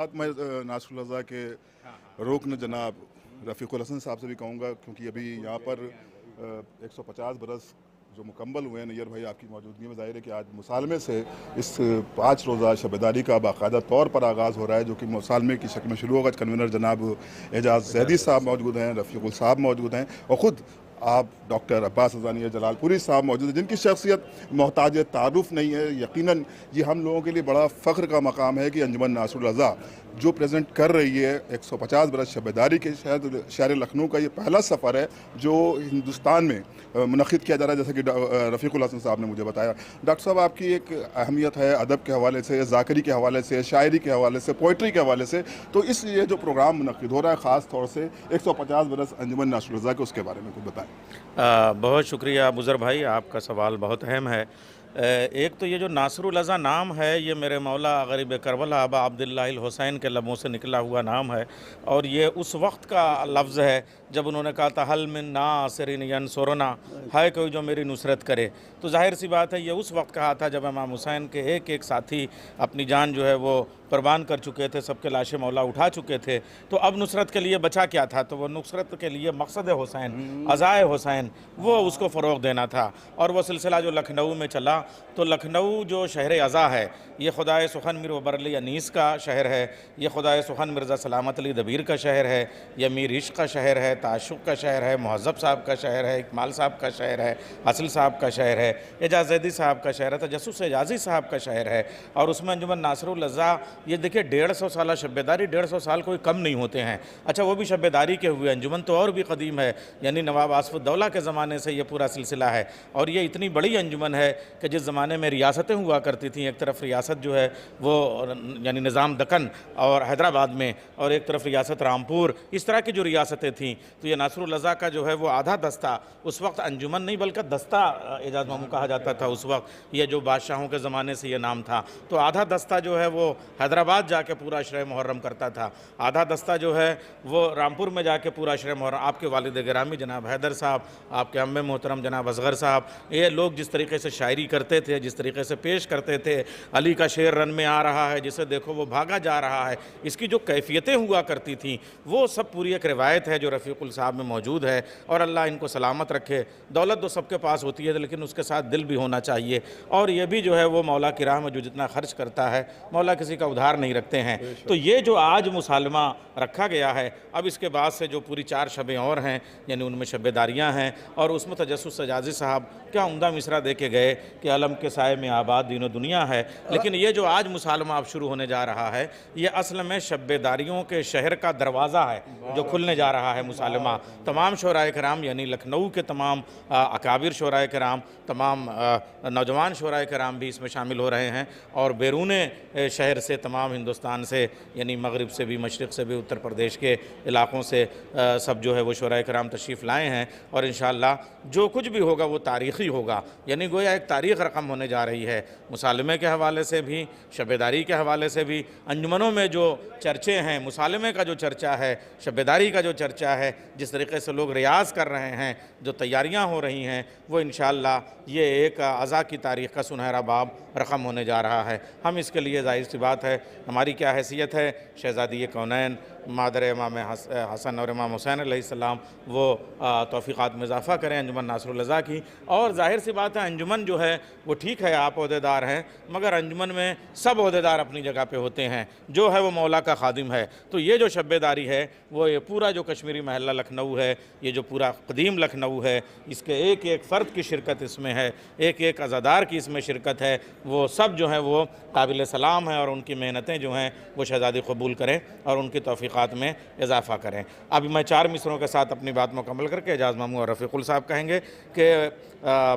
मैं नासरुल रज़ा के रुकन जनाब रफ़ीकुल हसन साहब से भी कहूँगा, क्योंकि अभी यहाँ पर 150 बरस जो मुकम्मल हुए हैं नैयर भाई आपकी मौजूदगी में, ज़ाहिर है कि आज मुसालमे से इस 5 रोज़ा शबेदारी का बाकायदा तौर पर आगाज़ हो रहा है, जो कि मुसालमे की शक्ल में शुरू होगा। कन्वीनर जनाब एजाज़ ज़ैदी साहब मौजूद हैं, रफ़ीकुल साहब मौजूद हैं और ख़ुद आप डॉक्टर अब्बास हज़ानी जलालपुरी साहब मौजूद हैं, जिनकी शख्सियत मोहताज तारुफ नहीं है। यकीनन ये हम लोगों के लिए बड़ा फ़ख्र का मकाम है कि अंजुमन नासरुल रज़ा जो प्रेजेंट कर रही है 150 बरस शबेदारी के शहर लखनऊ का ये पहला सफ़र है जो हिंदुस्तान में मुनक़िद किया जा रहा है, जैसे कि रफ़ीकुल हसन साहब ने मुझे बताया। डॉक्टर साहब, आपकी एक अहमियत है अदब के हवाले से, ज़ाकरी के हवाले से, शायरी के हवाले से, पोइट्री के हवाले से, तो इस ये जो प्रोग्राम मुनक़िद हो रहा है ख़ास तौर से 150 बरस अंजुमन नासरुल रज़ा के, उसके बारे में कुछ बताएँ। बहुत शुक्रिया बुज़र भाई, आपका सवाल बहुत अहम है। एक तो ये जो नासरुल रज़ा नाम है, ये मेरे मौला गरीब करबला अबा अब्दुल्लाह हुसैन के लबों से निकला हुआ नाम है, और ये उस वक्त का लफ्ज़ है जब उन्होंने कहा था हल मिन नासिरिन यंसुरना, है कोई जो मेरी नुसरत करे। तो जाहिर सी बात है ये उस वक्त कहा था जब इमाम हुसैन के एक एक साथी अपनी जान जो है वो कुर्बान कर चुके थे, सबके लाशें मौला उठा चुके थे। तो अब नुसरत के लिए बचा क्या था? तो वो नुसरत के लिए मकसद हुसैन, अज़ाए हुसैन, वो उसको फ़रोग़ देना था। और वो सिलसिला जो लखनऊ में चला, तो लखनऊ जो शहर अज़ा है, ये खुदाए सुखन मिर वबरली अनीस का शहर है, ये खुदाए सुखन मिर्ज़ा सलामत अली दबीर का शहर है, ये मीर इश्क़ का शहर है, ताशुक़ का शहर है, मुहज़्ज़ब साहब का शहर है, इकमाल साहब का शहर है, असल साहब का शहर है, एजाज़ ज़ैदी साहब का शहर है, तजस्सुस एजाज़ी साहब का शहर है। और उसमें अंजुमन नासरुल रज़ा, ये देखिए 150 साल शब्बेदारी, 150 साल कोई कम नहीं होते हैं। अच्छा, वो भी शब्बेदारी के हुए अंजुमन तो और भी कदीम है, यानी नवाब आसफ़ुद्दौला के ज़माने से ये पूरा सिलसिला है। और ये इतनी बड़ी अंजुमन है कि जिस ज़माने में रियासतें हुआ करती थीं, एक तरफ रियासत जो है वो यानी निज़ाम दक्कन और हैदराबाद में, और एक तरफ रियासत रामपुर, इस तरह की जो रियासतें थीं, तो ये नासरुल रज़ा का जो है वो आधा दस्ता, उस वक्त अंजुमन नहीं बल्कि दस्ता एजाज़ मामू कहा जाता था उस वक्त, ये जो बादशाहों के ज़माने से ये नाम था। तो आधा दस्ता जो है वो हैदराबाद जाके पूरा अशरे मुहर्रम करता था, आधा दस्ता जो है वो रामपुर में जाके पूरा अशरे मुहर्रम। आपके वालिद गिरामी जनाब हैदर साहब, आपके अम्मे मोहतरम जनाब असगर साहब, ये लोग जिस तरीके से शायरी करते थे, जिस तरीके से पेश करते थे, अली का शेर रन में आ रहा है, जिसे देखो वो भागा जा रहा है, इसकी जो कैफियतें हुआ करती थीं, वो सब पूरी एक रिवायत है जो रफ़ीकुल साहब में मौजूद है। और अल्लाह इनको सलामत रखे। दौलत तो सबके पास होती है, लेकिन उसके साथ दिल भी होना चाहिए। और ये भी जो है वो मौला की राह में जो जितना खर्च करता है, मौला किसी का उधार नहीं रखते हैं। तो ये जो आज मुसालमा रखा गया है, अब इसके बाद से जो पूरी 4 शबें और हैं, यानी उनमें शब्बेदारियाँ हैं, और उसमें तजस्सुस एजाज़ी साहब क्या उम्दा मिसरा दे के गए कि अलम के साए में आबाद दीनो दुनिया है। लेकिन ये जो आज मुसालमा अब शुरू होने जा रहा है, ये असल में शब्बेदारियों के शहर का दरवाज़ा है जो खुलने जा रहा है। मुसालमा तमाम शोराए कराम, यानी लखनऊ के तमाम अकाबिर शोराए कराम, तमाम नौजवान शोराए कराम भी इसमें शामिल हो रहे हैं, और बैरून शहर से, तमाम हिंदुस्तान से, यानी मगरिब से भी, मशरिक़ से भी, उत्तर प्रदेश के इलाक़ों से सब जो है वो शोराए कराम तशरीफ़ लाए हैं। और इंशाअल्लाह जो कुछ भी होगा वो तारीख़ी होगा, यानी गोया एक तारीख़ रकम होने जा रही है। मुसालमे के हवाले से भी, शबेदारी के हवाले से भी, अंजुमनों में जो चर्चे हैं, मुसालमे का जो चर्चा है, शबेदारी का जो चर्चा है, जिस तरीके से लोग रियाज़ कर रहे हैं, जो तैयारियाँ हो रही हैं, वो इंशाअल्लाह ये एक अज़ा की तारीख़ का सुनहरा बाब रकम होने जा रहा है। हम इसके लिए ज़ाहिर सी बात है, हमारी क्या हैसियत है, शहज़ादी कौनैन मादर इमाम हसन और इमाम हुसैन अलैहिस्सलाम वो तौफ़ीक़ात में इज़ाफ़ा करें अंजुमन नासरुल रज़ा की। और ज़ाहिर सी बात है, अंजुमन जो है वो ठीक है, आप ओहदेदार हैं, मगर अंजुमन में सब ओहदेदार अपनी जगह पे होते हैं, जो है वो मौला का खादिम है। तो ये जो शब्बेदारी है, वो ये पूरा जो कश्मीरी महल्ला लखनऊ है, ये जो पूरा क़दीम लखनऊ है, इसके एक एक फ़र्द की शिरकत इसमें है, एक एक अज़ादार की इसमें शिरकत है, वो सब जो है वो काबिल सलाम है, और उनकी मेहनतें जो हैं वो शहज़ादी कबूल करें और उनकी तौफ़ीक़ात में इजाफ़ा करें। अभी मैं 4 मिसरों के साथ अपनी बात मुकम्मल करके एजाज़ मामू और रफ़ीकुल साहब कहेंगे कि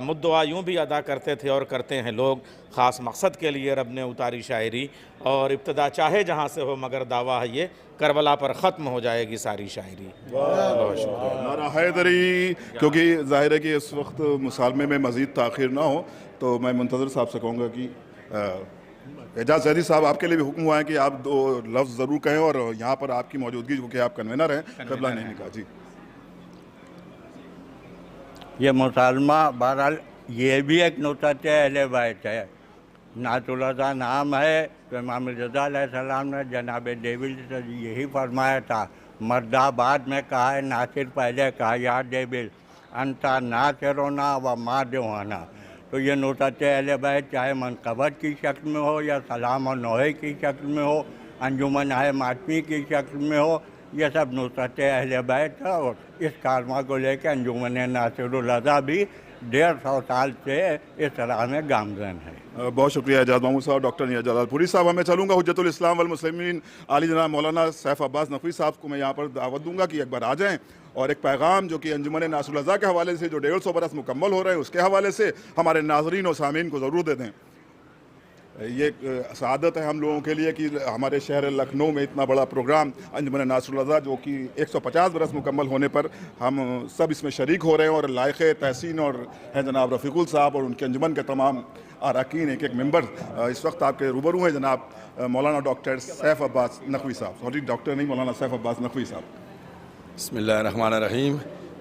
मुद्दआ यूँ भी अदा करते थे और करते हैं लोग, ख़ास मकसद के लिए रब ने उतारी शायरी, और इब्तदा चाहे जहाँ से हो मगर दावा है ये, करबला पर ख़त्म हो जाएगी सारी शायरी। बहुत शुक्रिया। नारा हैदरी, क्योंकि ज़ाहिर है कि इस वक्त मुसालमे में मज़ीद ताख़ीर ना हो, तो मैं मुंतज़िर साहब से कहूँगा कि एजाज़ ज़ैदी साहब, आपके लिए भी हुक्म हुआ है कि आप 2 लफ्ज़ ज़रूर कहें, और यहाँ पर आपकी मौजूदगी, जो कि आप कन्वेनर हैं, क़िबला नहीं निकाह जी। ये मुसालमा बहरहाल ये भी एक नुसरत अहले बैत है, नासरुल रज़ा नाम है तो इमाम रज़ा अलैहिस्सलाम ने जनाब डेविड से यही फरमाया था। मर्दाबाद में कहा है, नासिर पहले कहा, या डेविड अंता नासिरोना व मादवाना। तो ये नुसरत अहले बैत चाहे मनक़बत की शक्ल में हो या सलाम और नोहे की शक्ल में हो, अंजुमन है मातमी की शक्ल में हो, ये सब नुसरत अहले बैत है। और इस कारवा को लेकर अंजुमन नासिरुल रज़ा भी 150 साल से इस राह में गामज़न है। बहुत शुक्रिया एजाज मामूद साहब। डॉक्टर नियाज़ जलालपुरी साहब, मैं चलूँगा हुज्जतुल इस्लाम वल मुस्लिमीन आली जनाब मौलाना सैफ अब्बास नकवी साहब को मैं यहाँ पर दावत दूंगा कि एक बार आ जाएँ और एक पैगाम जो कि अंजुमन नासरुल रज़ा के हवाले से जो 150 बरस मुकम्मल हो रहे हैं उसके हवाले से हमारे नाज़रीन और सामीन को ज़रूर दे दें। ये सआदत है हम लोगों के लिए कि हमारे शहर लखनऊ में इतना बड़ा प्रोग्राम अंजुमन नासरुल रज़ा जो कि 150 बरस मुकम्मल होने पर हम सब इसमें शरीक हो रहे हैं और लायक़ तहसीन और हैं जनाब रफ़ीकुल साहब और उनके अंजुमन के तमाम अरकान एक एक मेंबर इस वक्त आपके रूबरू हैं जनाब मौलाना डॉक्टर सैफ अब्बास नकवी साहब। सॉरी डॉक्टर नहीं, मौलाना सैफ अब्बास नकवी साहब। बिस्मिल्लाहिर्रहमानिर्रहीम।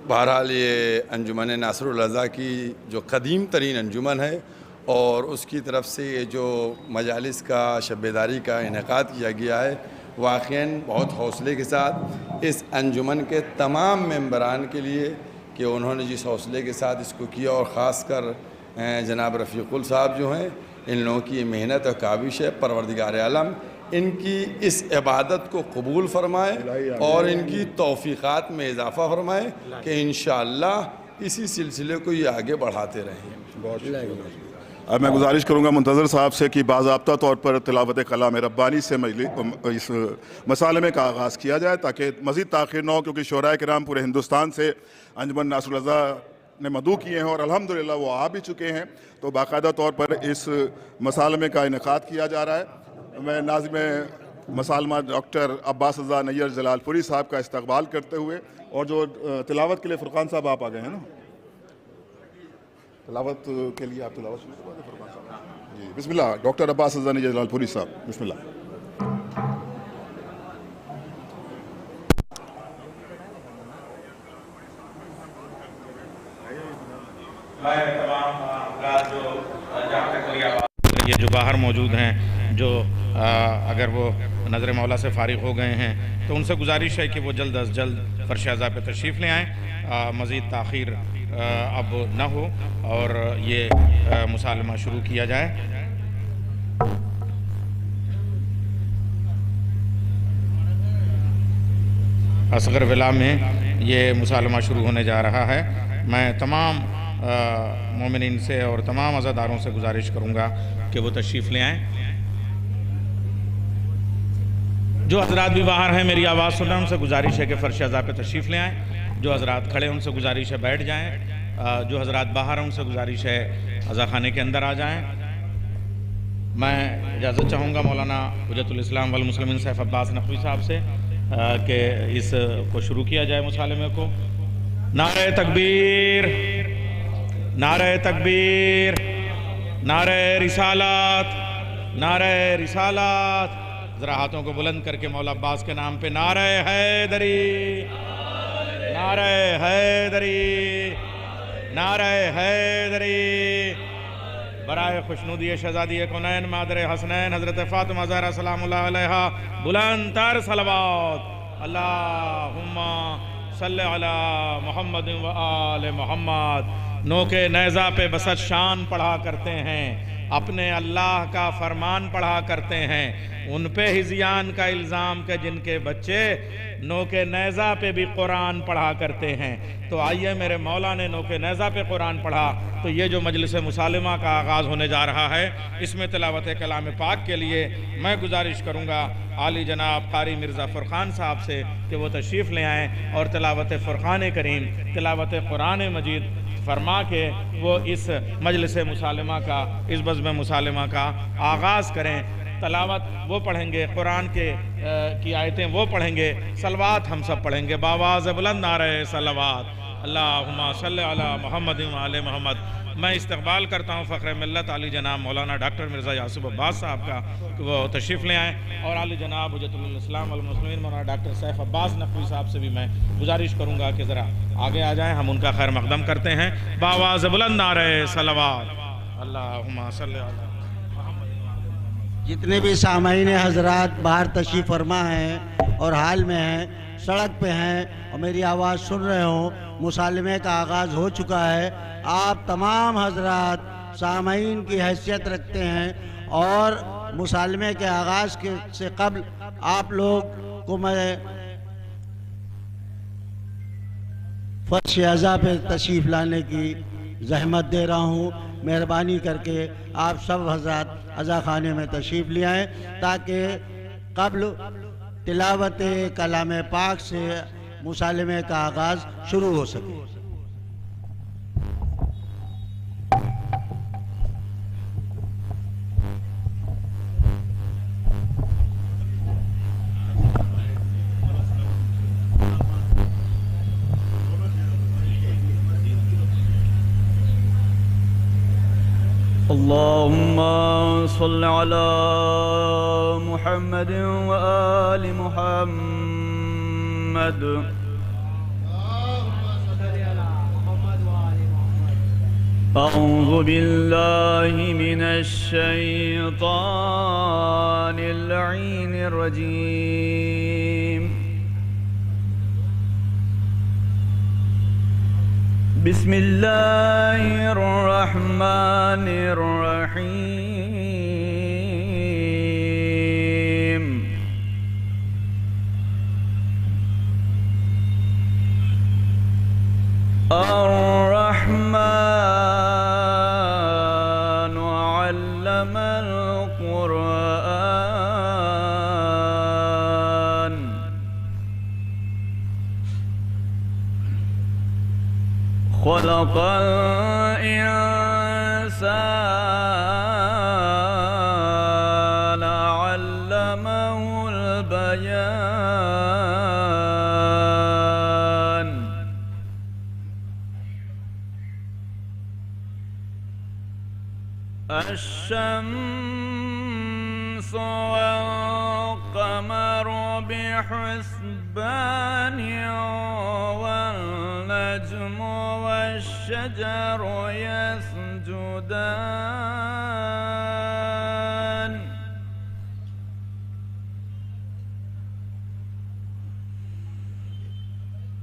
बहरहाल ये अंजुमन नासरुल रज़ा की जो कदीम तरीन अंजुमन है और उसकी तरफ से ये जो मजालिस का शब-ए-दारी का इनेकाद किया गया है, वाक़ईन बहुत हौसले के साथ इस अंजुमन के तमाम मेंबरान के लिए कि उन्होंने जिस हौसले के साथ इसको किया और ख़ास कर जनाब रफ़ीकुल साहब जो हैं, इन लोगों की मेहनत और काविश है। परवरदिगार आलम इनकी इस इबादत को कबूल फरमाए और इनकी तौफ़ीक़ात में इजाफ़ा फरमाए कि इंशाअल्लाह इसी सिलसिले को ये आगे बढ़ाते रहें। अब मैं गुजारिश करूँगा मुंतज़र साहब से कि बाज़ाब्ता तौर पर तिलावत कलाम रब्बानी से इस मसालमे का आगाज़ किया जाए ताकि मज़ीद ताख़ीर न हो, क्योंकि शोराए किराम पूरे हिंदुस्तान से अंजुमन नासरुल रज़ा ने मदू किए हैं और अल्हम्दुलिल्लाह वो आ भी चुके हैं। तो बाकायदा तौर पर इस मसालमे का इनेकाद किया जा रहा है। मैं नाज़िम मसालमा डॉक्टर अब्बास रज़ा नैयर जलालपुरी साहब का इस्तकबाल करते हुए, और जो तिलावत के लिए फ़ुरक़ान साहब आप आ गए हैं ना, तिलावत के लिए आप तिलावत शुरू करवा दें फ़ुरक़ान साहब जी। बिस्मिल्लाह डॉक्टर अब्बास रज़ा नैयर जलालपुरी साहब, बिस्मिल्लाह। ये जो बाहर मौजूद हैं, जो अगर वो नज़र मौला से फ़ारिग हो गए हैं तो उनसे गुजारिश है कि वो जल्द अज जल्द फ़र्श अज़ा पे तशरीफ़ ले आएँ। मज़ीद ताख़ीर अब न हो और ये मुसालमा शुरू किया जाए। असगर विला में ये मुसालमा शुरू होने जा रहा है। मैं तमाम मोमिनीन से और तमाम अज़ादारों से गुजारिश करूँगा कि वो तशरीफ़ ले आएँ। जो हज़रात भी बाहर हैं मेरी आवाज़ सुन रहे हैं, उनसे गुजारिश है कि फ़र्श अज़ा पे तशरीफ़ ले आएँ। जो हज़रात खड़े हैं उनसे गुजारिश है बैठ जाएँ। जो हज़रात बाहर हैं उनसे गुजारिश है अज़ा खाने के अंदर आ जाएँ। मैं इजाज़त चाहूँगा मौलाना हुज्जतुल इस्लाम वल मुस्लिमीन सैफ अब्बास नकवी साहब से कि इस को शुरू किया जाए मुसालमे को। नारे तकबीर, नारे तकबीर, नारे रिसालत, नारे रिसालत। ज़रा हाथों को बुलंद करके मौला अब्बास के नाम पे नारे हैदरी, नारे हैदरी, नारे हैदरी। बराए खुशनुदी शहज़ादी कौनैन मादर हसनैन हज़रत फ़ातिमा ज़हरा सलामुल्लाह अलैहा बुलंद तर सलवात अल्लाहुम्मा सल्ले अला मोहम्मद व आले मोहम्मद। नोके नेज़ा पे बसत शान पढ़ा करते हैं, अपने अल्लाह का फरमान पढ़ा करते हैं। उन पे हिज़ियान का इल्ज़ाम के जिनके बच्चे नोके नेज़ा पे भी कुरान पढ़ा करते हैं। तो आइए मेरे मौला ने नोके नेज़ा पे कुरान पढ़ा, तो ये जो मजलिस मुसालिमा का आगाज़ होने जा रहा है इसमें तिलावत कलाम पाक के लिए मैं गुजारिश करूँगा आली जनाब कारी मिर्ज़ा फ़ुरक़ान साहब से कि वो तशरीफ़ ले आएँ और तिलावत फ़ुरक़ान करीम, तिलावत कुरान मजीद फरमा के वो इस मजलिस मुसालिमा का, इस बज़्म मुसालिमा का आगाज़ करें। तलावत वो पढ़ेंगे, कुरान के की आयतें वो पढ़ेंगे, सलवात हम सब पढ़ेंगे बावाज़ बुलंद नारे सलवात अल्लाहुम्मा सल्ली अला मोहम्मद व आले मोहम्मद। मैं इस्तकबाल करता हूँ फ़ख्र मिल्लत आली जनाब मौलाना डॉक्टर मिर्ज़ा यासूब अब्बास साहब का कि वो तशरीफ़ ले आएँ, और आली जनाब हुज्जतुल इस्लाम वल मुस्लिमीन मौलाना डॉक्टर सैफ अब्बास नकवी साहब से भी मैं गुजारिश करूँगा कि ज़रा आगे आ जाएँ, हम उनका खैर मक़दम करते हैं। बावाज़ बुलंद नारे सलवात अल्लाहुम्मा सल्ली अला मोहम्मद। जितने भी सामाईन हजरात बाहर तशरीफ़ फरमा हैं और हाल में हैं, सड़क पे हैं और मेरी आवाज़ सुन रहे हो, मुसालमे का आगाज़ हो चुका है। आप तमाम हजरात सामाईन की हैसियत रखते हैं और मुसालमे के आगाज़ के से कबल आप लोग को मैं फर्श अज़ा पे तशरीफ़ लाने की जहमत दे रहा हूँ। मेहरबानी करके आप सब हजरात अज़ा खाने में तशरीफ़ ले आएँ ताकि कब्ल तिलावत कलाम पाक से मुसालमे का आगाज़ शुरू हो सके। अल्लाहुम्मा सल्लि अला मुहम्मद व आलि मुहम्मद। अऊज़ु बिल्लाहि मिनश शैतानिर लईनिर रजीम। बिस्मिल्लाहिर्रहमानिर्रहीम। अर्रहमानु अल्लमल क़ुरआन। खलक़ल इंसान अल्लमहुल बयान। अश्शम्सु वल क़मरु बिहुस्बान वल नज्मु वश्शजरु यस्जुदान।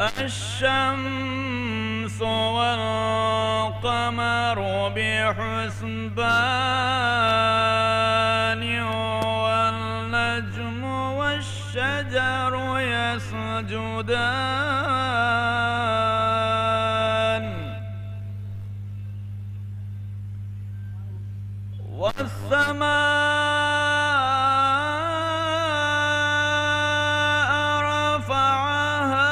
अश्शम्सु वल क़मरु बिहुस्बान वल नज्मु वश्शजरु यस्जुदान। वस्समाअ रफ़अहा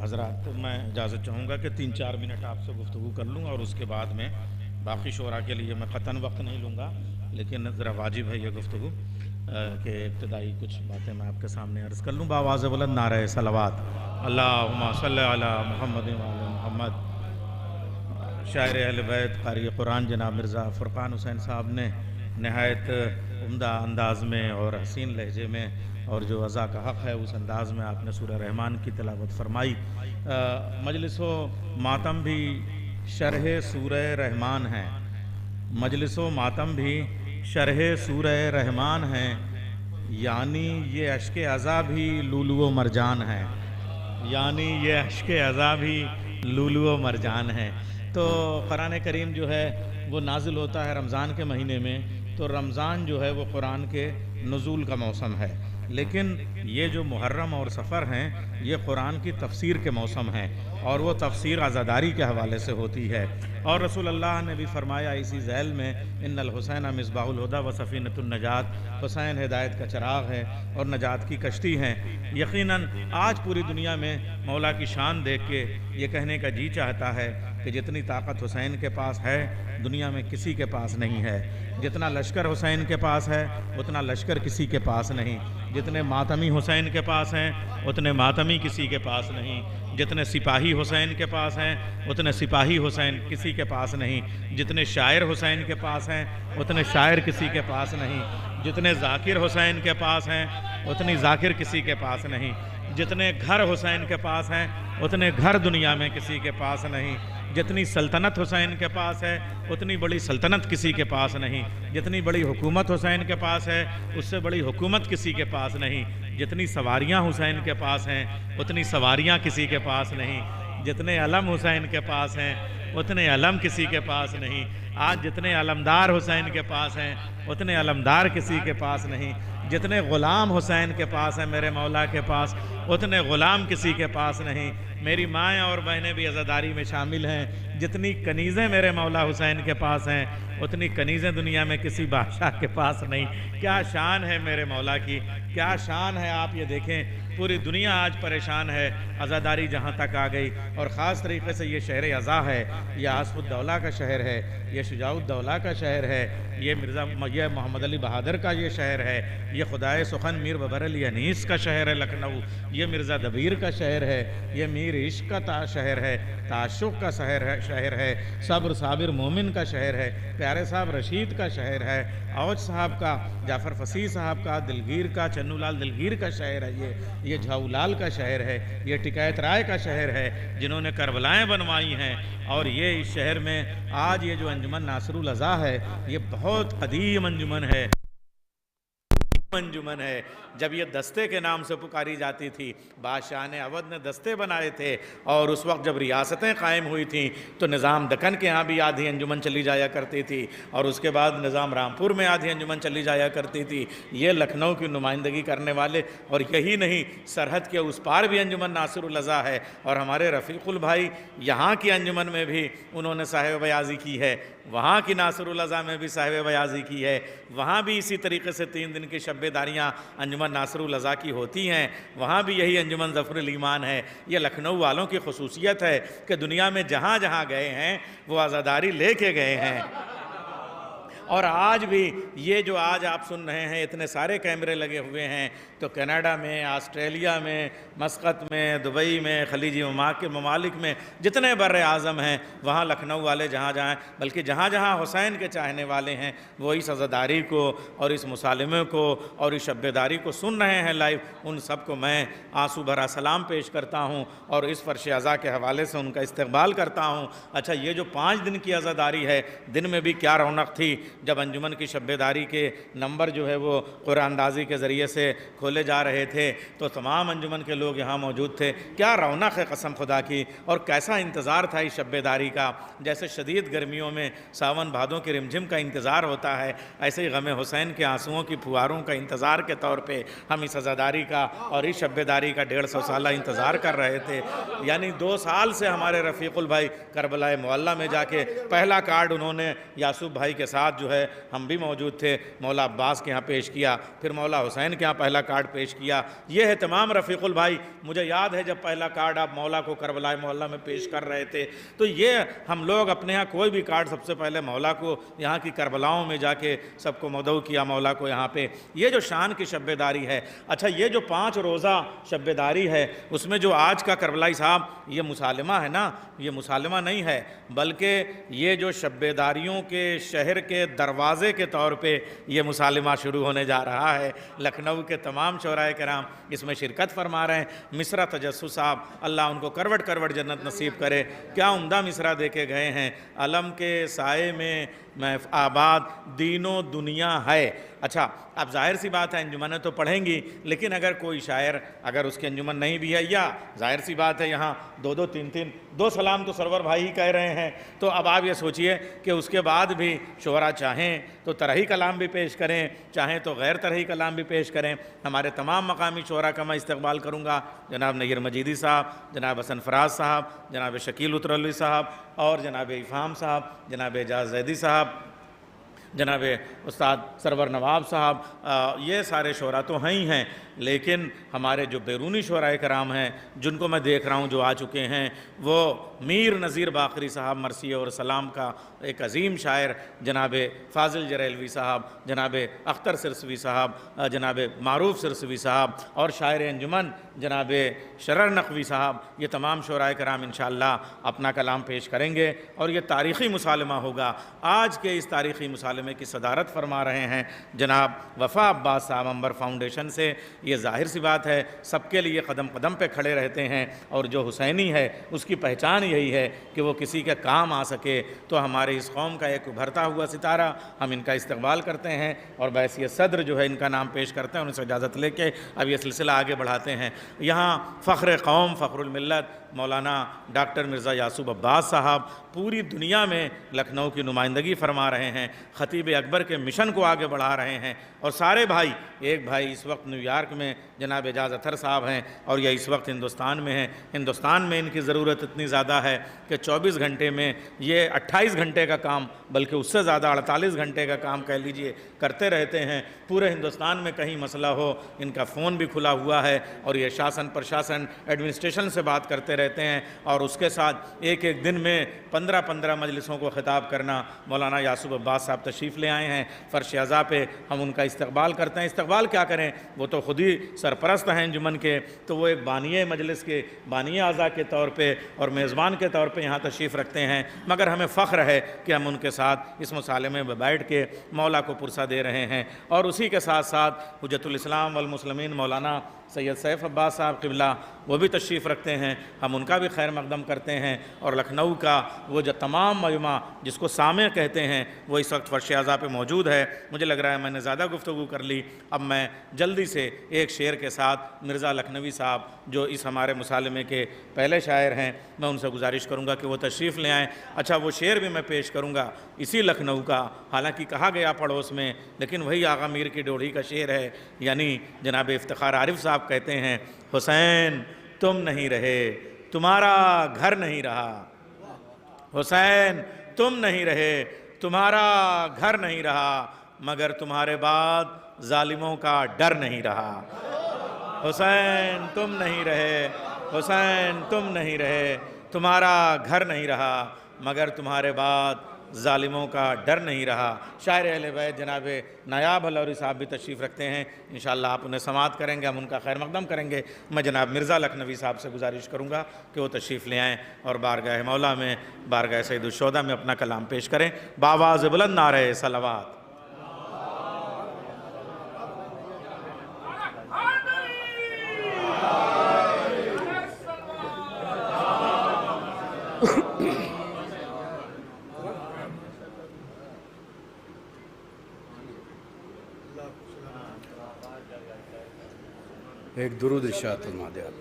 हज़रात मैं इजाज़त चाहूँगा कि 3-4 मिनट आपसे गुफ्तगू कर लूँ और उसके बाद में बाकी शोरा के लिए मैं क़तन वक्त नहीं लूँगा, लेकिन ज़रा वाजिब है ये गुफ्तगू कि इब्तदाई कुछ बातें मैं आपके सामने अर्ज़ कर लूँ। बावाज़ बुलंद नारे सलावत अल्लाहुम्मा सल्ली अला मुहम्मद व अला मुहम्मद। शायर अहले बैत क़ारी कुरान जनाब मिर्ज़ा फ़ुरक़ान हुसैन साहब ने नहायत उम्दा अंदाज़ में और हसीन लहजे में और जो अज़ा का हक़ है उस अंदाज़ में आपने सूरह रहमान की तिलावत फरमाई। मजलिसो मातम भी शरह सूरह रहमान है, मजलिसो मातम भी शरह सूरह रहमान है, यानी ये अश्क अज़ा भी लूलू मरजान है, यानी ये अश्क अज़ा भी लूलू मरजान है। तो कुरान करीम जो है वो नाजिल होता है रमज़ान के महीने में, तो रमज़ान जो है वो कुरान के नुज़ूल का मौसम है, लेकिन ये जो मुहर्रम और सफ़र हैं ये कुरान की तफसीर के मौसम हैं और वो तफसीर आज़ादारी के हवाले से होती है। और रसूल अल्लाह ने भी फरमाया इसी ज़ैल में इन्नल हुसैन मिसबाहुल हुदा व सफ़ीनतुन नजात, हुसैन हिदायत का चराग है और नजात की कश्ती हैं। यकीनन आज पूरी दुनिया में मौला की शान देख के ये कहने का जी चाहता है कि जितनी ताकत हुसैन के पास है दुनिया में किसी के पास नहीं है। जितना लश्कर हुसैन के पास है उतना लश्कर किसी के पास नहीं। जितने मातमी हुसैन के पास हैं उतने मातमी किसी के पास नहीं। जितने सिपाही हुसैन के पास हैं उतने सिपाही हुसैन किसी के पास नहीं। जितने शायर हुसैन के पास हैं उतने शायर किसी के पास नहीं। जितने ज़ाकिर हुसैन के पास हैं उतनी ज़ाकिर किसी के पास नहीं। जितने घर हुसैन के पास हैं उतने घर दुनिया में किसी के पास नहीं। जितनी सल्तनत हुसैन के पास है उतनी बड़ी सल्तनत किसी के पास नहीं। जितनी बड़ी हुकूमत हुसैन के पास है उससे बड़ी हुकूमत किसी के पास नहीं। जितनी सवारियां हुसैन के पास हैं उतनी सवारियां किसी के पास नहीं। जितने अलम हुसैन के पास हैं उतने अलम किसी के पास नहीं। आज जितने अलमदार हुसैन के पास हैं उतने अलमदार किसी के पास नहीं। जितने ग़ुलाम हुसैन के पास हैं मेरे मौला के पास उतने ग़ुलाम किसी के पास नहीं। मेरी माएँ और बहनें भी अज़ादारी में शामिल हैं। जितनी कनीज़ें मेरे मौला हुसैन के पास हैं उतनी कनीज़ें दुनिया में किसी बादशाह के पास नहीं। क्या शान है मेरे मौला की, क्या शान है। आप ये देखें पूरी दुनिया आज परेशान है, अज़ादारी जहाँ तक आ गई। और ख़ास तरीके से ये शहर अज़ा है, ये आसफुद्दौला का शहर है, ये शुजाउद्दौला का शहर है, ये ये मोहम्मद अली बहादुर का ये शहर है, ये खुदाए सुखन मीर बबर अली अनीस का शहर है लखनऊ, ये मिर्ज़ा दबीर का शहर है, ये मीर इश्क का शहर है, ताशुक़ का शहर है, सब्र साबिर मोमिन का शहर है, प्यारे साहब रशीद का शहर है, औज साहब का, जाफ़र फसीह साहब का, दिलगीर का, चन्नूलाल दिलगीर का शहर है, ये झाऊलाल का शहर है, ये टिकायत राय का शहर है जिन्होंने करबलाएँ बनवाई हैं। और ये इस शहर में आज ये जो अंजुमन नासरुल अज़ा है ये बहुत कदीम अंजुमन है, अंजुमन है। जब ये दस्ते के नाम से पुकारी जाती थी, बादशाह ने अवध ने दस्ते बनाए थे और उस वक्त जब रियासतें कायम हुई थीं तो निज़ाम दक्कन के यहाँ भी आधी अंजुमन चली जाया करती थी और उसके बाद निज़ाम रामपुर में आधी अंजुमन चली जाया करती थी। ये लखनऊ की नुमाइंदगी करने वाले, और यही नहीं सरहद के उस पार भी अंजुमन नासिरुल अज़ा है। और हमारे रफ़ीकुल भाई यहाँ की अंजुमन में भी उन्होंने साहिब बयाज़ी की है, वहाँ की नासिरुल अज़ा में भी साहिब बयाज़ी की है, वहाँ भी इसी तरीके से 3 दिन की शब्बेदारियाँ अंजुमन नासिरुल अज़ा की होती हैं, वहाँ भी यही अंजुमन ज़फ़रुल ईमान है। ये लखनऊ वालों की ख़ुसूसियत है कि दुनिया में जहाँ जहाँ गए हैं वो आज़ादारी लेके गए हैं। और आज भी ये जो आज आप सुन रहे हैं इतने सारे कैमरे लगे हुए हैं, तो कनाडा में, ऑस्ट्रेलिया में, मस्कत में, दुबई में, खलीजी ममालिक में जितने बर्र आज़म हैं वहाँ लखनऊ वाले जहाँ जहाँ, बल्कि जहाँ जहाँ हुसैन के चाहने वाले हैं वो इस अज़ादारी को और इस मुसालिमे को और इस शब्बेदारी को सुन रहे हैं लाइव, उन सब को मैं आंसू भरा सलाम पेश करता हूँ और इस फ़र्श अज़ा के हवाले से उनका इस्तक़बाल करता हूँ। अच्छा, ये जो 5 दिन की अज़ादारी है, दिन में भी क्या रौनक थी जब अंजुमन की शब्बेदारी के नंबर जो है वो कुरानंदाज़ी के ज़रिए से खोले जा रहे थे, तो तमाम अंजुमन के लोग यहाँ मौजूद थे। क्या रौनक है कसम खुदा की, और कैसा इंतज़ार था इस शब्बेदारी का। जैसे शदीद गर्मियों में सावन भादों की रिमझिम का इंतज़ार होता है, ऐसे ही गमे हुसैन के आंसुओं की फुहारों का इंतज़ार के तौर पर हम इस अज़ादारी का और इस शब्बेदारी का 150 साल इंतज़ार कर रहे थे। यानी 2 साल से हमारे रफ़ीकुल भाई करबला मुअल्ला में जाके पहला कार्ड उन्होंने यासूब भाई के साथ जो है, हम भी मौजूद थे, मौला अब्बास के यहाँ पेश किया, फिर मौला हुसैन के यहाँ पहला कार्ड पेश किया। ये है तमाम रफ़ीकुल भाई। मुझे याद है जब पहला कार्ड आप मौला को करबला मोहल्ला में पेश कर रहे थे, तो ये हम लोग अपने यहाँ कोई भी कार्ड सबसे पहले मौला को यहाँ की करबलाओं में जाके सबको मदऊ किया मौला को यहाँ पे। ये जो शान की शब्बेदारी है। अच्छा, ये जो 5 रोज़ा शब्बेदारी है उसमें जो आज का करबलाई साहब ये मुसालिमा है ना, ये मुसालिमा नहीं है, बल्कि ये जो शब्बेदारियों के शहर के दरवाज़े के तौर पे ये मुसालिमा शुरू होने जा रहा है। लखनऊ के तमाम शोराए कराम इसमें शिरकत फरमा रहे हैं। मिसरा तजस्सुस साहब, अल्लाह उनको करवट करवट जन्नत नसीब करे, क्या उम्दा मिसरा दे के गए हैं। अलम के साए में मैं आबाद दीनो दुनिया है। अच्छा, अब जाहिर सी बात है अंजुमनें तो पढ़ेंगी, लेकिन अगर कोई शायर अगर उसकी अंजुमन नहीं भी है, या जाहिर सी बात है यहाँ 2-2, 3-3 2 सलाम तो सरवर भाई ही कह रहे हैं, तो अब आप ये सोचिए कि उसके बाद भी शोरा चाहें तो तरही कलाम भी पेश करें, चाहें तो गैर तरही कलाम भी पेश करें। हमारे तमाम मकामी शोरा का मैं इस्तकबाल करूँगा, जनाब नय्यर मजीदी साहब, जनाब हसन फराज साहब, जनाब शकील उतरली साहब और जनाब इफ़ाम साहब, जनाब एजाज जैदी साहब, जनाब उस्ताद सरवर नवाब साहब, ये सारे शोरा तो हैं ही हैं, लेकिन हमारे जो बैरूनी शोराए कराम हैं जिनको मैं देख रहा हूँ जो आ चुके हैं, वो मीर नज़ीर बाकरी साहब मरसी और सलाम का एक अजीम शायर, जनाब फ़ाज़िल जरेलवी साहब, जनाब अख्तर सिरसवी साहब, जनाब मारूफ सिरसवी साहब और शायर अंजुमन जनाब शरर नकवी साहब, ये तमाम शोराए कराम इंशाअल्लाह अपना कलाम पेश करेंगे और ये तारीख़ी मुसालमा होगा। आज के इस तारीख़ी मुसालमे की सदारत फरमा रहे हैं जनाब वफ़ा अब्बास साहब अंबर फाउंडेशन से। ये ज़ाहिर सी बात है, सबके लिए कदम कदम पे खड़े रहते हैं और जो हुसैनी है उसकी पहचान यही है कि वो किसी के काम आ सके। तो हमारे इस कौम का एक उभरता हुआ सितारा, हम इनका इस्तकबाल करते हैं और बैसियत सदर जो है इनका नाम पेश करते हैं, उनसे इजाज़त लेके अब ये सिलसिला आगे बढ़ाते हैं। यहाँ फ़ख्र कौम फ़ख्रुल मिल्लत मौलाना डॉक्टर मिर्ज़ा यासूब अब्बास साहब पूरी दुनिया में लखनऊ की नुमाइंदगी फरमा रहे हैं, ख़तीब अकबर के मिशन को आगे बढ़ा रहे हैं। और सारे भाई, एक भाई इस वक्त न्यूयॉर्क में जनाब एजाज़ अतर साहब हैं और यह इस वक्त हिंदुस्तान में हैं। हिंदुस्तान में इनकी ज़रूरत इतनी ज़्यादा है कि 24 घंटे में ये 28 घंटे का काम, बल्कि उससे ज़्यादा 48 घंटे का काम कह लीजिए करते रहते हैं। पूरे हिंदुस्तान में कहीं मसला हो, इनका फ़ोन भी खुला हुआ है और ये शासन प्रशासन एडमिनिस्ट्रेशन से बात करते रहते हैं। और उसके साथ एक एक दिन में 15-15 मजलिसों को ख़िताब करना। मौलाना यासूब अब्बास साहब तशरीफ़ ले आए हैं फ़र्श अज़ा पे, हम उनका इस्तकबाल करते हैं। इस्तकबाल क्या करें, वो तो ख़ुद ही सरपरस्त हैं अंजुमन के, तो वो एक बानिए मजलिस के, बानिए अज़ा के तौर पे और मेज़बान के तौर पे यहाँ तशरीफ़ रखते हैं। मगर हमें फ़ख्र है कि हम उनके साथ इस मुसालमे में बैठ के मौला को पुरसा दे रहे हैं। और उसी के साथ साथ हुज्जतुल इस्लाम वल मुस्लिमीन मौलाना सैयद सैफ अब्बास साहब क़िबला वो भी तशरीफ़ रखते हैं, हम उनका भी खैर मकदम करते हैं। और लखनऊ का वो जो तमाम मजमा जिसको सामे कहते हैं वो इस वक्त फ़र्श अज़ा पे मौजूद है। मुझे लग रहा है मैंने ज़्यादा गुफ्तगू कर ली, अब मैं जल्दी से एक शेर के साथ मिर्ज़ा लखनवी साहब जो इस हमारे मुसालमे के पहले शायर हैं, मैं उनसे गुजारिश करूँगा कि वो तशरीफ़ ले आएँ। अच्छा, वो शेर भी मैं पेश करूँगा इसी लखनऊ का, हालांकि कहा गया पड़ोस में, लेकिन वही आगा मीर की डोढ़ी का शेर है। यानी जनाब इफ्तिखार आरिफ साहब कहते हैं, हुसैन तुम नहीं रहे तुम्हारा घर नहीं रहा, हुसैन तुम नहीं रहे तुम्हारा घर नहीं रहा, मगर तुम्हारे बाद जालिमों का डर नहीं रहा। हुसैन तुम नहीं रहे, हुसैन तुम नहीं रहे तुम्हारा घर नहीं रहा, मगर तुम्हारे बाद जालिमों का डर नहीं रहा। शायर अहले बैत जनाब नायाब अलौरी साहब भी तशरीफ़ रखते हैं, इंशाअल्लाह आप उन्हें समाअत करेंगे, हम उनका खैर मकदम करेंगे। मैं जनाब मिर्ज़ा लखनवी साहब से गुजारिश करूँगा कि वो तशरीफ़ ले आएँ और बारगाह मौला में, बारगाह सैयदुश्शोदा में अपना कलाम पेश करें। बावाज़ बुलंद नारे सलावत। एक दुरूद इरशाद फरमा दे आप।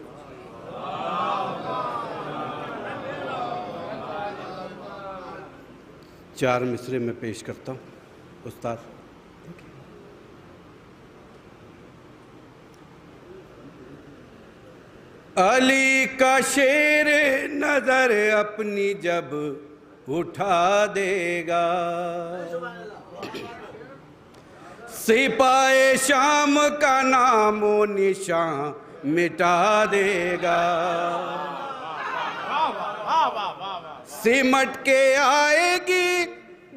चार मिसरे में पेश करता हूँ उस्ताद। अली का शेर नजर अपनी जब उठा देगा, सिपाहे शाम का नामो निशान मिटा देगा। सिमट के आएगी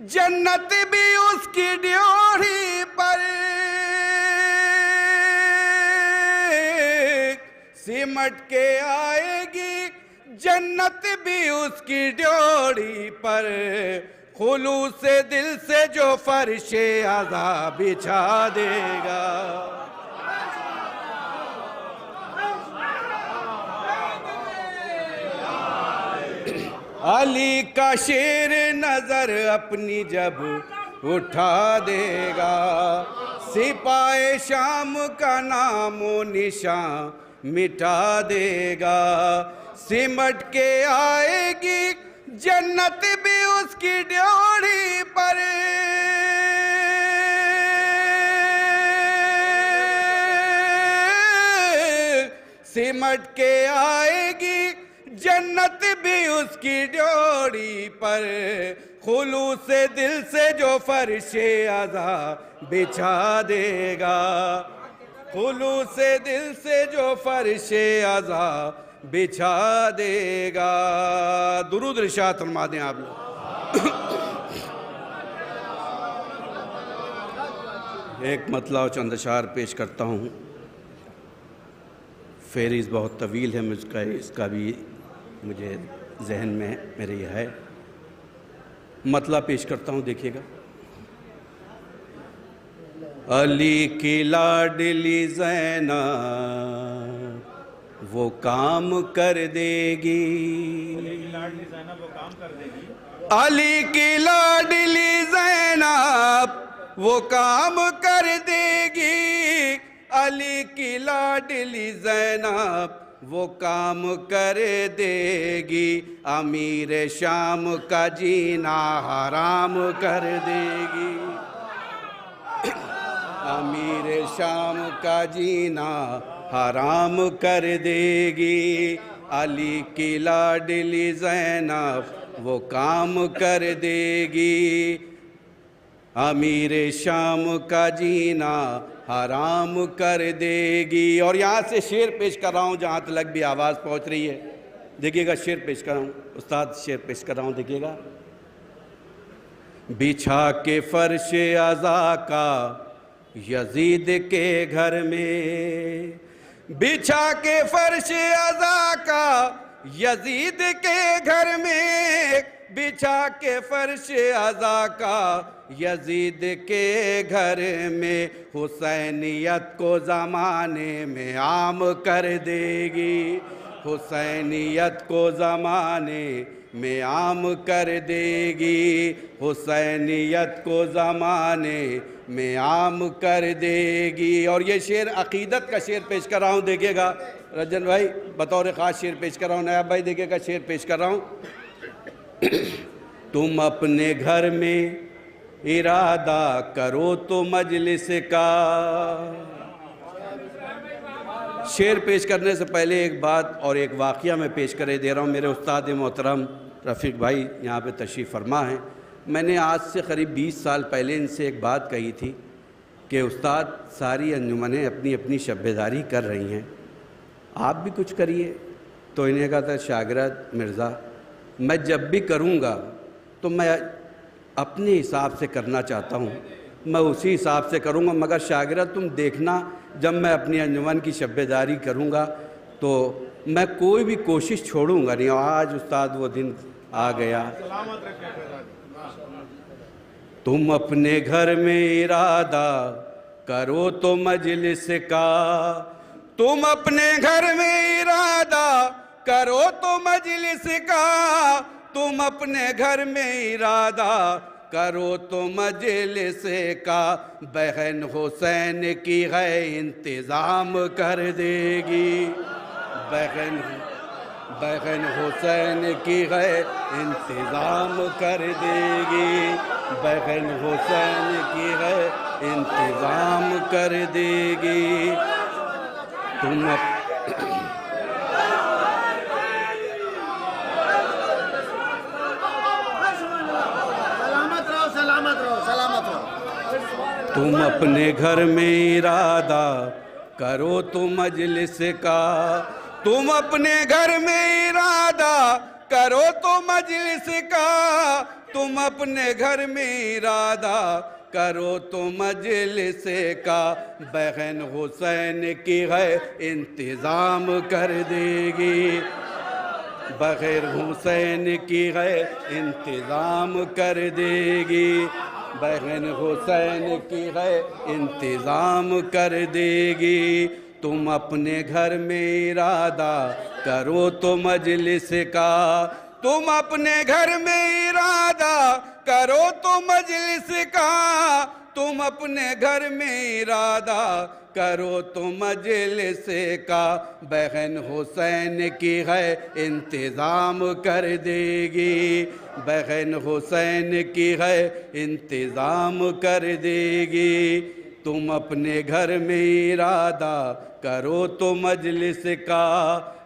जन्नत भी उसकी ड्योढ़ी पर, सिमट के आएगी जन्नत भी उसकी ड्योढ़ी पर, खुलूस से दिल से जो फर्शे आज़ा बिछा देगा। अली का शेर नजर अपनी जब उठा देगा, सिपाहे शाम का नामो निशान मिटा देगा। सिमट के आएगी जन्नत भी उसकी ड्योढ़ी पर, सिमट के आएगी जन्नत भी उसकी ड्योढ़ी पर, खुलूस दिल से जो फर्शे आज़ा बिछा देगा, खुलूस दिल से जो फर्शे आज़ा बिछा देगा। दुरूद इरशाद फरमा दें आप लोग। एक मतला और चंद अशार पेश करता हूँ। फेरिस बहुत तवील है, मुझका इसका भी मुझे जहन में मेरे ये है। मतला पेश करता हूँ, देखिएगा। अली की लाडली ज़ैनब वो काम कर देगी, अली की लाडली ज़ैनब वो काम कर देगी, अली की लाडली ज़ैनब वो काम कर देगी, अमीर शाम का जीना हराम कर देगी, अमीर शाम का जीना हराम कर देगी, अली की लाडली ज़ैनब वो काम कर देगी, अमीर शाम का जीना हराम कर देगी। और यहाँ से शेर पेश कर रहा हूँ, जहाँ तक भी आवाज़ पहुँच रही है, देखिएगा। शेर पेश कर रहा हूँ, उस्ताद शेर पेश कर रहा हूँ, देखिएगा। बिछा के फर्श अज़ा का यजीद के घर में, बिछा के फर्श अज़ा का यजीद के घर में, बिछा के फर्श अज़ा का यजीद के घर में, हुसैनियत को ज़माने में आम कर देगी, हुसैनियत को ज़माने में आम कर देगी, हुसैनियत को ज़माने में आम कर देगी। और ये शेर अक़ीदत का शेर पेश कर रहा हूँ, देखिएगा। रंजन भाई बतौर ख़ास शेर पेश कर रहा हूँ, नयाब भाई देखिएगा, शेर पेश कर रहा हूँ। तुम अपने घर में इरादा करो तो मजलिस का। शेर पेश करने से पहले एक बात और एक वाक़या मैं पेश करे दे रहा हूँ। मेरे उस्ताद मोहतरम रफ़ीक भाई यहाँ पे तशरीफ़ फरमा हैं। मैंने आज से करीब 20 साल पहले इनसे एक बात कही थी कि उस्ताद सारी अंजुमनें अपनी अपनी शब्बेदारी कर रही हैं, आप भी कुछ करिए। तो इन्हें कहा था, शागिर्द मिर्ज़ा मैं जब भी करूँगा तो मैं अपने हिसाब से करना चाहता हूँ, मैं उसी हिसाब से करूँगा, मगर शागिर्द तुम देखना जब मैं अपनी अंजुमन की शब्बेदारी करूँगा तो मैं कोई भी कोशिश छोड़ूंगा नहीं। और आज उस्ताद वो दिन आ गया। तुम अपने घर में इरादा करो तो मजलिस का, तुम अपने घर में इरादा करो तो मजलिस का, तुम अपने घर में इरादा करो तो मजलिस का, बहन हुसैन की है इंतज़ाम कर देगी, बहन हुसैन की है इंतज़ाम कर देगी, बहन हुसैन की है इंतज़ाम कर देगी। तुम तुम अपने घर में इरादा करो तो मजलिस का, तुम अपने घर में इरादा करो तो मजलिस का, तुम अपने घर में इरादा करो तो मजलिस का, बहन हुसैन की है इंतज़ाम कर देगी, बग़ैर हुसैन की है इंतज़ाम कर देगी, बहन हुसैन की है इंतज़ाम कर देगी। तुम अपने घर में इरादा करो तो मजलिस का, तुम अपने घर में इरादा करो तो मजलिस का, तुम अपने घर में इरादा करो तो मजलिस का, बहन हुसैन की है इंतज़ाम कर देगी, बहन हुसैन की है इंतज़ाम कर देगी। तुम अपने घर में इरादा करो तो मजलिस का,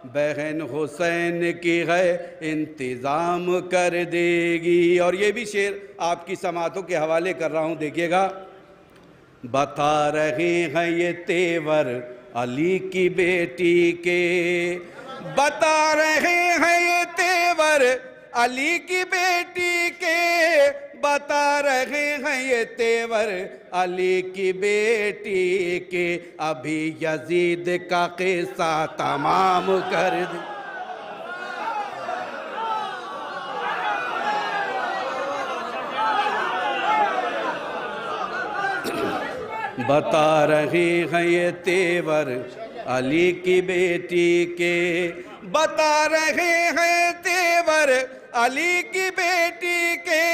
बहन हुसैन की है इंतज़ाम कर देगी। और ये भी शेर आपकी समातों के हवाले कर रहा हूँ, देखिएगा। बता रहे हैं ये तेवर अली की बेटी के, बता रहे हैं ये तेवर अली की बेटी के, बता रहे हैं ये तेवर अली की बेटी के, अभी यजीद का किस्सा तमाम कर दे। बता रहे हैं ये तेवर अली की बेटी के, बता रहे हैं तेवर अली की बेटी के,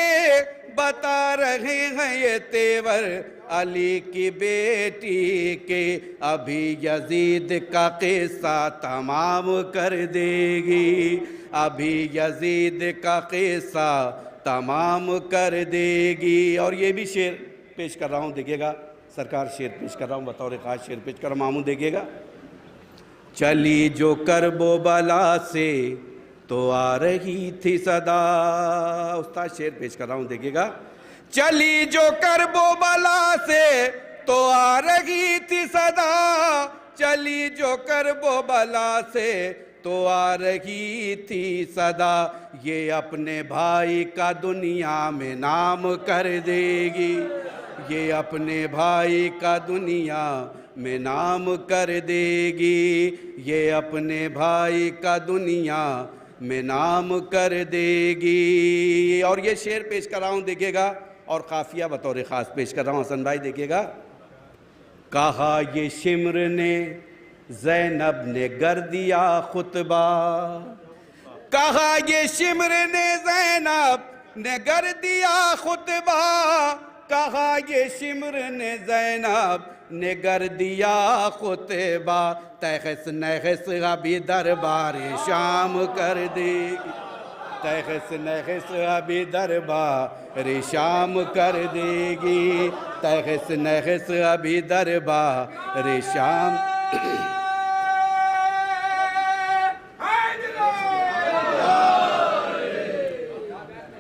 बता रहे हैं ये तेवर अली की बेटी के, अभी यजीद का किस्सा तमाम कर देगी, अभी यजीद का किस्सा तमाम कर देगी। और ये भी शेर पेश कर रहा हूँ, देखिएगा सरकार, शेर पेश कर रहा हूँ, बतौर खास शेर पेश कर रहा हूँ, मामू देखिएगा। चली जो करबो बला से तो आ रही थी सदा, उस्ताद शेर पेश कर रहा हूँ, देखिएगा। चली जो करबो बला से तो आ रही थी सदा, चली जो करबो बला से तो आ रही थी सदा, ये अपने भाई का दुनिया में नाम कर देगी, ये अपने भाई का दुनिया में नाम कर देगी, ये अपने भाई का दुनिया में नाम कर देगी। और ये शेर पेश कर रहा हूँ, देखिएगा, और काफिया बतौर ख़ास पेश कर रहा हूँ, हसन भाई देखिएगा। कहा ये शिम्र ने ज़ैनब ने गर दिया खुतबा, कहा ये शिम्र ने ज़ैनब ने गर दिया खुतबा, कहा ये शिम्र ने ज़ैनब ने गर दिया खुतबा, तहस नहस अभी दरबार शाम कर देगी, तहस नहस अभी दरबार शाम कर देगी, तहस नहस अभी दरबार शाम।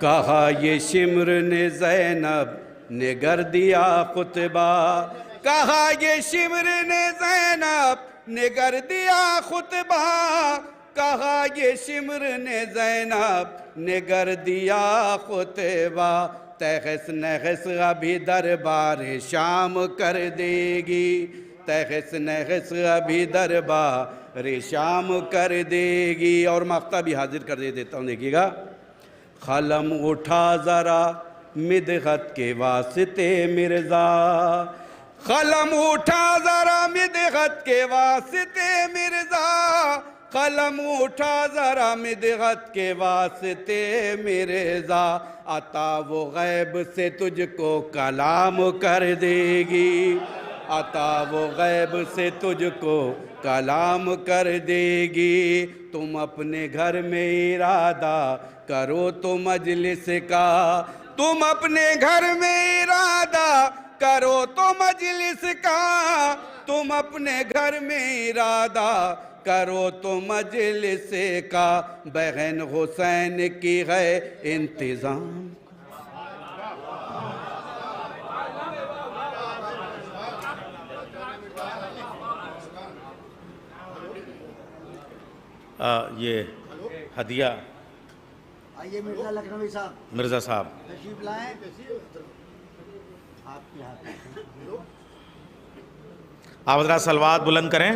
कहा ये शिम्र ने ज़ैनब ने गर दिया खुतबा, कहा ये शिम्र ने ज़ैनब ने गर दिया खुतबा, कहा ये शिम्र ने ज़ैनब ने गर दिया खुतबा, तहस नहस अभी दरबार शाम कर देगी, तहस नहस अभी दरबार शाम कर देगी। और मख्ता भी हाजिर कर देता हूँ, देखिएगा। खलम उठा ज़रा मिदहत के वास्ते मिर्ज़ा, कलम उठा ज़रा मिदहत के वास्ते मिर्ज़ा, कलम उठा ज़रा मिदहत के वास्ते मिर्ज़ा, अता वो गैब से तुझको कलाम कर देगी, अता वो गैब से तुझको कलाम कर देगी। तुम अपने घर में इरादा करो तो मजलिस का, तुम अपने घर में इरादा करो तो मजलिस का, तुम अपने घर में इरादा करो तो मजलिस का, बहन हुसैन की है इंतज़ाम। ये हदिया आइए मिर्ज़ा लखनवी साहब, मिर्ज़ा साहब तशरीफ लाएं आपके हाथ में। आप हज़रात सलवात बुलंद करें।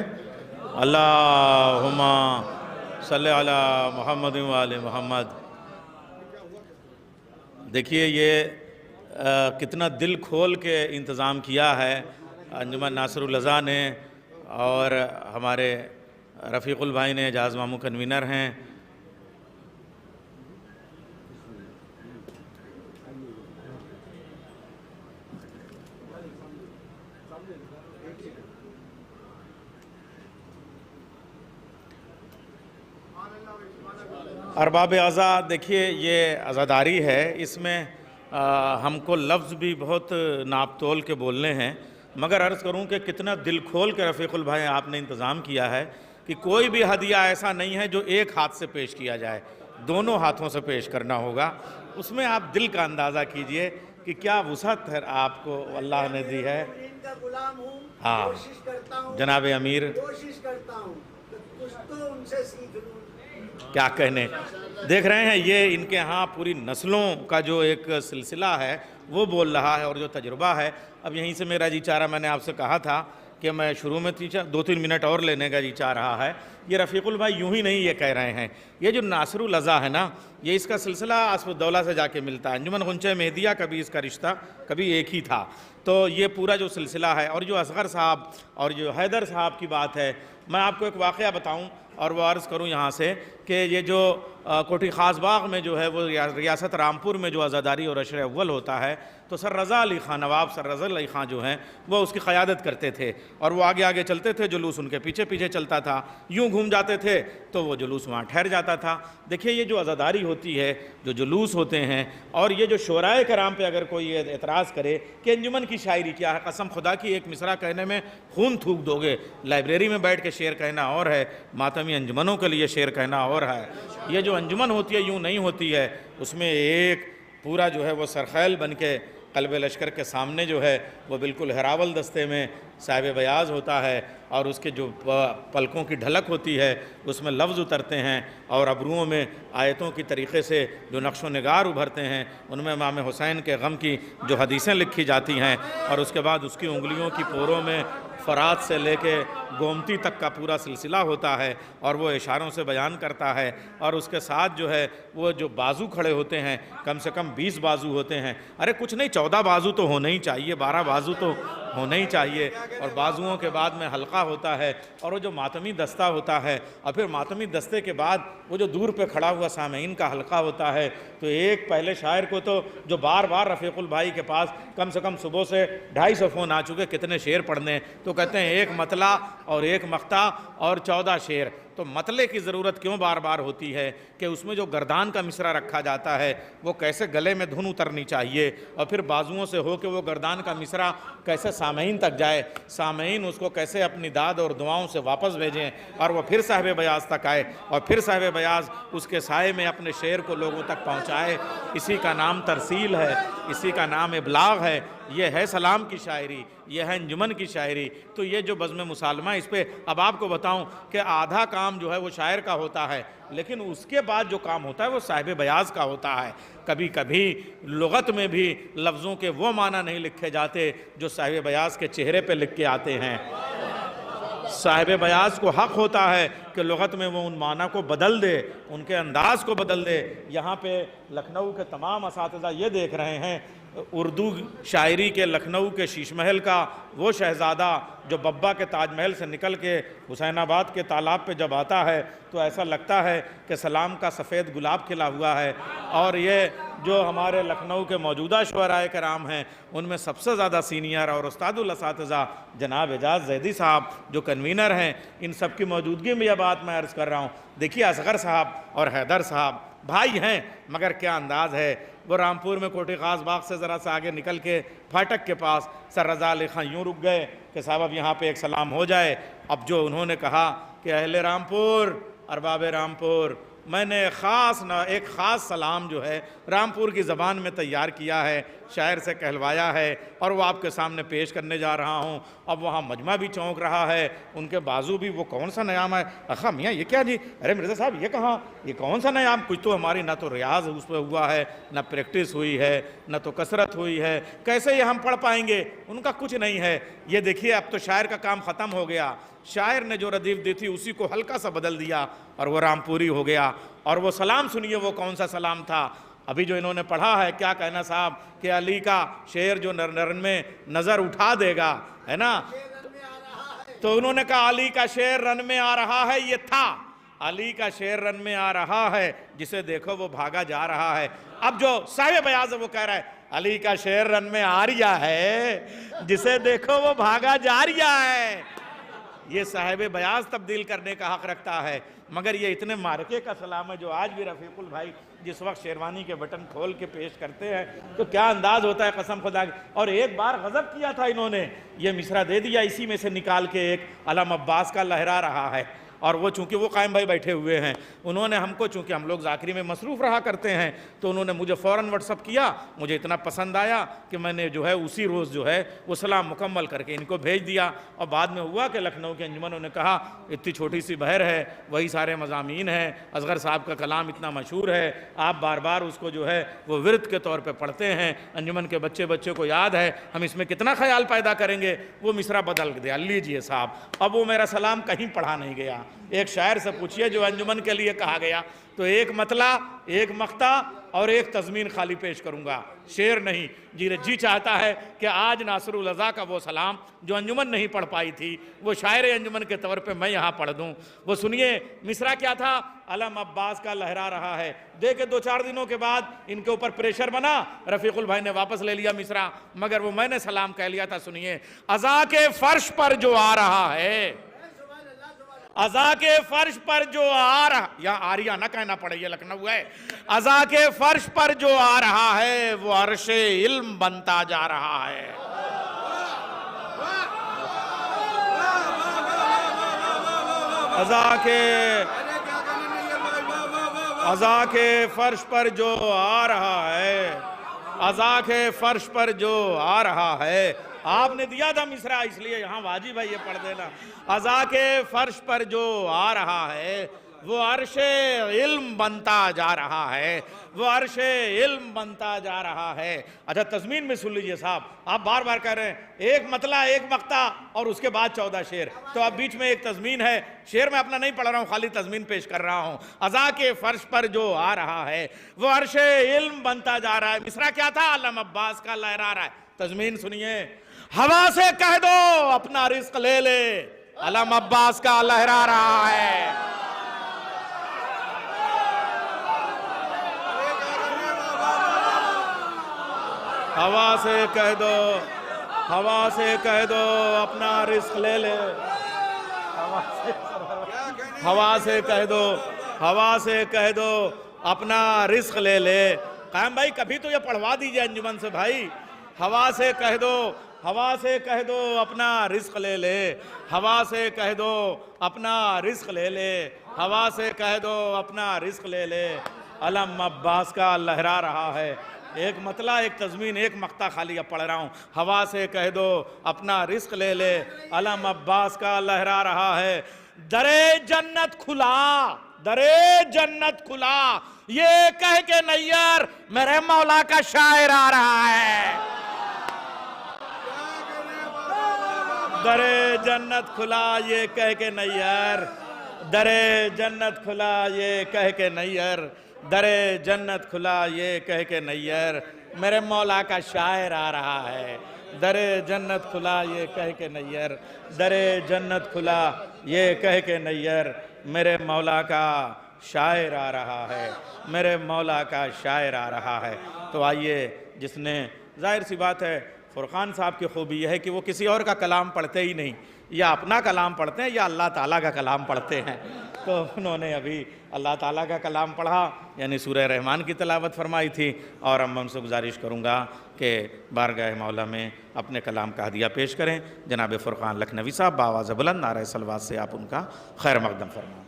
अल्लाहुम्मा सल्ले अला मुहम्मद व आले मुहम्मद। देखिए ये कितना दिल खोल के इंतज़ाम किया है अंजुमन नासरुल लज़ा ने, और हमारे रफ़ीकुल भाई ने, एजाज़ मामू कन्वीनर हैं। अरबाब आज़ा, देखिए ये आज़ादारी है, इसमें हमको लफ्ज़ भी बहुत नाप तोल के बोलने हैं। मगर अर्ज़ करूं कि कितना दिल खोल के रफ़ीकुल भाई आपने इंतज़ाम किया है कि कोई भी हदिया ऐसा नहीं है जो एक हाथ से पेश किया जाए, दोनों हाथों से पेश करना होगा। उसमें आप दिल का अंदाज़ा कीजिए कि क्या वुसअत है आपको अल्लाह ने दी है। इनका गुलाम हूँ, हाँ कोशिश करता हूँ, जनाब अमीर, कोशिश करता हूँ कि कुछ तो उनसे सीख लूँ। क्या कहने, देख रहे हैं ये इनके यहाँ पूरी नस्लों का जो एक सिलसिला है वो बोल रहा है और जो तजुर्बा है। अब यहीं से मेरा जी चाह रहा, मैंने आपसे कहा था कि मैं शुरू में 2-3 मिनट और लेने का जी चाह रहा है। ये रफ़ीकुल भाई यूं ही नहीं ये कह रहे हैं, ये जो नासरुल अज़ा है ना, ये इसका सिलसिला असफुद्दौला से जाके मिलता है। अंजुमन गुंचे मेहदिया कभी इसका रिश्ता कभी एक ही था। तो ये पूरा जो सिलसिला है और जो असगर साहब और जो हैदर साहब की बात है, मैं आपको एक वाक़या बताऊं और वो अर्ज़ करूं यहाँ से कि ये जो कोठी ख़ास बाग में जो है वो रियासत रामपुर में जो अज़ादारी और अशर अव्वल होता है, तो सर रज़ा अली ख़ान, नवाब सर रज़ा अली ख़ान जो हैं वो उसकी क़यादत करते थे और वो आगे आगे चलते थे, जुलूस उनके पीछे पीछे चलता था। यूँ घूम जाते थे तो वो जुलूस वहाँ ठहर जाता था। देखिए ये जो अज़ादारी होती है, जो जुलूस होते हैं, और ये जो शोराए कराम पे अगर कोई ये एतराज़ करे कि अंजुमन की शायरी क्या है, कसम खुदा की एक मिसरा कहने में खून थूक दोगे। लाइब्रेरी में बैठ के शेर कहना और है, मातमी अंजुमनों के लिए शेर कहना और है। ये जो अंजुमन होती है यूँ नहीं होती है, उसमें एक पूरा जो है वो सरखैल बन के कल्ब लश्कर के सामने जो है वो बिल्कुल हरावल दस्ते में साहिब बयाज होता है और उसके जो पलकों की ढलक होती है उसमें लफ्ज़ उतरते हैं और अबरुओं में आयतों की तरीक़े से जो नक्शो निगार उभरते हैं, उनमें इमाम हुसैन के गम की जो हदीसें लिखी जाती हैं और उसके बाद उसकी उंगलियों की पोरों में फ़रात से लेके गोमती तक का पूरा सिलसिला होता है और वो इशारों से बयान करता है। और उसके साथ जो है वो जो बाजू खड़े होते हैं, कम से कम 20 बाजू होते हैं। अरे कुछ नहीं, 14 बाजू तो होने ही चाहिए, 12 बाजू तो होने ही चाहिए। और बाजुओं के बाद में हल्का होता है और वो जो मातमी दस्ता होता है, और फिर मातमी दस्ते के बाद वो जो दूर पे खड़ा हुआ सामईन का हल्का होता है। तो एक पहले शायर को तो जो बार बार रफ़ीकुल भाई के पास कम से कम सुबह से 250 फ़ोन आ चुके कितने शेर पढ़ने, तो कहते हैं एक मतला और एक मख्ता और 14 शेर। तो मतले की ज़रूरत क्यों बार बार होती है कि उसमें जो गर्दान का मिसरा रखा जाता है वो कैसे गले में धुन उतरनी चाहिए और फिर बाजुओं से हो के वो गर्दान का मिसरा कैसे सामईन तक जाए, सामईन उसको कैसे अपनी दाद और दुआओं से वापस भेजें और वो फिर साहिब बयाज तक आए और फिर साहिब बयाज उसके साए में अपने शेर को लोगों तक पहुँचाए। इसी का नाम तरसील है, इसी का नाम इबलाग है। ये है सलाम की शायरी, ये है अंजुमन की शायरी। तो ये जो बज़्म मुसालमा, इस पे अब आपको बताऊं कि आधा काम जो है वो शायर का होता है, लेकिन उसके बाद जो काम होता है वो साहिब बयाज का होता है। कभी कभी लुगत में भी लफ्ज़ों के वो माना नहीं लिखे जाते जो साहिब बयाज के चेहरे पे लिख के आते हैं। साहिब बयाज को हक़ होता है कि लुगत में वो उन माना को बदल दे, उनके अंदाज़ को बदल दे। यहाँ पे लखनऊ के तमाम असातिज़ा ये देख रहे हैं, उर्दू शायरी के लखनऊ के शीश महल का वो शहज़ादा जो बब्बा के ताजमहल से निकल के हुसैनाबाद के तालाब पे जब आता है तो ऐसा लगता है कि सलाम का सफ़ेद गुलाब खिला हुआ है। और ये जो हमारे लखनऊ के मौजूदा शुअराए कराम हैं उनमें सबसे ज़्यादा सीनियर और उस्तादुल असातिज़ा जनाब एजाज़ ज़ैदी साहब जो कन्वीनर हैं, इन सब की मौजूदगी में यह बात मैं अर्ज़ कर रहा हूँ। देखिए असगर साहब और हैदर साहब भाई हैं, मगर क्या अंदाज़ है। वो रामपुर में कोठी ख़ास बाग से ज़रा सा आगे निकल के फाटक के पास सर रज़ा अली ख़ान यूँ रुक गए कि साहब अब यहाँ पे एक सलाम हो जाए। अब जो उन्होंने कहा कि अहले रामपुर, अरबाब रामपुर, मैंने एक ख़ास सलाम जो है रामपुर की ज़बान में तैयार किया है, शायर से कहलवाया है और वो आपके सामने पेश करने जा रहा हूँ। अब वहाँ मजमा भी चौंक रहा है, उनके बाजू भी, वो कौन सा नयाम है, अखा मियाँ ये क्या जी, अरे मिर्ज़ा साहब ये कहाँ, ये कौन सा नयाम, कुछ तो हमारी ना तो रियाज उस पर हुआ है, ना प्रैक्टिस हुई है, ना तो कसरत हुई है, कैसे ये हम पढ़ पाएंगे। उनका कुछ नहीं है। ये देखिए अब तो शायर का काम ख़त्म हो गया, शायर ने जो रदीफ दी थी उसी को हल्का सा बदल दिया और वो रामपुरी हो गया। और वो सलाम सुनिए, वो कौन सा सलाम था अभी जो इन्होंने पढ़ा है। क्या कहना साहब कि अली का शेर जो नरन में नज़र उठा देगा, है ना, तो उन्होंने कहा अली का शेर रन में आ रहा है, ये था अली का शेर रन में आ रहा है, जिसे देखो वो भागा जा रहा है। अब जो साहिब बयाज है वो कह रहा है अली का शेर रन में आ रिया है, जिसे देखो वो भागा जा रिया है। ये साहिब बयाज तब्दील करने का हक रखता है, मगर ये इतने मार्के का सलाम है जो आज भी रफ़ीकुल भाई जिस वक्त शेरवानी के बटन खोल के पेश करते हैं तो क्या अंदाज होता है, कसम खुदा की। और एक बार गज़ब किया था इन्होंने, ये मिसरा दे दिया इसी में से निकाल के, एक अलम अब्बास का लहरा रहा है, और वो चूंकि वो कायम भाई बैठे हुए हैं, उन्होंने हमको, चूंकि हम लोग ज़ाकरी में मसरूफ़ रहा करते हैं, तो उन्होंने मुझे फ़ौरन व्हाट्सअप किया। मुझे इतना पसंद आया कि मैंने जो है उसी रोज़ जो है वो सलाम मुकम्मल करके इनको भेज दिया। और बाद में हुआ कि लखनऊ के अंजुमनों ने कहा इतनी छोटी सी बहर है, वही सारे मज़ामीन हैं, असगर साहब का कलाम इतना मशहूर है, आप बार बार उसको जो है वो विरद के तौर पर पढ़ते हैं, अंजुमन के बच्चे बच्चे को याद है, हम इसमें कितना ख्याल पैदा करेंगे। वो मिसरा बदल दिया, लीजिए साहब। अब वो मेरा सलाम कहीं पढ़ा नहीं गया। एक शायर से पूछिए जो अंजुमन के लिए कहा गया, तो एक मतला, एक मख्ता और एक तज़मीन खाली पेश करूंगा, शेर नहीं। जी चाहता है कि आज नासरुल अज़ा का वो सलाम जो अंजुमन नहीं पढ़ पाई थी, वो शायर अंजुमन के तौर पे मैं यहाँ पढ़ दूँ। वो सुनिए, मिसरा क्या था, अलम अब्बास का लहरा रहा है। देखे 2-4 दिनों के बाद इनके ऊपर प्रेशर बना, रफ़ीकुल भाई ने वापस ले लिया मिसरा, मगर वो मैंने सलाम कह लिया था। सुनिए, अज़ा के फर्श पर जो आ रहा है, अज़ा के फर्श पर जो आ रहा, या आरिया ना कहना पड़े, ये लखनऊ है। अज़ा के फर्श पर जो आ रहा है वो अर्शे इल्म बनता जा रहा है। अज़ा के फर्श पर जो आ रहा है, अज़ा के फर्श पर जो आ रहा है। आपने दिया था मिसरा, इसलिए यहाँ वाजिब है ये पढ़ देना। अज़ा के फर्श पर जो आ रहा है वो अर्शे इल्म बनता जा रहा है, वो अर्शे इल्म बनता जा रहा है। अच्छा, तज़मीन में सुन लीजिए साहब, आप बार बार कह रहे हैं एक मतला, एक मक्ता और उसके बाद 14 शेर, तो अब बीच में एक तज़मीन है। शेर मैं अपना नहीं पढ़ रहा हूँ, खाली तज़मीन पेश कर रहा हूँ। अज़ा के फर्श पर जो आ रहा है वो अर्शे इल्म बनता जा रहा है। मिसरा क्या था, अलम अब्बास का लहरा रहा है। तज़मीन सुनिए, हवा से कह दो अपना रिस्क ले ले, अलम अब्बास का लहरा रहा है। हवा से कह दो, हवा से कह दो अपना रिस्क ले ले, हवा से कह दो, हवा से कह दो अपना रिस्क ले ले। कायम भाई कभी तो ये पढ़वा दीजिए अंजुमन से भाई। हवा से कह दो, हवा से कह दो अपना रिस्क ले ले, हवा से कह दो अपना रिस्क ले ले, हवा से कह दो अपना रिस्क ले ले। अलम अब्बास का लहरा रहा है। एक मतला, एक तज़मीन, एक मक्ता खाली अब पढ़ रहा हूँ। हवा से कह दो अपना रिस्क ले ले, अलम अब्बास का लहरा रहा है। दरे जन्नत खुला, दरे जन्नत खुला, ये कह के नैयर मेरे मौला का शायर आ रहा है। दरे जन्नत खुला ये कह के नैयर, दरे जन्नत खुला ये कह के नैयर, दरे जन्नत खुला ये कह के नैयर मेरे मौला का शायर आ रहा है। दरे जन्नत खुला ये कह के नैयर, दरे जन्नत खुला ये कह के नैयर मेरे मौला का शायर आ रहा है, मेरे मौला का शायर आ रहा है। तो आइए, जिसने, जाहिर सी बात है फुरकान साहब की खूबी यह है कि वो किसी और का कलाम पढ़ते ही नहीं, या अपना कलाम पढ़ते हैं या अल्लाह ताला का कलाम पढ़ते हैं। तो उन्होंने अभी अल्लाह ताला का कलाम पढ़ा, यानी सूरह रहमान की तिलावत फरमाई थी। और अब मैं उनसे गुजारिश करूँगा कि बारगाह मौला में अपने कलाम का हदिया पेश करें। जनाब फुरकान लखनवी साहब बावाज़ बुलंद नारे सलवात से आप उनका खैर मकदम फरमाएं।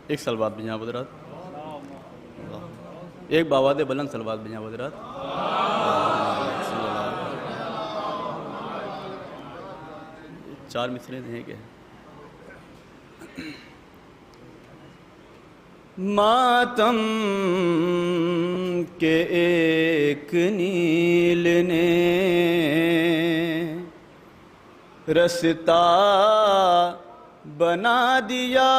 एक सलवात बिजा बदरात, एक बावादे बुलंद सलवात बिजा बदरात। चार मिसरे हैं क्या? मातम के एक नील ने रस्ता बना दिया,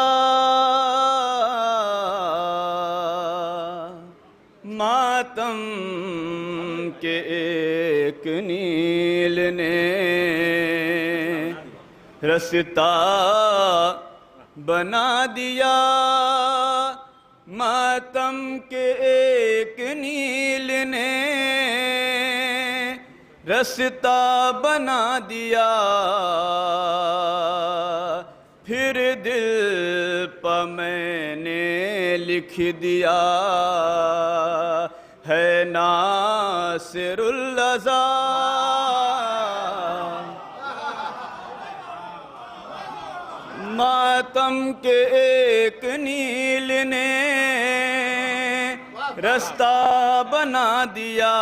मातम के एक नील ने रास्ता बना दिया, मातम के एक नील ने रास्ता बना दिया। फिर दिल पर मैंने लिख दिया है नासिरुल लज़ा। मातम के एक नील ने रास्ता बना दिया,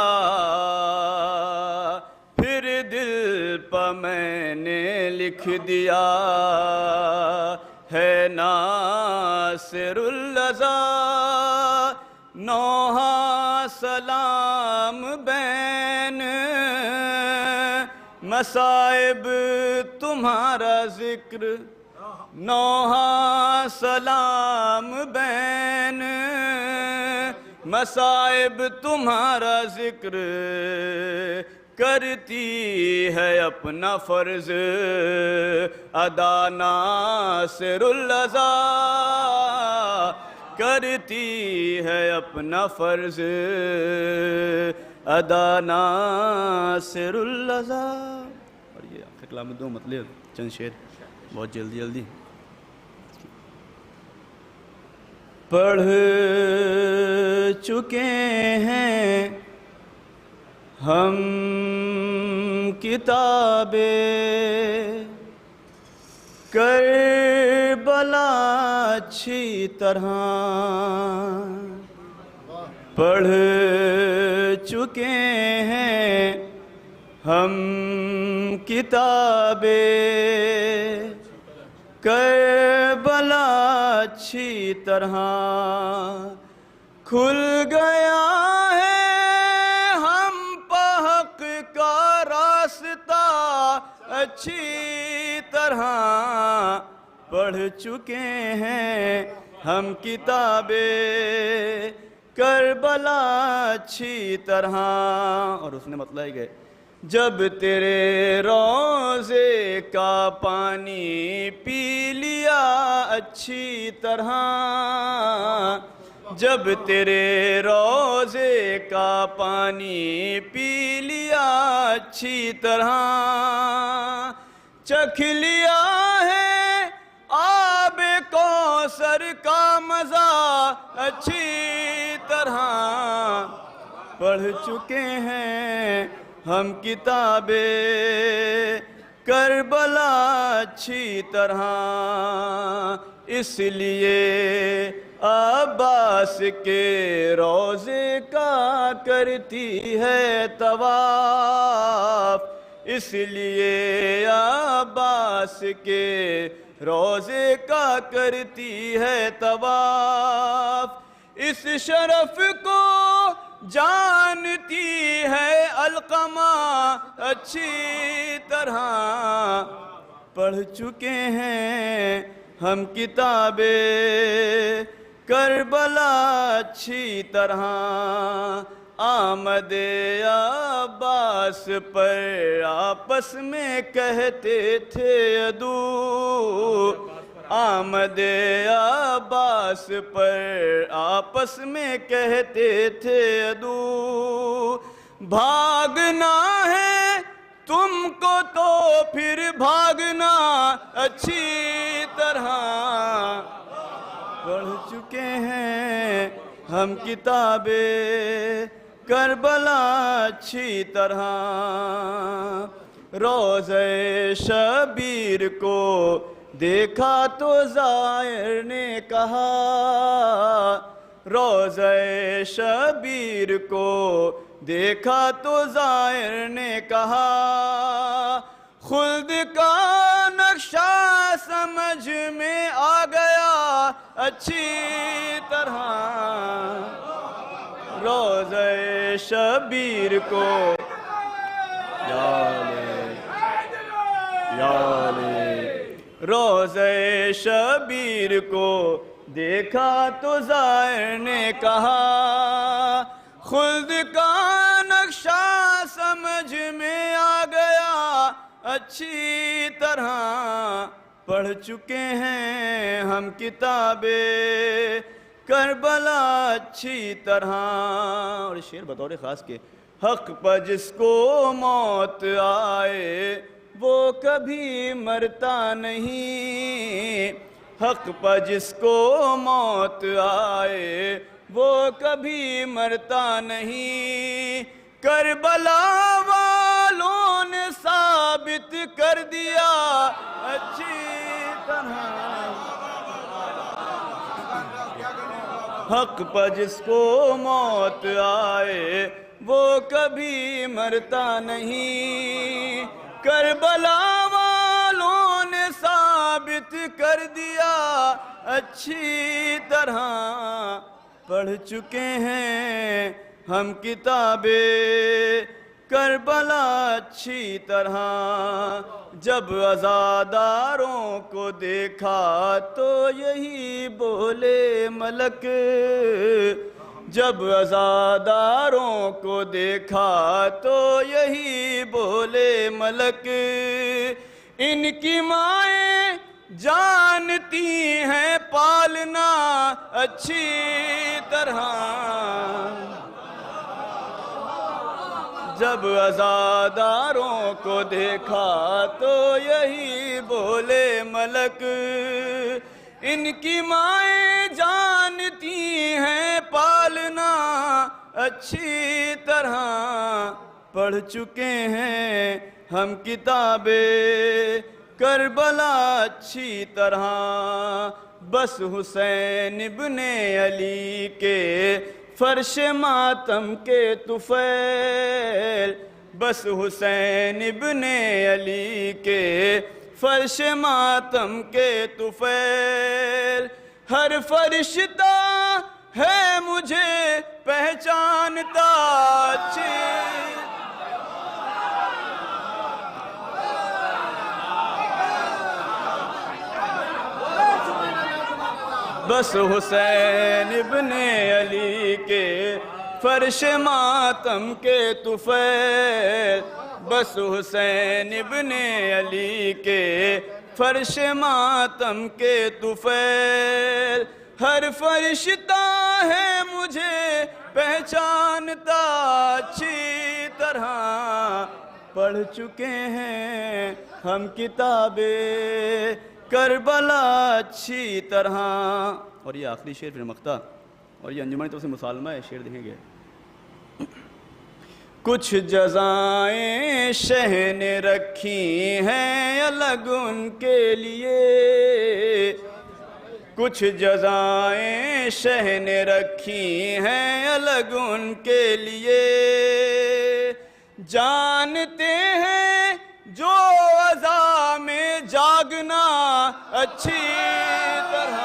फिर दिल पर मैंने लिख दिया है नासिरुल लज़ा। नौहा सलाम बैन मसाइब तुम्हारा जिक्र, नौहा सलाम बैन मसाइब तुम्हारा जिक्र। करती है अपना फर्ज अदा नासिरुल लज़ा, करती है अपना फर्ज अदा नासिरुल लज़ा। और ये आखिर कलाम में दो मतलब चंद शेर बहुत जल्दी जल्दी पढ़ चुके हैं हम किताबें, करबला अच्छी तरह पढ़ चुके हैं हम किताबें, करबला अच्छी तरह खुल गया है हम पर हक का रास्ता। अच्छी तरह पढ़ चुके हैं हम किताबें, करबला अच्छी तरह। और उसने मतलब गए जब तेरे रोज़े का पानी पी लिया अच्छी तरह, जब तेरे रोज़े का पानी पी लिया अच्छी तरह, चख लिया है आबे कौसर का मज़ा अच्छी तरह। पढ़ चुके हैं हम किताबें, करबला अच्छी तरह। इसलिए अब्बास के रोज़े का करती है तवाफ, इसलिए अब्बास के रोज़े का करती है तवाफ। इस शरफ को जानती है अलक़मा अच्छी तरह। पढ़ चुके हैं हम किताबें, करबला अच्छी तरह। आमदे अब्बास पर आपस में कहते थे अदू, आमदे अब्बास पर आपस में कहते थे अदू। भागना है तुमको तो फिर भागना अच्छी तरह। पढ़ चुके हैं हम किताबें, करबला अच्छी तरह। रोज़े शबीर को देखा तो ज़ाहिर ने कहा, रोज़े शबीर को देखा तो ज़ाहिर ने कहा, खुल्द का नक्शा समझ में आ गया अच्छी तरह। रोज़े शबीर को रोज़े शबीर को देखा तो ज़ाहिर ने कहा, खुल्द का नक्शा समझ में आ गया अच्छी तरह पढ़ चुके हैं हम किताबें करबला अच्छी तरह। और शेर बतौर ख़ास के हक़ पर जिसको मौत आए वो कभी मरता नहीं, हक़ पर जिसको मौत आए वो कभी मरता नहीं। करबला वालों ने साबित कर दिया अच्छी तरह, हक़ पर जिसको मौत आए वो कभी मरता नहीं। करबला वालों ने साबित कर दिया अच्छी तरह पढ़ चुके हैं हम किताबें करबला अच्छी तरह। जब अज़ादारों को देखा तो यही बोले मलक, जब अज़ादारों को देखा तो यही बोले मलक। इनकी माएँ जानती हैं पालना अच्छी तरह, जब अज़ादारों को देखा तो यही बोले मलक। इनकी माएँ जानती हैं पालना अच्छी तरह पढ़ चुके हैं हम किताबें करबला अच्छी तरह। बस हुसैन इब्ने अली के फर्श मातम के तुफैल, बस हुसैन इब्ने अली के फर्श मातम के तुफैल। हर फरिश्ता है मुझे पहचानता अच्छी, बस हुसैन इब्ने अली के फर्श मातम के तुफैल, बस हुसैन इब्ने अली के फर्श मातम के तुफैल। हर फरिश्ता है मुझे पहचानता अच्छी तरह पढ़ चुके हैं हम किताबें करबला अच्छी तरह। और ये आखिरी शेर फिर मक्ता, और ये अंजुमन की तरफ से मुसालमा है। शेर देखेंगे। कुछ जज़ाएं शह ने रखी हैं अलग उनके लिए, कुछ जज़ाएं शह ने रखी हैं अलग उनके लिए। जानते हैं जो अज़ा में जागना अच्छी तरह,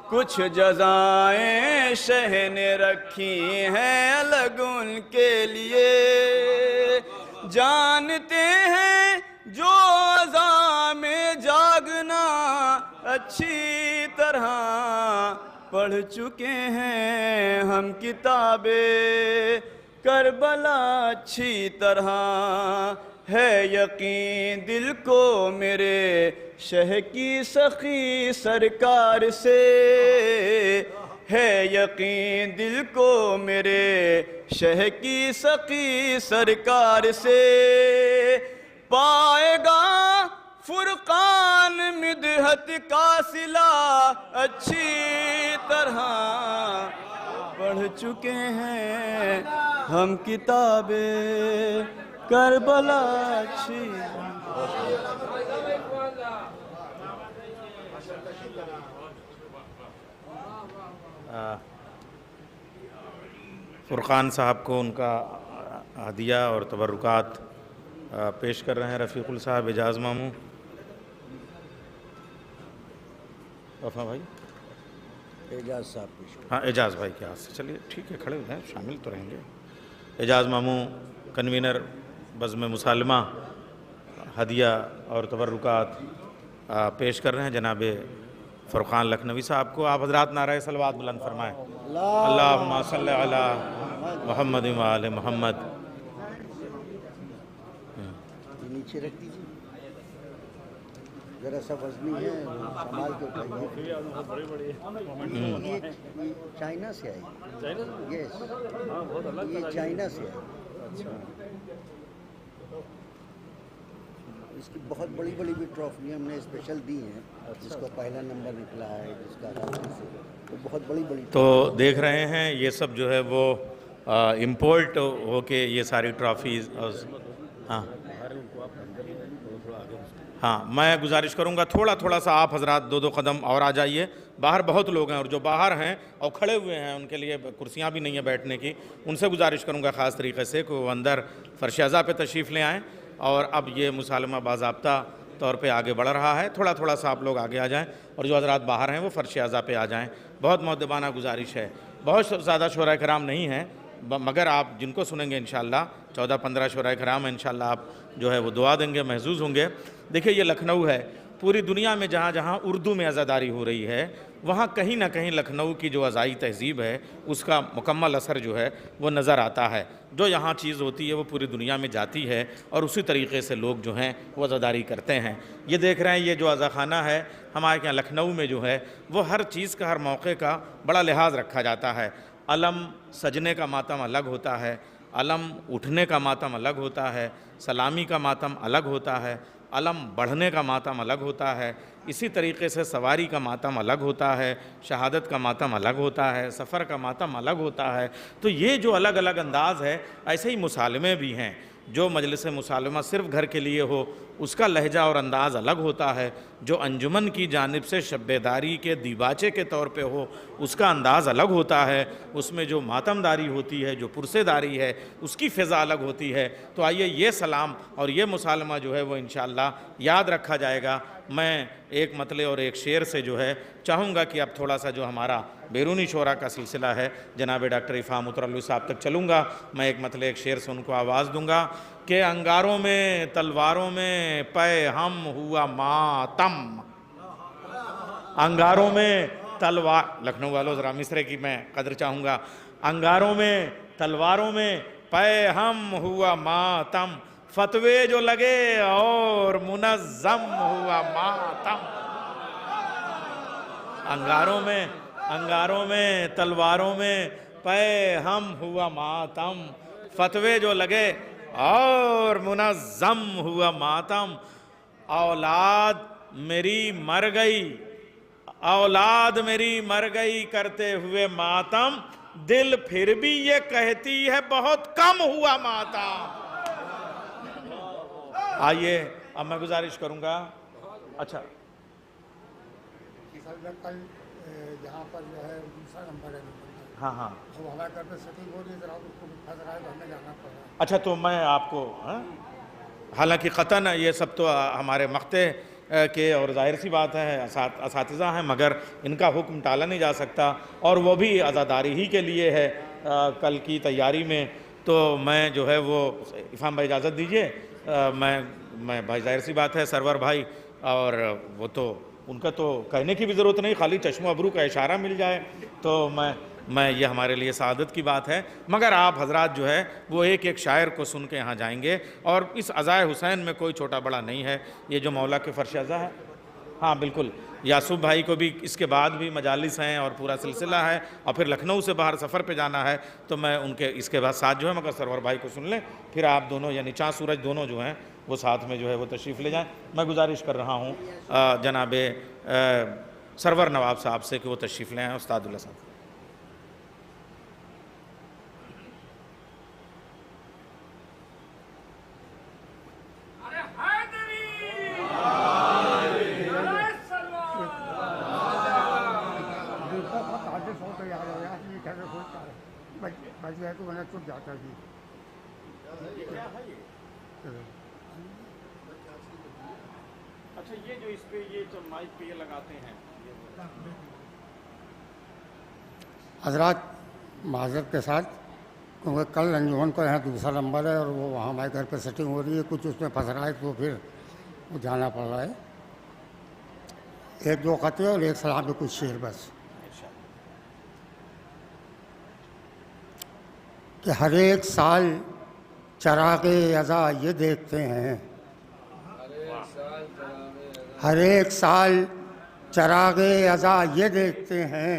कुछ जज़ाएं शह ने रखी हैं अलग उनके लिए। जानते हैं जो अज़ा में जागना अच्छी तरह पढ़ चुके हैं हम किताबें करबला अच्छी तरह। है यकीन दिल को मेरे शह की सखी सरकार से, है यकीन दिल को मेरे शह की सखी सरकार से। पाएगा फुरकान मिदहत का सिला अच्छी तरह पढ़ चुके हैं हम किताबें करबला अच्छी। फुरकान साहब को उनका हदिया और तबरुकात पेश कर रहे हैं रफ़ीकुल साहब, एजाज़ मामू, वफ़ा भाई, एजाज साहब पेश। हाँ एजाज़ भाई के हाथ से। चलिए ठीक है, खड़े हो जाएँ, शामिल तो रहेंगे। एजाज़ मामू कन्वीनर बज़्म मुसालमा, हदिया और तबरुकात पेश कर रहे हैं जनाब फ़ुरक़ान लखनवी साहब को। आप हज़रात नारे सलवात बुलंद फरमाएँ। अल्लाहुम्मा सल्लि अला मुहम्मद व आले मोहम्मद। नीचे रख दीजिए, जरा सा वजनी है, संभाल के उठाइए। ये चाइना से आई। यस, ये चाइना से आई। इसकी बहुत बड़ी बड़ी भी ट्रॉफी हमने स्पेशल दी हैं, जिसका पहला नंबर निकला है, जिसका तो बहुत बड़ी बड़ी। तो देख रहे हैं ये सब जो है वो इम्पोर्ट होके ये सारी ट्रॉफीज़। हाँ, मैं गुजारिश करूँगा थोड़ा सा आप हजरात 2-2 कदम और आ जाइए। बाहर बहुत लोग हैं और जो बाहर हैं और खड़े हुए हैं उनके लिए कुर्सियाँ भी नहीं है बैठने की। उनसे गुजारिश करूँगा ख़ास तरीके से कि वो अंदर फ़र्श अज़ा पे तशरीफ़ ले आएँ। और अब ये मुसालमा बाज़ाब्ता तौर पे आगे बढ़ रहा है। थोड़ा सा आप लोग आगे आ जाएँ और जो हजरात बाहर हैं वो फ़र्श अज़ा पे आ जाएँ। बहुत मुअद्दबाना गुजारिश है। बहुत ज़्यादा शोरा कराम नहीं हैं, मगर आप जिनको सुनेंगे इंशाअल्लाह 14-15 शोरा कराम इंशाअल्लाह आप जो है वो दुआ देंगे, महजूज़ होंगे। देखिए ये लखनऊ है, पूरी दुनिया में जहाँ जहाँ उर्दू में अज़ादारी हो रही है वहाँ कहीं ना कहीं लखनऊ की जो अज़ाई तहज़ीब है उसका मुकम्मल असर जो है वो नज़र आता है। जो यहाँ चीज़ होती है वो पूरी दुनिया में जाती है और उसी तरीके से लोग जो हैं वो अज़ादारी करते हैं। ये देख रहे हैं, ये जो अज़ाखाना है हमारे यहाँ लखनऊ में जो है वो हर चीज़ का, हर मौके का बड़ा लिहाज रखा जाता है। अलम सजने का मातम अलग होता है, अलम उठने का मातम अलग होता है, सलामी का मातम अलग होता है, अलम बढ़ने का मातम अलग होता है, इसी तरीके से सवारी का मातम अलग होता है, शहादत का मातम अलग होता है, सफ़र का मातम अलग होता है। तो ये जो अलग अलग अंदाज़ है, ऐसे ही मुसालमे भी हैं। जो मजलिस मुसालमा सिर्फ़ घर के लिए हो उसका लहजा और अंदाज़ अलग होता है, जो अंजुमन की जानिब से शब्बेदारी के दीबाचे के तौर पे हो उसका अंदाज़ अलग होता है, उसमें जो मातमदारी होती है, जो पुरसेदारी है उसकी फ़िज़ा अलग होती है। तो आइए ये सलाम और ये मुसालमा जो है वो इंशाअल्लाह याद रखा जाएगा। मैं एक मतले और एक शेर से जो है चाहूँगा कि अब थोड़ा सा जो हमारा बैरूनी शोरा का सिलसिला है जनाब डॉक्टर इफ़ाम उतरल्लुई साहब तक चलूँगा। मैं एक मतले एक शेर से उनको आवाज़ दूँगा कि अंगारों में तलवारों में पे हम हुआ मातम। अंगारों में तलवार, लखनऊ वालों ज़रा मिसरे की मैं कदर चाहूँगा। अंगारों में तलवारों में पे हम हुआ मातम, फतवे जो लगे और मुनज़्ज़म हुआ मातम। अंगारों में तलवारों में पे हम हुआ मातम, फतवे जो लगे और मुनज़्ज़म हुआ मातम। औलाद मेरी मर गई, औलाद मेरी मर गई करते हुए मातम, दिल फिर भी ये कहती है बहुत कम हुआ मातम। आइए अब मैं गुजारिश करूंगा। अच्छा, कल जहाँ पर जो है दूसरा नंबर है, हाँ, तो हमारे घर पे सेटिंग हो रही है, उसको फंस रहा है तो हमें जाना पड़ रहा है। अच्छा, तो मैं आपको हालांकि क़तन ये सब तो हमारे मख्ते के और जाहिर सी बात है असातिज़ा हैं, मगर इनका हुक्म टाला नहीं जा सकता और वो भी अज़ादारी ही के लिए है कल की तैयारी में। तो मैं जो है वो इफ़ाम भाई इजाज़त दीजिए, मैं भाई जाहिर सी बात है सरवर भाई, और वो तो उनका तो कहने की भी ज़रूरत नहीं, खाली चश्मो अबरू का इशारा मिल जाए तो मैं ये हमारे लिए सादत की बात है। मगर आप हजरात जो है वो एक एक शायर को सुन के यहाँ जाएंगे और इस अज़ाए हुसैन में कोई छोटा बड़ा नहीं है, ये जो मौला के फ़र्श अज़ा है। हाँ बिल्कुल, यासूब भाई को भी इसके बाद भी मजालिस हैं और पूरा सिलसिला है और फिर लखनऊ से बाहर सफ़र पे जाना है, तो मैं उनके इसके बाद साथ जो है मगर सरवर भाई को सुन लें, फिर आप दोनों यानी चाँद सूरज दोनों जो हैं वो साथ में जो है वो तशरीफ़ ले जाएं। मैं गुजारिश कर रहा हूँ जनाब सरवर नवाब साहब से कि वो तशरीफ़ ले आएँ। उस्तादुल्लाह साहब। बच गया तो मैंने चुप जाता जी। अच्छा, ये जो इस पे ये जो माइक पे ये लगाते हैं, हजरात माजरत के साथ, क्योंकि कल अंजुमन को यहाँ दूसरा नंबर है और वो वहाँ हमारे घर पे सेटिंग हो रही है, कुछ उसमें फंस रहा है तो फिर वो जाना पड़ रहा है। एक दो क़तरे और एक सलाम में कुछ शेर बस। कि हर एक साल चरागे अज़ा ये देखते हैं, हर एक साल चरागे अज़ा ये देखते हैं,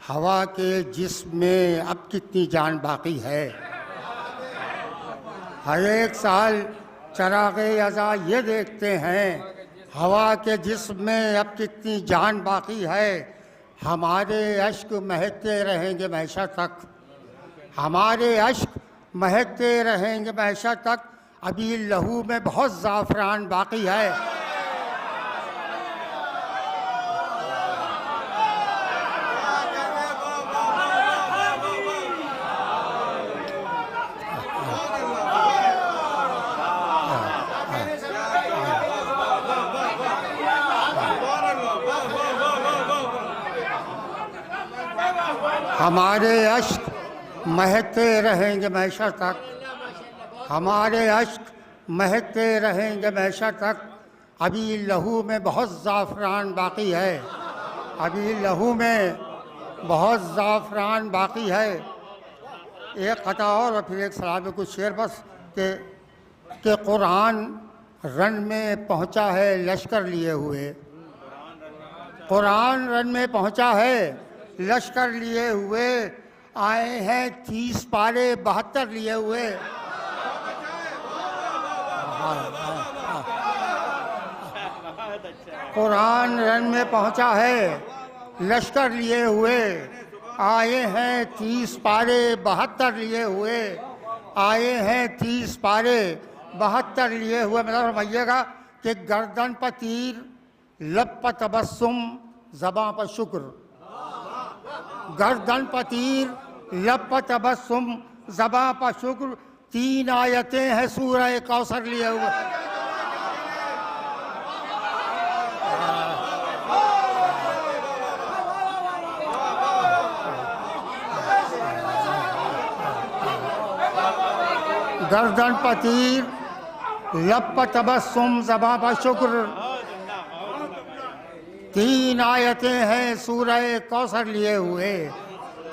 हवा के जिस्म में अब कितनी जान बाकी है। हर एक साल चरागे अज़ा ये देखते हैं, हवा के जिस्म में अब कितनी जान बाकी है। हमारे अश्क महकते रहेंगे महशर तक, हमारे अश्क महकते रहेंगे महशर तक, अभी लहू में बहुत ज़ाफ़रान बाकी है। हमारे अश्क महकते रहेंगे महशर तक, हमारे अश्क महकते रहेंगे महशर तक, अभी लहू में बहुत ज़ाफ़रान बाकी है, अभी लहू में बहुत ज़ाफ़रान बाकी है। एक क़ता और फिर एक सलाम में कुछ शेर बस। कि कुरान रन में पहुँचा है लश्कर लिए हुए, कुरान रन में पहुँचा है लश्कर लिए हुए, आए हैं 30 पारे 72 लिए हुए। कुरान रन में पहुंचा है लश्कर लिए हुए, आए हैं 30 पारे 72 लिए हुए, आए हैं 30 पारे 72 लिए हुए। मतलब समझिएगा कि गर्दन पर तीर, लब पर तबस्सुम, ज़बां पर शुक्र। गर्दन पर तीर, लब पर तबस्सुम, ज़बां पर शुक्र, 3 आयतें हैं सूरह कौसर लिए हुए। गर्दन पर तीर, लब पर तबस्सुम, ज़बां पर शुक्र, 3 आयतें हैं सूरह कौसर लिए हुए,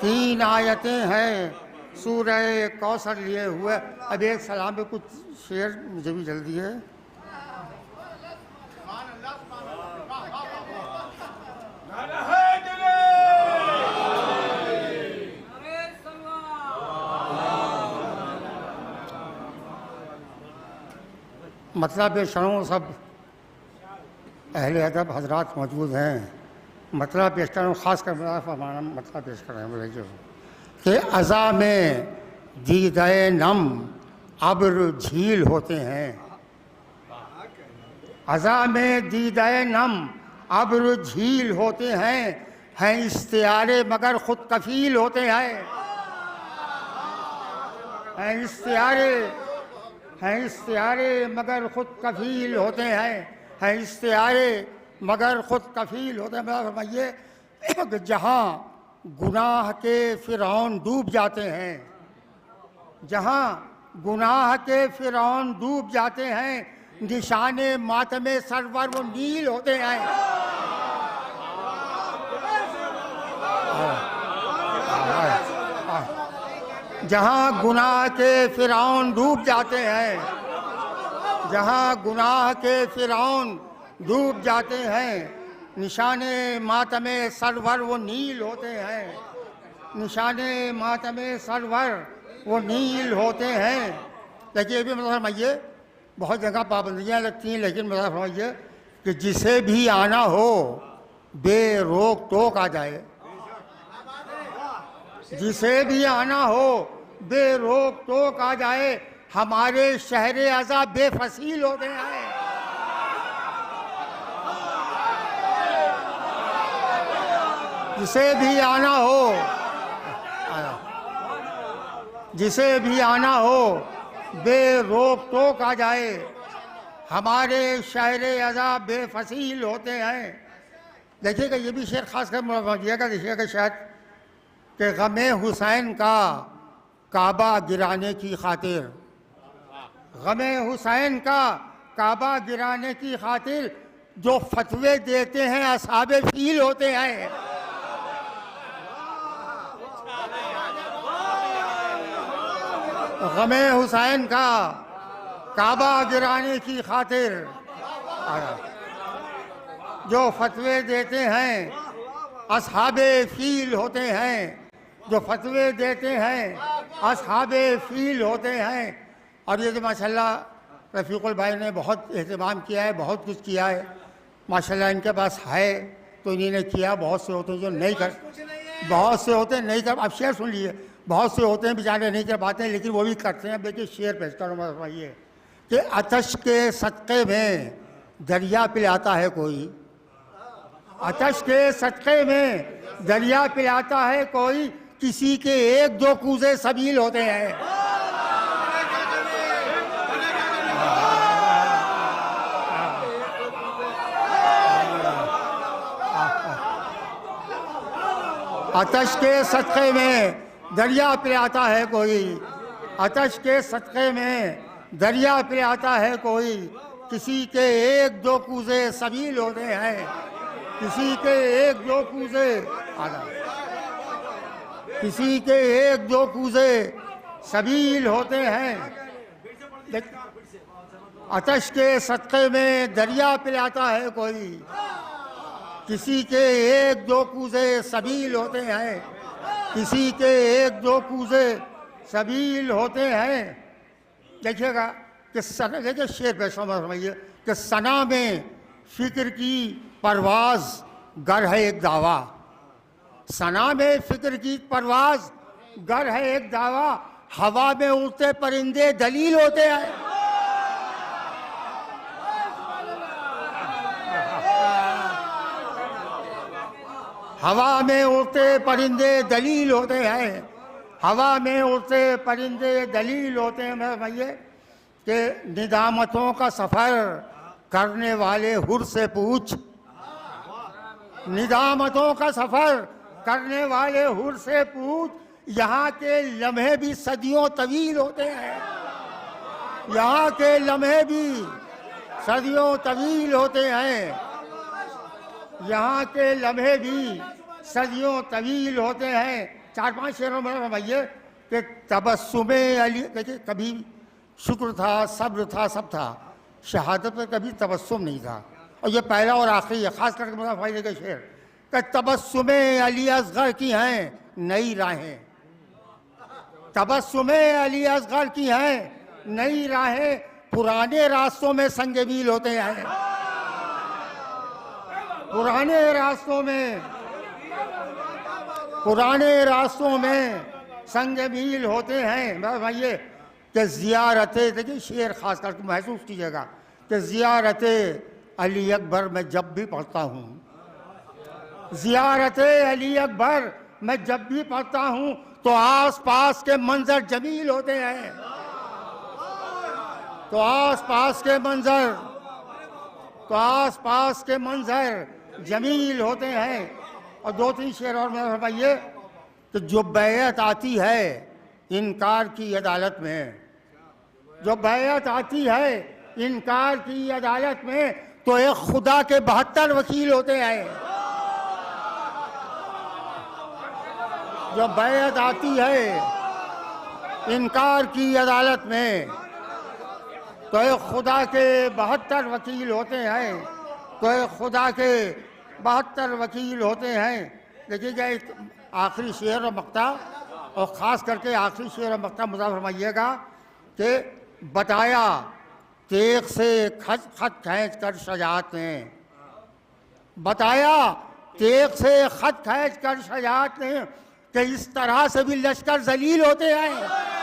3 आयतें हैं सूरह कौसर लिए हुए। अब एक सलाम में कुछ शेर, मुझे भी जल्दी है। मतलब बेशरों सब अहले अदब हजरात मौजूद हैं, मतलब पेश कर रहा हूँ, ख़ास कर हमारा मतलब पेश कर रहे हैं बोले जो कि अज़ा में दीदाए नम अब्र झील होते हैं, अज़ा में दीदाए नम अब्र झील होते हैं इस्तियारे मगर ख़ुद कफ़ील होते हैं, हैं इस्तियारे मगर ख़ुद कफ़ील होते हैं इस्तियारे मगर ख़ुद कफ़ील होते हैं। फरमाइए कि जहाँ गुनाह के फ़िरौन डूब जाते हैं, जहाँ गुनाह के फ़िरौन डूब जाते हैं, निशाने मातमे सरवर वो नील होते हैं। जहाँ गुनाह के फ़िरौन डूब जाते हैं, जहाँ गुनाह के फ़िरौन डूब जाते हैं, निशाने मातमे सरवर वो नील होते हैं, निशाने मातमे सरवर वो नील होते हैं। लेकिन ये भी मतलब फरमाइए, बहुत जगह पाबंदियाँ लगती हैं, लेकिन मतलब फरमाइए कि जिसे भी आना हो बेरोक टोक आ जाए, जिसे भी आना हो बेरोक टोक आ जाए, हमारे शहरे अज़ा बेफसील होते हैं। जिसे भी आना हो, जिसे भी आना हो बेरोक टोक आ जाए, हमारे शहरे अज़ा बेफसील होते हैं। देखिएगा ये भी शेर खास कर मुझिएगा, देखिएगा शायद कि गमे हुसैन का काबा गिराने की खातिर, गमे हुसैन का काबा गिराने की खातिर जो फतवे देते हैं असहाबे फील होते हैं। गमे हुसैन का काबा गिराने की खातिर जो फतवे देते हैं असहाबे फील होते हैं, जो फतवे देते हैं असहाबे फील होते हैं। और ये तो माशाल्लाह रफ़ीकुल भाई ने बहुत एहतमाम किया है, बहुत कुछ किया है माशाल्लाह। इनके पास है तो इन्होंने किया। बहुत से होते हैं जो नहीं कर, बहुत से होते हैं नहीं कर। आप शेर सुन लीजिए, बहुत से होते हैं बेचारे नहीं कर पाते हैं लेकिन वो भी करते हैं। अब देखिए शेर पेश करो भाई कि आतश के सदक़े में दरिया पिलाता है कोई, आतश के सदक़े में दरिया पिलाता है कोई, किसी के एक दो कूजे सबील होते हैं। आतश के सदक़े में दरिया पिलाता है कोई, आतश के सदक़े में दरिया पिलाता है कोई, किसी के एक दो कूजे सबील होते हैं, किसी के एक दो कूजे किसी के एक दो कूजे सबील होते हैं। आतश के सदक़े में दरिया पिलाता है कोई, किसी के एक दो कूजे सबील होते हैं, किसी के एक दो कूजे सबील होते हैं। देखिएगा कि सना, देखिए शेर पे समझिए कि सना में फ़िक्र की परवाज़ गर है एक दावा, सना में फ़िक्र की परवाज़ गर है एक दावा, हवा में उड़ते परिंदे दलील होते हैं। हवा में उड़ते परिंदे दलील होते हैं, हवा में उड़ते परिंदे दलील होते हैं। मेरे भैया कि निदामतों का सफ़र करने वाले हुर से पूछ, निदामतों का सफ़र करने वाले हुर से पूछ, यहाँ के लम्हे भी सदियों तवील होते हैं, यहाँ के लम्हे भी सदियों तवील होते हैं, यहाँ के लम्हे भी सदियों तवील होते हैं। चार पांच शेरों में भैया कि तबस्सुमे अली, देखिए कभी शुक्र था, सब्र था, सब था, शहादत पर कभी तबस्सुम नहीं था। और ये पहला और आखिरी है, खास करके मेरा भाई के शेर कि तबस्सुमे अली असगर की हैं नई राहें, तबस्सुमे अली असगर की हैं नई राहें, पुराने रास्तों में संगमील होते हैं, पुराने रास्तों में, पुराने रास्तों में संगमील होते हैं। मेरे भाइये कि ज़ियारते, देखिए शेर खास करके महसूस कीजिएगा कि ज़ियारते अली अकबर मैं जब भी पढ़ता हूँ, ज़ियारते अली अकबर मैं जब भी पढ़ता हूँ तो आस पास के मंजर जमील होते हैं, तो आस पास के मंजर, तो आस पास के मंजर जमील होते हैं। और दो तीन शेर और मेरे भाइये कि जो बैयत आती है इनकार की अदालत में, जो बैयत आती है इनकार की अदालत में, तो एक खुदा के 72 वकील होते हैं। जो बैयत आती है इनकार की अदालत में, तो एक खुदा के 72 वकील होते हैं, तो एक खुदा के 72 वकील होते हैं। देखिएगा एक आखिरी शेर और मक्ता, और ख़ास करके आखिरी शेर और मक्ता मुझे फरमाइएगा कि बताया तेग से खत खींच कर शजात ने, बताया तेग से खत खींच कर शजात ने कि इस तरह से भी लश्कर जलील होते हैं।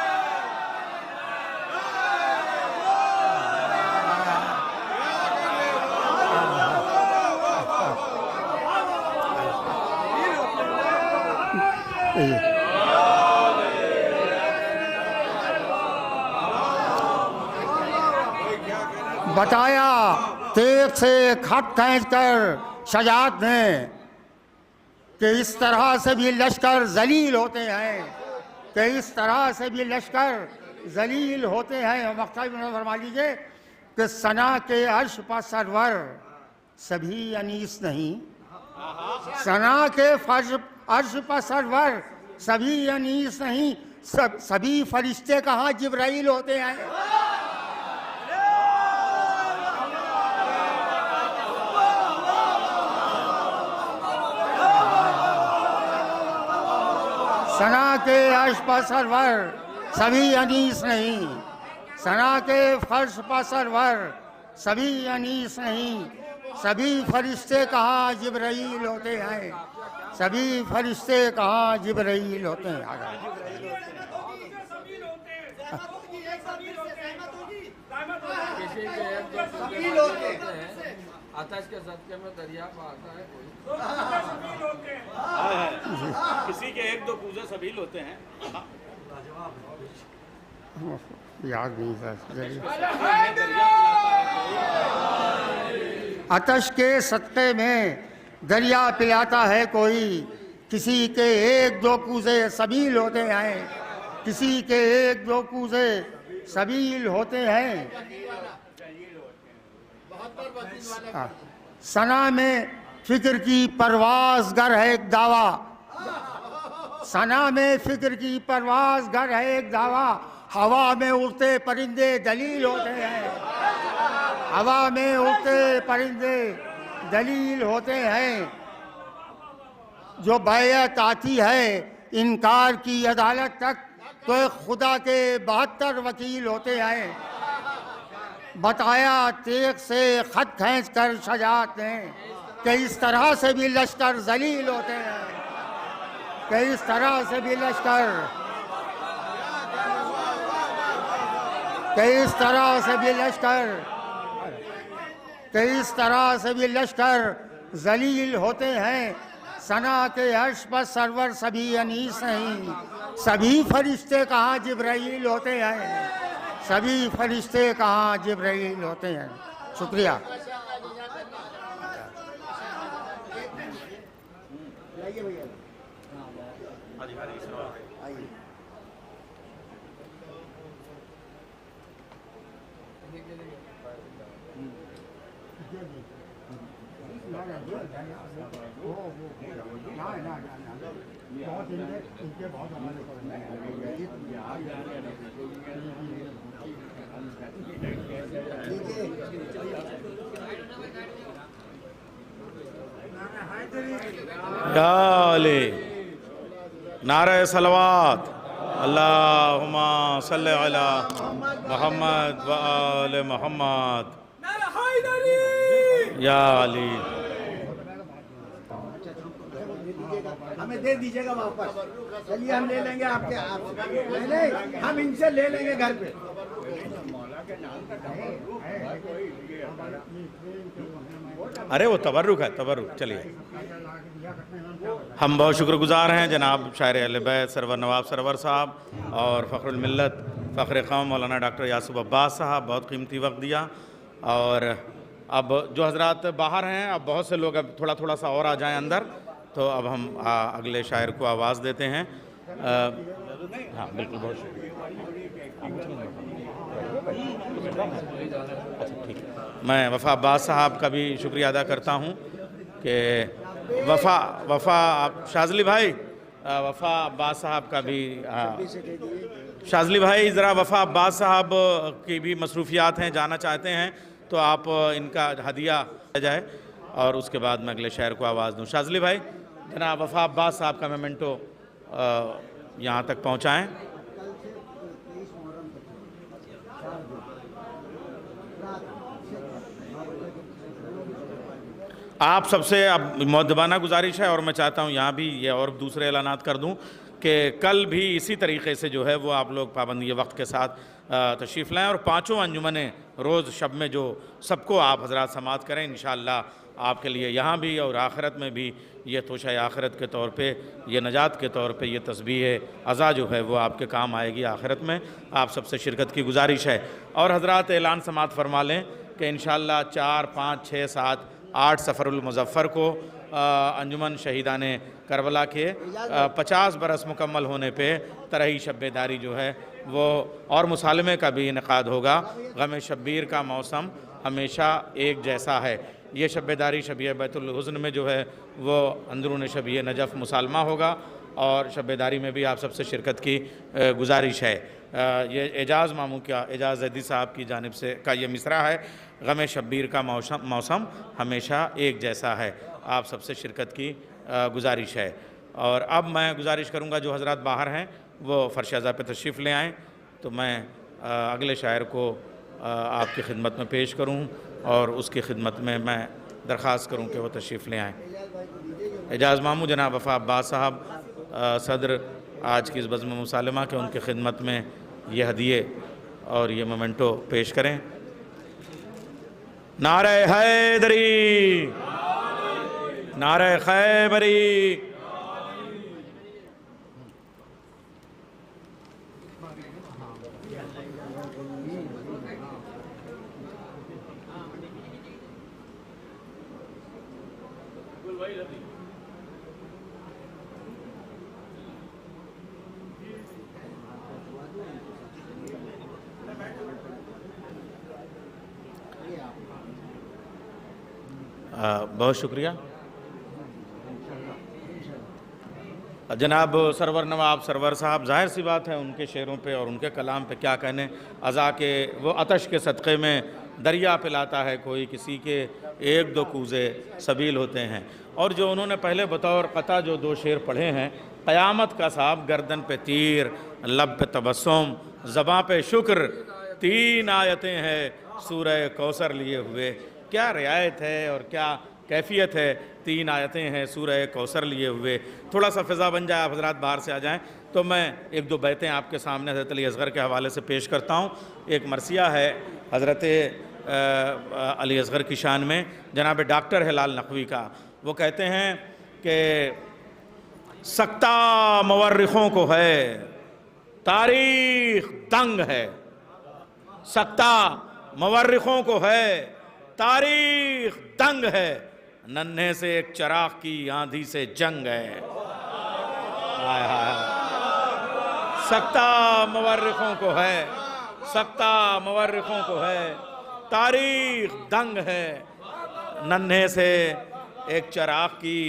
बताया तेग से खत खींच कर शजात ने कि इस तरह से भी लश्कर जलील होते हैं, कि इस तरह से भी लश्कर जलील होते हैं। मक्ता फरमा लीजिए कि सना के अर्श पर सरवर सभी अनीस नहीं। सना के फर्श अर्श पर सरवर सभी अनीस नहीं, सभी फरिश्ते कहाँ जिब्राइल होते हैं। सना के अर्श पर सरवर सभी अनीस नहीं, सना के फर्श पर सरवर सभी अनीस नहीं, सभी फरिश्ते कहाँ जिब्राइल होते हैं, सभी फरिश्ते कहाँ जिब्राइल होते हैं। आतश के सदके में दरिया आता है कोई, किसी के एक दो पूजे सभी होते हैं। याद नहीं था। आतश के सदके में दरिया पिलाता है कोई, किसी के एक दो कूजे सबील होते हैं, किसी के एक दो कूजे सबील होते हैं। सना में फिक्र की परवाज़ गर है एक दावा, सना में फिक्र की परवाज़ गर है एक दावा, हवा में उड़ते परिंदे दलील होते हैं, हवा में उड़ते परिंदे दलील होते हैं। जो बैत आती है इनकार की अदालत तक तो खुदा के 72 वकील होते हैं। बताया तेग से खत खींच कर शजात ने कि इस तरह से भी लश्कर जलील होते हैं, कि इस तरह से भी लश्कर, कि इस तरह से भी लश्कर, कि इस तरह से भी लश्कर जलील होते हैं। सना के अर्श पर सरवर सभी अनीस नहीं, सभी फरिश्ते कहाँ जिब्राइल होते हैं, सभी फरिश्ते कहाँ जिब्राइल होते हैं। शुक्रिया। या अली नारे सलवात अल्लाहुम्मा सल्लि अला मोहम्मद व आले मोहम्मद। या अली हमें दे दीजिएगा वापस। चलिए हम ले लेंगे आपके, नहीं हम इनसे ले लेंगे घर पे। अरे वो तबर्रुक है, तबर्रुक। चलिए हम बहुत शुक्रगुजार हैं जनाब शायर अहले बैत सरवर नवाब सरवर साहब और फ़ख्रुल मिल्लत फ़ख्र क़ौम मौलाना डॉक्टर यासूब अब्बास साहब, बहुत कीमती वक्त दिया। और अब जो हजरात बाहर हैं, अब बहुत से लोग अब थोड़ा थोड़ा सा और आ जाएं अंदर, तो अब हम अगले शायर को आवाज़ देते हैं। हाँ बिल्कुल, बहुत शुक्रिया। अच्छा ठीक है, मैं वफ़ा अब्बास साहब का भी शुक्रिया अदा करता हूँ कि वफ़ा शाज़ली भाई, वफ़ा अब्बास साहब का भी, शाज़ली भाई ज़रा वफ़ा अब्बास साहब की भी मसरूफ़ियात हैं, जाना चाहते हैं तो आप इनका हदिया जाए और उसके बाद मैं अगले शायर को आवाज़ दूँ। शाज़ली भाई जनाब वफ़ा अब्बास साहब का मेमेंटो यहाँ तक पहुँचाएँ। आप सबसे अब मुअद्दबाना गुजारिश है और मैं चाहता हूँ यहाँ भी ये और दूसरे ऐलानात कर दूँ कि कल भी इसी तरीके से जो है वो आप लोग पाबंदी वक्त के साथ तशरीफ़ लाएँ और पाँचों अंजुमनें रोज़ शब में जो सबको आप हजरात समात करें, इंशाअल्लाह आपके लिए यहाँ भी और आखिरत में भी ये तोशा आखिरत के तौर पे, ये नजात के तौर पे, ये तस्बीह अज़ा जो है वो आपके काम आएगी आखिरत में। आप सबसे शिरकत की गुजारिश है और हजरात ऐलान समात फरमा लें कि इंशाअल्लाह 4, 5, 6, 7, 8 सफ़रुल मुज़फ़्फ़र को अंजुमन शहीदान करबला के 50 बरस मुकम्मल होने पे तरही शब्बेदारी जो है वो और मुसालमे का भी इनेकाद होगा। गम शब्बीर का मौसम हमेशा एक जैसा है। ये शब-ए-दारी शब-ए बैतुल हुज़्न में जो है वो अंदरून शब-ए नजफ़ मुसालमा होगा और शब-ए-दारी में भी आप सबसे शिरकत की गुजारिश है। ये एजाज़ मामू का एजाज़ ज़ैदी साहब की जानिब से का ये मिसरा है, गम शब्बीर का मौसम हमेशा एक जैसा है। आप सबसे शिरकत की गुजारिश है। और अब मैं गुजारिश करूँगा जो हज़रात बाहर हैं वो फ़र्श-ए-अज़ा पे तशरीफ़ ले आएँ, तो मैं अगले शायर को आपकी खिदमत में पेश करूँ और उसकी खिदमत में मैं दरख्वास्त करूँ कि वो तशरीफ़ ले आएँ। एजाज़ मामू जनाब वफ़ा अब्बास साहब सदर आज की इस बज़्म मुसालमा के उनकी खिदमत में ये हदिये और ये मोमेंटो पेश करें। नारे हैदरी, नारे खैबरी। बहुत शुक्रिया जनाब सरवर नवाब सरवर साहब। ज़ाहिर सी बात है उनके शेरों पे और उनके कलाम पे क्या कहने, अज़ा के वो आतश के सदक़े में दरिया पिलाता है कोई, किसी के एक दो कूज़े सबील होते हैं। और जो उन्होंने पहले बतौर क़ता जो दो शेर पढ़े हैं, क़यामत का साहब गर्दन पे तीर, लब पे तबस्सुम, ज़बां पे शुक्र, 3 आयतें हैं सूरह कौसर लिए हुए। क्या रियायत है और क्या कैफियत है, 3 आयतें हैं सूरह कौसर लिए हुए। थोड़ा सा फ़िज़ा बन जाए, आप हज़रात बाहर से आ जाएं तो मैं एक दो बैतें आपके सामने हज़रत अली असग़र के हवाले से पेश करता हूँ। एक मरसिया है हज़रत अली असग़र की शान में, जनाब डॉक्टर हिलाल नक़वी का। वो कहते हैं कि सकता मवर्रिखों को है, तारीख़ दंग है। सकता मवर्रिखों को है, तारीख़ दंग है। नन्हे से एक चराग की आंधी से जंग है। सकता मवर्रिखों को है, सकता मवर्रिखों को है, तारीख़ दंग है। नन्हे से एक चराग की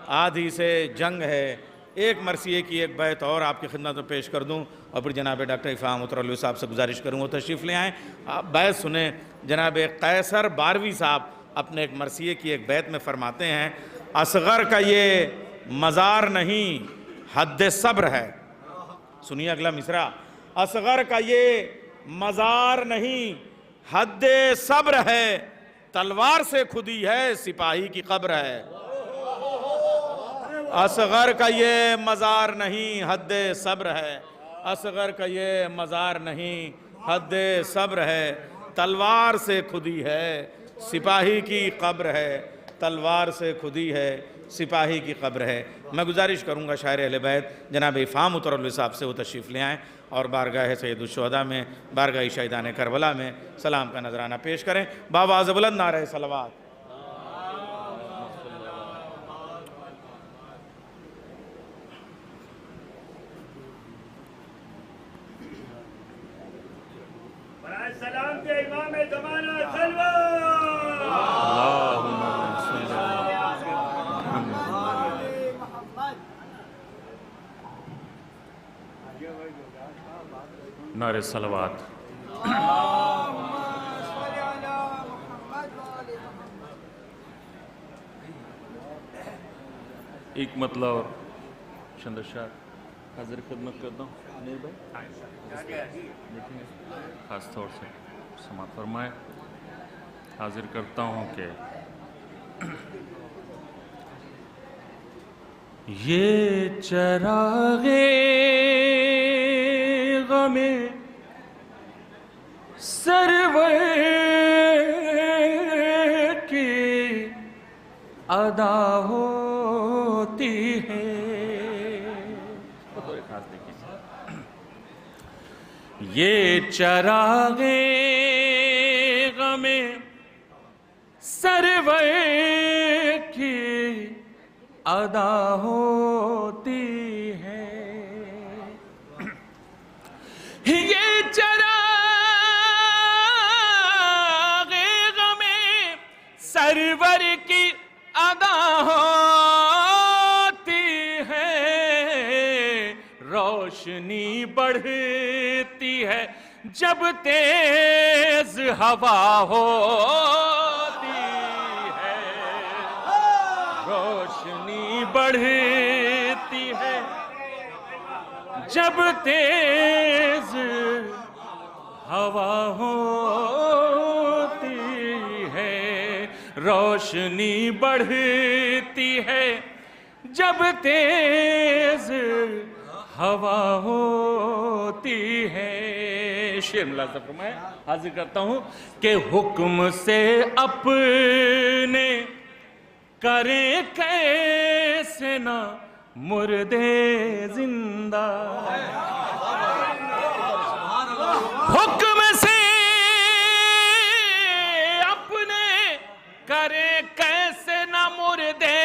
आधी से जंग है। एक मरसिए की एक बैत और आपकी खिदमत में पेश कर दूं और फिर जनाब डॉक्टर इफ़ाम उतरौली साहब से गुजारिश करूँगा तशरीफ़ ले आएँ। आप बैत सुने। जनाब कैसर बारवी साहब अपने एक मरसिए की एक बैत में फरमाते हैं, असग़र का ये मज़ार नहीं हद सब्र है। सुनिए अगला मिसरा, असग़र का ये मज़ार नहीं हद सब्र है, तलवार से खुदी है सिपाही की कब्र है। असग़र का ये मज़ार नहीं हद सब्र है, असग़र का ये मज़ार नहीं हद सब्र है, तलवार से खुदी है सिपाही की कब्र है, तलवार से खुदी है सिपाही की कब्र है। मैं गुजारिश करूँगा शायर अहले बैत जनाब इफ़ाम उतरौली साहब से वो तशरीफ़ ले आएँ और बारगाह सैयदुश्शुहदा में, बारगाह शहीदान करबला में सलाम का नजराना पेश करें। बावाज़ बुलंद नारे सलवात। सलाम के इमाम ज़माना सलवा। नारे सलवात। एक मतलब चंद्रशाह हाजिर खिदमत करता हूँ ख़ास तौर से समात फरमाए। हाजिर करता हूँ कि ये चरागे गमे सरवर की अदा होती है। ये चरागे गमे सरवर की अदा होती है। ये चरागे सरवर की अदा होती है, रोशनी बढ़ती है जब तेज हवा होती है, रोशनी बढ़ती है जब तेज हवा होती है, रोशनी बढ़ती है जब तेज हवा होती है। शेर मुलाज़ा फरमाए, हाजिर करता हूं कि हुक्म से अपने करें कैसे ना मुर्दे जिंदा, हुक्म से अपने करें कैसे ना मुर्दे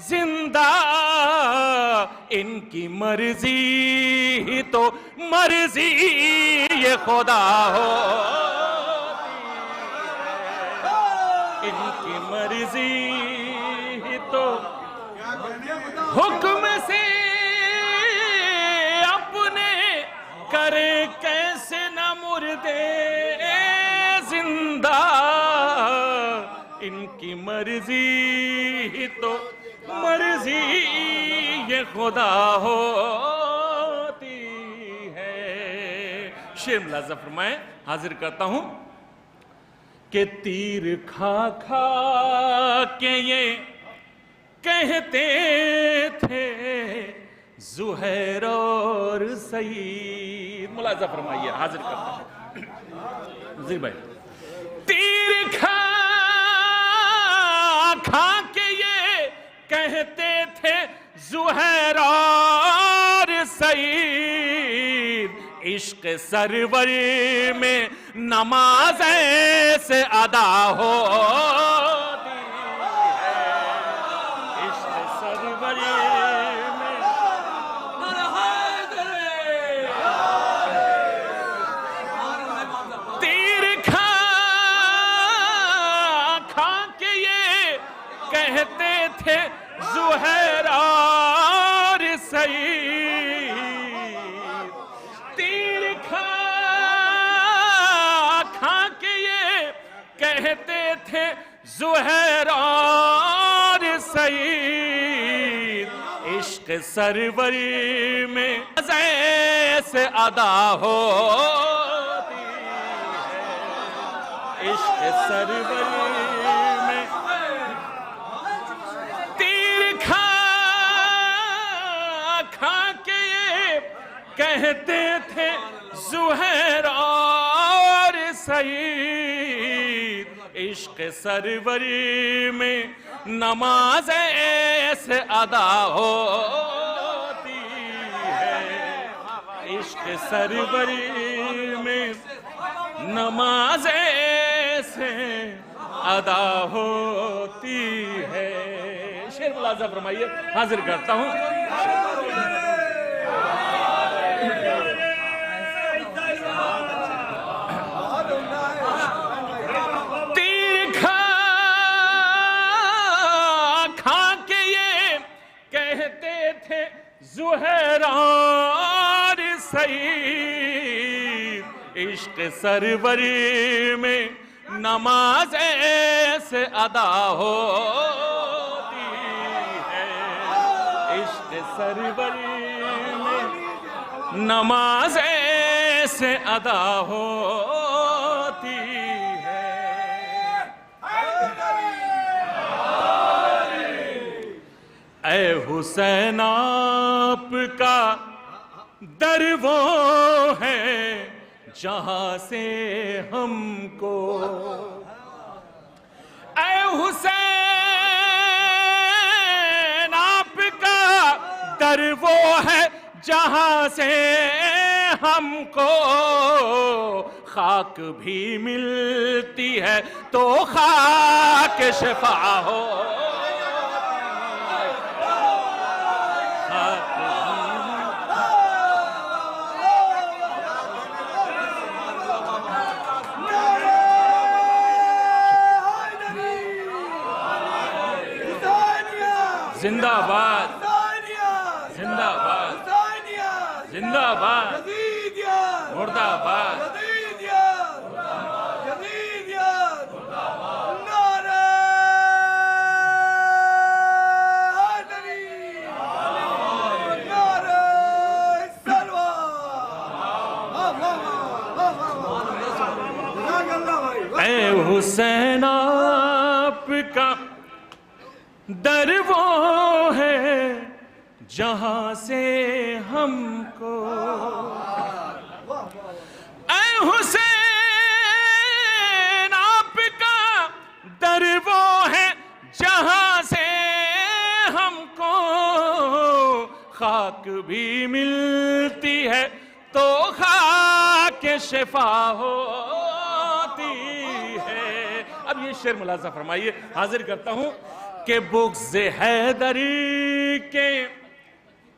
जिंदा, इनकी मर्जी ही तो मर्जी ये खुदा होती है, इनकी मर्जी ही तो हुक्म से अपने करे कैसे न मुर्दे जिंदा, इनकी मर्जी ही तो मर्जी ये खुदा होती है। शेर मुलाज़ा फरमाए, हाजिर करता हूं कि तीर खा खा के ये कहते थे ज़ुहैर और सईद। मुलाज़ा फरमाइए, हाजिर करता हूं जी भाई। तीर खा खा के ये कहते थे ज़ुहैर और सईद, इश्क सरवर में नमाज ऐसे अदा होती है, इश्क सरवर में तीर खा खा के ये कहते थे ज़ुहैर और सईद, तीर खा खा के ये कहते थे ज़ुहैर और सईद, इश्क सरवर में ऐसे अदा होती है, इश्क सरवर में तीर खा खा के ये कहते थे ज़ुहैर और सईद, इश्क सरवर में नमाज ऐसे अदा होती है, इश्क सरवर में नमाज ऐसे अदा होती है। शेर मुलाज़ा फरमाइए, हाजिर करता हूं तीर खा खा के ये कहते थे ज़ुहैर और सईद, इश्क सरवर में नमाज ऐसे अदा होती है, इश्क सरवर में नमाज ऐसे अदा होती है। ऐ हुसैन आपका दर वो है जहां से हमको, ऐ हुसैन आपका दर वो है जहां से हमको, खाक भी मिलती है तो खाक शिफा हो, जिंदाबाद जिंदाबाद जिंदाबाद मुर्दाबाद ऐ हुसैन आपका दर वो है जहां से हमको, ऐ हुसैन आपका दर वो है जहां से हमको, खाक भी मिलती है तो खाक शिफा होती है। अब ये शेर मुलाजा फरमाइए, हाजिर करता हूं कि बुग़्ज़ हैदरी के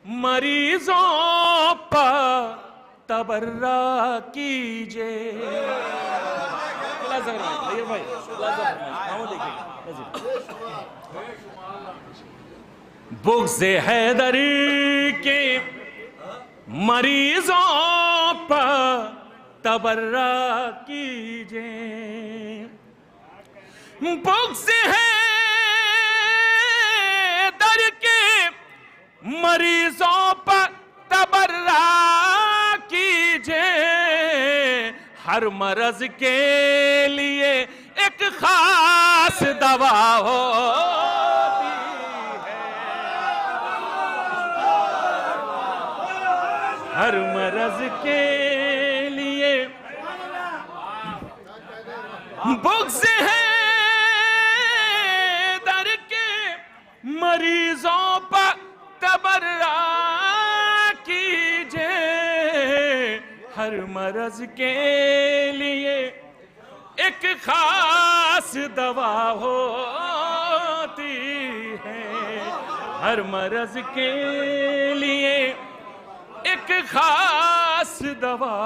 मरीजों पर तबर्रा कीजिए। मुलाजा फरमाइए भाई, मुलाजा फरमाइए, बुग़्ज़ हैदरी के मरीजों पर तबर्रा कीजिए। बुग़्ज़ हैदर के मरीजों पर तबर्रा कीजिए, हर मरज के लिए एक खास दवा होती है, हर मरज के लिए बुग़्ज़ हैदर के मरीजों पर तबर्रा कीजिए, हर मरज के लिए एक खास दवा होती है, हर मरज के लिए एक खास दवा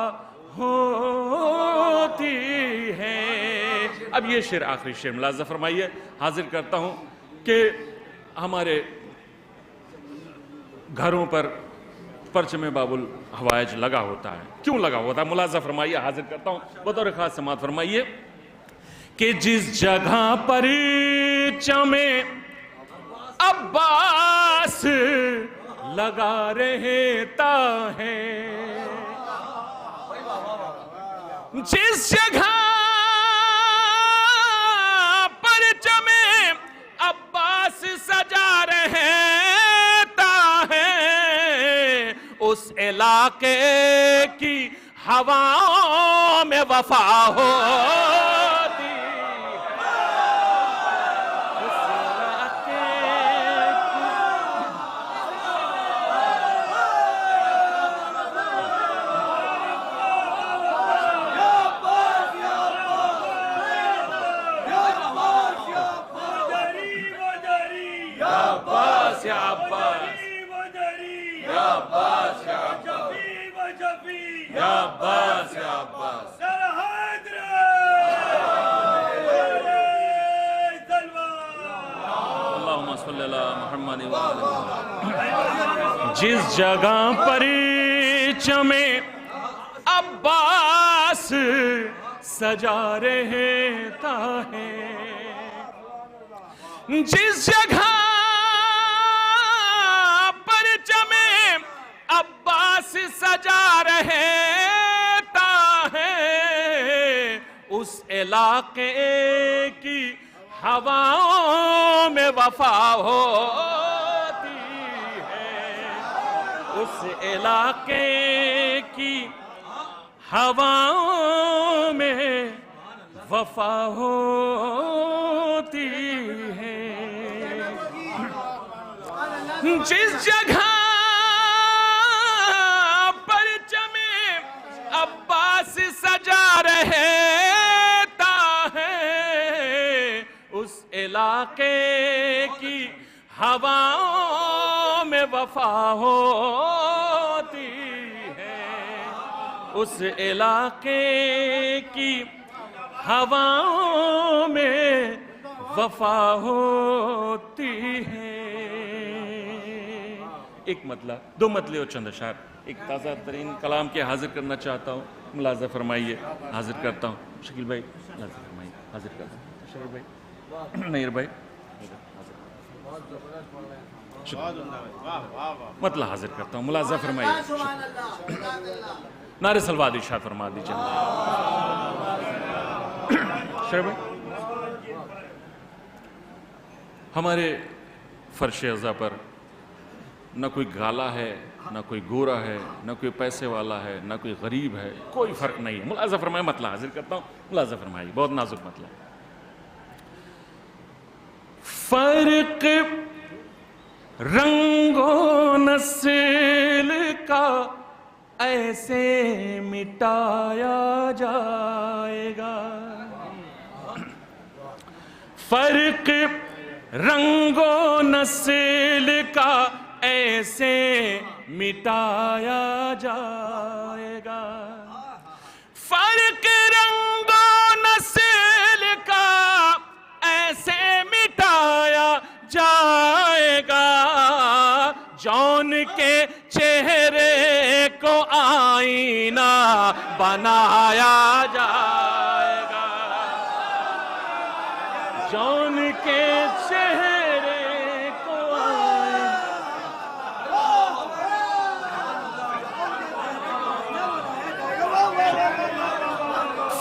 होती है। अब ये शेर आखिरी शेर मुलाजा फरमाइए, हाजिर करता हूं कि हमारे घरों पर परचम बाबुल हवाइज लगा होता है, क्यों लगा होता है? मुलाजा फरमाइए, हाजिर करता हूं, बतौर खास समात फरमाइए कि जिस जगह पर चमे अब्बास लगा रहता है, जिस जगह पर चमे अब्बास सजा रहता है, उस इलाके की हवाओं में वफा होती है, उस इलाके जिस जगह पर चमे अब्बास सजा रहता है, जिस जगह पर चमे अब्बास सजा रहता है, उस इलाके की हवाओं में वफा होती है, उस इलाके की हवाओं में वफा होती है। जिस जगह पर चमे अब्बास सजा रहता है, उस इलाके की हवाओं में वफा होती है, उस इलाके की हवाओं में वफा होती है। एक मतला, दो मतले और चंद अशार, एक ताज़ा तरीन कलाम के हाजिर करना चाहता हूँ, मुलाजा फरमाइए। हाजिर करता हूँ शकील भाई, मुलाजा फरमाइए, हाजिर करता हूँ शरीर भाई, नईर भाई, मतला हाजिर करता हूँ, मुलाजा फरमाइए। नारे सलवात इरशाद फरमा दीजिए शरीर भाई। हमारे फर्श अज़ा पर न कोई गाला है, न कोई गोरा है, न कोई पैसे वाला है, न कोई गरीब है, कोई फर्क नहीं है। मुलाजा फरमाए, मतला हाजिर करता हूँ, मुलाजा फरमाइए, बहुत नाजुक मतला। फर्क रंगो नस्ल का ऐसे मिटाया जाएगा, फर्क रंगो नस्ल का ऐसे मिटाया जाएगा, फर्क रंगो नस्ल का ऐसे मिटाया जाएगा, जौन के चेहरे को आईना बनाया जाएगा, जौन के चेहरे को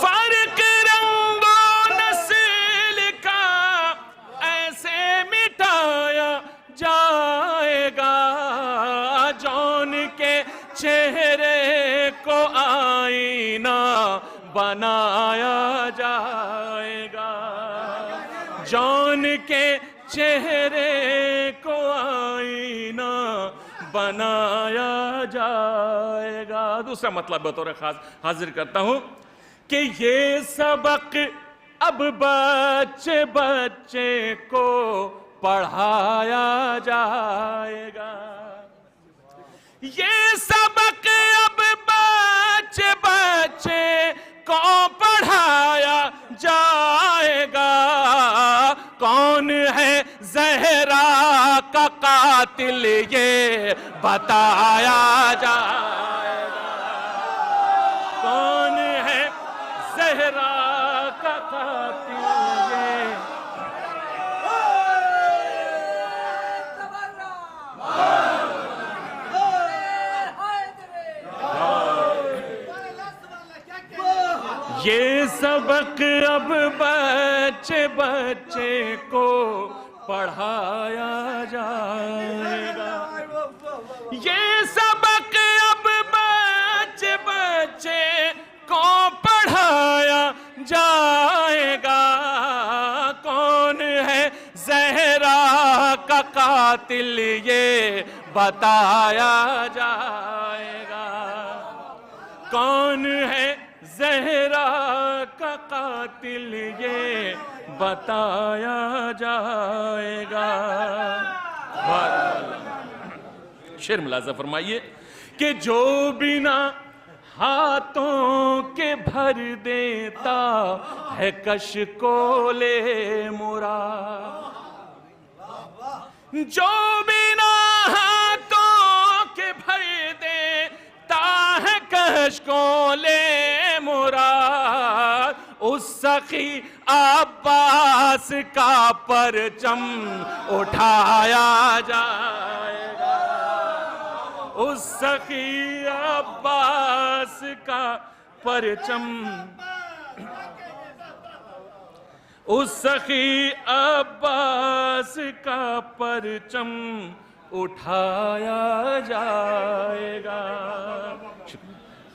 फर्क रंगो नस्ल का ऐसे मिटाया जाएगा, जौन के चेहरे को आईना बनाया जाएगा, जौन के चेहरे को आईना बनाया जाएगा। दूसरा मतलब बतौर खास हाजिर करता हूं कि ये सबक अब बच्चे बच्चे को पढ़ाया जाएगा, ये सबक अब बच्चे बच्चे को पढ़ाया जाएगा, कौन है ज़हरा का कातिल ये बताया जाएगा, कौन है ज़हरा का कातिल ये ये सबक अब बच्चे बच्चे को पढ़ाया जाएगा, ये सबक अब बच्चे बच्चे को पढ़ाया जाएगा, कौन है ज़हरा का कातिल ये बताया जाएगा, कौन है ज़हरा का कातिल ये बताया जाएगा। शेर मुलाजा फरमाइए कि जो बिना हाथों के भर देता है कश को ले मुराद, जो बिना हाथों के भर देता है कश को ले मुराद, उस सखी अब्बास का परचम उठाया जाएगा, उस सखी अब्बास का परचम, उस सखी अब्बास का परचम उठाया जाएगा।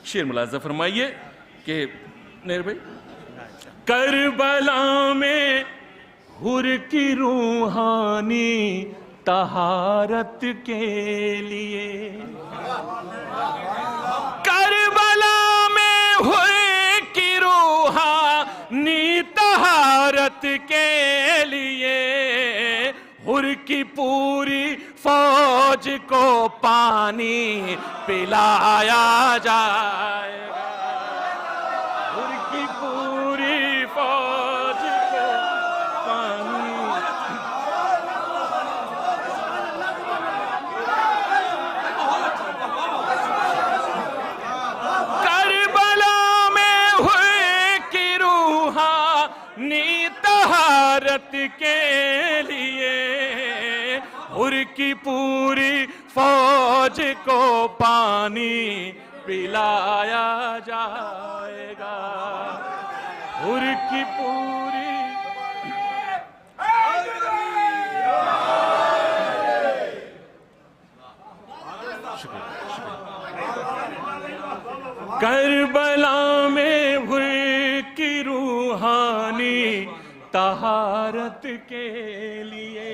शेर मुलाजा फरमाइए कि नेर भाई, करबला में हुर की रूहानी तहारत के लिए, करबला में हुर की रूहानी तहारत के लिए, हुर की पूरी फौज को पानी पिलाया जाएगा, हुर की पूरी फौज को पानी लिए हुर की पूरी फौज को पानी पिलाया जाएगा। हुर की पूरी करबला में हुर की रूहानी तहारत के लिए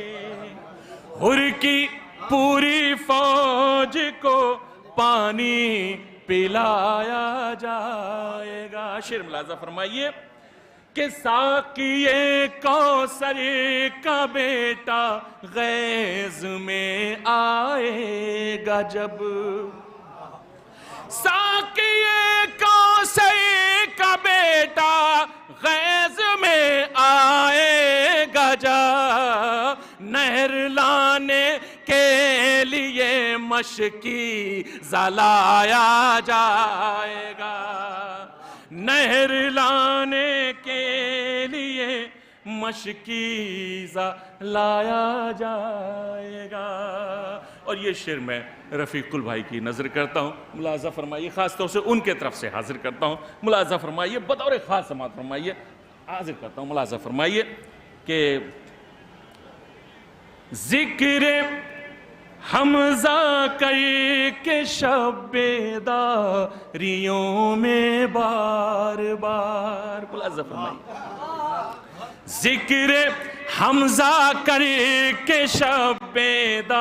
हुर की पूरी फौज को पानी पिलाया जाएगा। शेर मुलाजा फरमाइए कि साकिए कौसर का बेटा गैज़ में आएगा जब, साकिए कौसर का बेटा गैज़ में आएगा जब, नहर लाने के लिए मशकी जलाया जाएगा। नहर लाने के लिए मशकी लाया जाएगा। और ये शेर मैं रफ़ीकुल भाई की नज़र करता हूँ, मुलाज़ा फरमाइए, ख़ास तौर से उनके तरफ से हाजिर करता हूँ। मुलाज़ा फरमाइए, बतौर ख़ास समात फरमाइए, हाजिर करता हूँ। मुलाज़ा फरमाइए कि ज़िक्र हमज़ा करके शब्बेदारियों में बार बार, मुलाज़ा फरमाइए, ज़िक्र हमज़ा करके शब्बेदारियों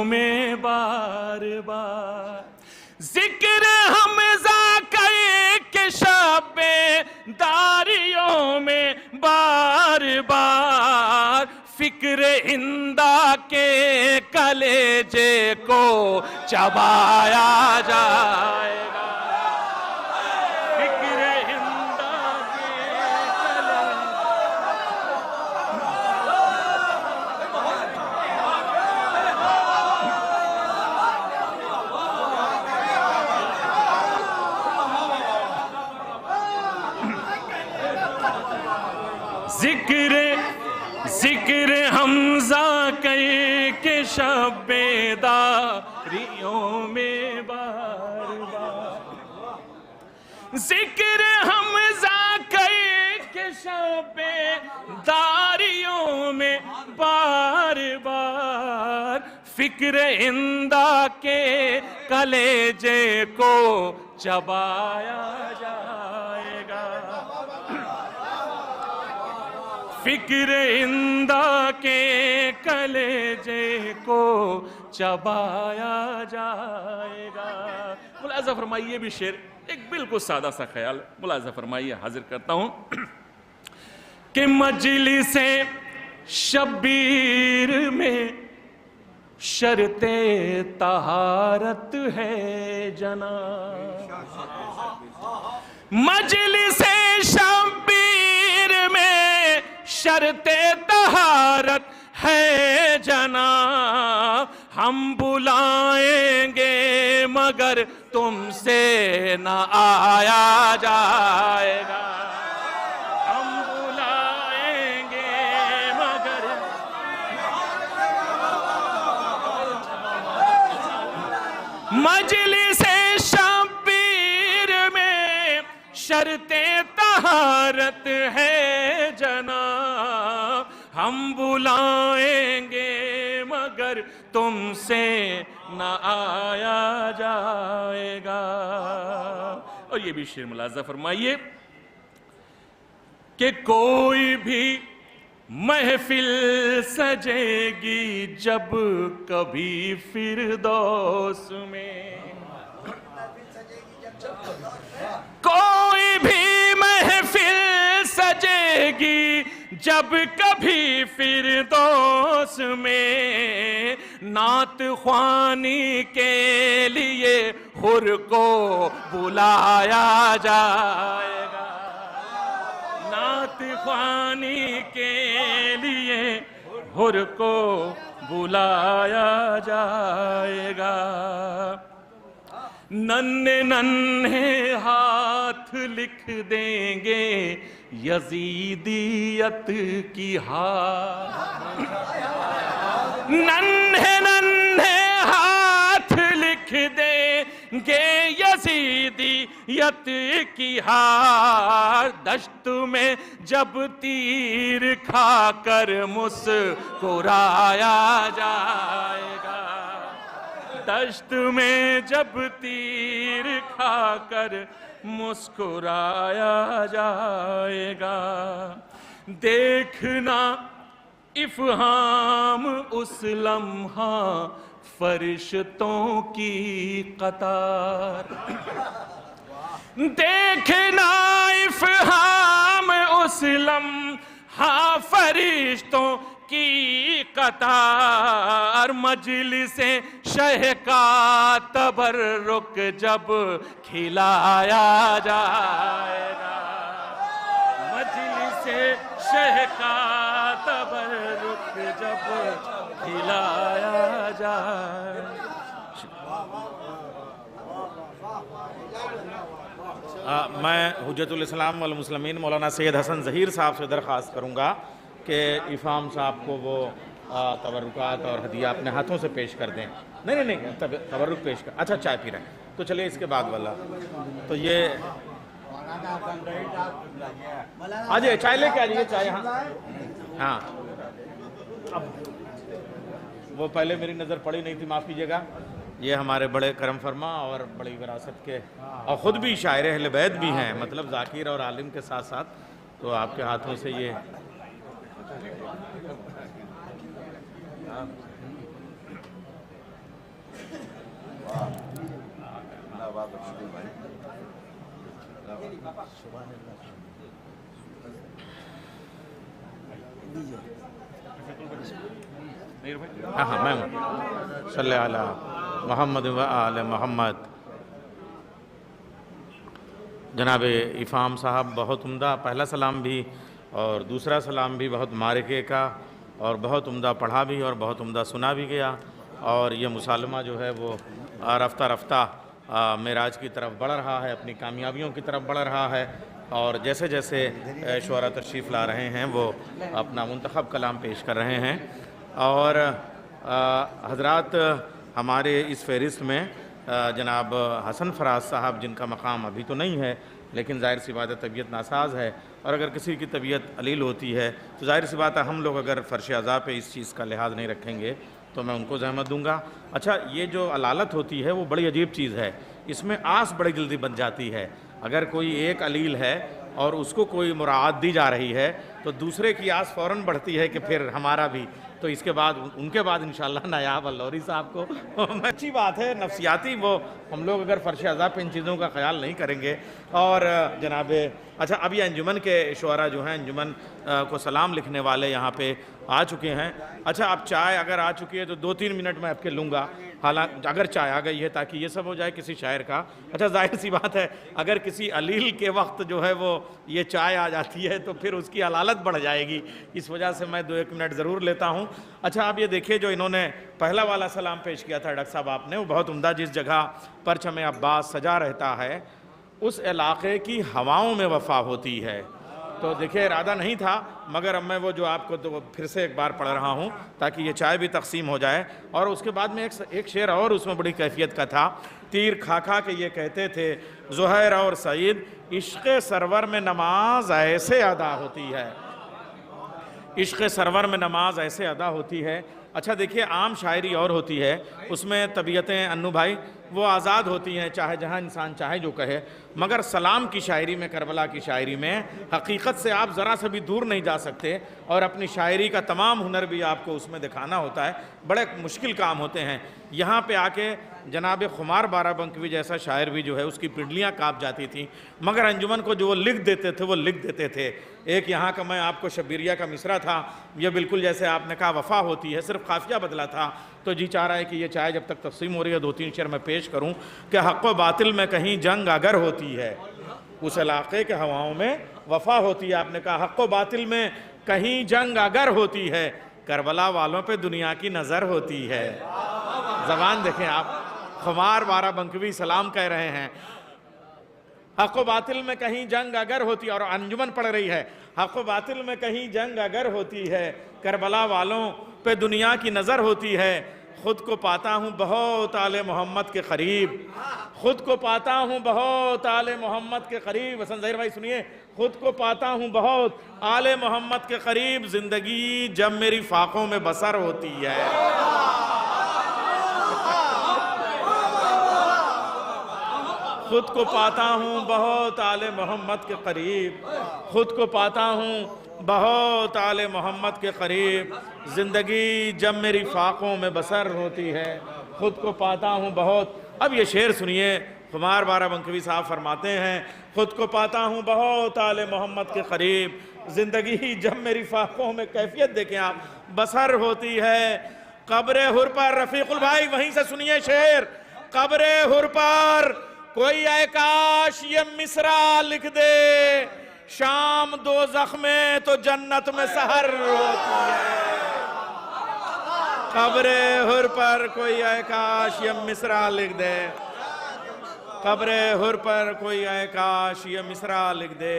में बार बार, ज़िक्र हमज़ा करके शब्बेदारियों में बार बार, फिक्र हिंदा के कलेजे को चबाया जाएगा। फिक्र हिंदा के ज़िक्र हमज़ा करके शब्बेदारियों में बार बार, ज़िक्र हमज़ा करके शब्बेदारियों में बार बार, फिक्र इंदा के कलेजे को चबाया जाएगा। फिक्र इंदा के कलेजे को चबाया जाएगा। मुलाज़ा फरमाइए भी शेर, एक बिल्कुल सादा सा ख्याल, मुलाज़ा फरमाइए, हाजिर करता हूँ कि मजलिसे शब्बीर में शर्ते तहारत है जना, मजलिसे शब्बीर में शर्ते तहारत है जना, हम बुलाएंगे मगर तुमसे न आया जाएगा। हम बुलाएंगे मगर मजलिसे शब्बीर में शर्ते तहारत है जना, हम बुलाएंगे मगर तुमसे न आया जाएगा। और ये भी शेर मुलाज़ा फरमाइए कि कोई भी महफिल सजेगी जब कभी फिरदौस में, कोई भी महफिल सजेगी जब कभी फिरदौस में, नात ख्वानी के लिए हुर को बुलाया जाएगा। नात ख्वानी के लिए हुर को बुलाया जाएगा। नन्हे नन्हे हाथ लिख देंगे यजीदियत की हार, नन्हे नन्हे हाथ लिख देंगे यजीदियत की हार। दश्त में जब तीर खाकर मुस्कुराया जाएगा, दश्त में जब तीर खाकर मुस्कुराया जाएगा। देखना इफ़हाम उस लम्हा फरिश्तों की कतार, देखना इफ़हाम उस लम्हा फरिश्तों की कतार। मजलिसे शह का तबर्रुक जब खिलाया जाएगा, मजलिसे शह का तबर्रुक जब खिलाया जाए। मैं हुज्जतुल इस्लाम वल मुस्लिमीन मौलाना सैयद हसन ज़हीर साहब से दरख्वास्त करूँगा कि इफ़ाम साहब को वो तबरुकात और हदिया अपने हाथों से पेश कर दें। नहीं नहीं नहीं, तबरुक पेश कर। अच्छा, चाय पी रहे हैं तो चलिए इसके बाद वाला तो ये आ जाइए, चाय लेके आ जाइए, चाय। हाँ अब वो पहले मेरी नज़र पड़ी नहीं थी, माफ़ कीजिएगा। ये हमारे बड़े करम फरमा और बड़ी विरासत के और ख़ुद भी शायर अहले बैत भी हैं, मतलब ज़ाकिर और आलिम के साथ साथ। तो आपके हाथों से ये हाँ हाँ मैं हूँ। सल्ले अला मोहम्मद व आले मोहम्मद। जनाब इफ़ाम साहब बहुत उम्दा, पहला सलाम भी और दूसरा सलाम भी बहुत मारिके का और बहुत उम्दा पढ़ा भी और बहुत उम्दा सुना भी गया। और ये मुसालमा जो है वो रफ्ता रफ्ता मेराज की तरफ बढ़ रहा है, अपनी कामयाबियों की तरफ बढ़ रहा है। और जैसे जैसे शुअरा तशरीफ़ ला रहे हैं वो अपना मुंतखब कलाम पेश कर रहे हैं। और हज़रात हमारे इस फ़हरिस्त में जनाब हसन फराज साहब, जिनका मकाम अभी तो नहीं है लेकिन ज़ाहिर सी बात है तबीयत नासाज है, और अगर किसी की तबीयत अलील होती है तो ज़ाहिर सी बात है हम लोग अगर फ़र्श अज़ा पे इस चीज़ का लिहाज नहीं रखेंगे तो मैं उनको ज़हमत दूंगा। अच्छा, ये जो अलालत होती है वो बड़ी अजीब चीज़ है, इसमें आस बड़ी जल्दी बन जाती है। अगर कोई एक अलील है और उसको कोई मुराद दी जा रही है तो दूसरे की आस फ़ौरन बढ़ती है कि फिर हमारा भी। तो इसके बाद उनके बाद इंशाअल्लाह नायाब अल्लौरी साहब को अच्छी बात है, नफ्सियाती वो हम लोग अगर फ़र्श अज़ा पे इन चीज़ों का ख्याल नहीं करेंगे। और जनाब अच्छा, अभी अंजुमन के शुअरा जो हैं, अंजुमन को सलाम लिखने वाले यहाँ पे आ चुके हैं। अच्छा, अब चाय अगर आ चुकी है तो 2-3 मिनट में आपके लूँगा, हालांकि अगर चाय आ गई है ताकि ये सब हो जाए किसी शायर का। अच्छा, जाहिर सी बात है अगर किसी अलील के वक्त जो है वो ये चाय आ जाती है तो फिर उसकी अलालत बढ़ जाएगी, इस वजह से मैं 2-1 मिनट ज़रूर लेता हूँ। अच्छा, आप ये देखिए जो इन्होंने पहला वाला सलाम पेश किया था डॉक्टर साहब आपने, वो बहुत उम्दा, जिस जगह परचम अब्बास सजा रहता है उस इलाके की हवाओं में वफ़ा होती है। तो देखिए इरादा नहीं था, मगर अब मैं वो जो आपको तो फिर से एक बार पढ़ रहा हूँ ताकि ये चाय भी तकसीम हो जाए। और उसके बाद में एक शेर और उसमें बड़ी कैफियत का था। तीर खा खा के ये कहते थे ज़ुहैर और सईद, इश्क़ सरवर में नमाज ऐसे अदा होती है, इश्क़ सरवर में नमाज ऐसे अदा होती है। अच्छा देखिए, आम शायरी और होती है, उसमें तबीयतें अन्नू भाई वो आज़ाद होती हैं, चाहे जहाँ इंसान चाहे जो कहे। मगर सलाम की शायरी में, करबला की शायरी में हकीकत से आप ज़रा से भी दूर नहीं जा सकते और अपनी शायरी का तमाम हुनर भी आपको उसमें दिखाना होता है। बड़े मुश्किल काम होते हैं। यहाँ पे आके जनाब खुमार बाराबंकवी जैसा शायर भी जो है उसकी पिंडलियाँ काँप जाती थी, मगर अंजुमन को जो वो लिख देते थे वो लिख देते थे। एक यहाँ का मैं आपको शब्बीरिया का मिसरा था, ये बिल्कुल जैसे आपने कहा वफ़ा होती है, सिर्फ काफिया बदला था। तो जी चाह रहा है कि ये चाय जब तक तक़सीम हो रही है 2-3 शेर मैं पेश करूं कि हक़ व बातिल में कहीं जंग अगर होती है, उस इलाके के हवाओं में वफ़ा होती है। आपने कहा हक़ व बातिल में कहीं जंग अगर होती है, करबला वालों पे दुनिया की नज़र होती है। ज़बान देखें आप, खुमार बाराबंकवी सलाम कह रहे हैं। हक़ व बातिल में कहीं जंग अगर होती, और अंजुमन पढ़ रही है, हक़ व बातिल में कहीं जंग अगर होती है, करबला वालों पे दुनिया की नज़र होती है, खुद को पाता हूँ बहुत आले मोहम्मद के करीब, खुद को पाता हूँ बहुत आले मोहम्मद के करीब। हसन ज़हीर भाई सुनिए, खुद को पाता हूँ बहुत आले मोहम्मद के करीब, जिंदगी जब मेरी फाकों में बसर होती है। खुद को पाता हूँ बहुत आले मोहम्मद के करीब, खुद को पाता हूँ बहुत आले मोहम्मद के करीब, ज़िंदगी जब मेरी फाकों में बसर होती है, खुद को पाता हूँ बहुत। अब ये शेर सुनिए, खुमार बाराबंकवी साहब फरमाते हैं, खुद को पाता हूँ बहुत आले मोहम्मद के करीब, ज़िंदगी जब मेरी फाकों में, कैफियत देखें आप, बसर होती है। कब्र हुर पर, रफ़ीकुल भाई वहीं से सुनिए शेर, कब्र हुर पर कोई आए काश ये मिसरा लिख दे, शाम दोज़ख में तो जन्नत में सहर होती है। कब्र हुर पर कोई आए काश ये मिसरा लिख दे, कब्र हुर पर कोई आए काश ये मिसरा लिख दे,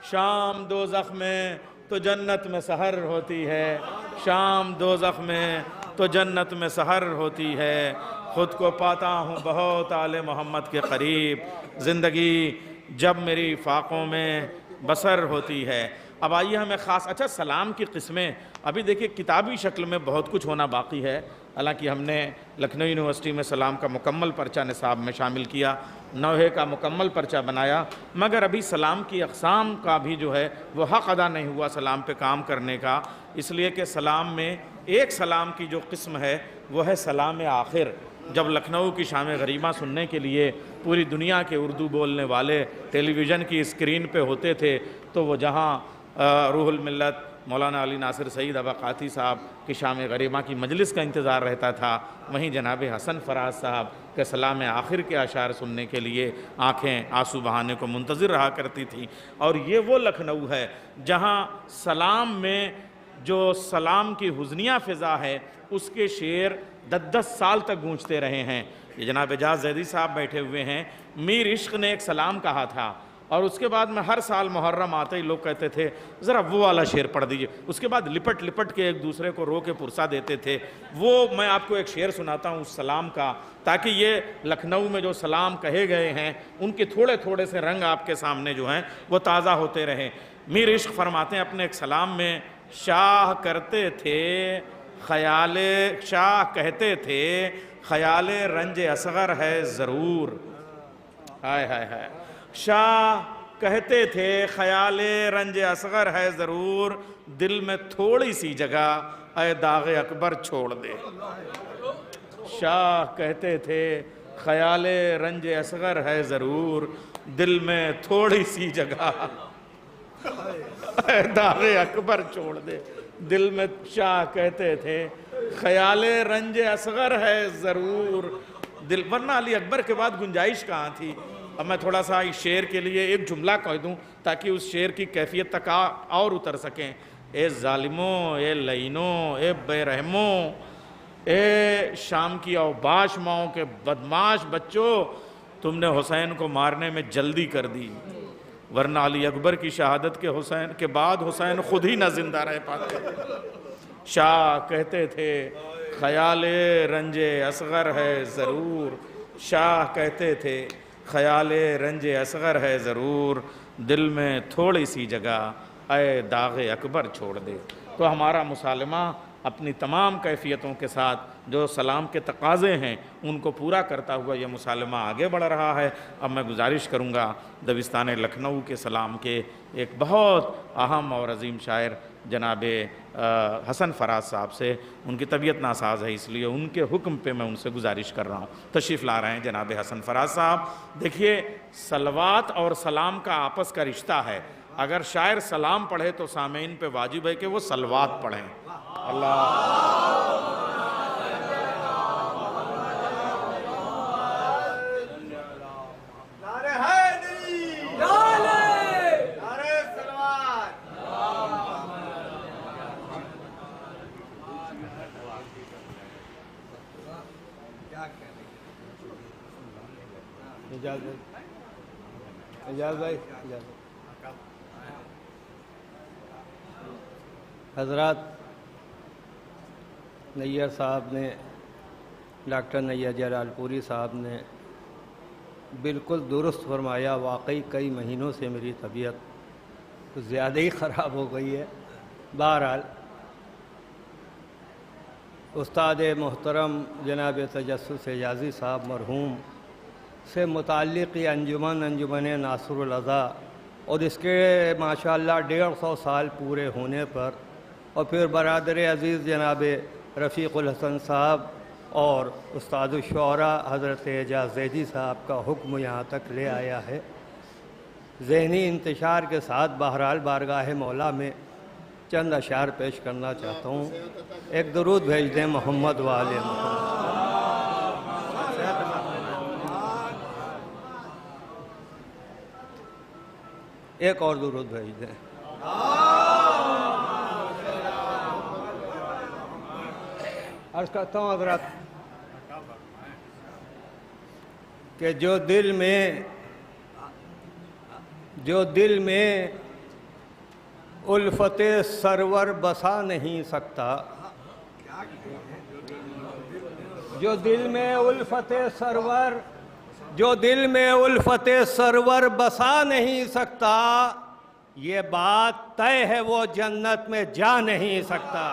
शाम दोज़ख में तो जन्नत में सहर होती है, शाम दोज़ख में तो जन्नत में सहर होती है। खुद को पाता हूँ बहुत आले मोहम्मद के करीब, ज़िंदगी जब मेरी फाकों में बसर होती है। अब आइए हमें ख़ास, अच्छा सलाम की किस्में, अभी देखिए किताबी शक्ल में बहुत कुछ होना बाकी है। हालांकि हमने लखनऊ यूनिवर्सिटी में सलाम का मुकम्मल पर्चा निसाब में शामिल किया, नौहे का मुकम्मल पर्चा बनाया, मगर अभी सलाम की अक़साम का भी जो है वो हक़ अदा नहीं हुआ सलाम पे काम करने का, इसलिए कि सलाम में एक सलाम की जो किस्म है वो है सलाम आखिर। जब लखनऊ की शाम गरीबा सुनने के लिए पूरी दुनिया के उर्दू बोलने वाले टेलीविज़न की स्क्रीन पे होते थे, तो वो जहाँ रूहुल मिल्लत मौलाना अली नासिर सईद अबकाती साहब की शाम गरीबा की मजलिस का इंतज़ार रहता था, वहीं जनाब हसन फराज साहब के सलाम आखिर के अशार सुनने के लिए आँखें आंसू बहाने को मुंतज़िर रहा करती थी। और ये वो लखनऊ है जहाँ सलाम में जो सलाम की हुज़निया फ़िज़ा है उसके शेर 10-10 साल तक गूंजते रहे हैं। ये जनाब एजाज ज़ैदी साहब बैठे हुए हैं, मीर इश्क ने एक सलाम कहा था, और उसके बाद में हर साल मुहर्रम आते ही लोग कहते थे ज़रा वो वाला शेर पढ़ दीजिए, उसके बाद लिपट लिपट के एक दूसरे को रो के पुरसा देते थे। वो मैं आपको एक शेर सुनाता हूँ उस सलाम का, ताकि ये लखनऊ में जो सलाम कहे गए हैं उनके थोड़े थोड़े से रंग आपके सामने जो हैं वो ताज़ा होते रहें। मीर इश्क फरमाते हैं अपने एक सलाम में, शाह करते थे ख़याले, शाह कहते थे ख़याले रंज असगर है ज़रूर, हाय हाय हाय, शाह कहते थे ख़याले रंज असगर है ज़रूर, दिल में थोड़ी सी जगह ऐ दाग़े अकबर छोड़ दे। शाह कहते थे ख़याले रंज असगर है ज़रूर, दिल में थोड़ी सी जगह ऐ दाग़े अकबर छोड़ दे। दिल में, शाह कहते थे ख़याले रंज असगर है ज़रूर दिल, वरना अली अकबर के बाद गुंजाइश कहाँ थी। अब मैं थोड़ा सा इस शेर के लिए एक जुमला कह दूँ ताकि उस शेर की कैफियत तक और उतर सकें। ए ज़ालिमों, ए लईनों, ए बेरहमों, ए शाम की औबाश माओं के बदमाश बच्चों, तुमने हुसैन को मारने में जल्दी कर दी, वरना अली अकबर की शहादत के हुसैन के बाद हुसैन खुद ही न जिंदा रह पाते। शाह कहते थे ख़याले रंजे असगर है ज़रूर, शाह कहते थे ख़याले रंजे असगर है ज़रूर, दिल में थोड़ी सी जगह ऐ दाग़े अकबर छोड़ दे। तो हमारा मुसालमा अपनी तमाम कैफियतों के साथ जो सलाम के तकाज़े हैं उनको पूरा करता हुआ ये मुसालमा आगे बढ़ रहा है। अब मैं गुजारिश करूँगा दबिस्तान लखनऊ के सलाम के एक बहुत अहम और अजीम शायर जनाब हसन फराज साहब से, उनकी तबीयत नासाज है इसलिए उनके हुक्म पे मैं उनसे गुजारिश कर रहा हूँ। तशरीफ़ ला रहे हैं जनाब हसन फराज साहब। देखिए सलवात और सलाम का आपस का रिश्ता है, अगर शायर सलाम पढ़े तो सामीन पे वाजिब है कि वो सलवात पढ़ें। अल्लाह एजाज भाई, हजरात, नैयर साहब ने, डॉक्टर नैयर जलालपुरी साहब ने बिल्कुल दुरुस्त फरमाया। वाकई कई महीनों से मेरी तबीयत कुछ ज़्यादा ही ख़राब हो गई है। बहरहाल उस्ताद मोहतरम जनाब तजस्सुस एजाज़ी साहब मरहूम से मुताल्लिक़ ये अंजुमन नासरुल अज़ा और इसके माशाअल्लाह 150 साल पूरे होने पर, और फिर बरादर अज़ीज़ जनाब रफ़ीक़ुल हसन साहब और उस्ताद शुअरा हज़रत एजाज़ ज़ैदी साहब का हुक्म यहाँ तक ले आया है। ज़हनी इंतशार के साथ बहरहाल बारगाह मौला में चंद अशार पेश करना चाहता हूँ। एक दुरूद भेज दें मोहम्मद वाले मोहम्मद। एक और दुरूद भेज दें। अर्ज़ करता हूँ हज़रात कि जो दिल में उल्फते सरवर बसा नहीं सकता, जो दिल में उल्फते सरवर बसा नहीं सकता, ये बात तय है वो जन्नत में जा नहीं सकता।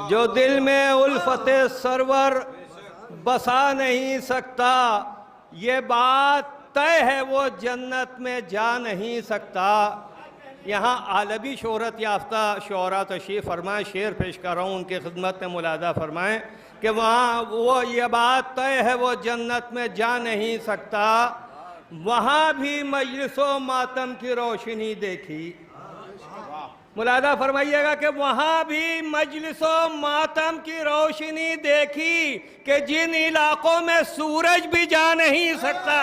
जो दिल में उल्फते सरवर बसा नहीं सकता, ये बात तय है वो जन्नत में जा नहीं सकता। यहाँ आलमी शोहरत याफ्ता शुअरा तशरीफ़ फरमाएँ, शेर पेश कर रहा हूँ, उनकी खिदमत में मुलादा फरमाएँ कि वहाँ वो ये बात तय है वो जन्नत में जा नहीं सकता। वहाँ भी मजलिसो मातम की रोशनी देखी। मुलादा फरमाइएगा कि वहाँ भी मजलिसो मातम की रोशनी देखी कि जिन इलाकों में सूरज भी जा नहीं सकता।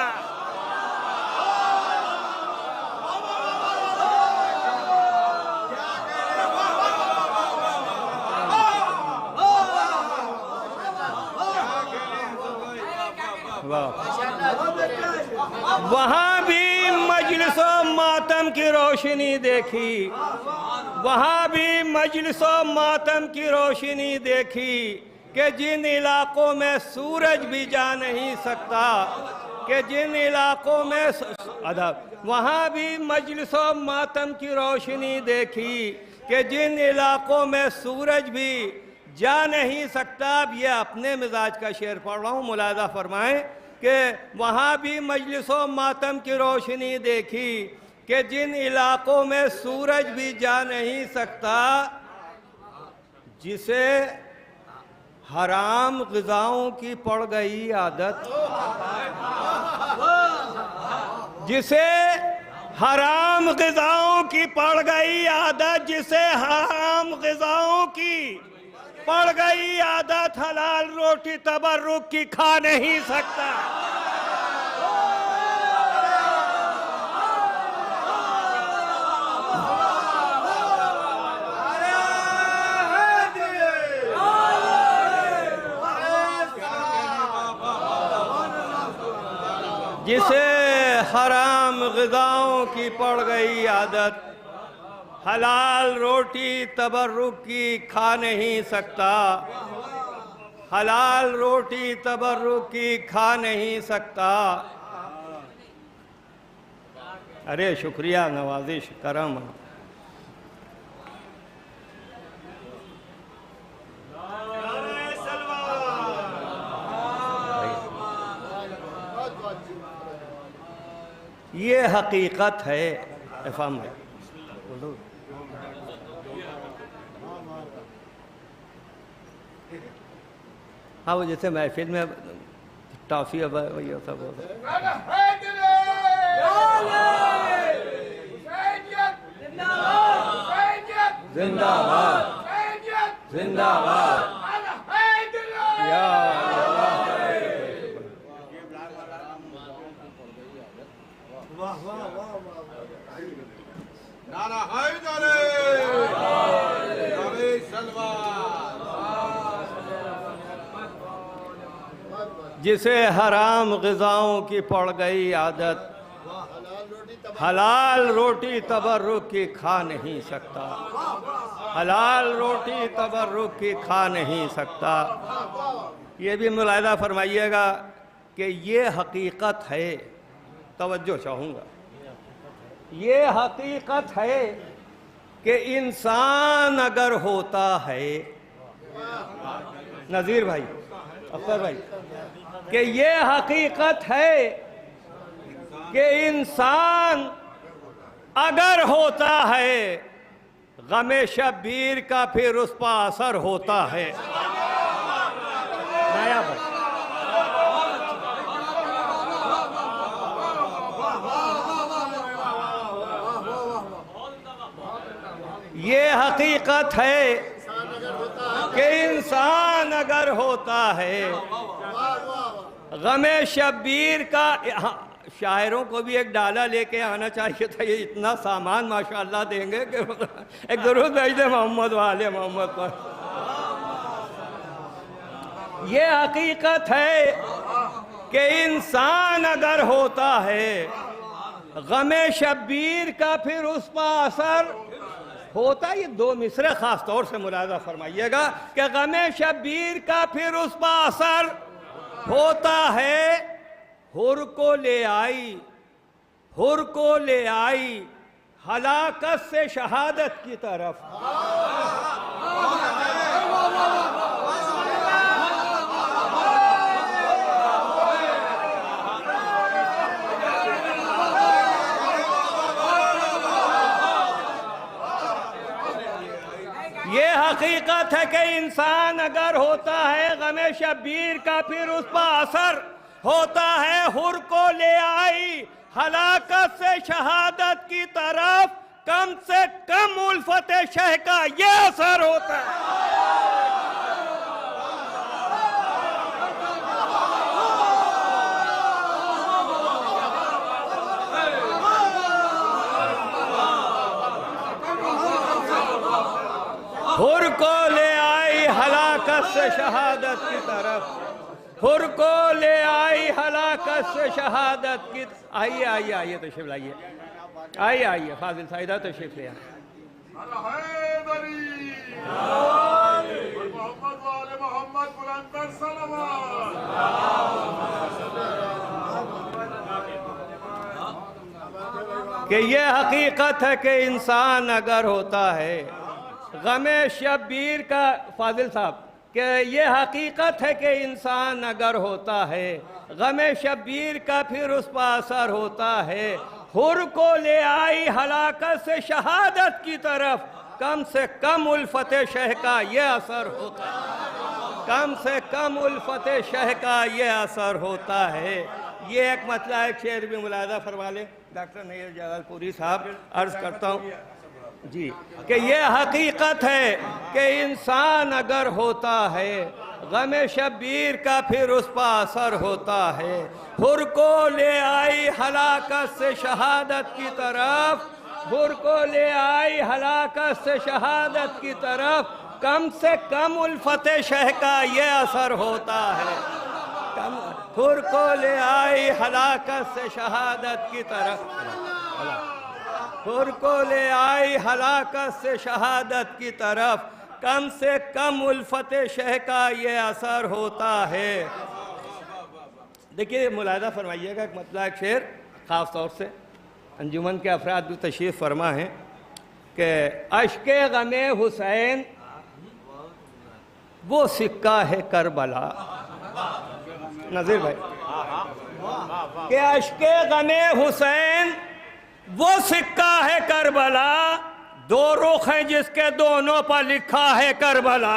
वहाँ भी मजलिसो मातम की रोशनी देखी, वहाँ भी मजलिसो मातम की रोशनी देखी कि जिन इलाकों में सूरज भी जा नहीं सकता, कि जिन इलाकों में वहाँ भी मजलिसो मातम की रोशनी देखी कि जिन इलाकों में सूरज भी जा नहीं सकता। अब ये अपने मिजाज का शेर पढ़ रहा हूँ, मुलादा फरमाएं कि वहाँ भी मजलिसो मातम की रोशनी देखी कि जिन इलाकों में सूरज भी जा नहीं सकता, जिसे हराम ग़िज़ाओं की पड़ गई आदत, जिसे हराम ग़िज़ाओं की पड़ गई आदत, जिसे हराम ग़िज़ाओं की पड़ गई आदत, हलाल रोटी तबर्रुक की खा नहीं सकता। जिसे हराम ग़िज़ाओं की पड़ गई आदत, हलाल रोटी तबर्रुक की खा नहीं सकता, हलाल रोटी तबर्रुक की खा नहीं सकता। अरे शुक्रिया, नवाजिश, करम। ये हकीकत है। इफ़ाम है। हाँ, वो जैसे महफिल में टॉफ़ी वही होता वो जिंदाबाद जिंदाबाद या नारा हैदरे जिसे हराम ग़िज़ाओं की पड़ गई आदत, हलाल रोटी तबर्रुक की खा नहीं सकता, हलाल रोटी तबर्रुक की खा नहीं सकता। ये भी मुलाहिज़ा फरमाइएगा कि ये हकीकत है, तवज्जो चाहूँगा, ये हकीकत है कि इंसान अगर होता है, नज़ीर भाई, अख्तर भाई, कि ये हकीकत है कि इंसान अगर होता है गमे शब्बीर का फिर उस पर असर होता है। नया भाई, ये हकीकत है कि इंसान अगर होता है गमे शब्बीर का, शायरों को भी एक डाला लेके आना चाहिए था। ये इतना सामान माशाअल्लाह देंगे कि एक दुरूद भेज दे मोहम्मद वाले मोहम्मद पर। ये हकीकत है कि इंसान अगर होता है गमे शब्बीर का फिर उस पर असर होता। ये दो मिसरे खास तौर से मुलाहिज़ा फरमाइएगा कि गमे शब्बीर का फिर उस पर असर होता है। हुर को ले आई, हुर को ले आई हलाकत से शहादत की तरफ। ये हकीकत है कि इंसान अगर होता है गमे शब्बीर का फिर उस पर असर होता है। हुर को ले आई हलाकत से शहादत की तरफ, कम से कम उल्फत शह का ये असर होता है। हुर को ले आई हलाकत से शहादत की तरफ, हुर को ले आई हलाकत से शहादत की। आइए आइए आइए तशरीफ लाइए, आइए आइए फाजिल साहिदा तशरीफ ले आए। कि ये हकीकत है कि इंसान अगर होता है गमे शब्बीर का, फाजिल साहब, कि ये हकीकत है कि इंसान अगर होता है गमे शब्बीर का फिर उस पर असर होता है। हुर को ले आई हलाकत से शहादत की तरफ, कम से कम उल्फत शह का ये असर होता है, कम से कम उल्फत शह का ये असर होता है। ये एक मतला एक शेर भी मुलाहिज़ा फरमा ले डॉक्टर नईर जलालपुरी साहब। अर्ज करता हूँ जी कि ये हकीकत है कि इंसान अगर होता है गमे शब्बीर का फिर उस पर असर होता है। हुर को ले आई हलाकत से शहादत की तरफ, हुर को ले आई हलाकत से शहादत की तरफ, कम से कम उल्फत शह का ये असर होता है। हुर को ले आई हलाकत से शहादत की तरफ, हुर को ले आई हलाकत से शहादत की तरफ, कम से कम उल्फत शह का ये असर होता है। देखिए मुलाहिज़ा फरमाइएगा एक मतलब एक शेर ख़ास तौर से अंजुमन के अफराद भी तशरीफ़ फरमा हैं कि अश्के गमे हुसैन वो सिक्का है करबला। नज़ीर भाई, कि अश्के गमे हुसैन वो सिक्का है करबला, दो रुख हैं जिसके दोनों पर लिखा है करबला।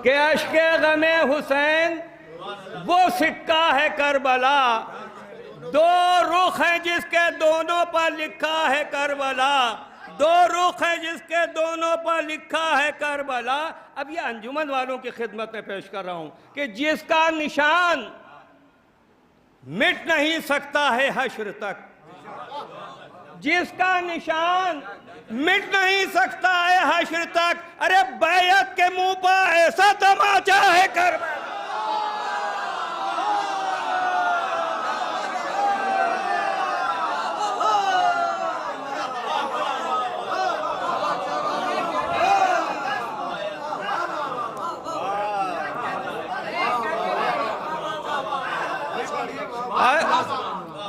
कि अश्के गमे हुसैन वो सिक्का है करबला, दो रुख हैं जिसके दोनों पर लिखा है करबला। दो रुख है जिसके दोनों पर लिखा है करबला। अब ये अंजुमन वालों की खिदमत में पेश कर रहा हूं कि जिसका निशान मिट नहीं सकता है हश्र तक, जिसका निशान मिट नहीं सकता है हश्र तक। अरे बैयत के मुंह पर ऐसा तमाचा है करबला।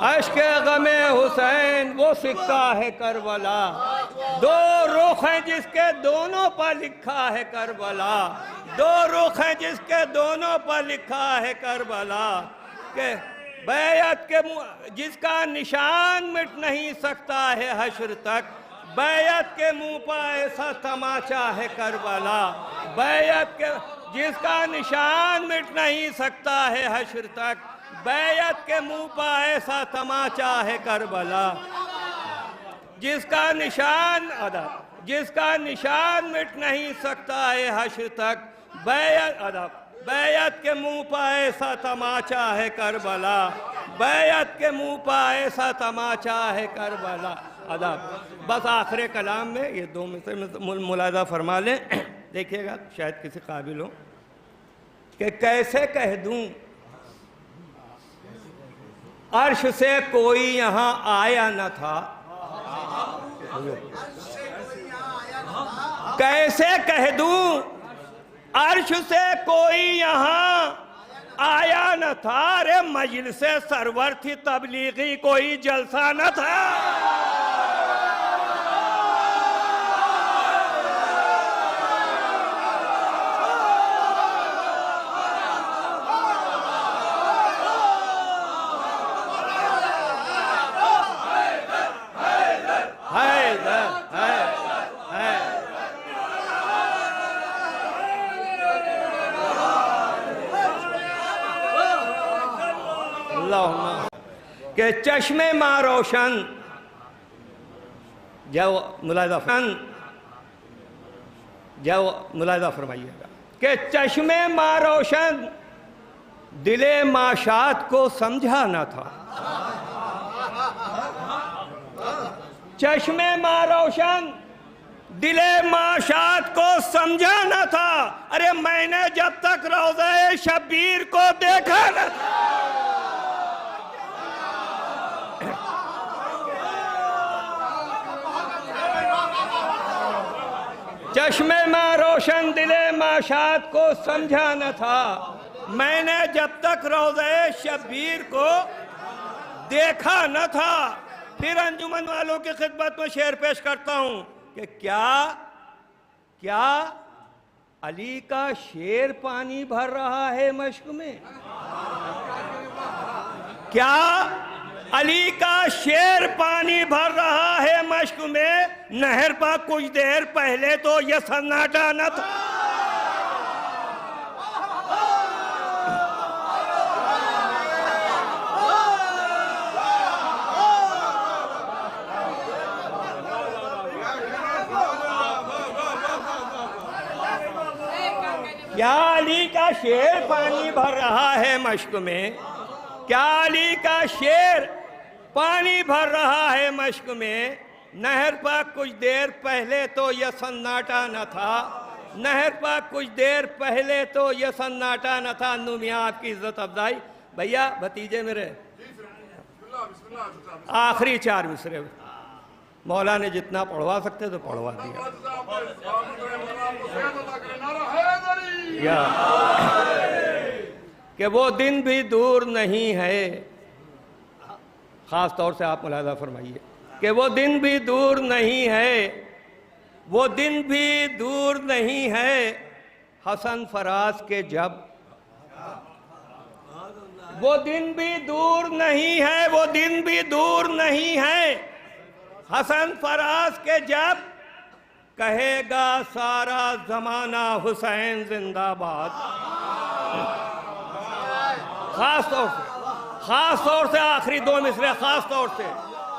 अश्के गमे हुसैन वो सिक्का है करबला। दो रुख हैं जिसके दोनों पर लिखा है करबला। दो रुख हैं जिसके दोनों पर लिखा है करबला। के बैयत के जिसका निशान मिट नहीं सकता है हश्र तक। बैयत के मुंह पर ऐसा तमाचा है करबला। बैयत के जिसका निशान मिट नहीं सकता है हश्र तक। बैयत के मुंह पर ऐसा तमाचा है करबला। जिसका निशान जिसका निशान मिट नहीं सकता है हश्र तक। बैयत के मुंह पर ऐसा तमाचा है करबला। बैयत के मुंह पर ऐसा तमाचा है करबला। अदब बस आखिर कलाम में ये दो मिसरे मुलाजा फरमा लें, देखिएगा शायद किसी काबिल हो कि कैसे कह दूं अर्श से कोई यहाँ आया न था। कैसे कह दूं अर्श से कोई यहाँ आया न था। अरे मजलिस सरवर थी तबलीगी कोई जलसा न था। के चश्मे माँ रोशन जब मुलाजा फरमाइएगा कि चश्मे माँ रोशन दिले माशात को समझा न था। चश्मे माँ रोशन दिले माशात को समझा न था। अरे मैंने जब तक रोज़े शब्बीर को देखा न था। चश्मे माँ रोशन दिले माशात को समझा न था। मैंने जब तक रोज़े शब्बीर को देखा न था। फिर अंजुमन वालों की खिदमत में शेर पेश करता हूं कि क्या अली का शेर पानी भर रहा है मश्क में। क्या अली का शेर पानी भर रहा है मश्क में। नहर पर कुछ देर पहले तो यह सन्नाटा न था। क्या अली का शेर पानी भर रहा है मश्क में। क्या अली का शेर पानी भर रहा है मश्क में। नहर पर कुछ देर पहले तो यह सन्नाटा न था। नहर पर कुछ देर पहले तो यह सन्नाटा न था। मियां आपकी इज्जत अफजाई। भैया भतीजे मेरे आखिरी चार मिसरे मौला ने जितना पढ़वा सकते तो पढ़वा दिया। कि वो दिन भी दूर नहीं है। ख़ास तौर से आप मुलाज़ा फरमाइए कि वो दिन भी दूर नहीं है। वो दिन भी दूर नहीं है हसन फराज के जब। वो दिन भी दूर नहीं है। वो दिन भी दूर नहीं है हसन फराज के जब। कहेगा सारा जमाना हुसैन जिंदाबाद। खास तौर से आखिरी दो मिसरे खास तौर से।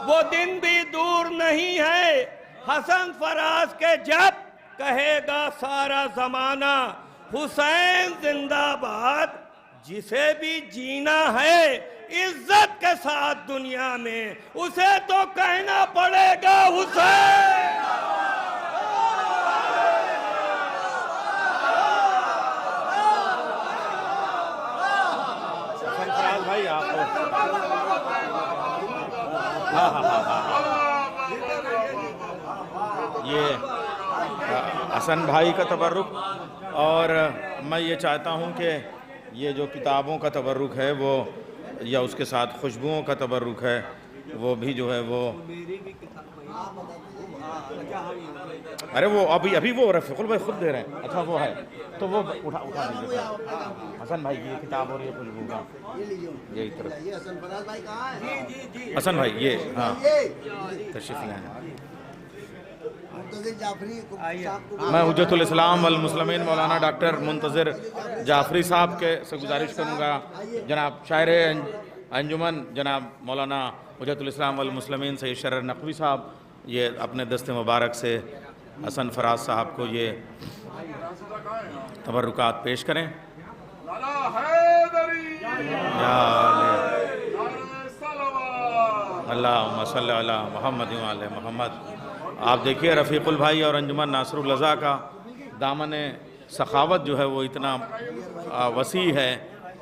वो दिन भी दूर नहीं है हसन फराज के जब कहेगा सारा जमाना हुसैन जिंदाबाद, जिसे भी जीना है इज्जत के साथ दुनिया में, उसे तो कहना पड़ेगा हुसैन। भाई आप ये हसन भाई का तबर्रुक, और मैं ये चाहता हूँ कि ये जो किताबों का तबर्रुक है वो, या उसके साथ खुशबुओं का तबर्रुक है, वो भी जो है वो, अरे वो अभी वो रफीकुल भाई खुद दे रहे हैं। अच्छा वो है तो वो उठा दीजिए हसन भाई की ये किताब और ये खुशबू का, ये तरफ हसन भाई ये, हाँ तशरीफ लाए। मैं हुज्जतुल इस्लाम वल मुस्लिमीन मौलाना डॉक्टर मुंतज़िर जाफरी साहब के से गुजारिश करूँगा, जनाब शायर अंजुमन जनाब मौलाना हुज्जतुल इस्लाम वल मुस्लिमीन सैयद शरर नकवी साहब, ये अपने दस्ते मुबारक से हसन फराज साहब को ये तबर्रुकात पेश करें। अल्लाहुम्मा सल्ली अला मुहम्मद व आले मुहम्मद। आप देखिए रफ़ीकुल भाई और अंजुमन नासरुल रज़ा का दामन सखावत जो है वो इतना वसी है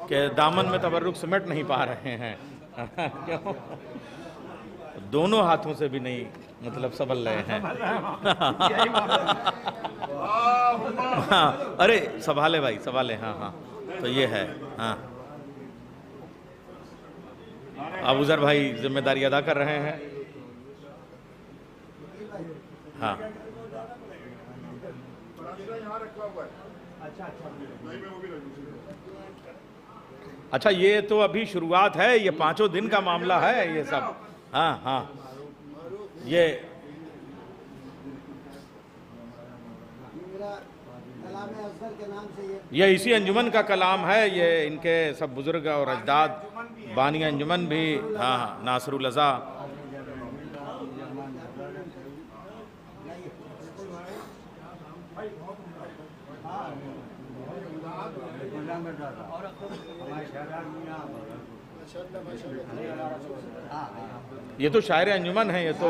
कि दामन में तबर्रुक सिमट नहीं पा रहे हैं क्यों? दोनों हाथों से भी नहीं मतलब संभल रहे हैं हाँ, अरे संभाले भाई संभाले, हाँ हाँ तो ये है। हाँ अबूज़र भाई जिम्मेदारी अदा कर रहे हैं। हाँ अच्छा ये तो अभी शुरुआत है, ये 5 दिन का मामला है ये सब। हाँ हाँ ये इसी अंजुमन का कलाम है, ये इनके सब बुजुर्ग और अजदाद बानी अंजुमन भी, हाँ हाँ नासरुल रज़ा। ये तो शायर अंजुमन है, ये तो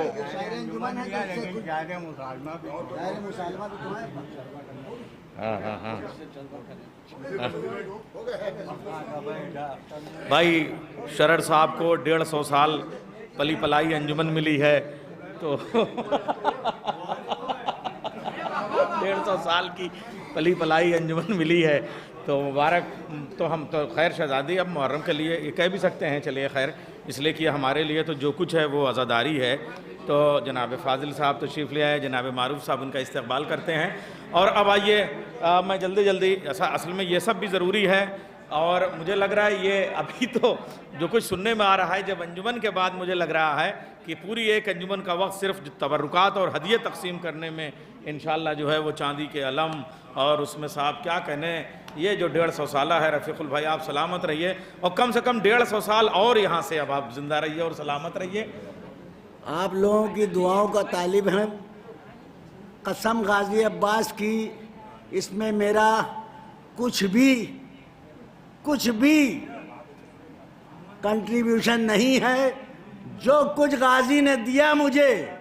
हाँ हाँ हाँ भाई शरर साहब को 150 साल पली पलाई अंजुमन मिली है, तो 150 साल की पली पलाई अंजुमन मिली है, तो मुबारक। तो हम तो खैर शहज़ादी अब मुहर्रम के लिए ये कह भी सकते हैं, चलिए खैर, इसलिए कि हमारे लिए तो जो कुछ है वो आज़ादारी है। तो जनाब फ़ाज़िल साहब तशरीफ़ ले आए, जनाब मारूफ साहब उनका इस्तकबाल करते हैं। और अब आइए मैं जल्दी असल में ये सब भी ज़रूरी है, और मुझे लग रहा है ये अभी तो जो कुछ सुनने में आ रहा है, जब अंजुमन के बाद मुझे लग रहा है कि पूरी एक अंजुमन का वक्त सिर्फ तबर्रुकात और हदिये तकसीम करने में इंशाअल्लाह जो है वो चांदी के अलम, और उसमें साहब क्या कहने, ये जो 150 साल है रफ़ीकुल भाई, आप सलामत रहिए, और कम से कम 150 साल और यहाँ से अब आप ज़िंदा रहिए और सलामत रहिए। आप लोगों की दुआओं का तालिब हैं। कसम गाजी अब्बास की, इसमें मेरा कुछ भी कंट्रीब्यूशन नहीं है। जो कुछ गाजी ने दिया मुझे,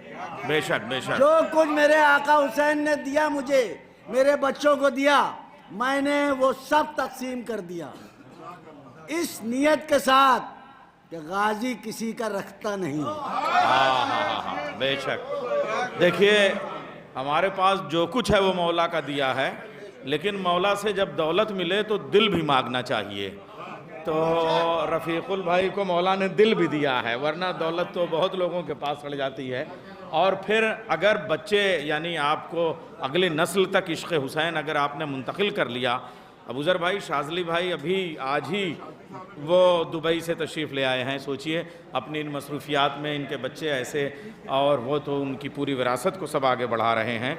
बेशक जो कुछ मेरे आका हुसैन ने दिया मुझे, मेरे बच्चों को दिया, मैंने वो सब तकसीम कर दिया, इस नियत के साथ कि गाजी किसी का रखता नहीं। हाँ बेशक। देखिए हमारे पास जो कुछ है वो मौला का दिया है, लेकिन मौला से जब दौलत मिले तो दिल भी मांगना चाहिए। तो रफ़ीकुल भाई को मौला ने दिल भी दिया है, वरना दौलत तो बहुत लोगों के पास सड़ जाती है। और फिर अगर बच्चे यानी आपको अगली नस्ल तक इश्क़ हुसैन अगर आपने मुंतकिल कर लिया, अबूज़र भाई शाज़ली भाई अभी आज ही वो दुबई से तशरीफ़ ले आए हैं। सोचिए अपनी इन मसरूफ़ियात में इनके बच्चे ऐसे, और वो तो उनकी पूरी विरासत को सब आगे बढ़ा रहे हैं।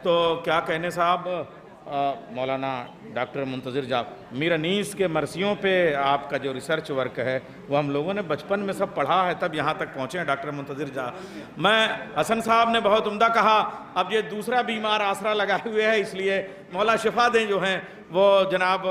तो क्या कहने साहब, मौलाना डॉक्टर मुंतज़िर जाब मीर अनीस के मरसियों पे आपका जो रिसर्च वर्क है वो हम लोगों ने बचपन में सब पढ़ा है, तब यहाँ तक पहुँचे हैं डॉक्टर मुंतज़िर जाब। मैं हसन साहब ने बहुत उम्दा कहा, अब ये दूसरा बीमार आसरा लगाए हुए है, इसलिए मौला शिफा दें जो हैं वो जनाब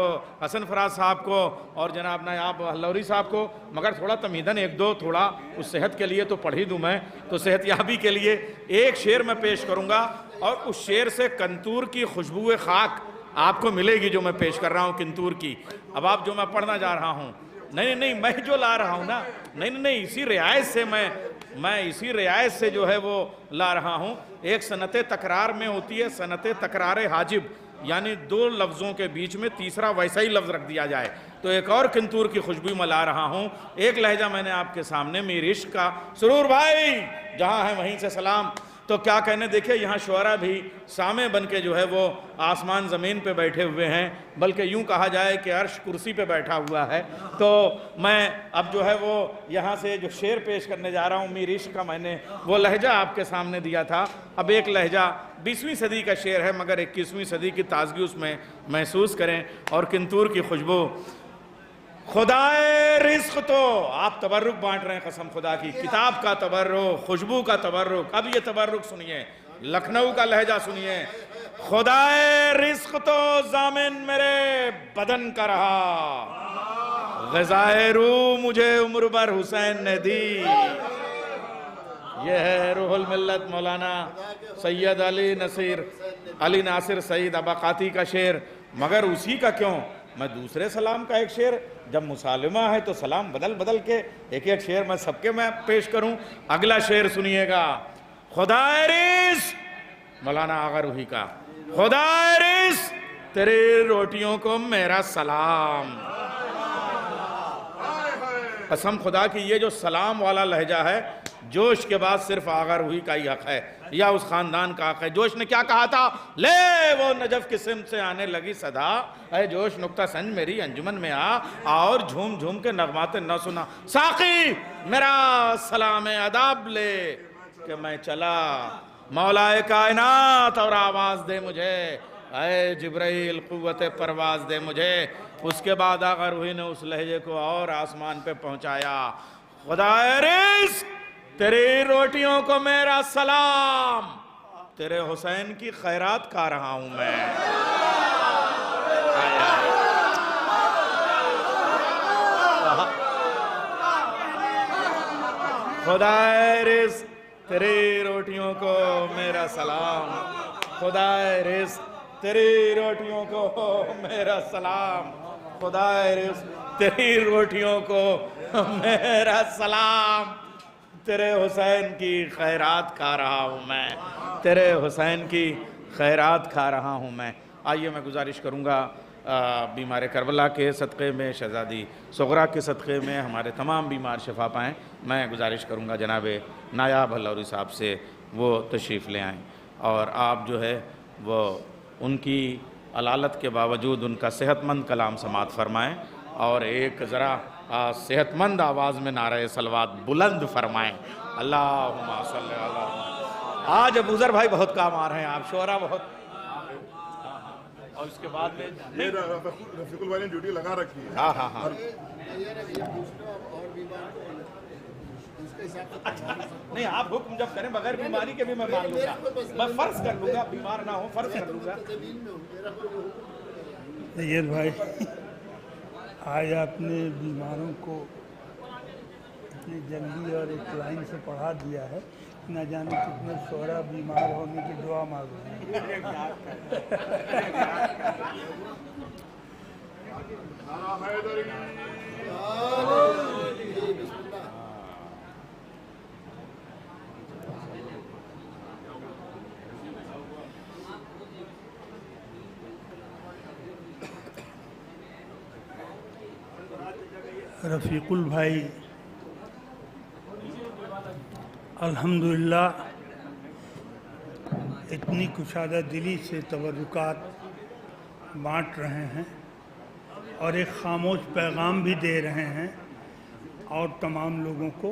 हसन फराज साहब को और जनाब नायाब हल्लौरी साहब को, मगर थोड़ा तमीदन एक दो थोड़ा उस सेहत के लिए तो पढ़ ही दूँ मैं, तो सेहतयाबी के लिए एक शेर मैं पेश करूँगा और उस शेर से कंतूर की खुशबू खाक आपको मिलेगी जो मैं पेश कर रहा हूँ किंतूर की। अब आप जो मैं पढ़ना जा रहा हूँ, नहीं मैं जो ला रहा हूँ ना, नहीं इसी रियायत से मैं इसी रियायत से जो है वो ला रहा हूँ। एक सनत तकरार में होती है सनत तकरार हाजिब, यानी दो लफ्ज़ों के बीच में तीसरा वैसा ही लफ्ज़ रख दिया जाए, तो एक और किंतूर की खुशबू मैं ला रहा हूँ। एक लहजा मैंने आपके सामने मेरे इश्क का, सुरूर भाई जहाँ है वहीं से सलाम। तो क्या कहने, देखिए यहाँ शुअरा भी सामे बन के जो है वो आसमान ज़मीन पे बैठे हुए हैं, बल्कि यूँ कहा जाए कि अर्श कुर्सी पे बैठा हुआ है। तो मैं अब जो है वो यहाँ से जो शेर पेश करने जा रहा हूँ मीर इश्क का, मैंने वो लहजा आपके सामने दिया था। अब एक लहजा 20वीं सदी का शेर है, मगर 21वीं सदी की ताजगी उसमें महसूस करें और किंतूर की खुशबू। खुदाए रिज़्क़ तो आप तबर्रुक बांट रहे हैं, कसम खुदा की, किताब का तबर्रुक, खुशबू का तबर्रुक। अब ये तबर्रुक सुनिए, लखनऊ का लहजा सुनिए। खुदाए रिज़्क़ तो ज़ामिन मेरे बदन का रहा, ग़िज़ाए रूह मुझे उम्र भर हुसैन ने दी। ये है रूहुल मिल्लत मौलाना सैयद अली नासिर सईद अबाकाती का शेर। मगर उसी का क्यों, मैं दूसरे सलाम का एक शेर, जब मुसालिमा है तो सलाम बदल बदल के एक एक शेर मैं सबके मैं पेश करूं। अगला शेर सुनिएगा, खुदाए रिज़्क़ मौलाना आगा रूही का, खुदाए रिज़्क़ तेरी रोटियों को मेरा सलाम। कसम खुदा की ये जो सलाम वाला लहजा है, जोश के बाद सिर्फ आगा रूही का ही हक है या उस खानदान का हक है। जोश ने क्या कहा था, ले वो नजफ किस्म से आने लगी सदा, अरे जोश नुक्ता संज मेरी अंजुमन में आ, और झूम झूम के नगमाते न सुना। साकी मेरा सलाम अदाब ले कि मैं चला, मौलाए कायनात और आवाज दे मुझे, अरे जिब्राइल कुव्वत परवाज दे मुझे। उसके बाद आगा रूही ने उस लहजे को और आसमान पे पहुंचाया। खुदाए रिज़्क़ तेरी रोटियों को मेरा सलाम, तेरे हुसैन की खैरात खा रहा हूं मैं। खुदाए रिज़्क़ तेरी रोटियों को मेरा सलाम, खुदाए रिज़्क़ तेरी रोटियों को मेरा सलाम, खुदाए रिज़्क़ तेरी रोटियों को मेरा सलाम। तेरे हुसैन की खैरात खा रहा हूँ मैं, तेरे हुसैन की खैरात खा रहा हूँ मैं। आइए मैं गुजारिश करूँगा बीमार करबला के सदक़े में, शहज़ादी सुग़रा के सदक़े में हमारे तमाम बीमार शिफा पाएँ। मैं गुजारिश करूँगा जनाब नायाब हल्लौरी साहब से वो तशरीफ़ ले आएँ और आप जो है वो उनकी अलालत के बावजूद उनका सेहतमंद कलाम समात फरमाएँ और एक ज़रा सेहतमंद आवाज़ में नारे सलवात बुलंद फरमाएँ। अल्लाहुम्मा सल्ली अला। आज अबूज़र भाई बहुत काम आ रहे हैं, आप शोरा बहुत, और उसके बाद में रफीकुल भाई ने ड्यूटी लगा रखी है। हाँ नहीं, आप हुक्म जब करें बगैर बीमारी के भी मैं मान लूँगा, मैं फ़र्ज कर लूँगा, बीमार ना हो फ़र्ज कर लूँगा। सैयद भाई, आज आपने बीमारों को इतनी जल्दी और एक लाइन से पढ़ा दिया है, न जाने कितने शोहरा बीमार होने की दुआ मांग रहे हैं। रफ़ीकुल भाई अल्हम्दुलिल्लाह इतनी कुशादा दिली से तबरुकात बांट रहे हैं और एक ख़ामोश पैगाम भी दे रहे हैं। और तमाम लोगों को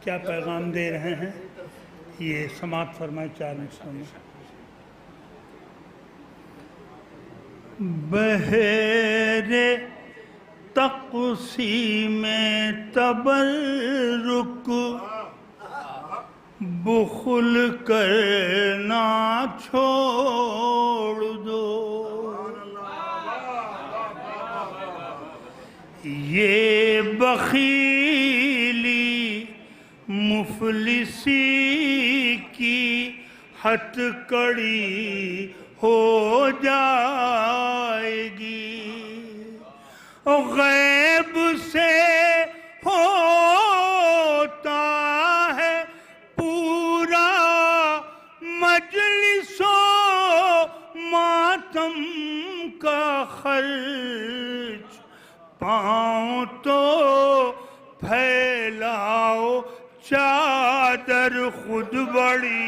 क्या पैगाम दे रहे हैं, ये समात फरमाए 4 मिनट में। बहेरे तक़सीम तबर्रुक बुखुल करना छोड़ दो। ये बखीली मुफलिसी की हथकड़ी हो जाएगी। गैब से होता है पूरा मजलिसो मातम का खर्च, पाँव तो फैलाओ चादर खुद बड़ी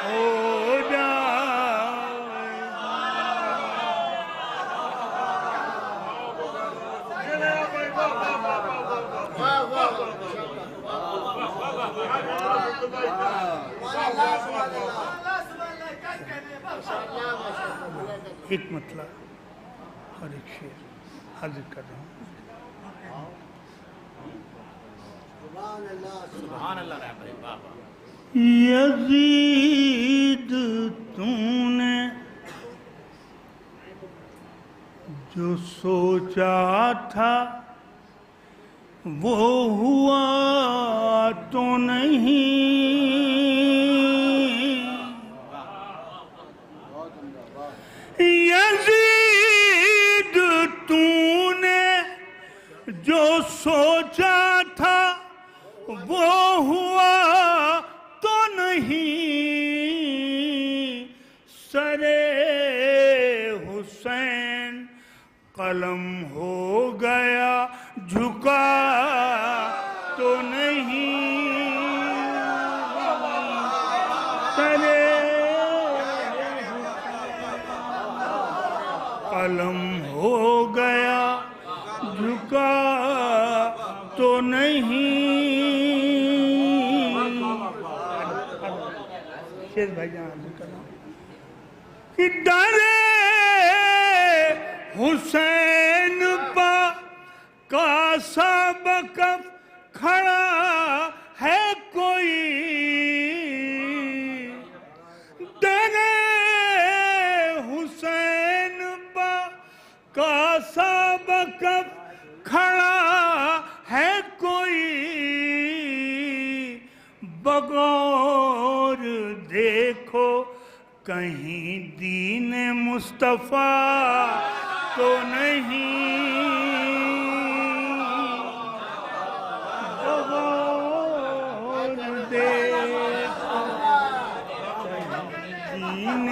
हो एक मतलब और एक शेर हाजिर कर रहा हूँ। यजीद तूने जो सोचा था वो हुआ तो नहीं। यजीद तूने जो सोचा था वो हुआ तो नहीं। सरे हुसैन कलम हो गया झुका तो नहीं। सरे कलम हो गया झुका तो नहीं। शेर भाई कि डरे हुसैन पा का सबक खड़ा है कोई। डरे हुसैन पा का सबक खड़ा है कोई। बगौर देखो कहीं दीन मुस्तफा तो नहीं। बगौर देखो कहीं दीन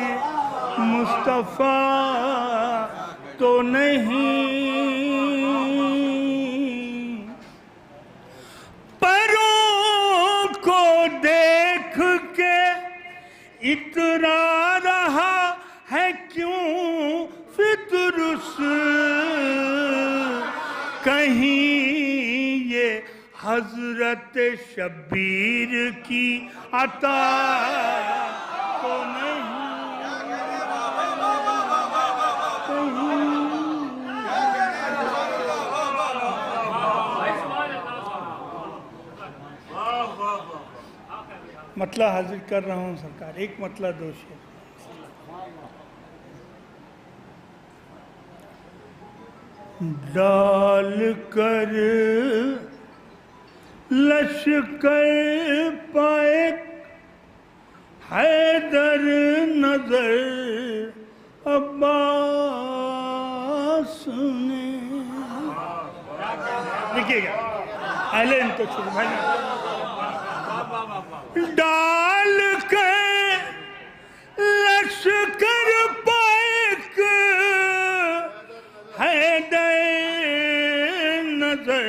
मुस्तफा तो नहीं। परों को देख के इतरा रहा है क्यों फितरुस। कहीं ये हजरत शब्बीर की अता तो नहीं। मतला हाजिर कर रहा हूँ सरकार। एक मतला दो शेर। डाल कर लश्कर पाए हैदर नजर अब्बास ने। लिखिएगा अहले इनको शुरू भाई। डाल के लश्कर पाइक हैदर नजर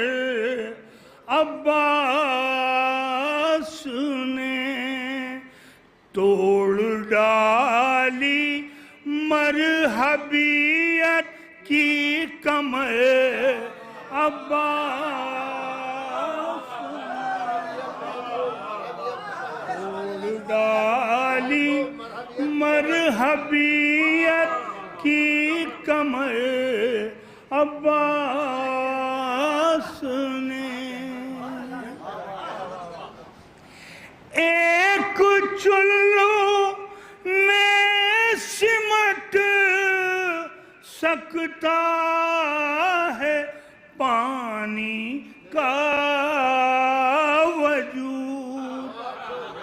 अब्बास ने तोड़ डाली मरहबियत की कमर अब्बास डाली मरहबियत की कमर पानी का वजूद।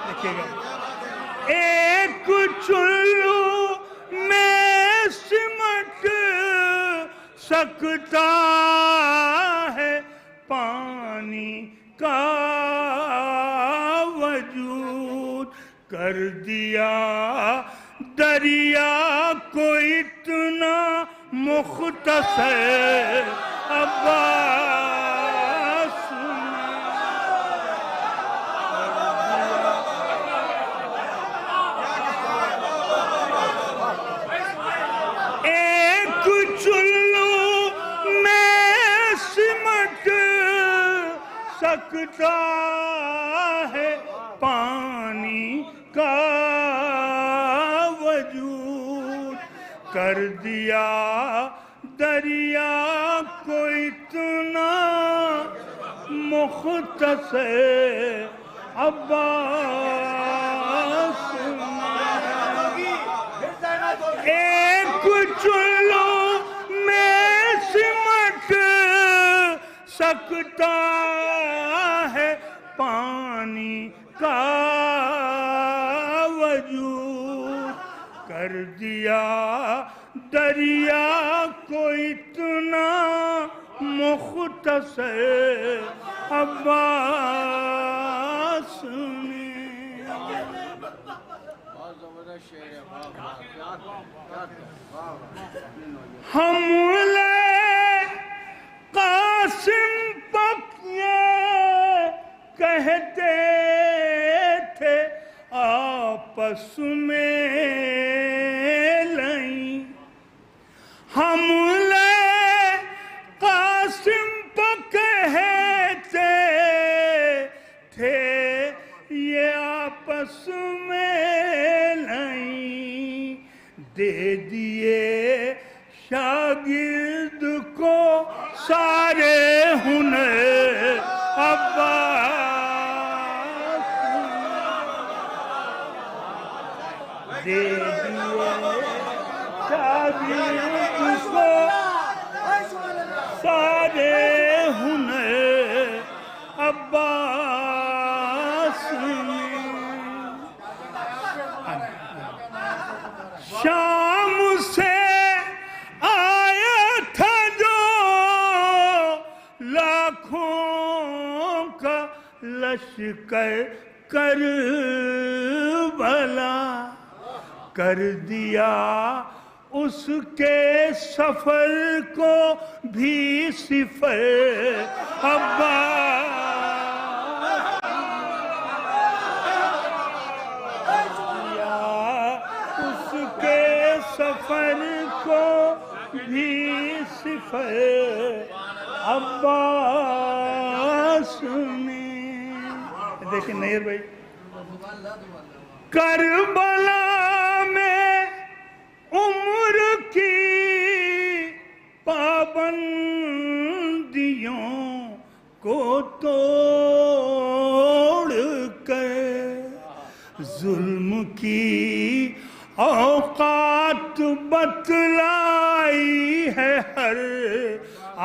देखिएगा, एक चुल्लू में सिमट सकता है पानी का वजूद। कर दिया दरिया को इतना मुख्तसर अब्बास ने। एक चुल्लू में सिमट सकता है पानी का वजूद। कर दिया दरिया को इतना मुख्तसर अब्बास ने। एक चुल्लू में सिमट सकता है पानी का वजूद। कर दिया दरिया को इतना मुख्तसर अब्बास ने। हमले कासिम पकिए कहते थे आपस में लई। हमले कासिम कहते थे ये आपस में नहीं। दे दिए शागिर्द को सारे हुनर अब्बास दे दिए शागिर्द को सारे हुनर अब्बास ने। शाम से आया था जो लाखों का लश्कर करबला। कर दिया उसके सफर को भी सिफर अब्बास। उसके सफर को भी सिफर अब्बास ने। देखिए नैयर भाई, करबला में उम्र की पाबंदियों को तोड़ कर जुल्म की औकात बतलाई है हर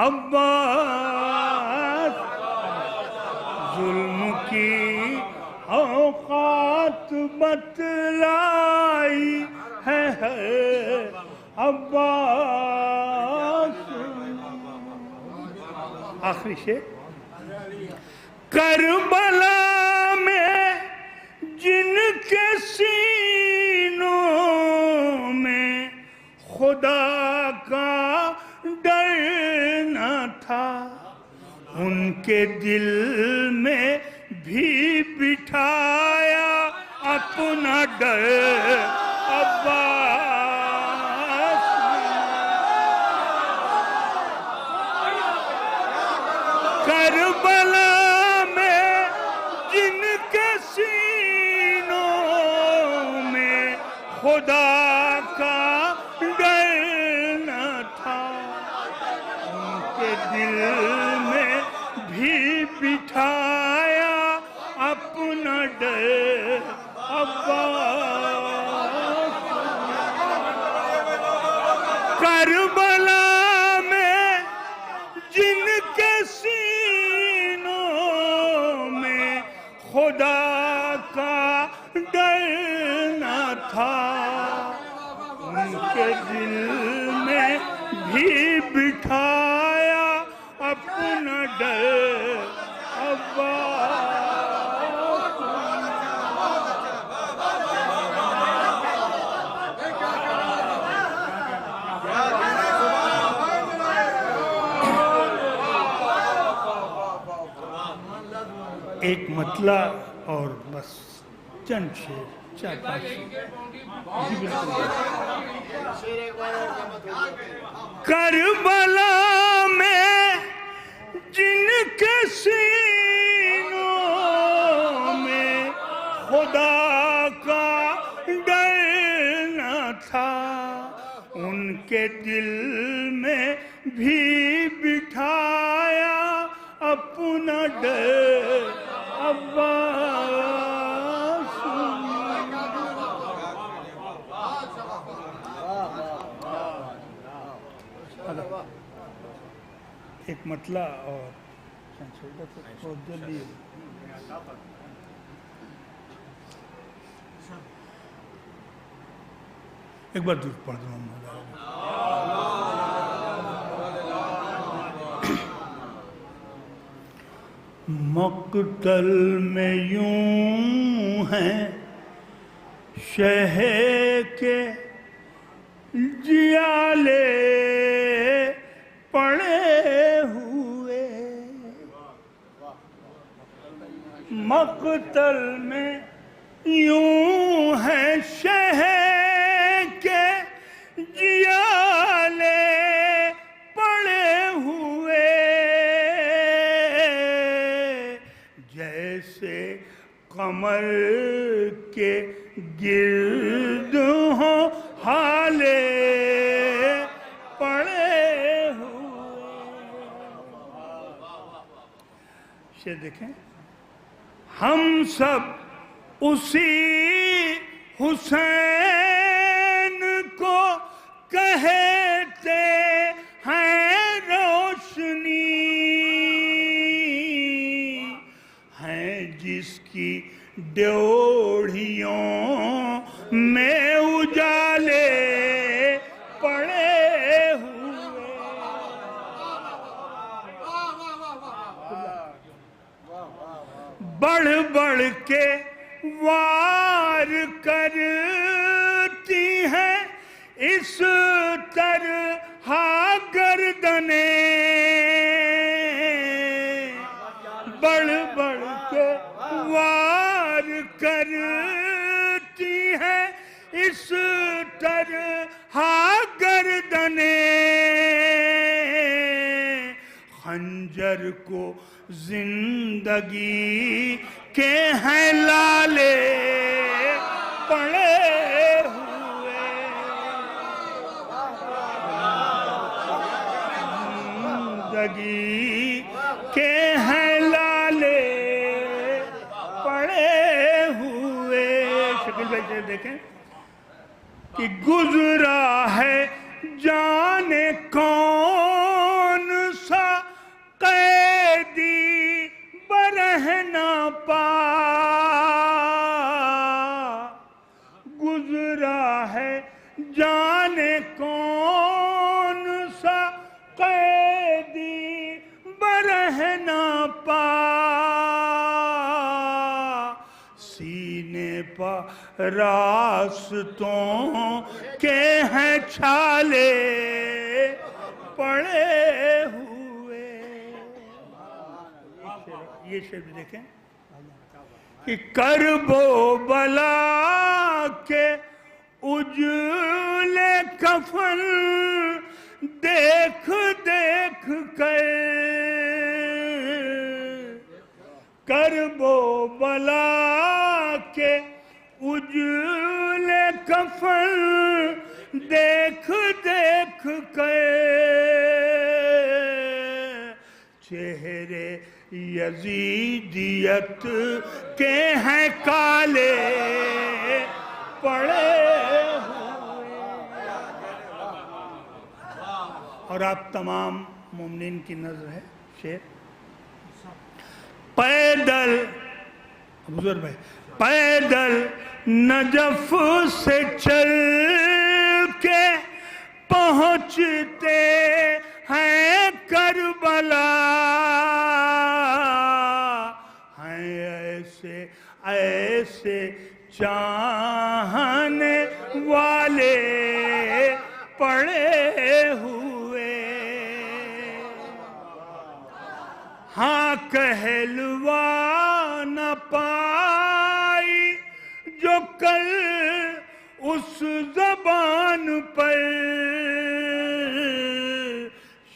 अब्बास। जुल्म की औकात बतलाई है अब्बास। आखिरी शेर, करबला में जिनके सीनों में खुदा का डर न था, उनके दिल में भी बिठाया अपना डर अब्बास। करबला में जिनके सीनों में खुदा का डर न था, उनके दिल में भी बिठाया अपना डर अब्बास। डर न था, उनके दिल में भी बिठाया अपना डर अब्बास। एक मतला और बस चंद शेर, 4-5 शेर। करबला में जिनके सीनों में खुदा का डर न था, उनके दिल में भी बिठाया अपना डर अब्बास। एक मतला और बहुत जल्दी एक बार दूर पढ़ दो। मक़तल में यूं हैं शहर के जियाले पड़े हुए, मक़तल में यूं हैं शहर के जियाले पड़े हुए, जैसे कमर के गिर्द हो हाले पड़े हुए। शेर देखें, हम सब उसी हुसैन को कहते हैं रोशनी, हैं जिसकी ड्योढ़ियों में उजाले पड़े हुए। बढ़ बढ़ के वार करती हैं इस तरह गर्दने, बढ़ बढ़ के वार करती हैं इस तरह गर्दने, खंजर को जिंदगी के हैं लाले पड़े हुए, जिंदगी के हैं लाले पड़े हुए। शकील भाई से देखें कि गुजरा है जाने कौन सा कैदी बरहना पा, गुजरा है जाने कौन सा कैदी बरहना पा, सीने पर रास्तों के हैं छाले पड़े हुए। ये शब्द देखें कि करबो बला के उजले कफन देख देख कर, करबो बला के उजले कफन देख देख कर, चेहरे यजीदियत के हैं काले पड़े हुए। और आप तमाम मुमिनीन की नजर है शेर, पैदल बुजुर्ग भाई पैदल नजफ से चल के पहुँचते हैं करबला, हैं ऐसे ऐसे चाहने वाले पड़े हुए, हाँ कहलवा न पाई जो कल उस ज़बान पर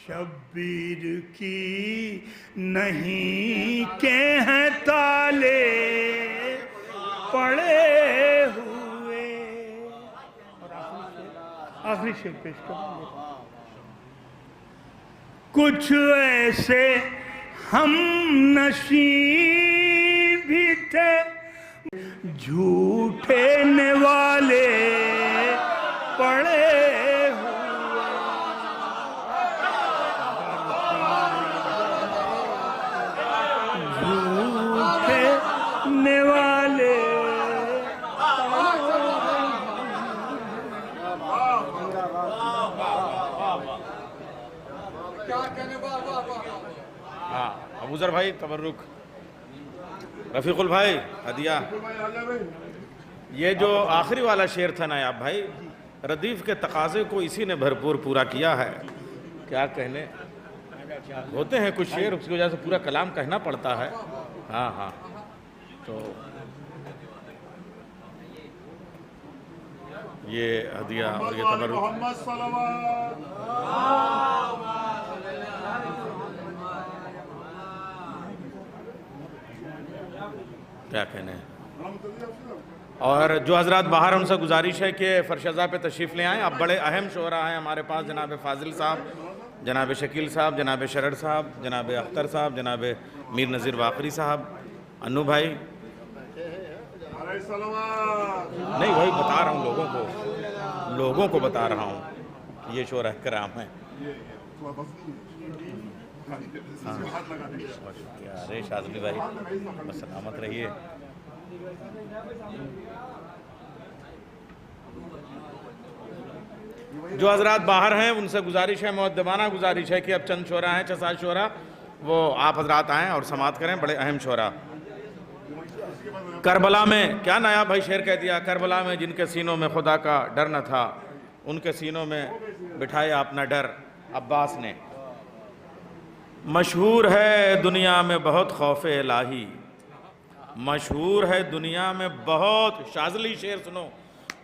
शब्बीर की नहीं के हैं ताले पड़े हुए। आखिरी शेर पेश करेंगे। कुछ ऐसे हम नशी भी थे झूठे ने वाले पड़े हुए, झूठे ने वाले हाँ अबूजर भाई तबर्रुक, रफीकुल भाई हदिया। ये जो आखिरी वाला शेर था नायाब भाई, रदीफ के तकाजे को इसी ने भरपूर पूरा किया है। क्या कहने होते हैं कुछ शेर, उसकी वजह से पूरा कलाम कहना पड़ता है। हाँ हाँ, तो ये हदिया और ये तबर्रुक। क्या कहने हैं। और जो हजरात बाहर, उनसे गुजारिश है कि फरशज़ा पे तशरीफ़ ले आएँ। अब बड़े अहम शोरा हैं हमारे पास, जनाब फ़ाजिल साहब, जनाब शकील साहब, जनाब शरड़ साहब, जनाब अख्तर साहब, जनाब मीर नज़ीर वाकरी साहब, अन्नू भाई। नहीं वही बता रहा हूँ, लोगों को बता रहा हूँ कि ये शोरा कराम है। अरे शाज़ली भाई बस सलामत रहिए। जो हजरात बाहर हैं उनसे गुजारिश है, मुअद्दबाना गुजारिश है कि अब चंद शोरा हैं, 6-7 शोरा, वो आप हजरात आएँ और समात करें। बड़े अहम शोरा। करबला में क्या नायाब भाई शेर कह दिया, करबला में जिनके सीनों में खुदा का डर न था, उनके सीनों में बिठाया अपना डर अब्बास ने। मशहूर है दुनिया में बहुत खौफ इलाही, मशहूर है दुनिया में बहुत, शाज़ली शेर सुनो,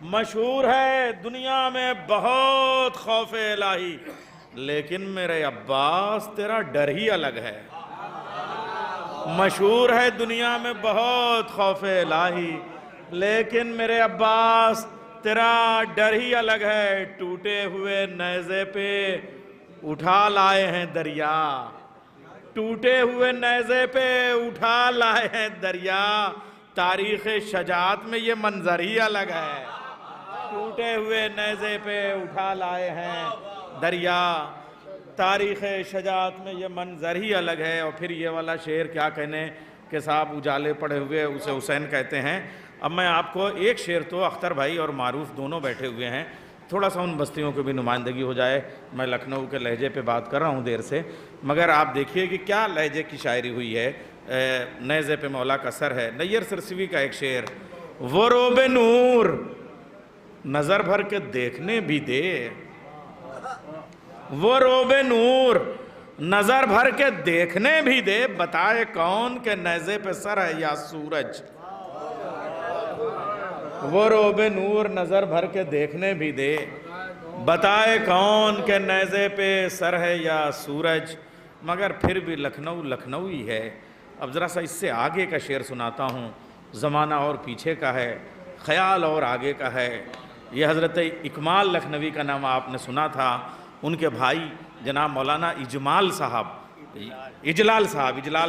मशहूर है दुनिया में बहुत खौफ इलाही, लेकिन मेरे अब्बास तेरा डर ही अलग है। मशहूर है दुनिया में बहुत खौफ इलाही, लेकिन मेरे अब्बास तेरा डर ही अलग है। टूटे हुए नेज़े पे उठा लाए हैं दरिया, टूटे हुए नेज़े पे उठा लाए हैं दरिया, तारीख़ शजात में ये मंजर ही अलग है। टूटे हुए नेज़े पे उठा लाए हैं दरिया, तारीख़ शजात में ये मंजर ही अलग है। और फिर ये वाला शेर क्या कहने कि साहब उजाले पड़े हुए उसे हुसैन कहते हैं। अब मैं आपको एक शेर, तो अख्तर भाई और मारूफ दोनों बैठे हुए हैं, थोड़ा सा उन बस्तियों की भी नुमाइंदगी हो जाए। मैं लखनऊ के लहजे पे बात कर रहा हूँ देर से, मगर आप देखिए कि क्या लहजे की शायरी हुई है। नेज़े पे मौला का सर है, नैयर सरसवी का एक शेर, वो रोबे नूर नज़र भर के देखने भी दे, वो रोबे नूर नज़र भर के देखने भी दे, बताए कौन के नेज़े पे सर है या सूरज। वो रोबे नूर नज़र भर के देखने भी दे, बताए कौन के नेज़े पे सर है या सूरज। मगर फिर भी लखनऊ लखनऊ ही है। अब ज़रा सा इससे आगे का शेर सुनाता हूँ, ज़माना और पीछे का है, ख़याल और आगे का है। ये हज़रत इकमाल लखनवी का नाम आपने सुना था, उनके भाई जनाब मौलाना इजलाल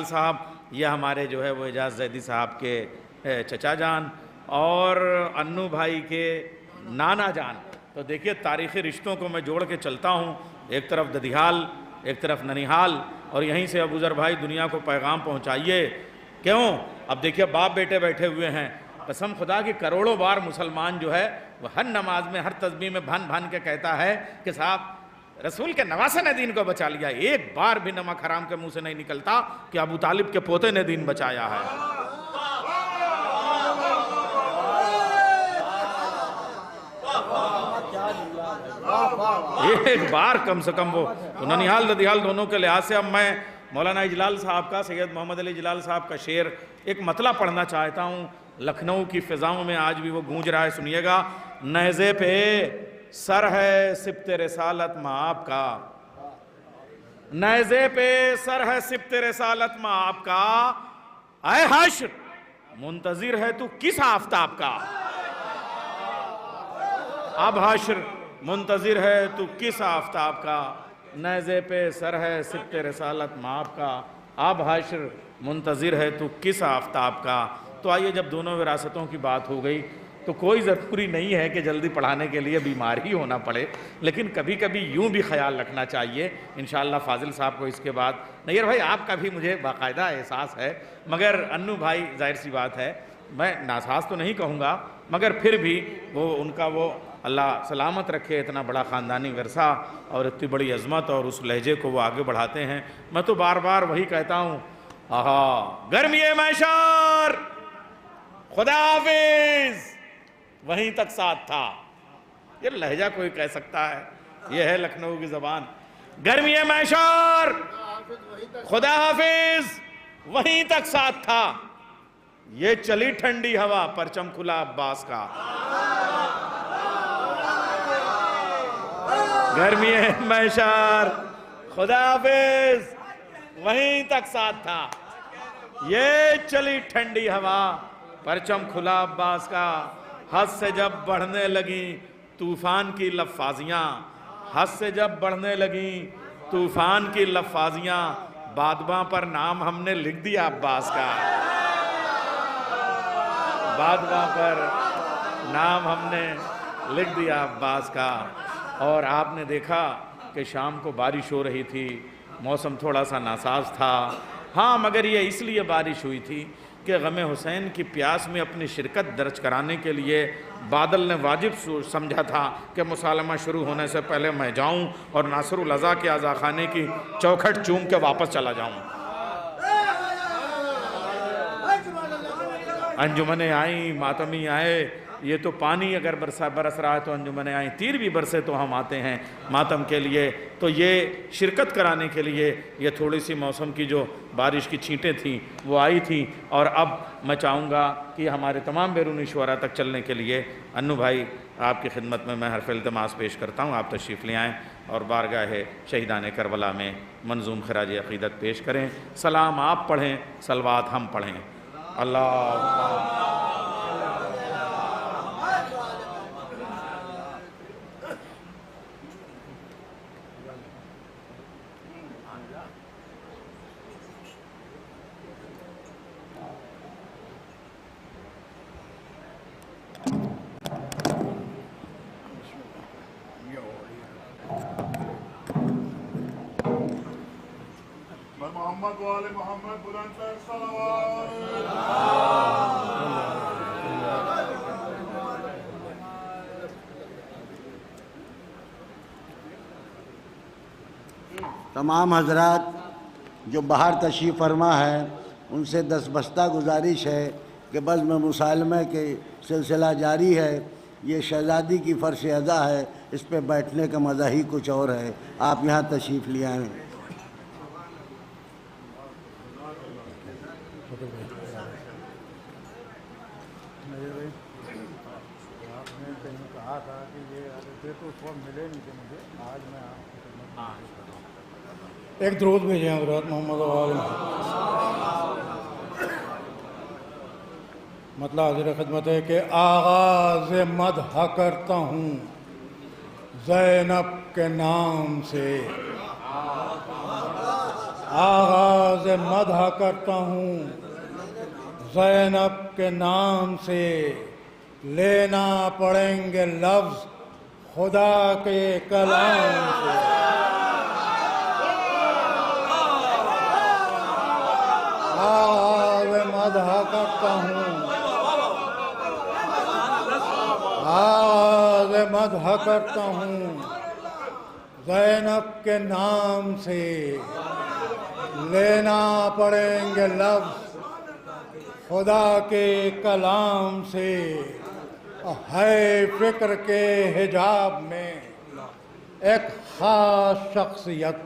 साहब, ये हमारे जो है वो एजाज़ ज़ैदी साहब के चचा जान और अन्नू भाई के नाना जान। तो देखिए तारीख़ी रिश्तों को मैं जोड़ के चलता हूँ, एक तरफ ददिहाल, एक तरफ ननिहाल, और यहीं से अबूज़र भाई दुनिया को पैगाम पहुँचाइए। क्यों? अब देखिए बाप बेटे बैठे हुए हैं, कसम खुदा की करोड़ों बार मुसलमान जो है वह हर नमाज में हर तस्बीह में भन भन के कहता है कि साहब रसूल के नवासे ने दीन को बचा लिया। एक बार भी नमक हराम के मुंह से नहीं निकलता कि अबू तालिब के पोते ने दीन बचाया है। एक बार कम से कम वो ननिहाल ददिहाल दोनों के लिहाज से। अब मैं मौलाना इजलाल साहब का, सैयद मोहम्मद अली इजलाल साहब का शेर एक मतला पढ़ना चाहता हूँ। लखनऊ की फिजाओं में आज भी वो गूंज रहा है, सुनिएगा। नेज़े पे सर है सिब्ते रिसालत माँ आपका, नेज़े पे सर है सिब्ते रिसालत माँ आपका, आए हश्र मुंतजिर है तू किस आफताब का। अब हश्र मुंतजिर है तू किस आफताब का, नेज़े पे सर है सिब्ते रिसालत माँ आपका, अब हश्र मुंतजिर है तू किस आफताब का। तो आइए, जब दोनों विरासतों की बात हो गई तो कोई ज़रूरी नहीं है कि जल्दी पढ़ाने के लिए बीमार ही होना पड़े, लेकिन कभी कभी यूं भी ख्याल रखना चाहिए। इंशाअल्लाह फाजिल साहब को इसके बाद, नैयर भाई आपका भी मुझे बाकायदा एहसास है, मगर अन्नू भाई जाहिर सी बात है मैं नासाज तो नहीं कहूँगा, मगर फिर भी वो उनका वो अल्लाह सलामत रखे, इतना बड़ा ख़ानदानी विरसा और इतनी बड़ी अज़मत और उस लहजे को वो आगे बढ़ाते हैं। मैं तो बार बार वही कहता हूँ, आहा गर्मी मैशार खुदा हाफिज़ वहीं तक साथ था। ये लहजा कोई कह सकता है, ये है लखनऊ की ज़बान। गर्मी मैशार खुदा हाफिज़ वहीं तक साथ था, ये चली ठंडी हवा परचम खुला अब्बास का। गर्मी मैशार खुदा हाफिज़ वहीं तक साथ था, ये चली ठंडी हवा परचम खुला अब्बास का। हद से जब बढ़ने लगी तूफान की लफ़ाजियाँ, हद से जब बढ़ने लगी तूफान की लफ़ाजियाँ, बादबां पर नाम हमने लिख दिया अब्बास का, बादबां पर नाम हमने लिख दिया अब्बास का। और आपने देखा कि शाम को बारिश हो रही थी, मौसम थोड़ा सा नासाज था, हाँ, मगर ये इसलिए बारिश हुई थी कि गम हुसैन की प्यास में अपनी शिरकत दर्ज कराने के लिए बादल ने वाजिब समझा था कि मुसालमा शुरू होने से पहले मैं जाऊं और नासरुल अज़ा के आज़ा खाने की चौखट चूम के वापस चला जाऊं। अंजुमने आई, मातमी आए, ये तो पानी अगर बरस रहा है तो अंजुमने आई, तीर भी बरसे तो हम आते हैं मातम के लिए। तो ये शिरकत कराने के लिए ये थोड़ी सी मौसम की जो बारिश की छींटें थीं वो आई थी। और अब मैं चाहूँगा कि हमारे तमाम बैरूनी शुअरा तक चलने के लिए अन्नू भाई आपकी खिदमत में मैं हर्फ़ इल्तिमास पेश करता हूँ, आप तशरीफ़ ले आएँ और बारगाह शहीदान करबला में मंजूम खराज अक़ीदत पेश करें। सलाम आप पढ़ें, सलवात हम पढ़ें। अल्लाह मोहम्मद वाले मोहम्मद बुलंद पर सलावत। तमाम हजरात जो बाहर तशरीफ़ फरमा है उनसे दस्तबस्ता गुजारिश है कि बज़्म मुसालमे के सिलसिला जारी है। ये शहज़ादी की फ़र्श अज़ा है, इस पे बैठने का मज़ा ही कुछ और है। आप यहाँ तशरीफ़ ले आएँ। आपने कहीं कहा था कि ये तो उस वक्त मिले नहीं थे मुझे, आज मैं एक दरूद भेजें हज़रत मोहम्मद वाले। मतलब हाज़िर खिदमत है कि आगाज़ मदह करता हूँ ज़ैनब के नाम से, आगाज़ मदह करता हूँ ज़ैनब के नाम से, लेना पड़ेंगे लफ्ज़ खुदा के कलाम से। आगाज़ मदह करता हूँ मदह करता हूँ ज़ैनब के नाम से, लेना पड़ेंगे लफ्ज़ खुदा के कलाम से। है फिक्र के हिजाब में एक ख़ास शख्सियत,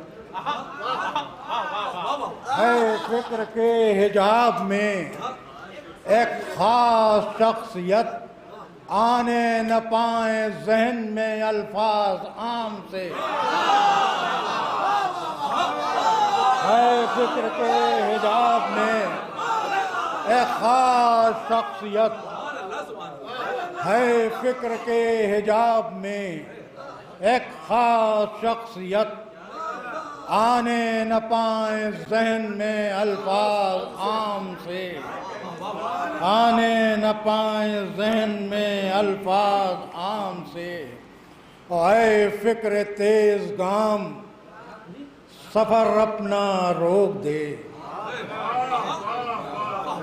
है फिक्र के हिजाब में एक ख़ास शख्सियत, आने न पाए जहन में अल्फाज आम से। है फिक्र के हिजाब में एक ख़ास शख्सियत, है फिक्र के हिजाब में एक ख़ास शख्सियत, आने न पाए जहन में अल्फाज आम से, आने न पाए जहन में अल्फाज आम से। ऐ फिक्र तेज गाम सफ़र अपना रोक दे,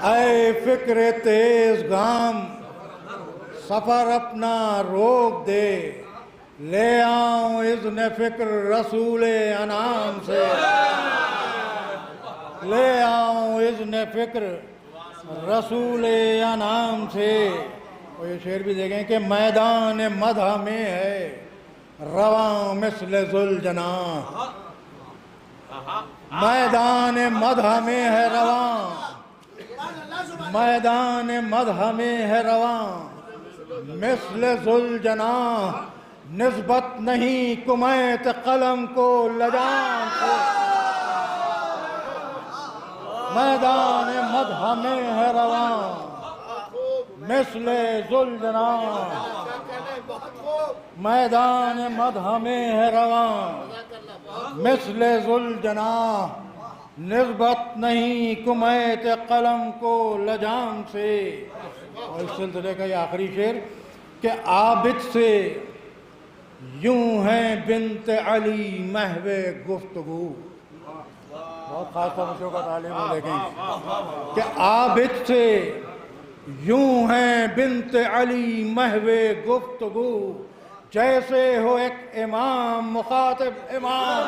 ऐ फिक्र तेज गाम सफ़र अपना रोक दे। ले आऊं इज़्न फिक्र रसूले अनाम से, ले आऊं इज़्न फिक्र रसूले अनाम से। और ये शेर भी देखें कि मैदान मदह में है रवां मिस्ल ज़ुलजना, मैदान मदह में है रवां, मैदान मदह में है रवां मिस्ल ज़ुलजना। निस्बत नहीं कुमैत कलम को लजाम से, मैदान मदह में है रवां मिस्ल ज़ुलजना, मैदान मदह में है रवां मिस्ल ज़ुलजना। निस्बत नहीं कुमैत कलम को लजाम से। और इस सिलसिले का ये आखिरी शेर कि आबिद से यूं है बिन्त अली महवे गुफ्तगू। बहुत खास तवज्जो का तालिब है, देखें कि आबिद से यूं है बिन्त अली महवे गुफ्तगू, जैसे हो एक इमाम मुखातिब इमाम।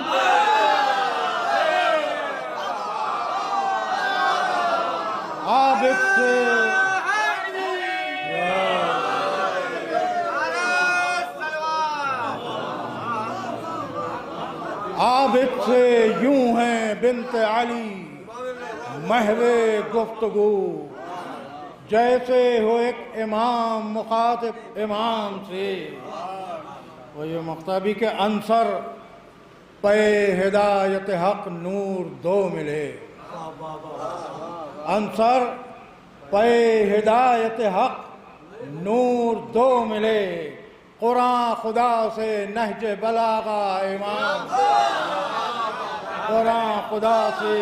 आबिद से आबिद से यूं हैं बिन्त अली महवे गुफ्तगू, जैसे हो एक इमाम मुखातिब इमाम से। और ये मख्ताबी के अंसर पे हिदायत हक नूर दो मिले, अंसर पे हिदायत हक नूर दो मिले। कुरान खुदा से नहज बलागा इमाम, कुरान खुदा से।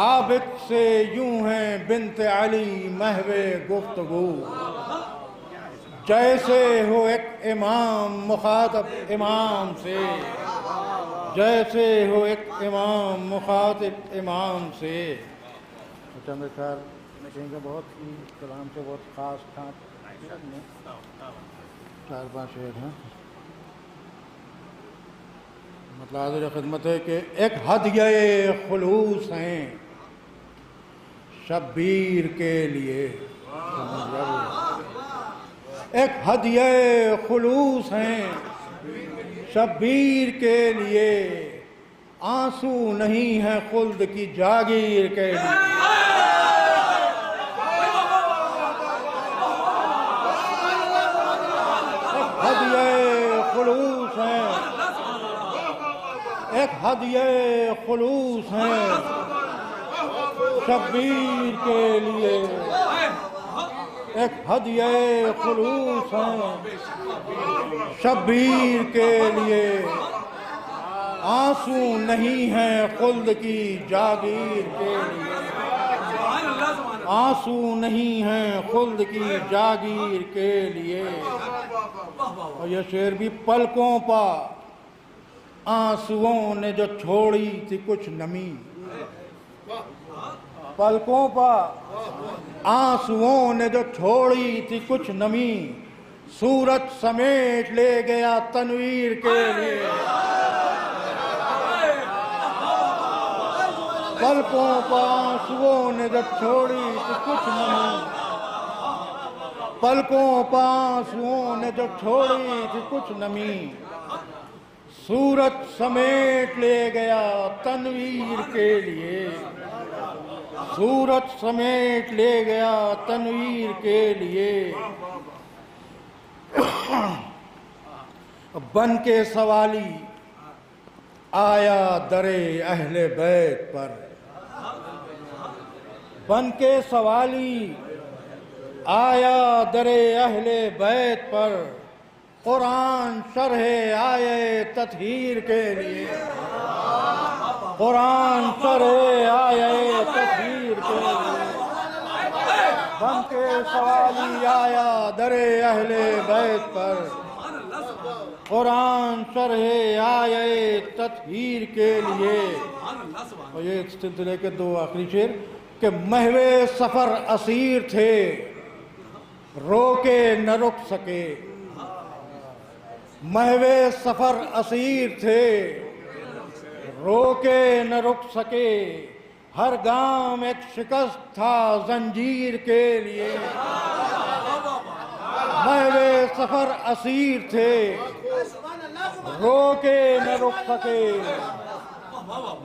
आबिद से यूं हैं बिन्त अली महवे गुफ्तगू, जैसे हो एक इमाम मुखातिब इमाम से, जैसे हो एक इमाम मुखातिब इमाम से। चंद कहेंगे बहुत ही कलाम से बहुत ख़ास था, चार पाँच शेर हैं। मतलब हाज़िर खिदमत है कि एक हदिये खुलूस हैं शब्बीर के लिए, एक हदिये खुलूस हैं शब्बीर के लिए, आंसू नहीं है खुल्द की जागीर के लिए। हदिये खुलूस हैं, एक हदिये खुलूस हैं शब्बीर के लिए, एक हदिये खुलूस हैं शब्बीर के लिए, आंसू नहीं हैं खुल्द की जागीर के लिए, आंसू नहीं हैं खुल्द की जागीर के लिए। और यह शेर भी पलकों पर आंसुओं ने जो छोड़ी थी कुछ नमी, पलकों पर आंसुओं ने जो छोड़ी थी कुछ नमी, सूरत समेट ले गया तनवीर के लिए। पलकों पर आंसुओं ने जब छोड़ी तो कुछ नहीं, पलकों पर आंसुओं ने जब छोड़ी थी कुछ नमी, सूरत समेट ले गया तनवीर के लिए, सूरत समेट ले गया तनवीर के लिए। बन के सवाली आया दरे अहले बैत पर, बन के सवाली आया दरे अहले बैत पर, कुरान शरहे आये तत्हीर के लिए, कुरान शरहे आये तत्हीर के लिए। बन के सवाली आया दरे अहले बैत पर, कुरान शरहे आये तत्हीर के लिए। और ये सिलसिले के दो आखिरी शेर कि महवे सफर असीर थे रोके न रुक सके, महवे सफर असीर थे रोके न रुक सके, हर गांव एक शिकस्त था जंजीर के लिए। महवे सफर असीर थे रोके न रुक सके,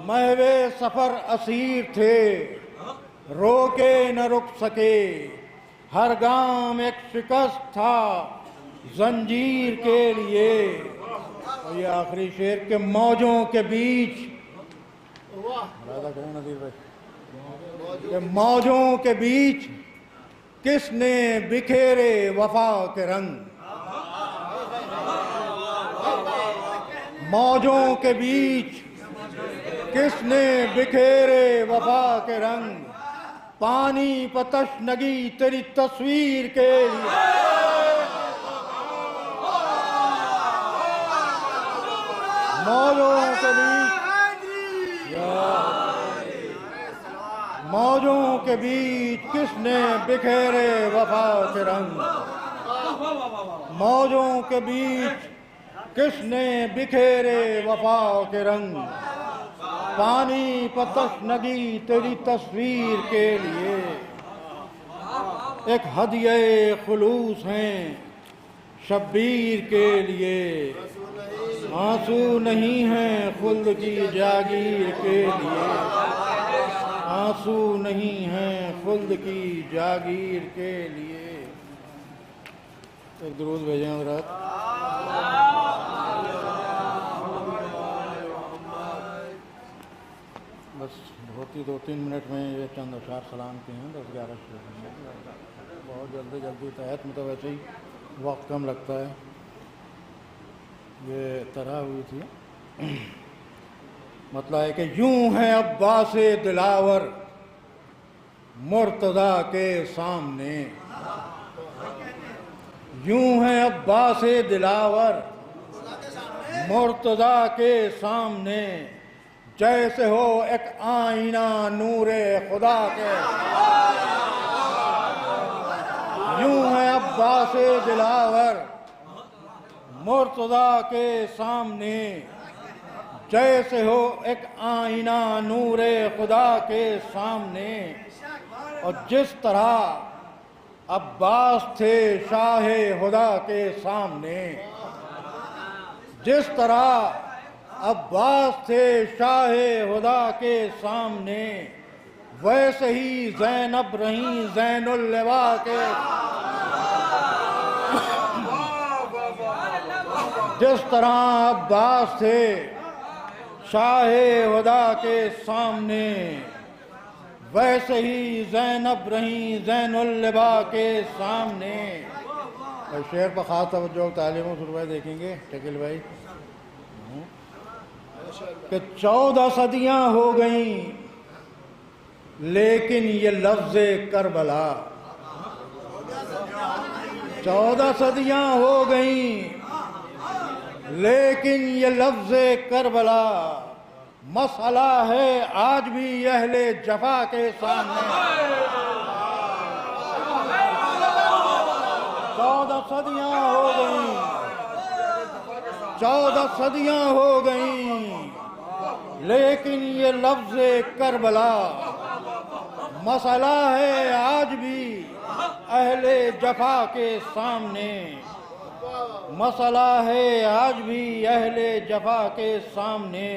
महवे सफर असीर थे रोके न रुक सके, हर गांव एक शिकस्त था जंजीर के लिए। और ये आखिरी शेर के मौजों के बीच, के मौजों के बीच किसने बिखेरे वफा के रंग, मौजों के बीच किसने बिखेरे वफा के रंग, पानी पतशनगी तेरी तस्वीर के लिए। मौजों के बीच, मौजों के बीच किसने बिखेरे वफा के रंग, मौजों के बीच किसने बिखेरे वफा के रंग, पानी पतशनगी तेरी तस्वीर के लिए। एक हदिये खुलूस हैं शब्बीर के लिए, आंसू नहीं हैं खुल्द की जागीर के लिए, आंसू नहीं हैं खुल्द की जागीर के लिए। एक दुरूद भेजें हज़रात। बस बहुत ही 2-3 मिनट में ये चंद अशार सलाम के हैं, 10-11 शेर बहुत जल्दी जल्दी तहत में तो वैसे ही वक्त कम लगता है। ये तरह हुई थी मतलब है कि यूं है अब्बास दिलावर मुर्तज़ा के सामने, यूं है अब्बास दिलावर मुर्तज़ा के सामने, जैसे हो एक आईना नूरे खुदा के। यूं है अब्बास दिलावर मुर्तज़ा के सामने, जैसे हो एक आईना नूरे खुदा के सामने। और जिस तरह अब्बास थे शाहे खुदा के सामने, जिस तरह अब्बास थे शाहे खुदा के सामने, वैसे ही ज़ैनब रही ज़ैनुल लिवा के। जिस तरह अब्बास थे शाहे खुदा के सामने, वैसे ही ज़ैनब रही ज़ैनुल लिवा के सामने। और शेर पर खास तवज्जो तालीम सुरवाई देखेंगे शकील भाई कि 14 सदियां हो गईं लेकिन ये लफ्ज़े करबला, 14 सदियां हो गईं लेकिन ये लफ्ज़े करबला, मसला है आज भी अहले जफा के सामने। 14 सदियां हो गईं, 14 सदियां हो गईं, लेकिन ये लफ्ज़ करबला मसला है आज भी अहले जफा के सामने, मसला है आज भी अहले जफा के सामने।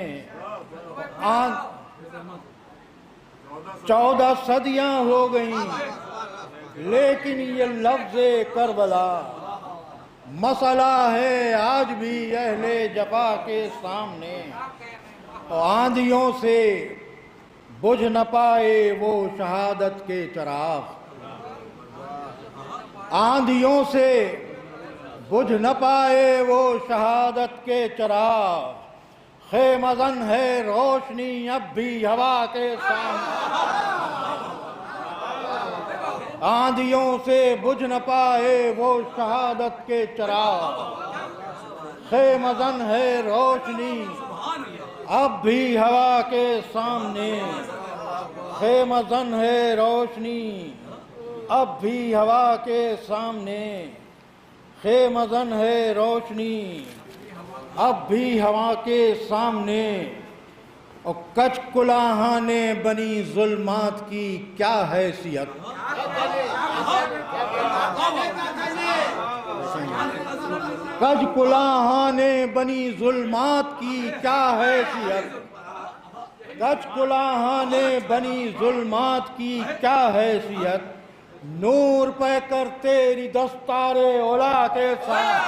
14 सदियां हो गईं, लेकिन ये लफ्ज़ करबला मसला है आज भी अहले जफा के सामने। और आंधियों से बुझ न पाए वो शहादत के चिराग, आंधियों से बुझ न पाए वो शहादत के चिराग, खेमज़न है रोशनी अब भी हवा के सामने। आंधियों से बुझ न पाए वो शहादत के चिराग, खेमज़न है रोशनी अब भी हवा के सामने, खेमज़न है रोशनी अब भी हवा के सामने, खेमज़न है रोशनी अब भी हवा के सामने। और कच कुलाहाने बनी जुल्मात की क्या हैसियत, कच कुलाहाने बनी जुल्मात की क्या हैसियत, कच कुलाहाने बनी जुल्मात की क्या हैसियत, नूर पे कर तेरी दस्तारे ओला के साथ,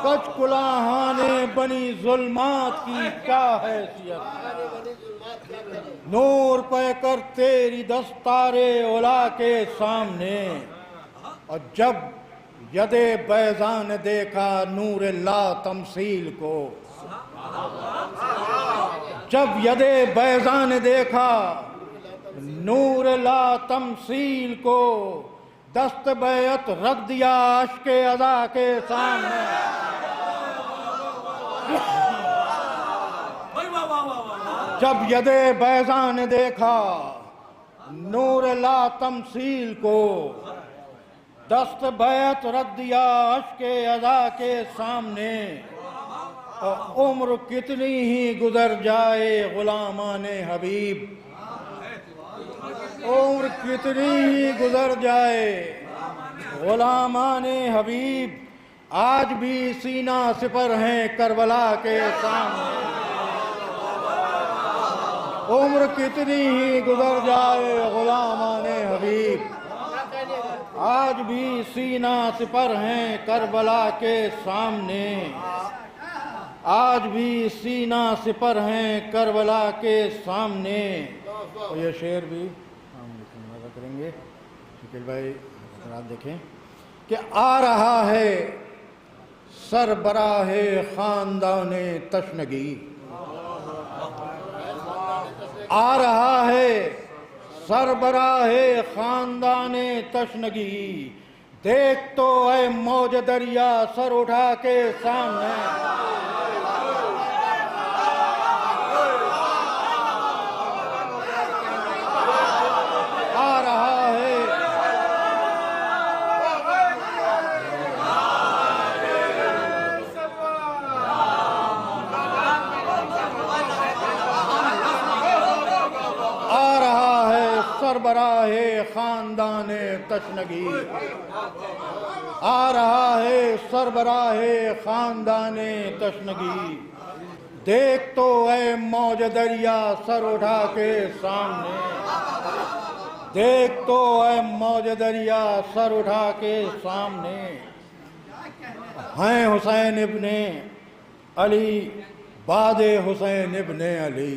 कच कुलाहाने बनी जुल्मात की क्या हैसियत, नूर पे कर तेरी दस्तारे ओला के सामने। और जब यदे बैजान देखा नूर ला तमसील को, जब यदे बैजान देखा नूर ला तमसील को, दस्त बैत रख दिया अश्के अदा के सामने। जब यदे बैजान देखा नूर ला तमसील को, दस्त बैत रख दिया अश्के अदा के सामने। और उम्र कितनी ही गुजर जाए गुलामाने हबीब, उम्र कितनी ही गुजर जाए गुलामाने हबीब, आज भी सीना सिपर हैं करबला के सामने। उम्र कितनी ही गुजर जाए गुलामाने हबीब, आज भी सीना सिपर हैं करबला के सामने, आज भी सीना सिपर हैं करबला के सामने। तो ये शेर भी हम करेंगे, शकील भाई आप देखें कि आ रहा है सरबराहे खानदाने तशनगी, आ रहा है सरबराहे खानदाने तशनगी, देख तो ऐ मौज दरिया सर उठा के सामने। आ रहा है सरबराहे खानदाने तशनगी, आ रहा है सरबराहे खानदाने तशनगी, देख तो ऐ मौज दरिया सर उठा के सामने, देख तो ऐ मौज दरिया सर उठा के सामने। हैं हुसैन इब्ने अली बादे हुसैन इब्ने अली,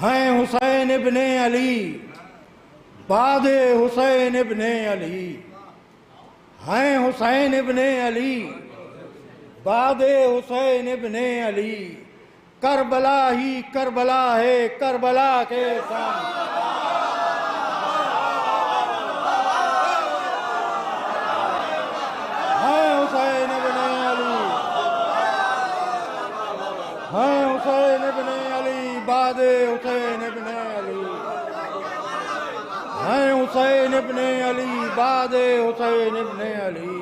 हैं हुसैन इब्ने अली बादे हुसैन इब्ने अली, हैं हुसैन इब्ने अली बादे हुसैन इब्ने अली, करबला ही करबला है करबला के सामने। हैं हुसैन इब्ने अली, हैं हुसैन इब्ने अली,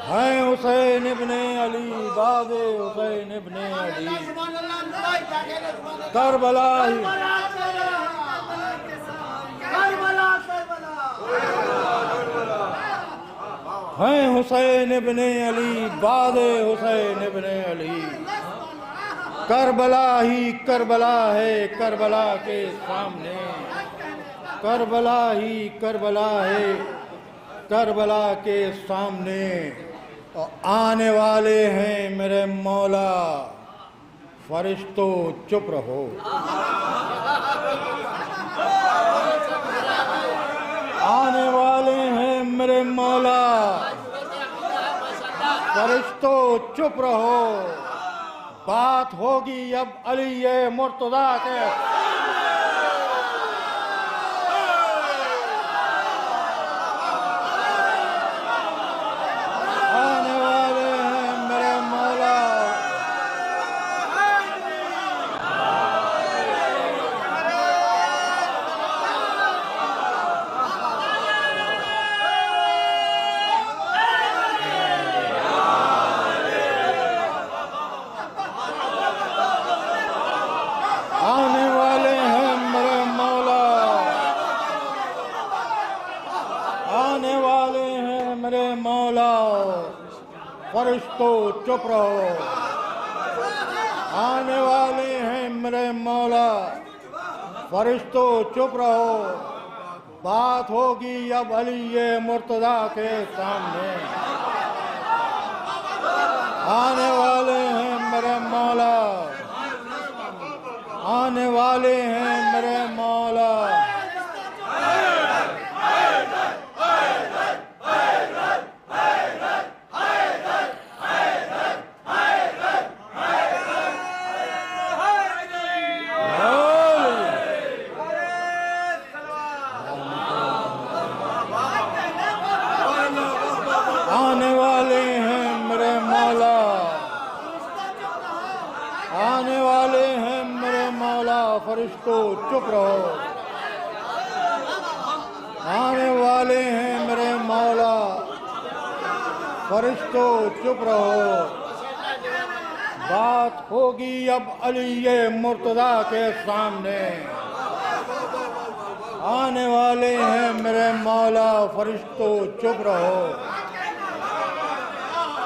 हैं हुसैन इब्ने अली, दादे हुसैन इब्ने अली, करबला ही हैं हुसैन इब्ने अली, दादे हुसैन इब्ने अली, करबला ही करबला है करबला के सामने, करबला ही करबला है करबला के सामने। और आने वाले हैं मेरे मौला, फरिश्तों चुप रहो। आने वाले हैं मेरे मौला, फरिश्तों चुप रहो। बात होगी अब अली मुर्तज़ा के। आने वाले हैं मेरे मौला, आने वाले हैं मेरे मौला, आने वाले हैं मेरे मौला, फरिश्तों चुप रहो। आने वाले हैं मेरे मौला, फरिश्तों चुप रहो। बात होगी अब अली मुर्तज़ा के सामने। आने वाले हैं मेरे मौला, आने वाले हैं मेरे मौला। आने वाले हैं मेरे मौला, आने वाले हैं मेरे मौला, फरिश्तों चुप रहो। आने वाले हैं मेरे मौला, फरिश्तों चुप रहो। बात होगी अब अली मुर्तज़ा के सामने। आने वाले हैं मेरे मौला, फरिश्तों चुप रहो।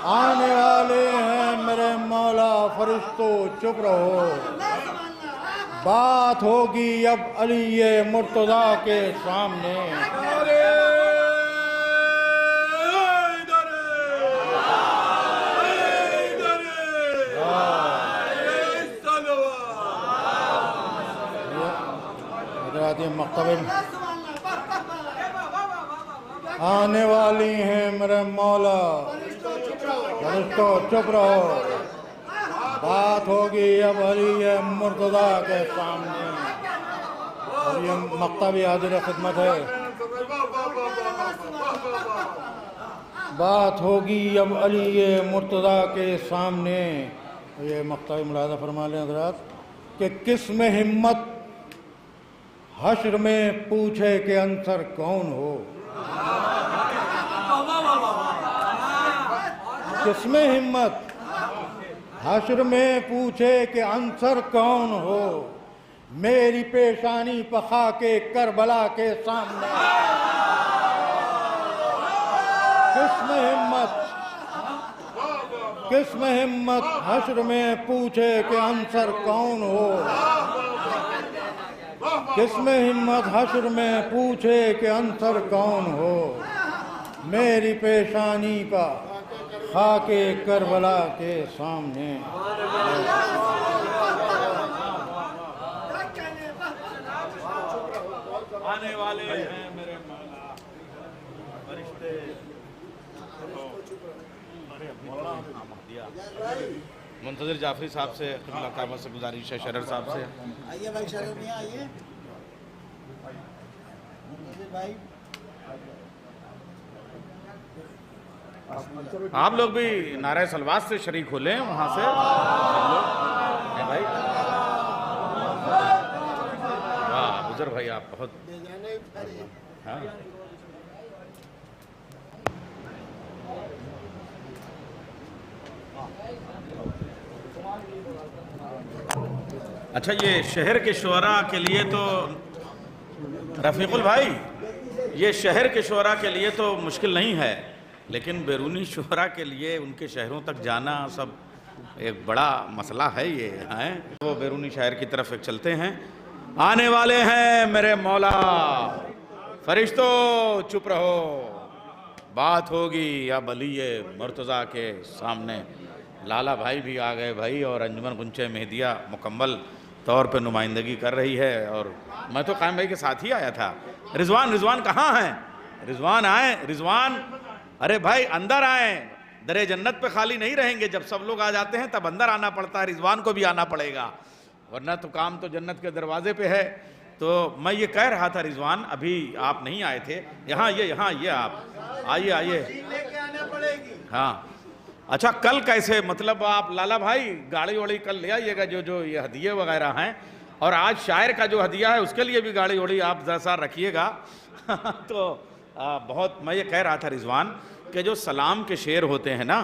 आने वाले हैं मेरे मौला, फरिश्तों चुप रहो। बात होगी अब अली मुर्तज़ा के सामने। आने वाली हैं मेरे मौला, फरिश्तों चुप रहो। बात होगी अब अली मुर्तज़ा के सामने। और ये मक्ता भी हाजिर खिदमत है। बात होगी अब अली मुर्तज़ा के सामने। ये मक्ता मुलाज़ा फरमा लें हज़रात कि किस में हिम्मत हश्र में पूछे कि अंसर कौन हो। किसमें हिम्मत हश्र में पूछे कि अंसर कौन हो। मेरी पेशानी पखा के करबला के सामने। किसमें हिम्मत, किसमें हिम्मत हश्र में पूछे कि अंसर कौन हो। किसमें हिम्मत हश्र में पूछे कि अंसर कौन हो। मेरी पेशानी का खाके करबला के सामने। आने वाले हैं मेरे मौला, फरिश्ते मुंतज़िर जाफरी साहब से क़िबला काबा से गुजारिश है, शरर साहब से। आइए भाई, शरर में आइए भाई। आप लोग भी नारे सलवात से शरीक हो लें वहाँ से भाई। वाह बुजुर्ग भाई, आप बहुत। हाँ अच्छा, ये शहर के शुअरा के लिए तो रफ़ीकुल भाई, ये शहर के शुअरा के लिए तो मुश्किल नहीं है, लेकिन बैरूनी शुअरा के लिए उनके शहरों तक जाना सब एक बड़ा मसला है। ये हैं वो बैरूनी शहर की तरफ एक चलते हैं। आने वाले हैं मेरे मौला, फरिश्तों चुप रहो, बात होगी अब अली मुर्तज़ा के सामने। लाला भाई भी आ गए भाई, और अंजुमन गुंचे मेहदिया मुकम्मल तौर पे नुमाइंदगी कर रही है। और मैं तो कायम भाई के साथ ही आया था। रिजवान कहाँ हैं? रिजवान आए, रिजवान, अरे भाई अंदर आए, दरे जन्नत पे खाली नहीं रहेंगे। जब सब लोग आ जाते हैं तब अंदर आना पड़ता है, रिजवान को भी आना पड़ेगा, वरना तो काम तो जन्नत के दरवाजे पे है। तो मैं ये कह रहा था रिजवान, अभी आप नहीं आए थे, यहाँ ये आप आइए। हाँ अच्छा, कल कैसे, मतलब आप लाला भाई गाड़ी वाड़ी कल ले आइएगा, जो ये हदिये वगैरह हैं, और आज शायर का जो हदिया है उसके लिए भी गाड़ी वाड़ी आप ज़रा सा रखिएगा। तो बहुत मैं ये कह रहा था रिजवान कि जो सलाम के शेर होते हैं ना,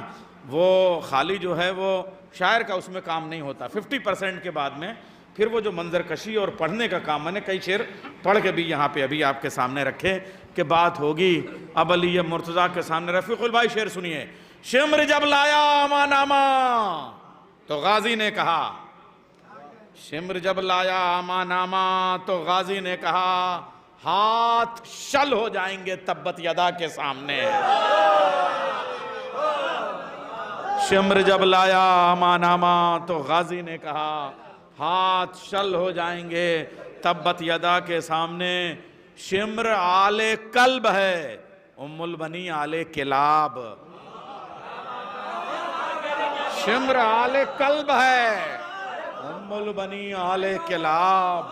वो खाली जो है वो शायर का उसमें काम नहीं होता। 50% के बाद में फिर वो जो मंजरकशी और पढ़ने का काम, मैंने कई शेर पढ़ के भी यहाँ पे अभी आपके सामने रखे कि बात होगी अब अली मुर्तज़ा के सामने। रफ़ीकुल भाई शेर सुनिए। शिम्र जब लाया अमानामा तो गाजी ने कहा, शिम्र जब लाया अमानामा तो गाजी ने कहा, हाथ शल हो जाएंगे तब्बत यदा के सामने। शिम्र जब लाया अमानामा तो गाजी ने कहा, हाथ शल हो जाएंगे तब्बत यदा के सामने। शिम्र आले कल्ब है, उम्मुल बनी आले किलाब। शिम्र आले कल्ब है, उम्मुल बनी आले किलाब।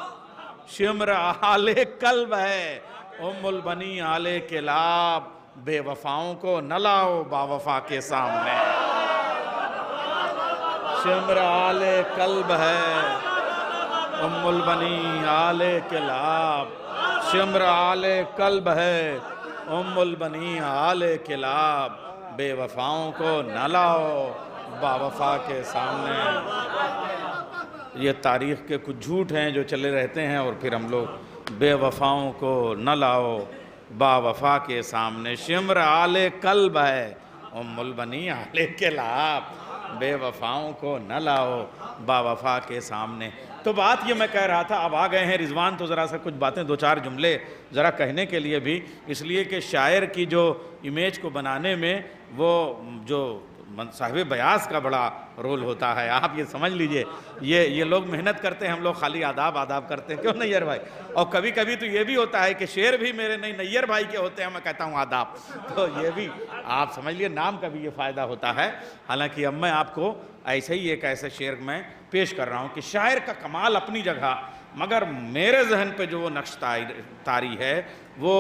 शिम्र आले कल्ब है, उम्मुल बनी आले किलाब। बेवफाओं को न लाओ बावफा के सामने। शिम्र आले कल्ब है, उम्मुल बनी आले किलाब। शिम्र आले कल्ब है, उम्मुल बनी आले किलाब। बेवफाओं को न लाओ बावफा के सामने। ये तारीख़ के कुछ झूठ हैं जो चले रहते हैं, और फिर हम लोग बेवफाओं को न लाओ बावफा के सामने। शिम्र आले कल्ब है, उम्मुल बनी आले किलाब। बेवफाओं को न लाओ बावफा के सामने। तो बात ये मैं कह रहा था, अब आ गए हैं रिजवान, तो ज़रा सा कुछ बातें, दो चार जुमले ज़रा कहने के लिए भी, इसलिए कि शायर की जो इमेज को बनाने में वो जो साहिब बयास का बड़ा रोल होता है। आप ये समझ लीजिए, ये लोग मेहनत करते हैं, हम लोग खाली आदाब करते हैं, क्यों नैयर भाई? और कभी कभी तो ये भी होता है कि शेर भी मेरे नहीं नैयर भाई के होते हैं, मैं कहता हूँ आदाब। तो ये भी आप समझ लिए, नाम का भी ये फ़ायदा होता है। हालांकि अब मैं आपको ऐसे ही एक ऐसे शेर में पेश कर रहा हूँ कि शायर का कमाल अपनी जगह, मगर मेरे जहन पे जो वो नक्श तारी है वो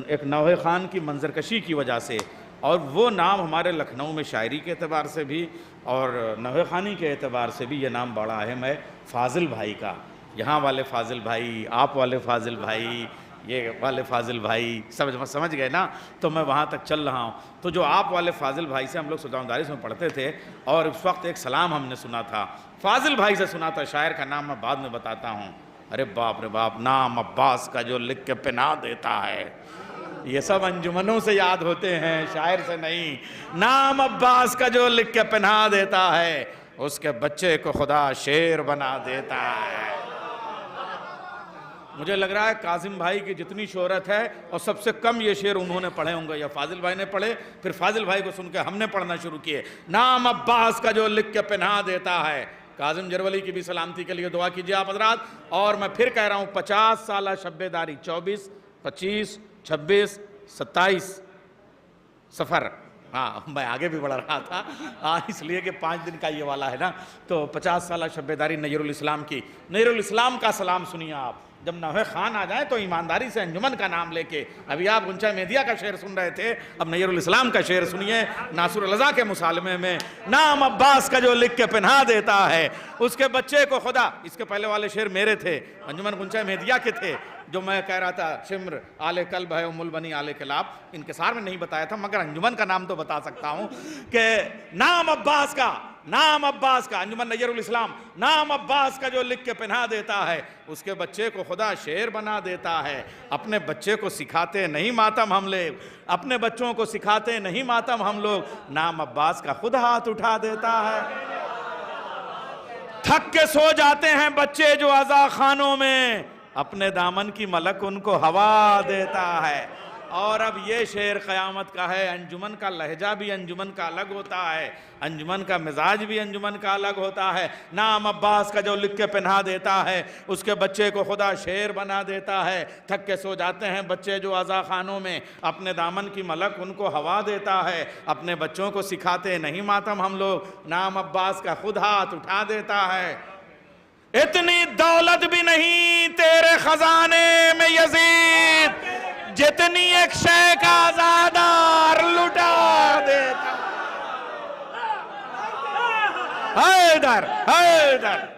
एक नौहे ख़ान की मंजरकशी की वजह से, और वो नाम हमारे लखनऊ में शायरी के एतबार से भी और नौहे ख़ानी के एतबार से भी ये नाम बड़ा अहम है। फ़ाज़िल भाई का, यहाँ वाले फ़ाज़िल भाई, आप वाले फ़ाज़िल भाई, ये वाले फ़ाज़िल भाई, समझ गए ना? तो मैं वहाँ तक चल रहा हूँ। तो जो आप वाले फ़ाज़िल भाई से हम लोग सुल्तानदारिस में पढ़ते थे, और उस वक्त एक सलाम हमने सुना था, फ़ाज़िल भाई से सुना था। शायर का नाम मैं बाद में बताता हूँ। अरे बाप रे बाप, नाम अब्बास का जो लिख के पिना देता है। ये सब अंजुमनों से याद होते हैं, शायर से नहीं। नाम अब्बास का जो लिख के पहना देता है, उसके बच्चे को खुदा शेर बना देता है। मुझे लग रहा है कासिम भाई की जितनी शोहरत है, और सबसे कम ये शेर उन्होंने पढ़े होंगे, या फाजिल भाई ने पढ़े, फिर फाजिल भाई को सुन के हमने पढ़ना शुरू किए। नाम अब्बास का जो लिख के पहना देता है। कासिम जरवली की भी सलामती के लिए दुआ कीजिए आप हजरात। और मैं फिर कह रहा हूँ, 50 साल शब्बेदारी, 24, 25, 26, 27 सफ़र, हाँ मैं आगे भी बढ़ रहा था इसलिए कि 5 दिन का ये वाला है ना। तो 50 साल शब्बेदारी नज़रुल इस्लाम की। नज़रुल इस्लाम का सलाम सुनिए आप। जब नौहे खान आ जाए तो ईमानदारी से अंजुमन का नाम लेके, अभी आप गुंचा मेहदिया का शेर सुन रहे थे, अब नज़रुल इस्लाम का शेर सुनिए। नासुर रज़ा के मुसालमे में, नाम अब्बास का जो लिख के पहना देता है, उसके बच्चे को खुदा। इसके पहले वाले शेर मेरे थे, अंजुमन गुंचा मेहदिया के थे, जो मैं कह रहा था शिम्र आले कल्ब है, उम्मुल बनी आले किलाब। इनकिसार में नहीं बताया था, मगर अंजुमन का नाम तो बता सकता हूँ कि नाम अब्बास का नाम अब्बास का, अंजुमन नज़रुल इस्लाम नाम अब्बास का जो लिख के पहना देता है, उसके बच्चे को खुदा शेर बना देता है। अपने बच्चे को सिखाते नहीं मातम हम लोग, अपने बच्चों को सिखाते नहीं मातम हम लोग, नाम अब्बास का खुद हाथ उठा देता है। थक के सो जाते हैं बच्चे जो अज़ा खानों में, अपने दामन की मलक उनको हवा देता है। और अब ये शेर क़यामत का है। अंजुमन का लहजा भी अंजुमन का अलग होता है, अंजुमन का मिजाज भी अंजुमन का अलग होता है। नाम अब्बास का जो लिख के पहना देता है, उसके बच्चे को खुदा शेर बना देता है। थक के सो जाते हैं बच्चे जो अज़ा खानों में, अपने दामन की मलक उनको हवा देता है। अपने बच्चों को सिखाते नहीं मातम हम लोग, नाम अब्बास का खुद हाथ उठा देता है। इतनी दौलत भी नहीं तेरे खजाने में यजीद, जितनी एक शय का आजादार लुटा देता। हैदर हैदर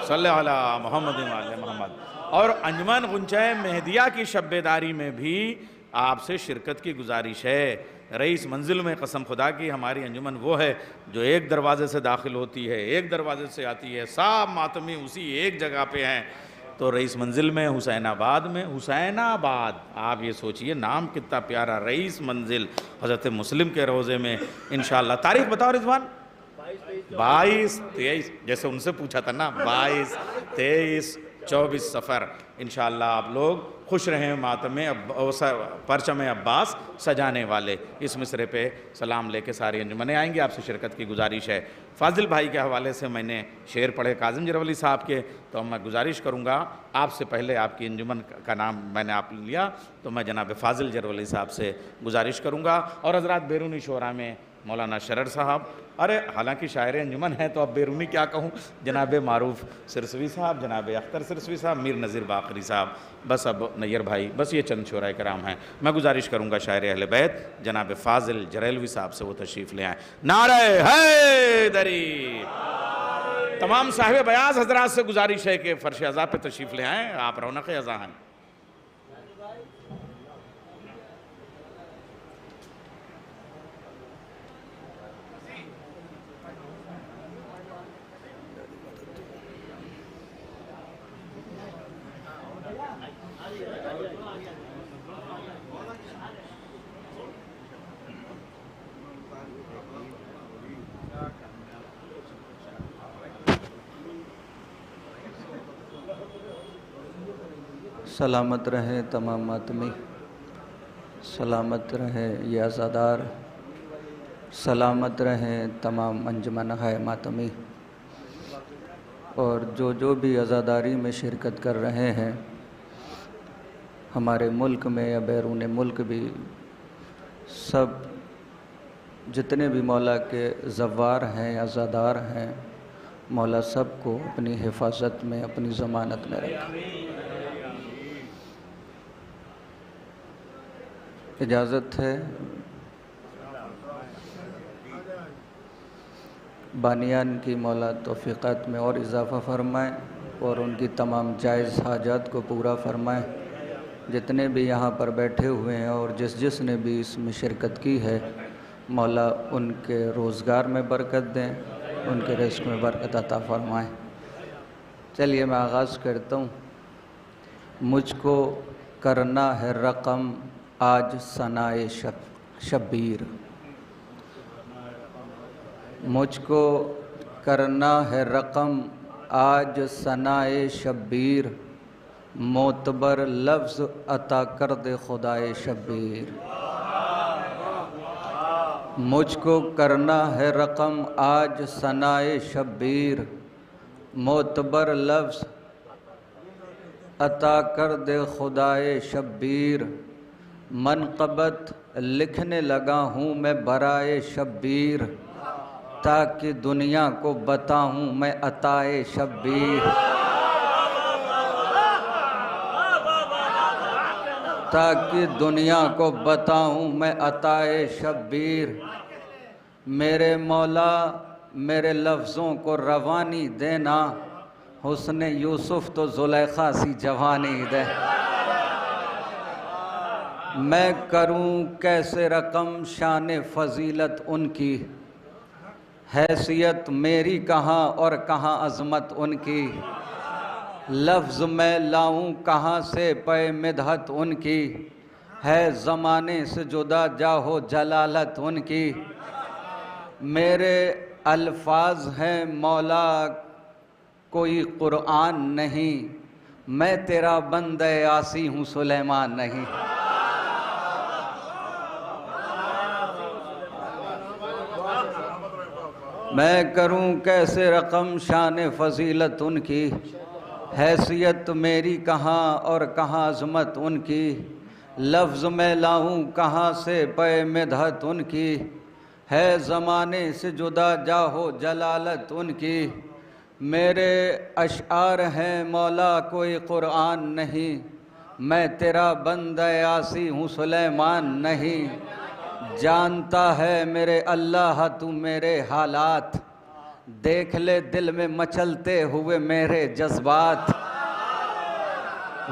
सल्ले अला मोहम्मद मोहम्मद। और अंजुमन गुंचाए मेहदिया की शब्बेदारी में भी आपसे शिरकत की गुजारिश है। रईस मंजिल में कसम खुदा की हमारी अंजुमन वो है जो एक दरवाजे से दाखिल होती है, एक दरवाजे से आती है, सब मातमी उसी एक जगह पे हैं। तो रईस मंजिल में हुसैनाबाद में, हुसैनाबाद आप ये सोचिए नाम कितना प्यारा, रईस मंजिल हज़रत मुस्लिम के रोज़े में इंशाअल्लाह। तारीख बताओ रिजवान। 22, 23, जैसे उनसे पूछा था ना, 22, 23, 24 सफ़र इंशाअल्लाह आप लोग खुश रहें। मातम परचम अब्बास सजाने वाले इस मिसरे पे सलाम लेके सारी अंजुमनें आएंगी। आपसे शिरकत की गुजारिश है। फाजिल भाई के हवाले से मैंने शेर पढ़े काजिम जरवली साहब के, तो मैं गुजारिश करूँगा आपसे पहले आपकी अंजुमन का नाम मैंने आप लिया, तो मैं जनाब फाजिल जरवली साहब से गुजारिश करूँगा। और हज़रात बैरूनी शोरा में मौलाना शरर साहब, अरे हालांकि शायर अंजुमन है तो अब बैरूनी क्या कहूँ, जनाब मारूफ सिरसवी साहब, जनाब अख्तर सिरसवी साहब, मीर नज़ीर बाकरी साहब, बस अब नैयर भाई, बस ये चंद शोराए कराम हैं। मैं गुजारिश करूँगा शायर अहले बैत जनाब फाजिल जरेलवी साहब से वो तशरीफ़ ले आएँ। नारे हैदरी। तमाम साहिब बयाज हजरात से गुजारिश है कि फ़र्श अज़ा पे तशरीफ़ ले आएँ, आप रौनक अज़ा हैं। सलामत रहे तमाम मातमी, सलामत रहे ये आज़ादार, सलामत रहे तमाम अंजुमन है मातमी। और जो भी आज़ादारी में शिरकत कर रहे हैं, हमारे मुल्क में या बैरून मुल्क भी, सब जितने भी मौला के ज़व्वार हैं, आज़ादार हैं, मौला सबको अपनी हिफाजत में, अपनी ज़मानत में रखे। इजाज़त है बानियान की मौला तौफ़ीक़ात में और इजाफ़ा फ़रमाएँ और उनकी तमाम जायज़ हाजात को पूरा फ़रमाएँ। जितने भी यहाँ पर बैठे हुए हैं और जिसने भी इसमें शिरकत की है, मौला उनके रोज़गार में बरकत दें, उनके रिज़्क़ में बरकत अता फ़रमाएँ। चलिए मैं आगाज़ करता हूँ। मुझको करना है रक़म आज सनाए शब्बीर, मुझको करना है रक़म आज सनाए शब्बीर, मोतबर लफ्ज़ अता कर दे खुदाए शब्बीर। मुझको करना है रक़म आज सनाए शब्बीर, मोतबर लफ्ज़ अता कर दे खुदाए शब्बीर। मनक़बत लिखने लगा हूँ मैं बराए शब्बीर, ताकि दुनिया को बताऊँ मैं अताए शब्बीर। ताकि दुनिया को बताऊँ मैं अताए शब्बीर। मेरे मौला मेरे लफ्ज़ों को रवानी देना, हुस्न यूसुफ तो जुलेखा सी जवानी दे। मैं करूं कैसे रकम शान फजीलत उनकी, हैसियत मेरी कहाँ और कहाँ अज़मत उनकी। लफ्ज़ मैं लाऊं कहाँ से पे मिदहत उनकी, है ज़माने से जुदा जाहो जलालत उनकी। मेरे अल्फाज हैं मौला कोई कुरान नहीं, मैं तेरा बंदे आसी हूँ सुलेमान नहीं। मैं करूं कैसे रकम शान फजीलत उनकी, हैसियत मेरी कहाँ और कहाँ अज़मत उनकी। लफ्ज़ मैं लाऊं कहाँ से पे मिदहत उनकी, है ज़माने से जुदा जाहो जलालत उनकी। मेरे अशआर हैं मौला कोई कुरान नहीं, मैं तेरा बंदा आसी हूँ सुलेमान नहीं। जानता है मेरे अल्लाह तू मेरे हालात, देख ले दिल में मचलते हुए मेरे जज्बात।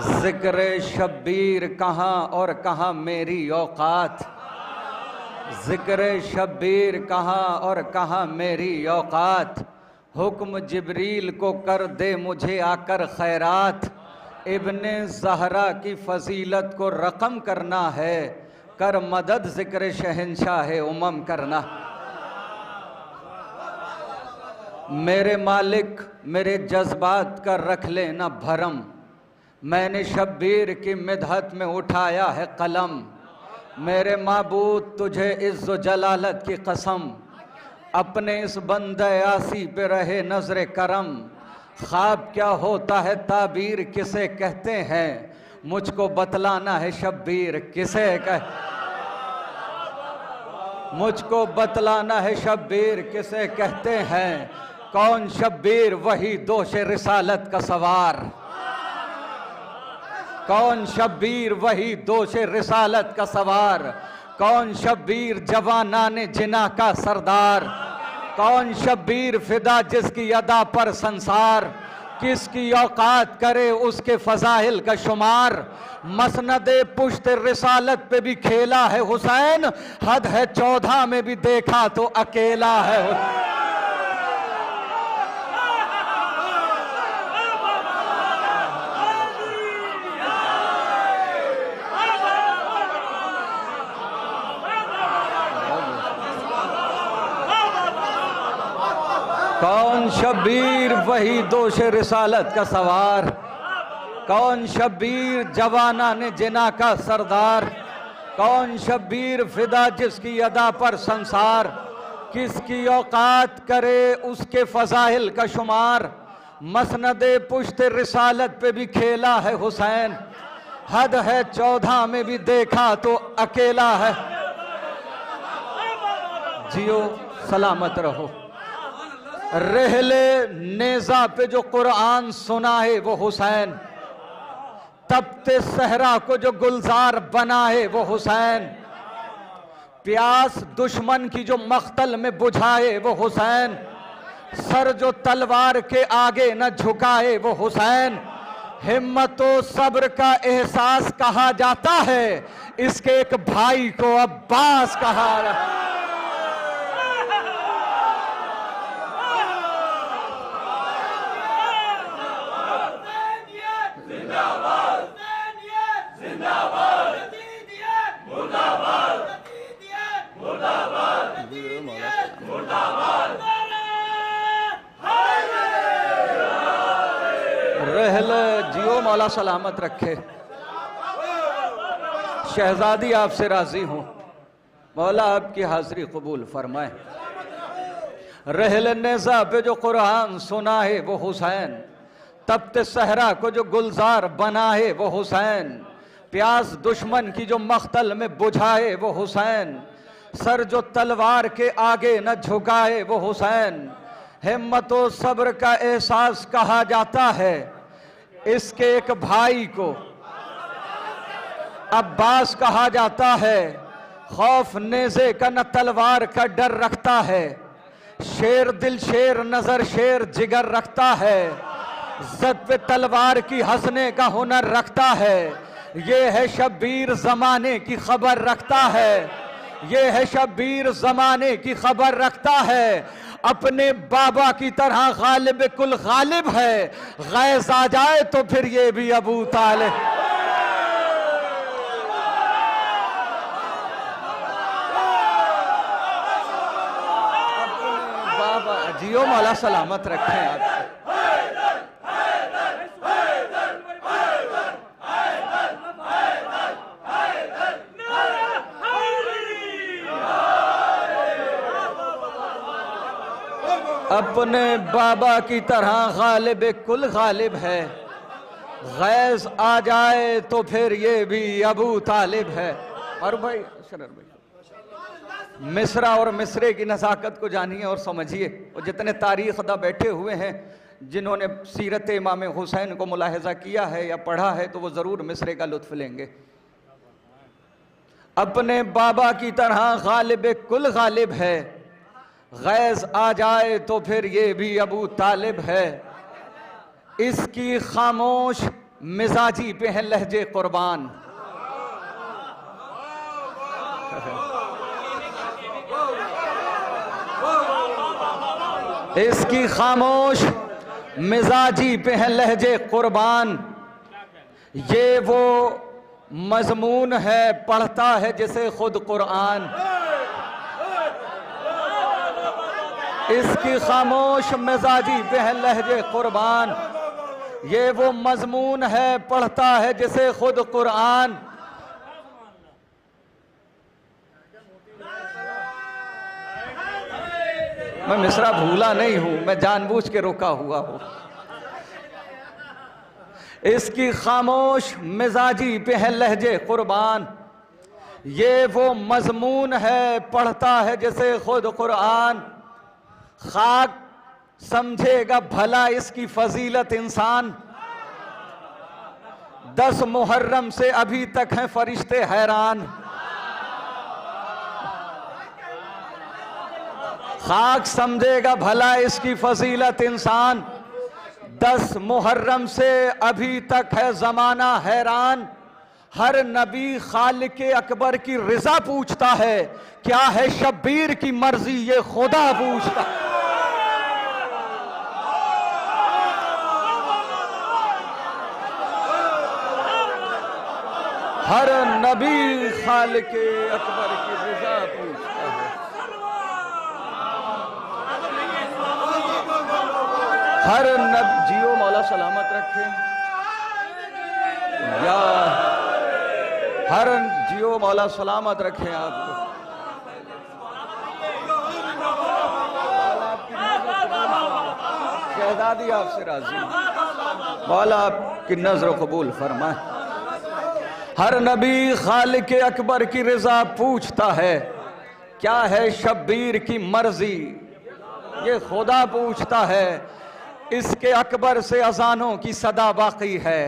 ज़िक्र शब्बीर कहाँ और कहाँ मेरी औकात, ज़िक्र शब्बीर कहाँ और कहाँ मेरी औकात। हुक्म जिब्रील को कर दे मुझे आकर खैरात, इब्ने ज़हरा की फ़जीलत को रकम करना है, कर मदद ज़िक्र शहंशाह उमम करना। मेरे मालिक मेरे जज्बात का रख लेना भरम, मैंने शब्बीर की मिदहत में उठाया है कलम। मेरे माबूद तुझे इज़्ज़ो जलालत की कसम, अपने इस बंदे आसी पे रहे नजर करम। ख्वाब क्या होता है ताबीर किसे कहते हैं, मुझको बतलाना है शब्बीर किसे मुझको बतलाना है शब्बीर किसे कहते हैं। कौन शब्बीर वही दोष रिसालत का सवार, कौन शब्बीर वही दोष रिसालत का सवार। कौन शब्बीर जवानाने जिना का सरदार, कौन शब्बीर फिदा जिसकी अदा पर संसार। किसकी औकात करे उसके फजाइल का शुमार, मसनदे पुश्त रिसालत पे भी खेला है हुसैन, हद है 14 में भी देखा तो अकेला है। कौन शब्बीर वही दोष रिसालत का सवार, कौन शब्बीर जवाना ने जिना का सरदार। कौन शब्बीर फिदा जिसकी अदा पर संसार, किसकी औकात करे उसके फजाइल का शुमार। मसनदे पुश्त रिसालत पे भी खेला है हुसैन, हद है 14 में भी देखा तो अकेला है। जियो सलामत रहो। रहले नेज़ा पे जो कुरान सुना है वो हुसैन, तपते सहरा को जो गुलजार बना है वो हुसैन। प्यास दुश्मन की जो मख्तल में बुझाए वो हुसैन, सर जो तलवार के आगे न झुकाए वो हुसैन। हिम्मत व सब्र का एहसास कहा जाता है, इसके एक भाई को अब्बास कहा। रहले जियो मौला सलामत रखे। शहजादी आपसे राजी हूँ, मौला आपकी हाजिरी कबूल फरमाए। रहले नेज़ा पे जो कुरान सुना है वो हुसैन, तपते सहरा को जो गुलजार बना है वो हुसैन। प्यास दुश्मन की जो मख्तल में बुझाए वो हुसैन, सर जो तलवार के आगे न झुकाए वो हुसैन। हिम्मत व सब्र का एहसास कहा जाता है, इसके एक भाई को अब्बास कहा जाता है। खौफ नेज़े का न तलवार का डर रखता है, शेर दिल शेर नजर शेर जिगर रखता है, ज़द पे तलवार की हंसने का हुनर रखता है। ये है शब्बीर ज़माने की खबर रखता है, ये है शब्बीर ज़माने की खबर रखता है। अपने बाबा की तरह गालिब कुल गालिब है, गैस आ जाए तो फिर ये भी अबू तालिब। बाबा जियो मौला सलामत रखें आप। अपने बाबा की तरह गालिब कुल गालिब है, गैस आ जाए तो फिर ये भी अबू तालिब है। और भाई शरर भाई मिसरा और मिसरे की नज़ाकत को जानिए और समझिए। और जितने तारीख़ दा बैठे हुए हैं जिन्होंने सीरत इमाम हुसैन को मुलाहिज़ा किया है या पढ़ा है तो वो ज़रूर मिसरे का लुत्फ़ लेंगे। अपने बाबा की तरह गालिब कुल गालिब है, गैस आ जाए तो फिर ये भी अबू तालिब है। इसकी खामोश मिजाजी पे है लहजे कुर्बान। इसकी खामोश मिजाजी पे है लहजे कुर्बान। ये वो मजमून है पढ़ता है जिसे खुद कुरान। इसकी खामोश मिजाजी पे है लहजे कुर्बान। ये वो मजमून है पढ़ता है जिसे खुद कुरान। मैं मिसरा भूला नहीं हूं, मैं जानबूझ के रोका हुआ हूं। इसकी खामोश मिजाजी पे है लहजे कुर्बान। ये वो मजमून है पढ़ता है जिसे खुद कुरान। खाक समझेगा भला इसकी फजीलत इंसान। 10 मुहर्रम से अभी तक हैं फरिश्ते हैरान। खाक समझेगा भला इसकी फजीलत इंसान। 10 मुहर्रम से अभी तक है जमाना हैरान। हर नबी खालिक अकबर की रिजा पूछता है, क्या है शब्बीर की मर्जी ये खुदा पूछता। हर नबी खालिक अकबर की रिजा पूछता है। हर नबी जियो मौला सलामत रखे या हर जियो मौला सलामत रखे आपको। शहजादी आपसे राजी, मौला आपकी नजर कबूल फरमाए। हर नबी खालिक अकबर की रिजा पूछता है, क्या है शब्बीर की मर्जी ये खुदा पूछता है। इसके अकबर से अजानों की सदा बाकी है।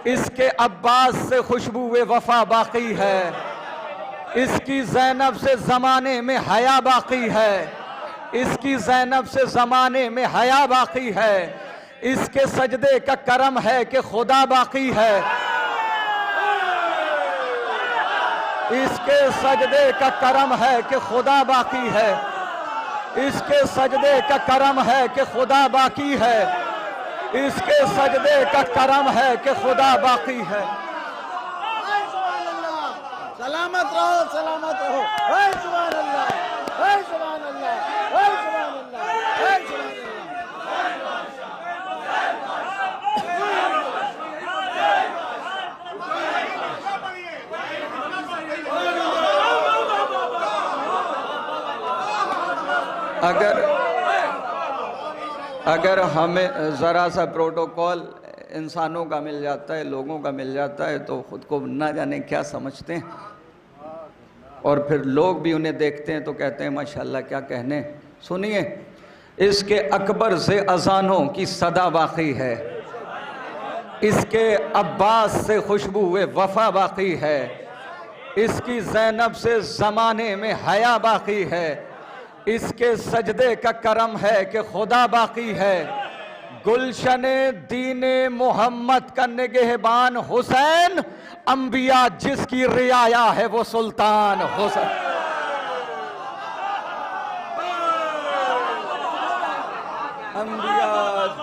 इसके अब्बास से खुशबू वफा बाकी है। इसकी ज़ैनब से ज़माने में हया बाकी है। इसकी ज़ैनब से ज़माने में हया बाकी है। इसके सजदे का करम है कि खुदा बाकी है। इसके सजदे का करम है कि खुदा बाकी है। इसके सजदे का करम है कि खुदा बाकी है। इसके सजदे का करम है कि खुदा बाकी है। सलामत रहो, सलामत रहो। है सुभान अल्लाह, है सुभान अल्लाह, है सुभान अल्लाह, है सुभान अल्लाह। अगर हमें ज़रा सा प्रोटोकॉल इंसानों का मिल जाता है, लोगों का मिल जाता है तो ख़ुद को ना जाने क्या समझते हैं। और फिर लोग भी उन्हें देखते हैं तो कहते हैं माशाल्लाह क्या कहने। सुनिए, इसके अकबर से अजानों की सदा बाकी है। इसके अब्बास से खुशबू वफा बाकी है। इसकी ज़ैनब से ज़माने में हया बाकी है। इसके सजदे का करम है कि खुदा बाकी है। गुलशने दीने मोहम्मद का निगहबान हुसैन, अंबिया जिसकी रियाया है वो सुल्तान हुसैन। अंबिया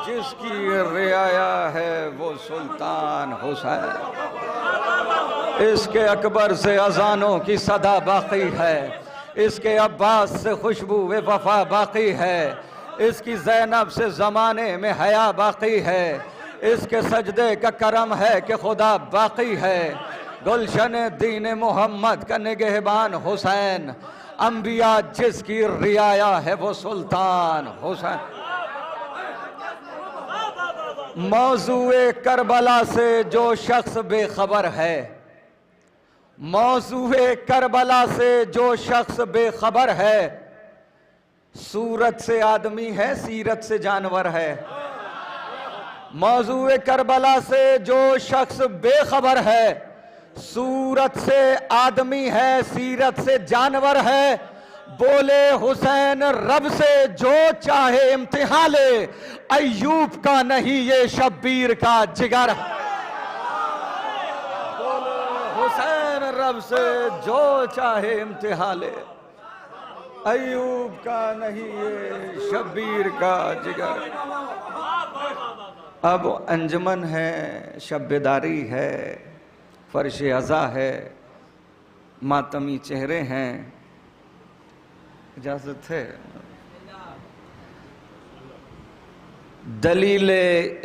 जिसकी रियाया है वो सुल्तान हुसैन। इसके अकबर से अजानों की सदा बाकी है, इसके अब्बास से खुशबू वफा बाकी है, इसकी ज़ैनब से ज़माने में हया बाकी है। इसके सजदे का करम है कि खुदा बाकी है। गुलशन दीन मोहम्मद का निगहबान हुसैन, अंबिया जिसकी रियाया है वो सुल्तान हुसैन। मौजूए करबला से जो शख्स बेखबर है, मौजूए करबला से जो शख्स बेखबर है, सूरत से आदमी है सीरत से जानवर है। मौजूए करबला से जो शख्स बेखबर है, सूरत से आदमी है सीरत से जानवर है। बोले हुसैन रब से जो चाहे इम्तिहान ले, अय्यूब का नहीं ये शब्बीर का जिगर। बोले हुसैन रब से जो चाहे इम्तिहान ले, अय्यूब का नहीं ये शब्बीर का जिगर। अब अंजमन है, शब्बेदारी है, फर्श अज़ा है, मातमी चेहरे हैं। इजाजत है। दलील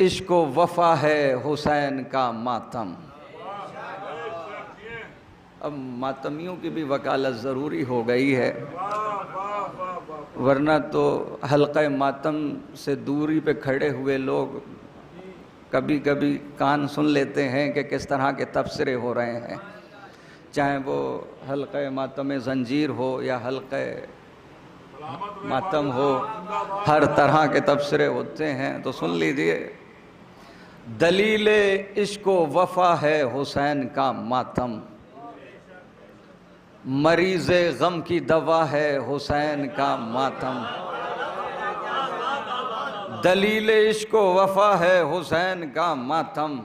इश्क व वफा है हुसैन का मातम। अब मातमियों की भी वकालत ज़रूरी हो गई है, वरना तो हल्क़े मातम से दूरी पे खड़े हुए लोग कभी कभी कान सुन लेते हैं कि किस तरह के तबसरे हो रहे हैं, चाहे वो हल्क़े मातम ज़ंजीर हो या हल्क़े मातम हो, हर तरह के तबसरे होते हैं। तो सुन लीजिए, दलील इश्क व वफा है हुसैन का मातम, मरीज़ गम की दवा है हुसैन का मातम। दलील इश्क व वफा है हुसैन का मातम,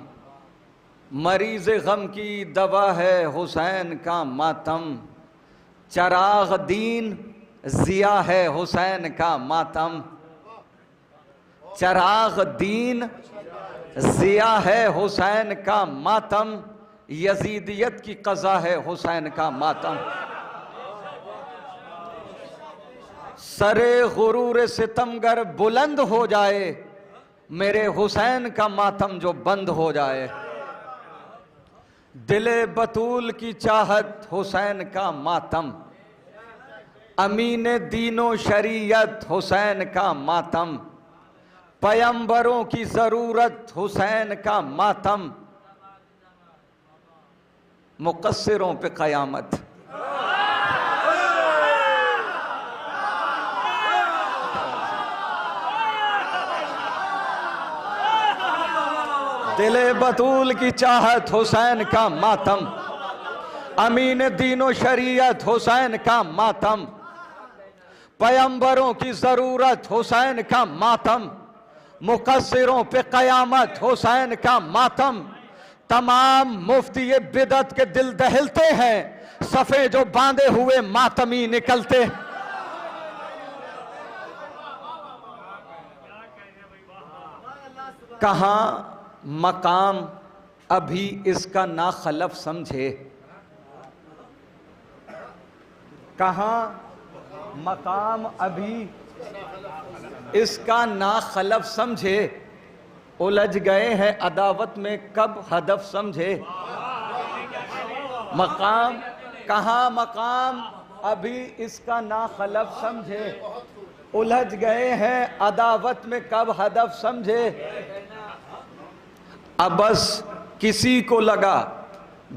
मरीज़ गम की दवा है हुसैन का मातम। चराग़ दीन ज़िया है हुसैन का मातम, चराग़ दीन ज़िया है हुसैन का मातम। यजीदियत की क़ज़ा है हुसैन का मातम। सरे गुरूर सितमगर बुलंद हो जाए, मेरे हुसैन का मातम जो बंद हो जाए। दिले बतूल की चाहत हुसैन का मातम, अमीन दीनो शरीयत हुसैन का मातम। पैगंबरों की ज़रूरत हुसैन का मातम, मुक़स्सिरों पे क़यामत। दिले बतूल की चाहत हुसैन का मातम, अमीन दीनो शरीयत हुसैन का मातम। पैगंबरों की ज़रूरत हुसैन का मातम, मुक़स्सिरों पे क़यामत हुसैन का मातम। तमाम मुफ्ती बिदत के दिल दहलते हैं, सफ़े जो बांधे हुए मातमी निकलते। कहाँ मकाम अभी इसका ना खलफ समझे, कहाँ मकाम अभी इसका ना खलफ समझे। उलझ गए हैं अदावत में कब हदफ समझे। मकाम कहाँ मकाम अभी इसका ना खलफ समझे, उलझ गए हैं अदावत में कब हदफ समझे। अब बस किसी को लगा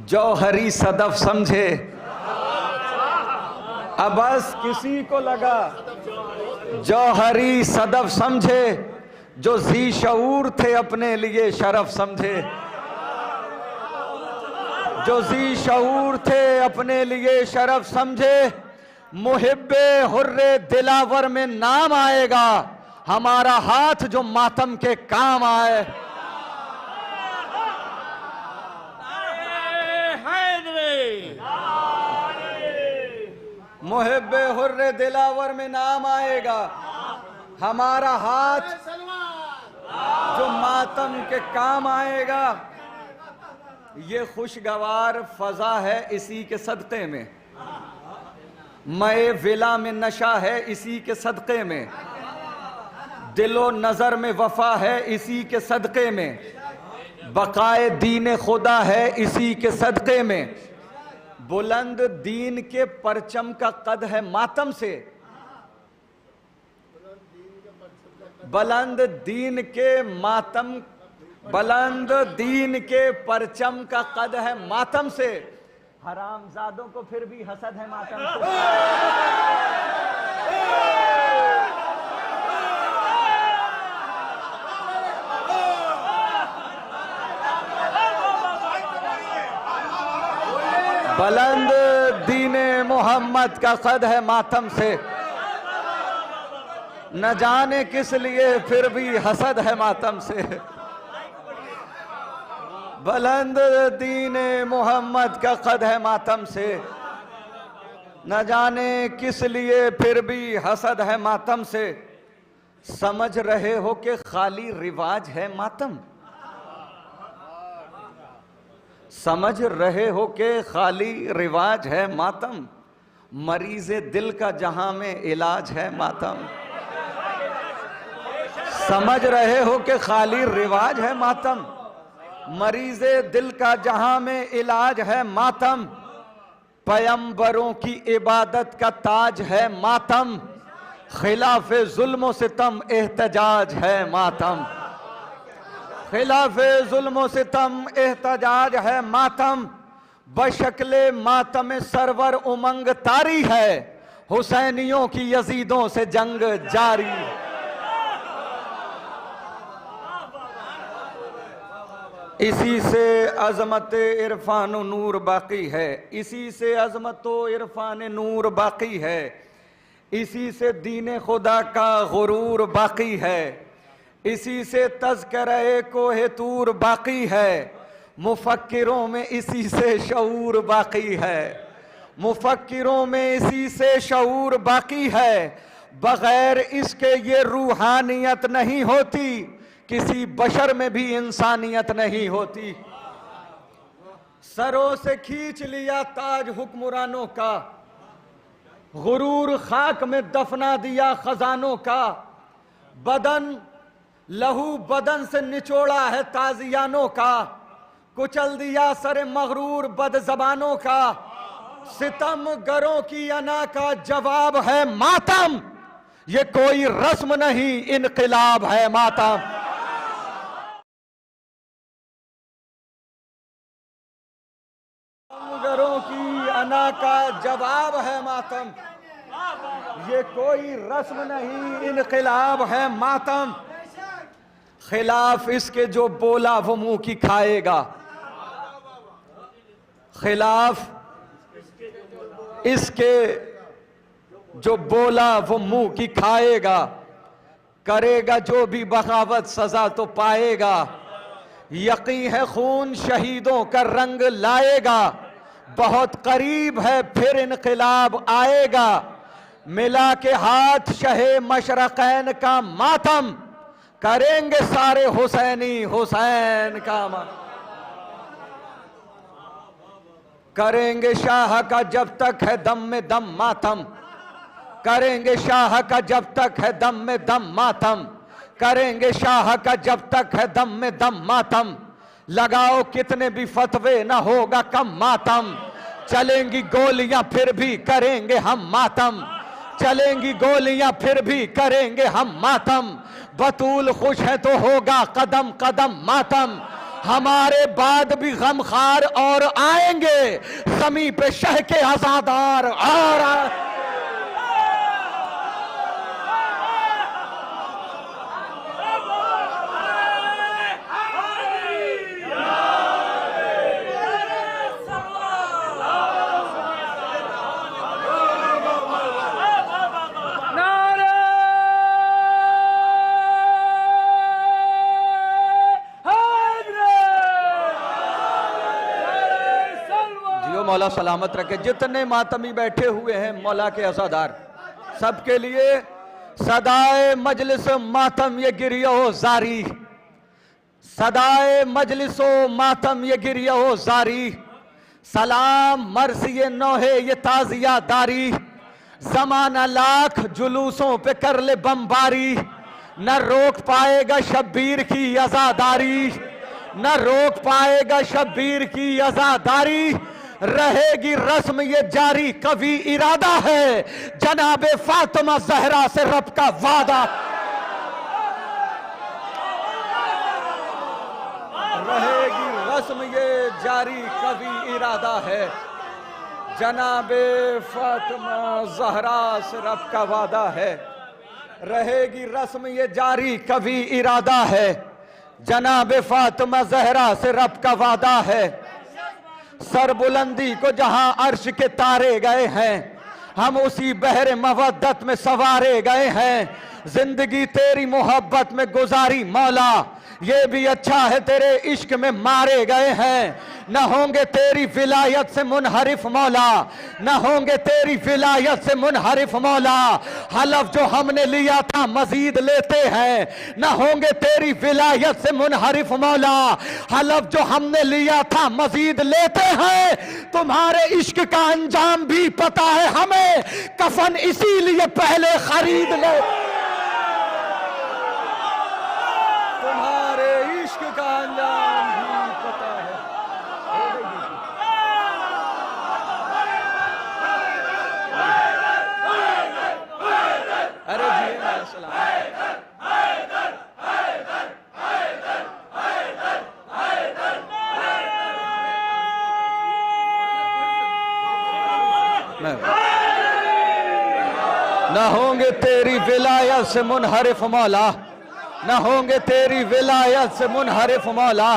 जौहरी सदफ समझे, अब बस किसी को लगा जौहरी सदफ समझे। जो जी शऊर थे अपने लिए शरफ समझे, जो जी शऊर थे अपने लिए शरफ समझे। मुहिब्बे हुर्रे दिलावर में नाम आएगा, हमारा हाथ जो मातम के काम आए। मुहिब्बे हुर्रे दिलावर में नाम आएगा, हमारा हाथ जो मातम के काम आएगा। ये खुशगवार फजा है इसी के सदक़े में, मए विला में नशा है इसी के सदक़े में, दिलो नज़र में वफा है इसी के सदक़े में, बकाए दीन खुदा है इसी के सदक़े में। बुलंद दीन के परचम का कद है मातम से, बुलंद दीन के मातम, बुलंद दीन के परचम का कद है मातम से। हरामजादों को फिर भी हसद है मातम से। बुलंद दीने मोहम्मद का कद है मातम से, न जाने किस लिए फिर भी हसद है मातम से। बुलंद दीने मोहम्मद का कद है मातम से, न जाने किस लिए फिर भी हसद है मातम से। समझ रहे हो कि खाली रिवाज है मातम, समझ रहे हो कि खाली रिवाज है मातम, मरीज़े दिल का जहां में इलाज है मातम। समझ रहे हो कि खाली रिवाज है मातम, मरीज़े दिल का जहां में इलाज है मातम। पैगंबरों की इबादत का ताज है मातम, खिलाफे जुल्म सितम एहतजाज है मातम, खिलाफे जुल्म सितम एहतजाज है मातम। बशक्ले मातम सरवर उमंग तारी है, हुसैनियों की यजीदों से जंग जारी। इसी से अजमत इरफान नूर बाकी है, इसी से अजमत इरफान नूर बाकी है, इसी से दीन खुदा का गुरूर बाकी है, इसी से तज़किरे कोहे तूर बाकी है। मुफक्किरों में इसी से शऊर बाकी है, मुफक्किरों में इसी से शऊर बाकी है। बगैर इसके ये रूहानियत नहीं होती, किसी बशर में भी इंसानियत नहीं होती। सरों से खींच लिया ताज हुक्मरानों का, गुरूर खाक में दफना दिया खजानों का। बदन लहू बदन से निचोड़ा है ताजियानों का, कुचल दिया सरे मगरूर बद जबानों का। सितम गरों की अना का जवाब है मातम, ये कोई रस्म नहीं इनकलाब है मातम। गरों की अना का जवाब है मातम, ये कोई रस्म नहीं इनकलाब है मातम। खिलाफ इसके जो बोला वो मुंह की खाएगा, खिलाफ इसके जो बोला वो मुंह की खाएगा। करेगा जो भी बगावत सजा तो पाएगा, यकीन है खून शहीदों का रंग लाएगा। बहुत करीब है फिर इनकलाब आएगा, मिला के हाथ शहे मशरकैन का मातम। करेंगे सारे हुसैनी हुसैन का मातम, करेंगे शाह का जब तक है दम में दम मातम, करेंगे शाह का जब तक है दम में दम मातम, करेंगे शाह का जब तक है दम में दम मातम। लगाओ कितने भी फतवे न होगा कम मातम, चलेंगी गोलियां फिर भी करेंगे हम मातम, चलेंगी गोलियां फिर भी करेंगे हम मातम। बतूल खुश है तो होगा कदम कदम मातम, हमारे बाद भी गमखार और आएंगे, ज़मीं पे शह के आजादार और मौला सलामत रखे। जितने मातमी बैठे हुए हैं मौला के अज़ादार, सबके लिए सदाए मजलिस मातम ये गिरियो जारी, सदाए मजलिसो मातम ये गिरियो जारी, सलाम मर्ज ये नौहे ये ताजिया दारी, जमाना लाख जुलूसों पे कर ले बमबारी, न रोक पाएगा शब्बीर की अज़ादारी, न रोक पाएगा शब्बीर की अज़ादारी, रहेगी रस्म ये जारी, कभी इरादा है जनाबे फातिमा ज़हरा से रब का वादा, रहेगी रस्म ये जारी, कभी इरादा है जनाबे फातिमा ज़हरा से रब का वादा है, रहेगी रस्म ये जारी, कभी इरादा है जनाबे फातिमा ज़हरा से रब का वादा है। सरबुलंदी को जहां अर्श के तारे गए हैं, हम उसी बहरे मवद्दत में सवारे गए हैं, जिंदगी तेरी मोहब्बत में गुजारी मौला, ये भी अच्छा है तेरे इश्क में मारे गए हैं, न होंगे तेरी विलायत से मुनहरिफ मौला, न होंगे तेरी विलायत से मुनहरिफ मौला, हलफ जो हमने लिया था मजीद लेते हैं, न होंगे तेरी विलायत से मुनहरिफ मौला, हलफ जो हमने लिया था मजीद लेते हैं, तुम्हारे इश्क का अंजाम भी पता है हमें, कफन इसीलिए पहले खरीद ले, तुम्हारे इश्क का अंजाम भी पता है। अरे जी सलाम। न होंगे तेरी विलायत से मुनहरिफ मौला, न होंगे तेरी विलायत से मुनहरिफ मौला,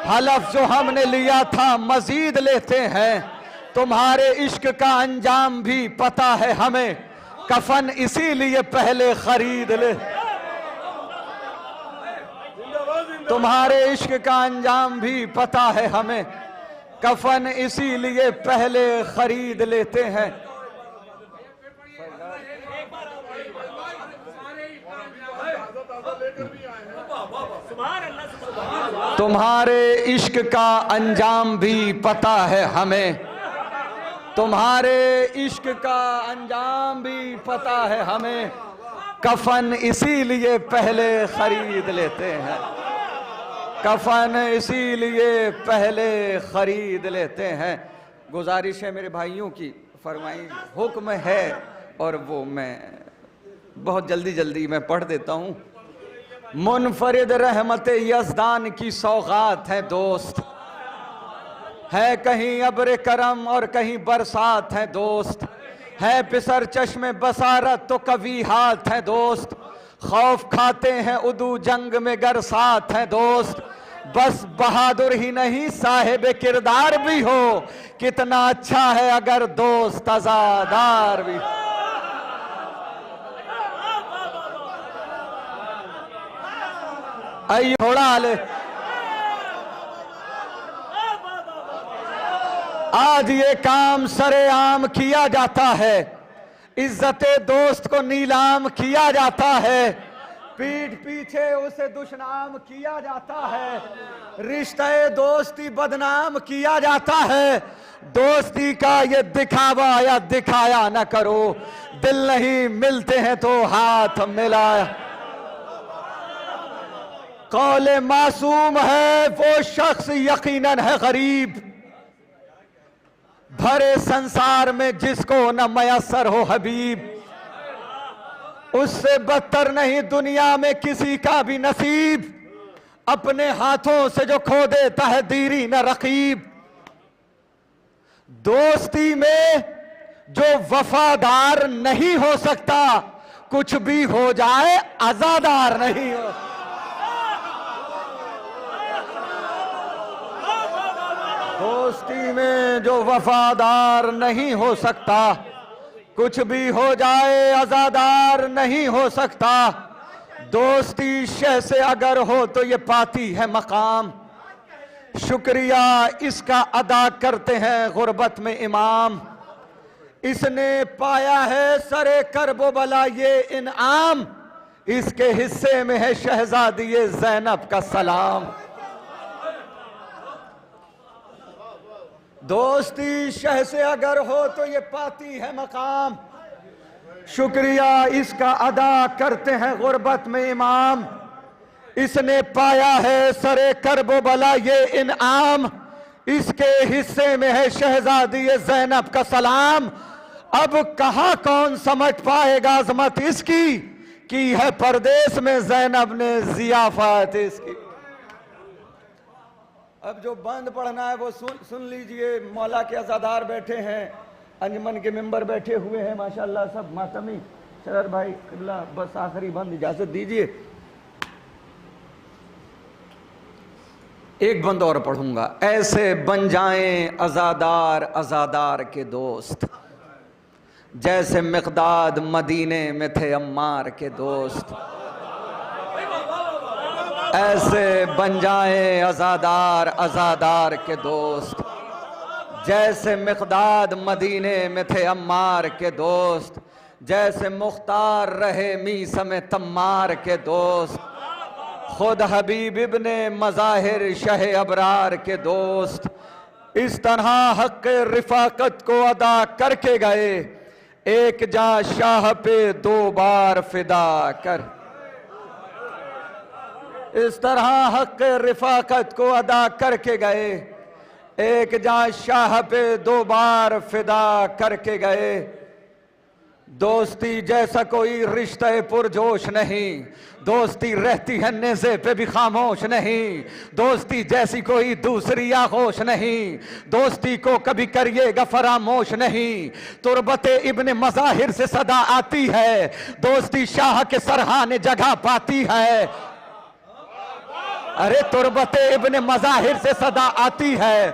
हलफ जो हमने लिया था मजीद लेते हैं, तुम्हारे इश्क का अंजाम भी पता है हमें, कफन इसीलिए पहले खरीद ले, तुम्हारे इश्क का अंजाम भी पता है हमें, कफन इसीलिए पहले खरीद लेते हैं। तुम्हारे इश्क का अंजाम भी पता है हमें, तुम्हारे इश्क का अंजाम भी पता है हमें, कफन इसीलिए पहले खरीद लेते हैं, कफन इसीलिए पहले खरीद लेते हैं। गुजारिश है मेरे भाइयों की, फरमाई हुक्म है और वो मैं बहुत जल्दी जल्दी मैं पढ़ देता हूँ। मुनफरिद रहमत यज़दान की सौगात है दोस्त, है कहीं अब्र करम और कहीं बरसात है दोस्त, है पिसर चश्मे बसारत तो कभी हाथ है दोस्त, खौफ खाते हैं उदू जंग में गर साथ है दोस्त, बस बहादुर ही नहीं साहिब किरदार भी हो, कितना अच्छा है अगर दोस्त अज़ादार भी। आइए थोड़ा हाले, आज ये काम सरेआम किया जाता है, इज्जते दोस्त को नीलाम किया जाता है, पीठ पीछे उसे दुश्मन किया जाता है, रिश्ते दोस्ती बदनाम किया जाता है, दोस्ती का ये दिखावा या दिखाया न करो, दिल नहीं मिलते हैं तो हाथ मिलाया। कौले मासूम है वो शख्स यकीनन है गरीब, भरे संसार में जिसको न मयसर हो हबीब, उससे बदतर नहीं दुनिया में किसी का भी नसीब, अपने हाथों से जो खो देता है दीरी न रकीब। दोस्ती में जो वफादार नहीं हो सकता, कुछ भी हो जाए आजादार नहीं हो। दोस्ती में जो वफादार नहीं हो सकता, कुछ भी हो जाए आजादार नहीं हो सकता। दोस्ती शह से अगर हो तो ये पाती है मकाम, शुक्रिया इसका अदा करते हैं गुर्बत में इमाम, इसने पाया है सरे करबो बला ये इनाम, इसके हिस्से में है शहजादी ज़ैनब का सलाम। दोस्ती शह से अगर हो तो ये पाती है मकाम, शुक्रिया इसका अदा करते हैं गुर्बत में इमाम, इसने पाया है सरे करबो बला ये इनाम, इसके हिस्से में है शहजादी ज़ैनब का सलाम। अब कहां कौन समझ पाएगा अजमत इसकी, की है परदेश में ज़ैनब ने ज़ियाफत इसकी। अब जो बंद पढ़ना है वो सुन लीजिए। मौला के अज़ादार बैठे हैं, अंजमन के मेंबर बैठे हुए हैं माशाल्लाह सब मातमी। शरर भाई किबला बस आखिरी बंद इजाजत दीजिए, एक बंद और पढ़ूंगा। ऐसे बन जाएं अज़ादार अज़ादार के दोस्त, जैसे मिक़दाद मदीने में थे अम्मार के दोस्त। ऐसे बन जाएं अज़ादार अज़ादार के दोस्त, जैसे मिक़दाद मदीने में थे अम्मार के दोस्त। जैसे मुख्तार रहे मीसम तम्मार के दोस्त, खुद हबीब इब्ने मज़ाहिर शह अबरार के दोस्त। इस तरह हक़ रिफ़ाक़त को अदा करके गए, एक जा शाह पे 2 बार फिदा कर। इस तरह हक़ रिफ़ाक़त को अदा करके गए, एक जा शाह पे 2 बार फिदा करके गए। दोस्ती जैसा कोई रिश्ता पुरजोश नहीं, दोस्ती रहती है नेज़े पे भी खामोश नहीं। दोस्ती जैसी कोई दूसरी आगोश नहीं, दोस्ती को कभी करिएगा फरामोश नहीं। तुरबते इब्ने मज़ाहिर से सदा आती है, दोस्ती शाह के सरहाने जगह पाती है। अरे तुरबते इब्ने मज़ाहिर से सदा आती है,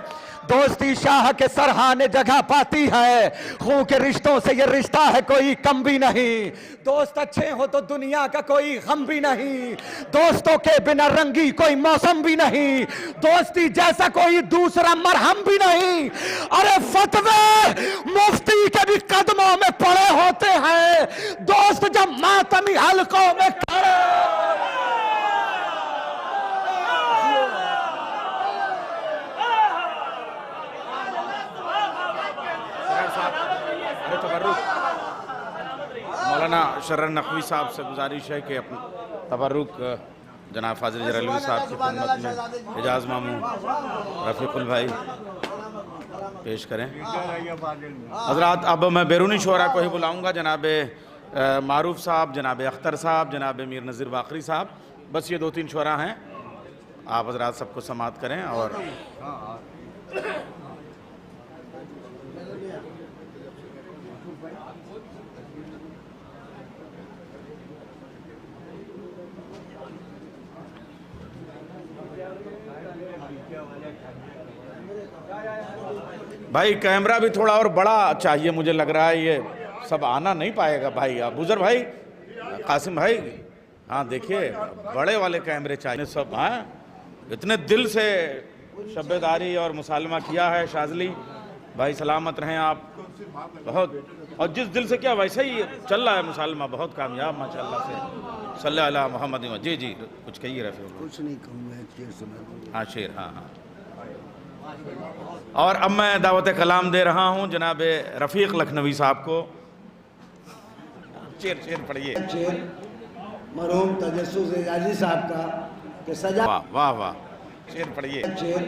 दोस्ती शाह के सरहाने जगह पाती है। खून के रिश्तों से ये रिश्ता है कोई कम भी नहीं, दोस्त अच्छे हो तो दुनिया का कोई गम भी नहीं। दोस्तों के बिना रंगी कोई मौसम भी नहीं, दोस्ती जैसा कोई दूसरा मरहम भी नहीं। अरे फतवे मुफ्ती के भी कदमों में पड़े होते हैं, दोस्त जब मातमी हलकों में खड़े। मौलाना शर्र नकवी साहब से गुजारिश है कि अपना तबर्रुक जनाब फाजिल जरलवी साहब की खिदमत में एजाज मामू रफ़ीकुल भाई पेश करें। हज़रात अब मैं बैरूनी शोरा को ही बुलाऊंगा, जनाब मारूफ साहब, जनाब अख्तर साहब, जनाब मीर नज़ीर बाकरी साहब, बस ये 2-3 शोरा हैं। आप हज़रात सबको समात करें। और भाई कैमरा भी थोड़ा और बड़ा चाहिए, मुझे लग रहा है ये सब आना नहीं पाएगा भाई। आप बुजुर्ग भाई कासिम भाई, हाँ देखिए बड़े वाले कैमरे चाहिए सब। हाँ इतने दिल से शब्बेदारी और मुसालमा किया है शाजली भाई, सलामत रहें आप बहुत। और जिस दिल से क्या वैसे ही चल रहा है मुसालमा, बहुत कामयाब माशाअल्लाह से। सल्लल्लाहु अलैहि मोहम्मद। जी जी कुछ कहिए रफ़ी। कुछ नहीं कहूँगा, हाँ शेर, हाँ हाँ। और अब मैं दावत कलाम दे रहा हूँ जनाब रफ़ीक लखनवी साहब को। शेर पढ़िए। शेर मरहूम तजस्सुस एजाजी साहब का कि सजा। वाह वाह वाह, शेर पढ़िए। शेर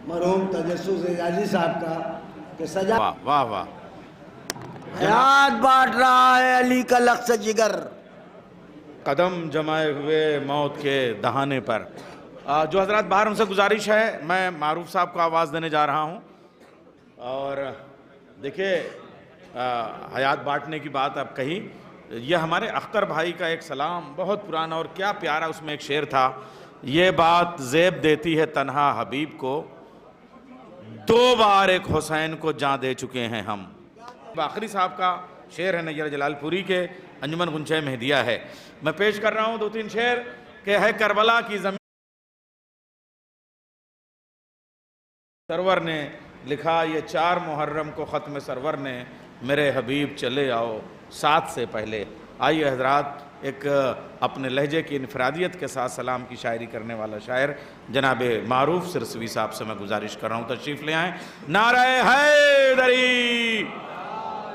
मरहूम तजस्सुस एजाजी साहब का कि सजा। वाह वाह वाह। हयात बांट रहा है अली का लक्ष्य जिगर, कदम जमाए हुए मौत के दहाने पर। जो हजरात बाहर, उनसे गुजारिश है, मैं मारूफ साहब को आवाज़ देने जा रहा हूँ। और देखिए हयात बांटने की बात अब कही, यह हमारे अख्तर भाई का एक सलाम बहुत पुराना और क्या प्यारा उसमें एक शेर था। ये बात ज़ेब देती है तन्हा हबीब को, 2 बार एक हुसैन को जान दे चुके हैं हम। बाकरी साहब का शेर है, नैयर जलालपुरी के अंजुमन गुंचे में दिया है। मैं पेश कर रहा हूँ 2-3 शेर के है करबला की ज़मीन। सरवर ने लिखा, ये 4 मुहर्रम को ख़त्म सरवर ने मेरे हबीब चले आओ 7 से पहले। आइए हजरात, एक अपने लहजे की इनफरादियत के साथ सलाम की शायरी करने वाला शायर जनाब मारूफ सिरसवी साहब से मैं गुजारिश कर रहा हूँ तशरीफ़ ले आएँ। नारे हैदरी।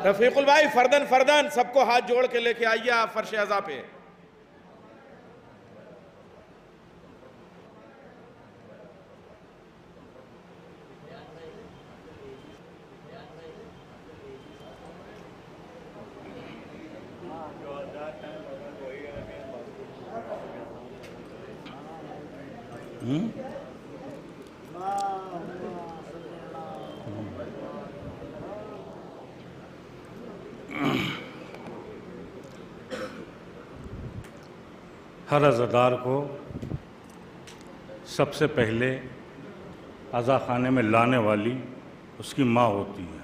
रफ़ीकुल भाई फर्दन फर्दन सबको हाथ जोड़ के लेके आइए आप फर्श अज़ा पे। हर अज़ादार को सबसे पहले अज़ा खाने में लाने वाली उसकी माँ होती है।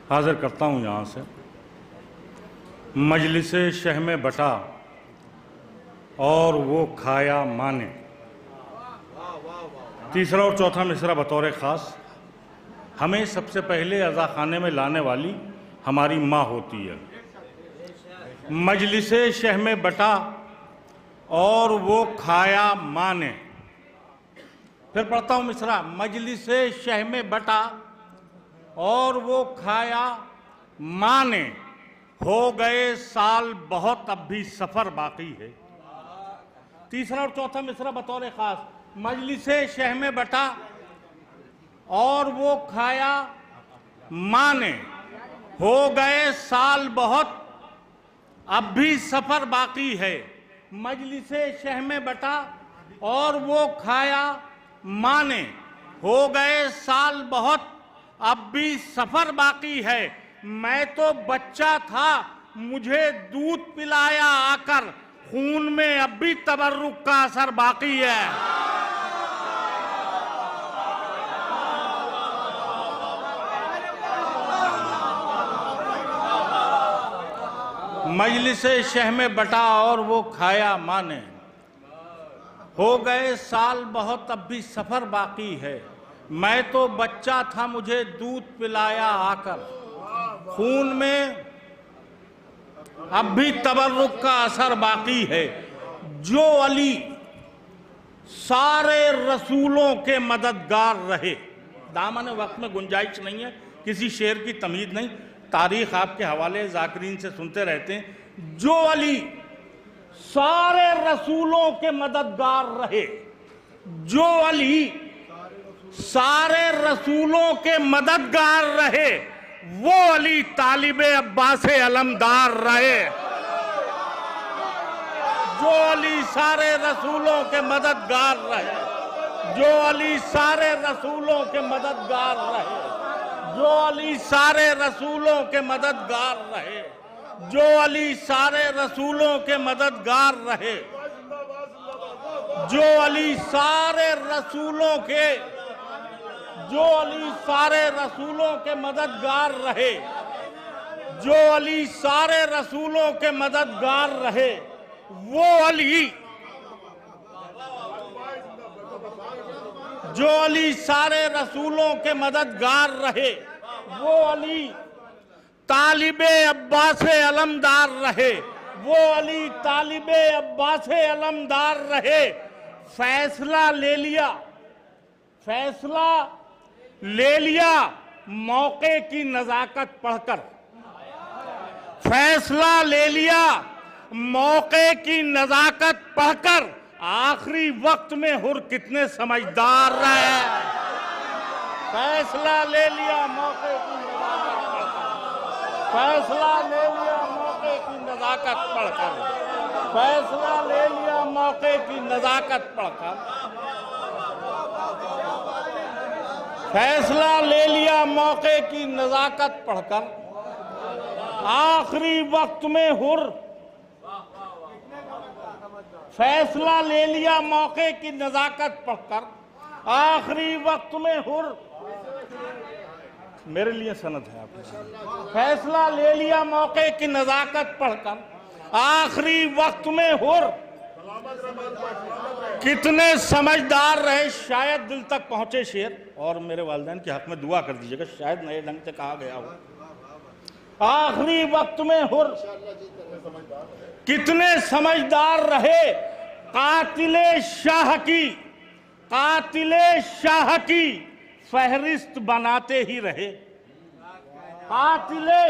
हाज़िर करता हूँ यहाँ से मजलिसे शह में बटा और वो खाया माने। तीसरा और चौथा मिसरा बतौर ख़ास, हमें सबसे पहले अज़ा खाने में लाने वाली हमारी माँ होती है। मजलिसे शह में बटा और वो खाया माने। फिर पढ़ता हूँ मिसरा, मजलिसे शह में बटा और वो खाया माने। हो गए साल बहुत अब भी सफ़र बाकी है। तीसरा और चौथा मिसरा बतौर ख़ास, मजलिसे शह में बटा और वो खाया माने। हो गए साल बहुत अब भी सफ़र बाकी है। मजलिसे शह में बटा और वो खाया माने। हो गए साल बहुत अब भी सफ़र बाकी है। मैं तो बच्चा था मुझे दूध पिलाया आकर, खून में अब भी तबर्रुक का असर बाकी है। मजलिसे शह में बटा और वो खाया माने। हो गए साल बहुत अब भी सफ़र बाकी है। मैं तो बच्चा था मुझे दूध पिलाया आकर, खून में अब भी तबर्रुक का असर बाकी है। जो अली सारे रसूलों के मददगार रहे। दामन वक्त में गुंजाइश नहीं है, किसी शेर की तमीज़ नहीं, तारीख आपके हवाले ज़ाकिरीन से सुनते रहते हैं। जो अली सारे रसूलों के मददगार रहे, जो अली सारे रसूलों के मददगार रहे, वो अली तालिबे अब्बास अलमदार रहे। जो अली सारे रसूलों के मददगार रहे, जो अली सारे रसूलों के मददगार रहे, जो अली सारे रसूलों के मददगार रहे, जो अली सारे रसूलों के मददगार रहे, जो अली सारे रसूलों के, जो अली सारे रसूलों के मददगार रहे, जो अली सारे रसूलों के मददगार रहे, वो अली, जो अली सारे रसूलों के मददगार रहे, वो अली तालिबे अब्बास अलमदार रहे, वो अली तालिबे अब्बास अलमदार रहे। फैसला ले लिया, फैसला ले लिया मौके की नज़ाकत पढ़कर। फैसला ले लिया मौके की नज़ाकत पढ़कर। आखिरी वक्त में हुर कितने समझदार रहे। फैसला ले लिया मौके की नज़ाकत पढ़कर। फैसला ले लिया मौके की नज़ाकत पढ़कर। फैसला ले लिया मौके की नज़ाकत पढ़कर। फैसला ले लिया मौके की नज़ाकत पढ़कर। आखिरी वक्त में हुर, फैसला ले लिया मौके की नज़ाकत पढ़कर। आखिरी वक्त में हुर, मेरे लिए सनद है आपके। फैसला ले लिया मौके की नज़ाकत पढ़कर। आखिरी वक्त में हुर, कितने समझदार रहे, शायद दिल तक पहुंचे शेर। और मेरे वालिदैन के हक में दुआ कर दीजिएगा, शायद नए ढंग से कहा गया हो। आखिरी वक्त में हुर कितने समझदार रहे, कातिले शाह की फहरिस्त बनाते ही रहे। कातिले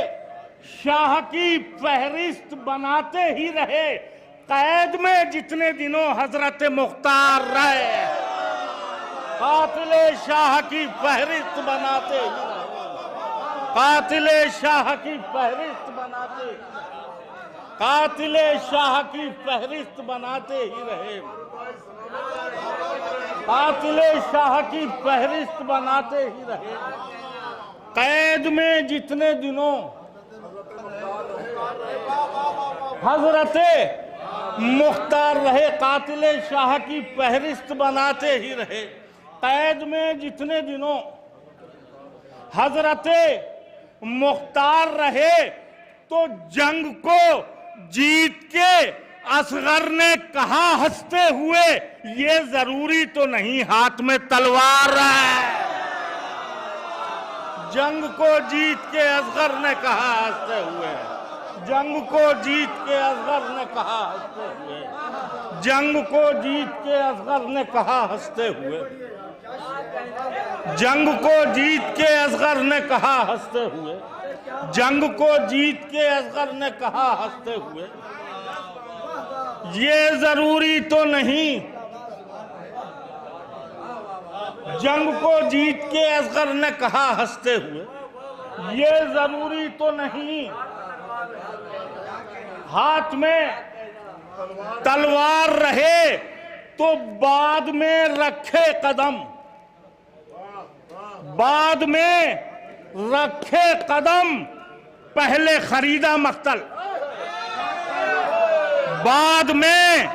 शाह की फहरिस्त बनाते ही रहे। कैद में जितने दिनों हजरत मुख्तार रहे, कातिले शाह की फहरिस्त बनाते ही रहे। कातिले शाह की फहरिस्त बनाते, कातिले शाह की फहरिस्त बनाते ही रहे। कातिले शाह की फहरिस्त बनाते ही रहे। कैद में जितने दिनों हजरते मुख्तार रहे, कातिले शाह की फहरिस्त बनाते ही रहे। कैद में जितने दिनों हजरते मुख्तार रहे, तो जंग को जीत के असगर ने कहा हंसते हुए, ये जरूरी तो नहीं हाथ में तलवार है। जंग को जीत के असगर ने कहा हंसते हुए, जंग को जीत के असगर ने कहा हंसते हुए, जंग को जीत के असगर ने कहा हंसते हुए, जंग को जीत के असगर ने कहा हंसते हुए, जंग को जीत के असगर ने कहा हंसते हुए, ये जरूरी तो नहीं। जंग को जीत के असगर ने कहा हंसते हुए, ये जरूरी तो नहीं हाथ में तलवार रहे, तो बाद में रखे कदम, बाद में रखे कदम, पहले खरीदा मख्तल। बाद में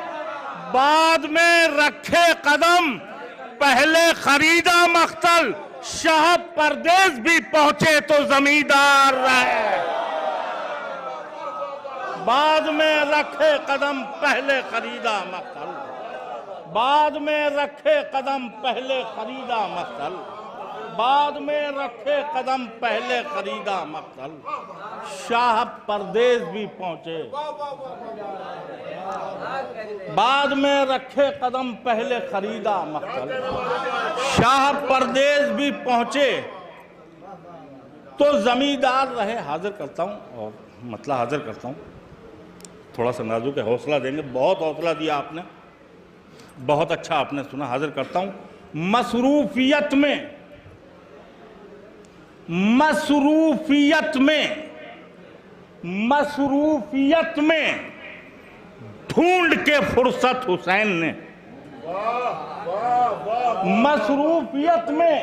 रखे कदम, पहले खरीदा मख्तल। शाह परदेश भी पहुंचे तो जमींदार रहे। बाद में रखे कदम, पहले खरीदा मख्तल। बाद में रखे कदम, पहले खरीदा मख्तल। बाद में रखे कदम, पहले खरीदा मख्तल। शाह परदेश भी पहुंचे। बाद में रखे कदम, पहले खरीदा मख्तल। शाह परदेश भी पहुंचे तो जमींदार रहे। हाजिर करता हूं और मतलब हाजिर करता हूं, थोड़ा सा नाजुक है, हौसला देंगे। बहुत हौसला दिया आपने, बहुत अच्छा आपने सुना। हाजिर करता हूं। मसरूफियत में ढूंढ के फुर्सत हुसैन ने, मसरूफियत में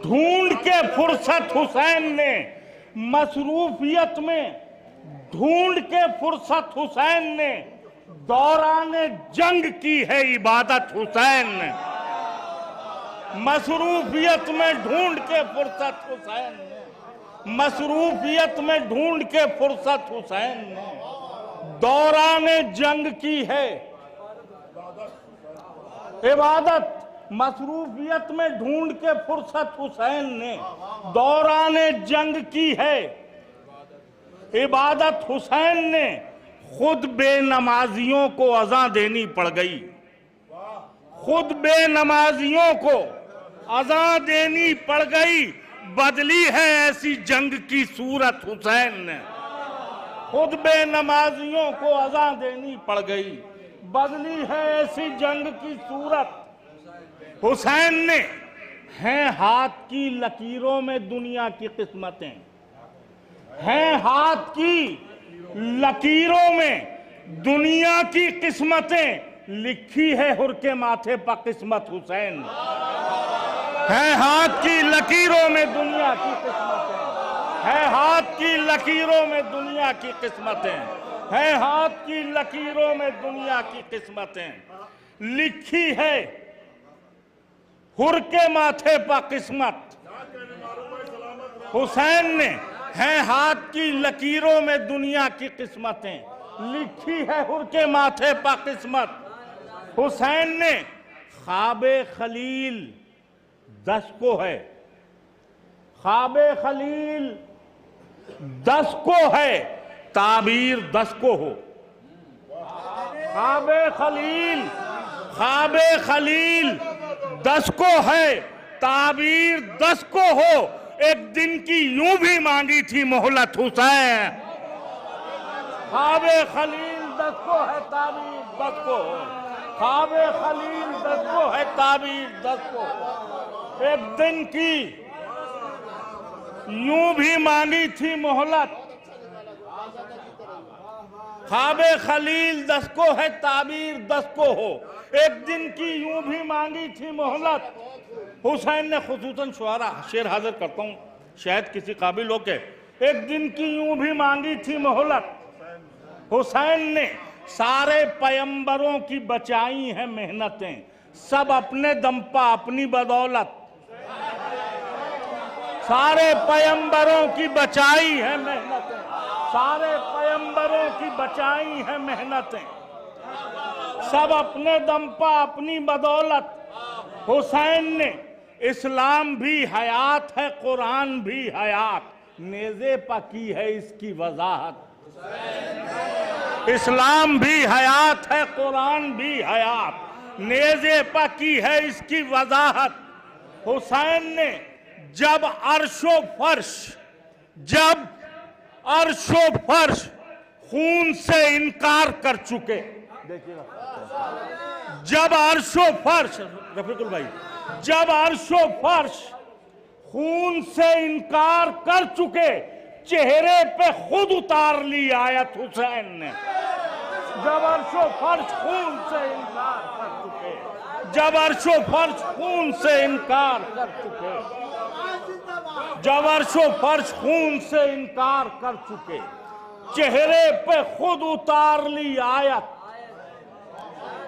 ढूंढ के फुर्सत हुसैन ने, मसरूफियत में ढूंढ के फुर्सत हुसैन ने, दौराने जंग की है इबादत हुसैन ने। मसरूफियत में ढूंढ के फुर्सत हुसैन ने, मसरूफियत में ढूंढ के फुर्सत हुसैन ने, दौराने जंग की है इबादत। मसरूफियत में ढूंढ के फुर्सत हुसैन ने, दौराने जंग की है इबादत हुसैन ने। खुद बेनमाजियों को अज़ां देनी पड़ गई, खुद बेनमाजियों को अज़ां देनी पड़ गई। बदली है ऐसी जंग की सूरत हुसैन ने। खुद बेनमाजियों को अज़ां देनी पड़ गई, बदली है ऐसी जंग की सूरत हुसैन ने। हैं हाथ की लकीरों में दुनिया की किस्मतें, हैं हाथ की लकीरों में दुनिया की किस्मतें। लिखी है हुर के माथे पर किस्मत हुसैन। है हाथ की लकीरों में दुनिया की किस्मतें, है हाथ की लकीरों में दुनिया की किस्मतें, है हाथ की लकीरों में दुनिया की किस्मतें। लिखी है हुर के माथे पर किस्मत हुसैन ने। हैं हाथ की लकीरों में दुनिया की किस्मतें, लिखी है हुर के माथे पर किस्मत। हुसैन ने ख्वाबे खलील 10 को है, ख्वाबे खलील 10 को है, ताबीर 10 को हो। ख्वाबे खलील 10 को है, ताबीर 10 को हो। एक दिन की यूं भी मांगी थी मोहलत हुसैन। ख्वाबे खलील 10 को है, ताबीर 10 को हो। ख्वाबे खलील 10 को है, ताबीर 10 को हो। एक दिन की यूं भी मांगी थी मोहलत। ख्वाबे खलील 10 को है, ताबीर 10 को हो। एक दिन की यूं भी मांगी थी मोहलत। हुसैन ने खुसूसन शुआरा, शेर हाजिर करता हूं, शायद किसी काबिल हो के। एक दिन की यूं भी मांगी थी मोहलत। हुसैन ने सारे पैगंबरों की बचाई हैं मेहनतें, सब अपने दम पर अपनी बदौलत। सारे पैगंबरों की बचाई है मेहनतें, सारे पैगंबरों की बचाई है मेहनतें, सब अपने दम पर अपनी बदौलत। हुसैन ने इस्लाम भी हयात है, कुरान भी हयात, नेज़े पर की है इसकी वजाहत। इस्लाम भी हयात है, कुरान भी हयात, नेज़े पर की है इसकी वजाहत। हुसैन ने जब अर्शो फर्श खून से इनकार कर चुके, जब अर्शो फर्श, रफीकुल भाई, जब अर्शो फर्श खून से इनकार कर चुके, चेहरे पे खुद उतार ली आयत हुसैन ने। जब अर्शो फर्श खून से इनकार कर चुके, जब अर्शो फर्श खून से इनकार कर चुके, जब अर्शो फर्श खून से इनकार कर चुके, चेहरे पे खुद उतार ली आयत।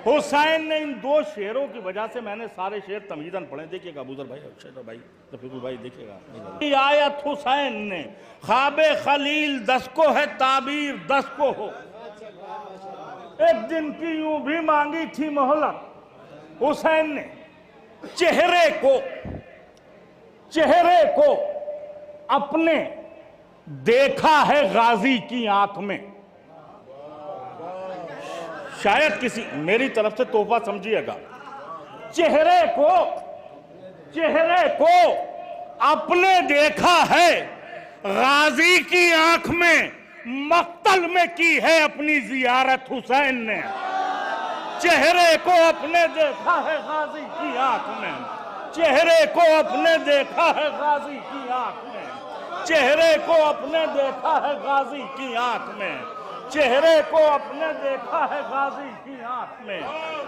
हुसैन ने इन 2 शेरों की वजह से, मैंने सारे शेर तमीज़न पढ़े, देखिएगा अबूजर भाई, अक्षय भाई, रफीकुल भाई, देखिएगा। आयत हुसैन ने ख्वाबे खलील 10 को है, ताबीर 10 को हो। एक दिन की यूं भी मांगी थी मोहलत। हुसैन ने चेहरे को अपने देखा है गाजी की आंख में। शायद किसी, मेरी तरफ से तोहफा समझिएगा। चेहरे को अपने देखा है गाजी की आंख में, मक्तल में की है अपनी जियारत हुसैन ने। चेहरे को अपने देखा है गाजी की आंख में, चेहरे को अपने देखा है गाजी की आंख में, चेहरे को अपने देखा है गाजी की आंख में, चेहरे को अपने देखा है गाजी की आंख में,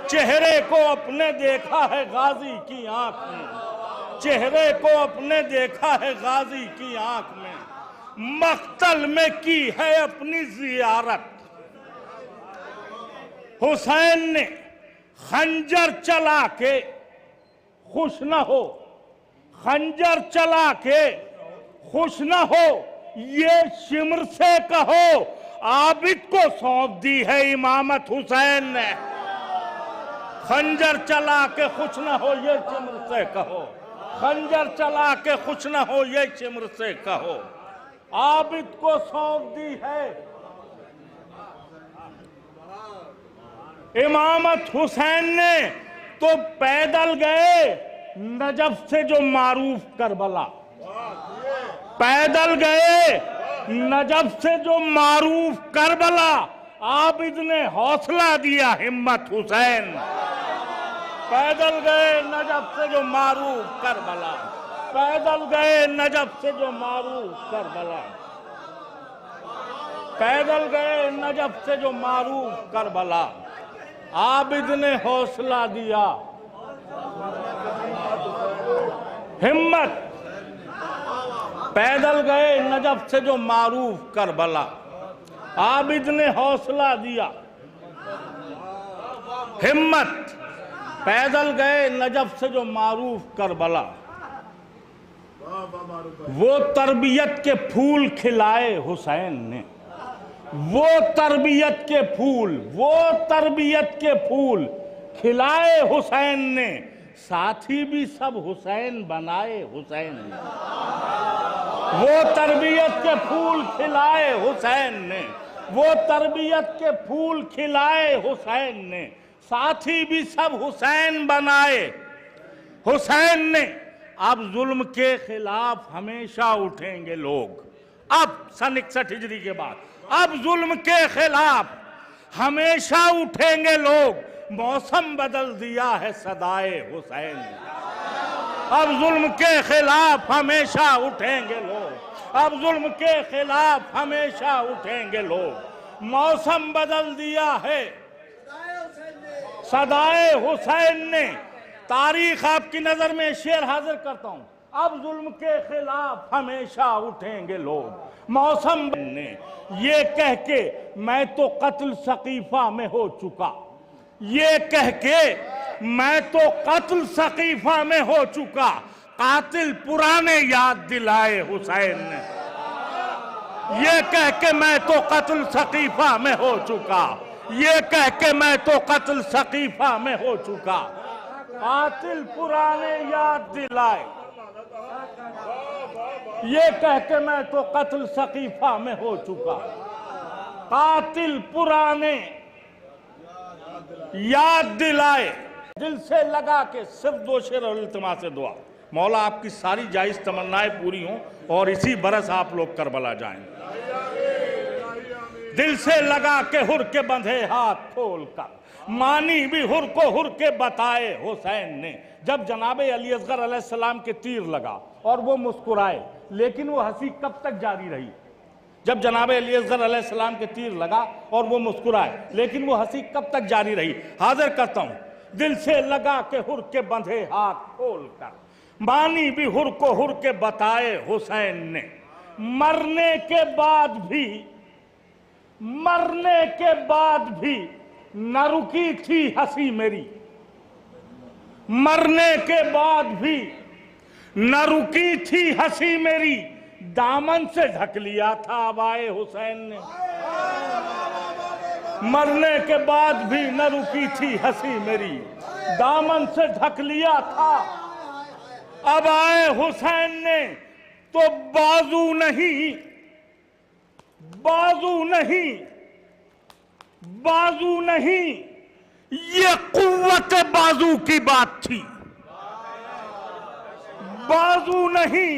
चेहरे को अपने देखा है गाजी की आंख में, चेहरे को अपने देखा है गाजी की आंख में, मक्तल में की है अपनी जियारत। हुसैन ने खंजर चला के खुश न हो, खंजर चला के खुश न हो, ये शिमर से कहो, आबिद को सौंप दी है इमामत हुसैन ने। खंजर चला के खुश न हो, ये शिमर से कहो, खंजर चला के खुश न हो, ये शिमर से कहो, आबिद को सौंप दी है इमामत हुसैन ने। तो पैदल गए नजफ से जो मारूफ करबला, पैदल गए नजफ से जो मारूफ करबला, आबिद ने हौसला दिया हिम्मत हुसैन। पैदल गए नजफ से जो मारूफ करबला, पैदल गए नजफ से जो मारूफ करबला, पैदल गए नजफ से जो मारूफ करबला, आबिद ने हौसला दिया हिम्मत। पैदल गए नजफ से जो मारूफ करबला, आबिद ने हौसला दिया हिम्मत। पैदल गए नजफ से जो मारूफ करबला, वो तरबियत के फूल खिलाए हुसैन ने, वो तरबियत के फूल, वो तरबियत के फूल खिलाए हुसैन ने, साथी भी सब हुसैन बनाए हुसैन ने। वो तरबियत के फूल खिलाए हुसैन ने, वो तरबियत के फूल खिलाए हुसैन ने, साथी भी सब हुसैन बनाए हुसैन ने। अब जुल्म के खिलाफ हमेशा उठेंगे लोग। अब सन 61 हिजरी के बाद अब जुल्म के खिलाफ हमेशा उठेंगे लोग। मौसम बदल दिया है सदाए हुसैन ने। अब जुल्म के खिलाफ हमेशा उठेंगे लोग। अब जुल्म के खिलाफ हमेशा उठेंगे लोग। मौसम बदल दिया है सदाए हुसैन ने। तारीख आपकी नजर में शेर हाजिर करता हूं। अब जुल्म के खिलाफ हमेशा उठेंगे लोग। मौसम ने ये कह के मैं तो कत्ल सकीफा में हो चुका, ये कह के मैं तो कत्ल सकीफा में हो चुका, कातिल पुराने याद दिलाए हुसैन ने। ये कह के मैं तो कत्ल सकीफा में हो चुका, ये कह के मैं तो कत्ल सकीफा में हो चुका, कातिल पुराने याद दिलाए। ये कह के मैं तो कत्ल सकीफा में हो चुका, कातिल पुराने याद दिलाए। दिल से लगा के सिर्फ 2 शेर और इल्तिमा से दुआ, मौला आपकी सारी जायज तमन्नाएं पूरी हों और इसी बरस आप लोग करबला जाएं। दिल से लगा के हुर के बंधे हाथ खोल कर, मानी भी हुर को हुर के बताए हुसैन ने। जब जनाबे अली असगर अलैहिस्सलाम के तीर लगा और वो मुस्कुराए, लेकिन वो हंसी कब तक जारी रही? जब जनाबे अली असगर अलैहिस्सलाम के तीर लगा और वो मुस्कुराए, लेकिन वो हंसी कब तक जारी रही? हाजिर करता हूं। दिल से लगा के हुर के बंधे हाथ खोल कर, मानी भी हुर को हुर के बताए हुसैन ने। मरने के बाद भी, मरने के बाद भी न रुकी थी हंसी मेरी, मरने के बाद भी न रुकी थी हंसी मेरी, दामन से ढक लिया था अबाए हुसैन ने। मरने के बाद भी न रुकी थी हंसी मेरी, दामन से ढक लिया था अबाए हुसैन ने। तो बाजू नहीं, बाजू नहीं, बाजू नहीं, ये कुव्वत बाजू की बात थी। बाजू नहीं,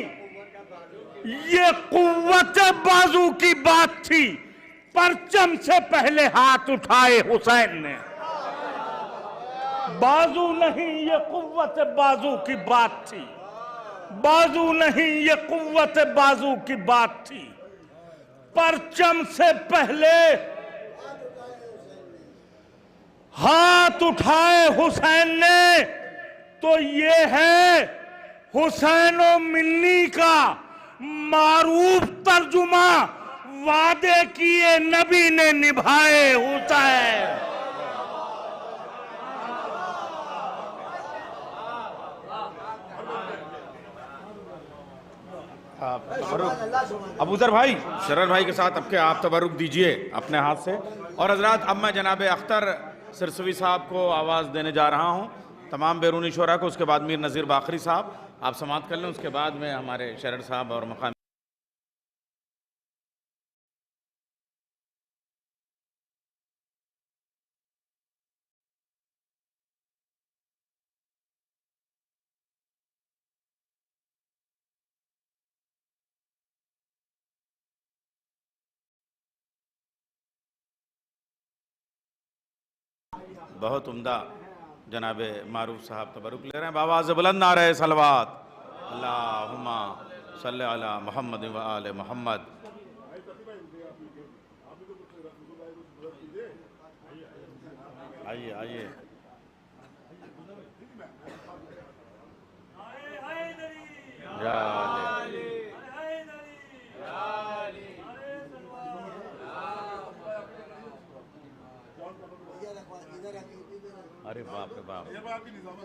ये कुव्वत बाजू की बात थी। परचम से पहले हाथ उठाए हुसैन ने। बाजू नहीं, ये कुव्वत बाजू की बात थी। बाजू नहीं, ये कुव्वत बाजू की बात थी। परचम से पहले हाथ उठाए हुसैन ने। तो ये है हुसैनो मिन्नी का मारूफ तर्जुमा, वादे किए नबी ने निभाए हुसैन। अबूजर भाई, शरर भाई के साथ आपके आप तबरुक दीजिए अपने हाथ से। और हजरात, अब मैं जनाब अख्तर सिरसवी साहब को आवाज़ देने जा रहा हूँ, तमाम बैरूनी शोरा को। उसके बाद मीर नज़ीर बाखरी साहब आप समाअत कर लें, उसके बाद में हमारे शरर साहब और मकामी। बहुत उम्दा जनाबे मारूफ साहब तबरुक ले रहे हैं। बाबा से बुलंद आ रहे सलवात, अल्लाहुम्मा सल्ली अला मुहम्मद व आले मोहम्मद। आइए आइए। अरे बाप रे बाप,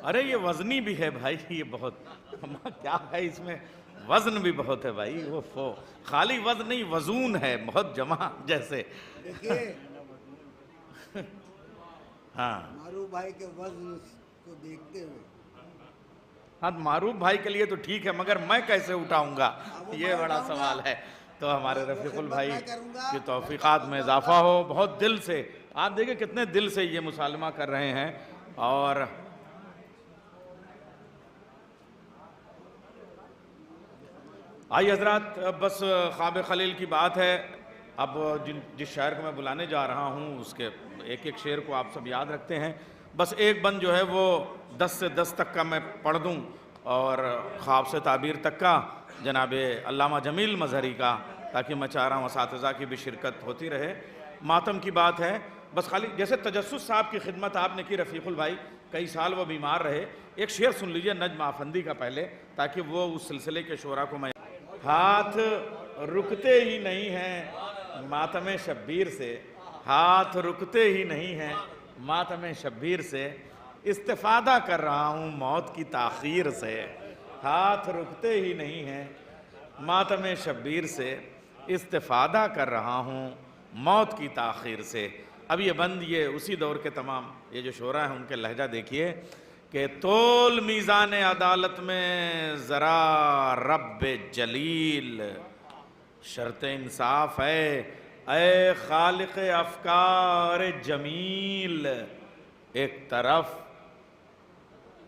अरे ये वजनी भी है भाई, ये बहुत क्या है इसमें वजन भी बहुत है भाई, वो खाली वजन नहीं, वजून है बहुत जमा जैसे। देखिए हाँ मारूफ भाई के वजन को देखते हुए, हाँ मारूफ भाई के लिए तो ठीक है, मगर मैं कैसे उठाऊंगा, ये बड़ा सवाल है। तो हमारे रफीकुल भाई की तौफीकात में इजाफा हो। बहुत दिल से, आप देखिए कितने दिल से ये मुसालमा कर रहे हैं। और आइए हजरात, बस ख्वाब खलील की बात है। अब जिस शायर को मैं बुलाने जा रहा हूँ उसके एक एक शेर को आप सब याद रखते हैं। बस एक बंद जो है वो 10 से 10 तक का मैं पढ़ दूँ, और ख्वाब से ताबीर तक का जनाब अल्लामा जमील मजहरी का, ताकि मैं चाह रहा हूँ असातिज़ा की भी शिरकत होती रहे। मातम की बात है, बस खाली जैसे तजस्सुस साहब की खिदमत आपने की रफ़ीकुल भाई, कई साल वो बीमार रहे। एक शेर सुन लीजिए नज्म आफंदी का पहले, ताकि वो उस सिलसिले के शोरा को मैं। हाथ रुकते ही नहीं हैं मातम शब्बीर से, हाथ रुकते ही नहीं हैं मातम शब्बीर से, इस्तिफ़ादा कर रहा हूँ मौत की ताख़ीर से। हाथ रुकते ही नहीं हैं मातम शब्बीर से, इस्तिफ़ादा कर रहा हूँ मौत की ताख़ीर से। अब ये बंद ये उसी दौर के तमाम ये जो शोरा हैं उनके लहजा देखिए कि तोल मीज़ान अदालत में ज़रा रब्बे जलील, शर्त इंसाफ है ऐ खालिक अफ़कार जमील। एक तरफ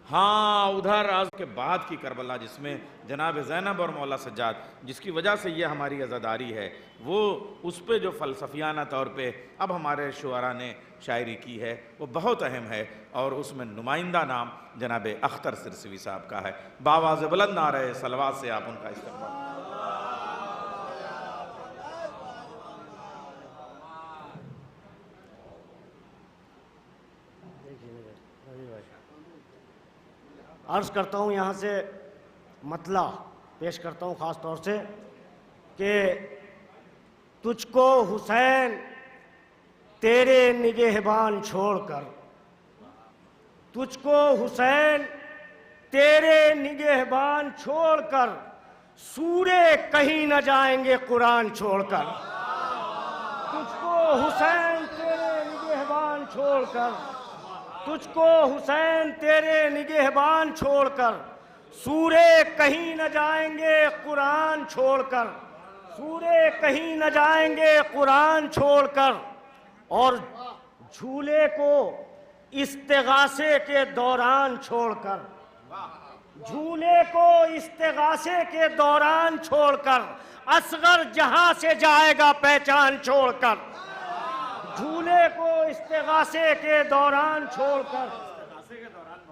हाँ उधर आज के बाद की करबला जिसमें जनाब ज़ैनब और मौला सज्जाद, जिसकी वजह से ये हमारी आज़ादारी है, वो उस पे जो फ़लसफ़ियाना तौर पे अब हमारे शुअरा ने शायरी की है वो बहुत अहम है। और उसमें नुमाइंदा नाम जनाब अख्तर सिरसवी साहब का है। बावाज़ बुलंद आ रहे सलवात से आप उनका इस्तेमाल। अर्ज़ करता हूँ यहाँ से मतला पेश करता हूँ ख़ास तौर से कि तुझको हुसैन तेरे निगहबान छोड़कर, तुझको हुसैन तेरे निगहबान छोड़कर, सूरे कहीं न जाएंगे कुरान छोड़कर। तुझको हुसैन तेरे निगहबान छोड़कर, तुझको हुसैन तेरे निगहबान छोड़कर, सूरे कहीं न जाएंगे कुरान छोड़कर, सूरे कहीं न जाएंगे कुरान छोड़कर। और झूले को इस्तिगासे के दौरान छोड़कर, झूले को इस्तिगासे के दौरान छोड़कर, असगर जहां से जाएगा पहचान छोड़कर। झूले को इस्तिगासे के दौरान छोड़कर,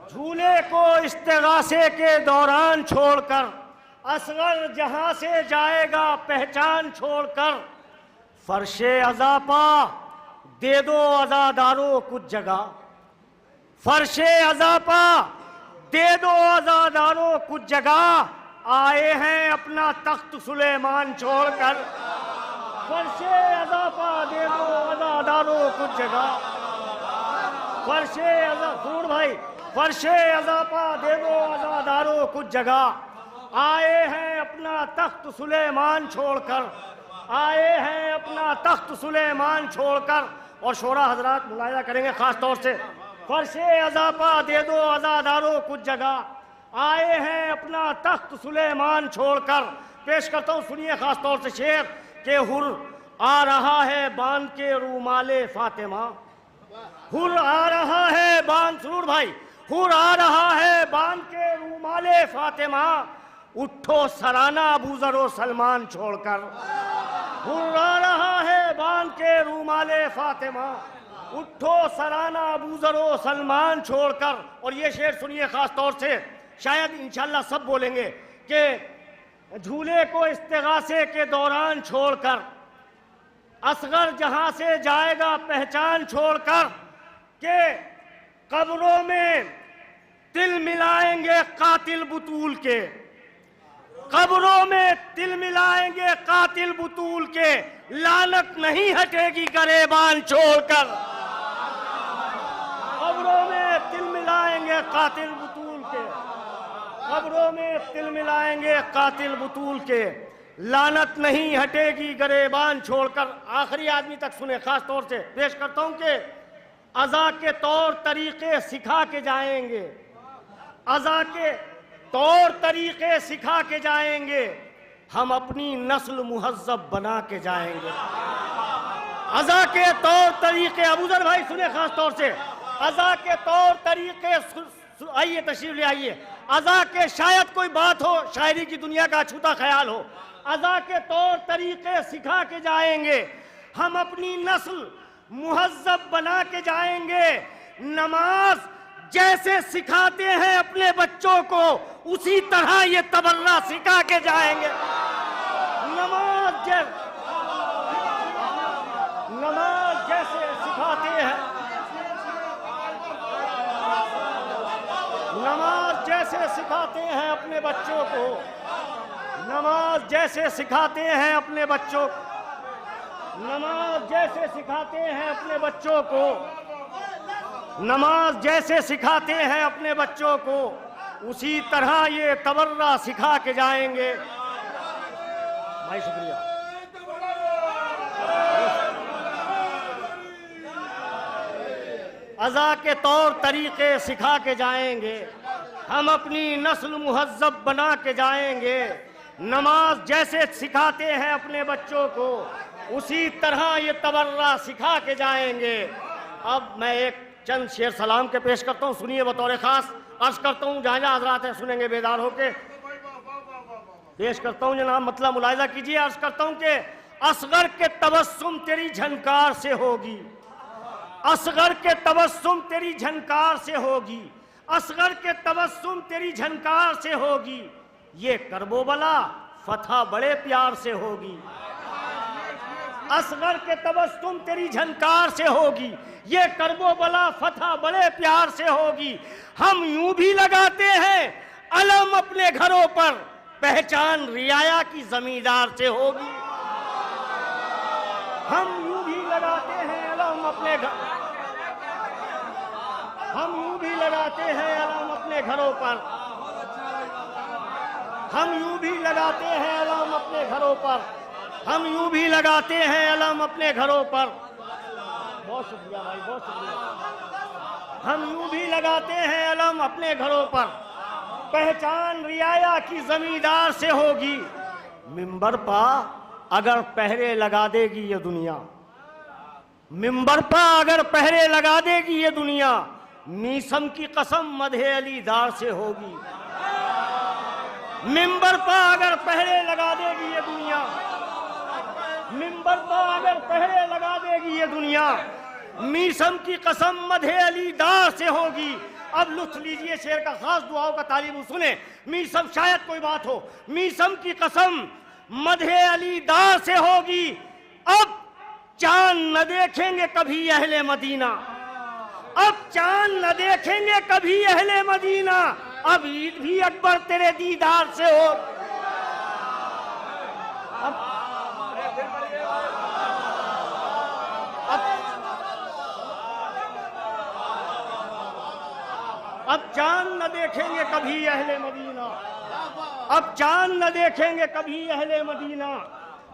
झूले को इस्तिगासे के दौरान छोड़कर, असगर जहां से जाएगा पहचान छोड़कर। फर्शे अज़ापा दे दो अज़ादारों कुछ जगह, फर्शे अज़ापा दे दो अज़ादारों कुछ जगह, आए हैं अपना तख्त सुलेमान छोड़कर। फर्शे अज़ापा दे दो अज़ादारों कुछ जगह, फर्शे अज़ा भाई, फर्शे अज़ापा दे दो अज़ादारों कुछ जगह, आए हैं अपना तख्त सुलेमान छोड़कर, आए हैं अपना तख्त सुलेमान छोड़कर। और शोरा हजरात मुलाहिजा करेंगे खास तौर से, फर्शे अज़ापा दे दो अज़ादारों कुछ जगह, आए हैं अपना तख्त सुलेमान छोड़कर। पेश करता हूँ सुनिए खास तौर से शेर के हुर आ रहा है बांध के रूमाले फातिमा, हुर आ रहा है बांध, सुरूर भाई, हुर आ रहा है बांध के रूमाले फातिमा, उठो सराना अबू ज़र और सलमान छोड़कर। हुर आ रहा है बांध के रूमाले फातिमा, उठो सराना अबू ज़र और सलमान छोड़कर। और ये शेर सुनिए खास तौर से, शायद इंशाल्लाह सब बोलेंगे कि झूले को इस्तिगासे के दौरान छोड़कर, असगर जहां से जाएगा पहचान छोड़कर, के कब्रों में तिल मिलाएंगे कातिल बुतूल के, कब्रों में तिल मिलाएंगे कातिल बुतूल के, लानत नहीं हटेगी गरेबान छोड़कर। कब्रों में तिल मिलाएंगे कातिल बुतूल के, कब्रों में तिल मिलाएंगे कातिल बुतूल के, लानत नहीं हटेगी गरेबान छोड़कर। आखिरी आदमी तक सुने, खास तौर से पेश करता हूं कि अज़ा के तौर तरीके सिखा के जाएंगे, अज़ा के तौर तरीके सिखा के जाएंगे, हम अपनी नस्ल मुहज्जब बना के जाएंगे। अज़ा के तौर तरीके, अबूजर भाई सुने खास तौर से, अज़ा के तौर तरीके, आइए तशरीफ ले आइए। अज़ा के शायद कोई बात हो, शायरी की दुनिया का अछूता ख्याल हो, अज़ा के तौर तरीके सिखा के जाएंगे, हम अपनी नस्ल मुहज्जब बना के जाएंगे। नमाज जैसे सिखाते हैं अपने बच्चों को, उसी तरह ये तबर्रा सिखा के जाएंगे। नमाज जैसे सिखाते हैं, नमाज जैसे सिखाते हैं अपने बच्चों को, नमाज जैसे सिखाते हैं अपने बच्चों, नमाज जैसे सिखाते हैं अपने बच्चों को, नमाज जैसे सिखाते हैं अपने बच्चों को, उसी तरह ये तबर्रा सिखा के जाएंगे। भाई शुक्रिया। अज़ा के तौर तरीके सिखा के जाएंगे, हम अपनी नस्ल मुहज्जब बना के जाएंगे। नमाज जैसे सिखाते हैं अपने बच्चों को, उसी तरह ये तबर्रा सिखा के जाएंगे। अब मैं एक चंद शेर सलाम के पेश करता हूँ, सुनिए बतौर खास। अर्ज करता हूँ, जहाँ जहाँ हजरात हैं सुनेंगे बेदार होके। पेश करता हूँ जनाब, मतलब मुलाहिजा कीजिए। अर्ज करता हूँ कि असगर के तबस्सुम तेरी झनकार से होगी, असगर के तबस्सुम तेरी झनकार से होगी, असगर के तबस्सुम तेरी झनकार से होगी, ये करबो बला फतह बड़े प्यार से होगी। असगर के तबस्सुम तेरी झनकार से होगी, ये करबो बला फतह बड़े प्यार से होगी। हम यूं भी लगाते हैं अलम अपने घरों पर, पहचान रियाया की जमींदार से होगी। हम यूं भी लगाते हैं अलम अपने घर, हम यूं भी लगाते हैं अलम अपने घरों पर, हम यूं भी लगाते हैं अलम अपने घरों पर, हम यूं भी लगाते हैं अलम अपने घरों पर। बहुत शुक्रिया भाई, बहुत शुक्रिया। हम यूं भी लगाते हैं अलम अपने घरों पर, पहचान रियाया की जमींदार से होगी। मिंबर पा अगर पहरे लगा देगी ये दुनिया, मिंबर पा अगर पहरे लगा देगी ये दुनिया, मीसम की कसम मधे अलीदार से होगी। मिंबर पा अगर पहरे लगा देगी ये दुनिया, मिंबर पा अगर पहरे लगा देगी ये दुनिया, मीसम की कसम मधे अलीदार से होगी। अब लुत्फ लीजिए शेर का, खास दुआओं का तालीम सुने। मीसम शायद कोई बात हो, मीसम की कसम मधे अलीदार से होगी। अब चांद न देखेंगे कभी अहले मदीना, अब चांद न देखेंगे कभी अहले मदीना, अब ईद भी अकबर तेरे दीदार से हो। अब चांद न देखेंगे कभी अहले मदीना, अब चांद न देखेंगे कभी अहले मदीना,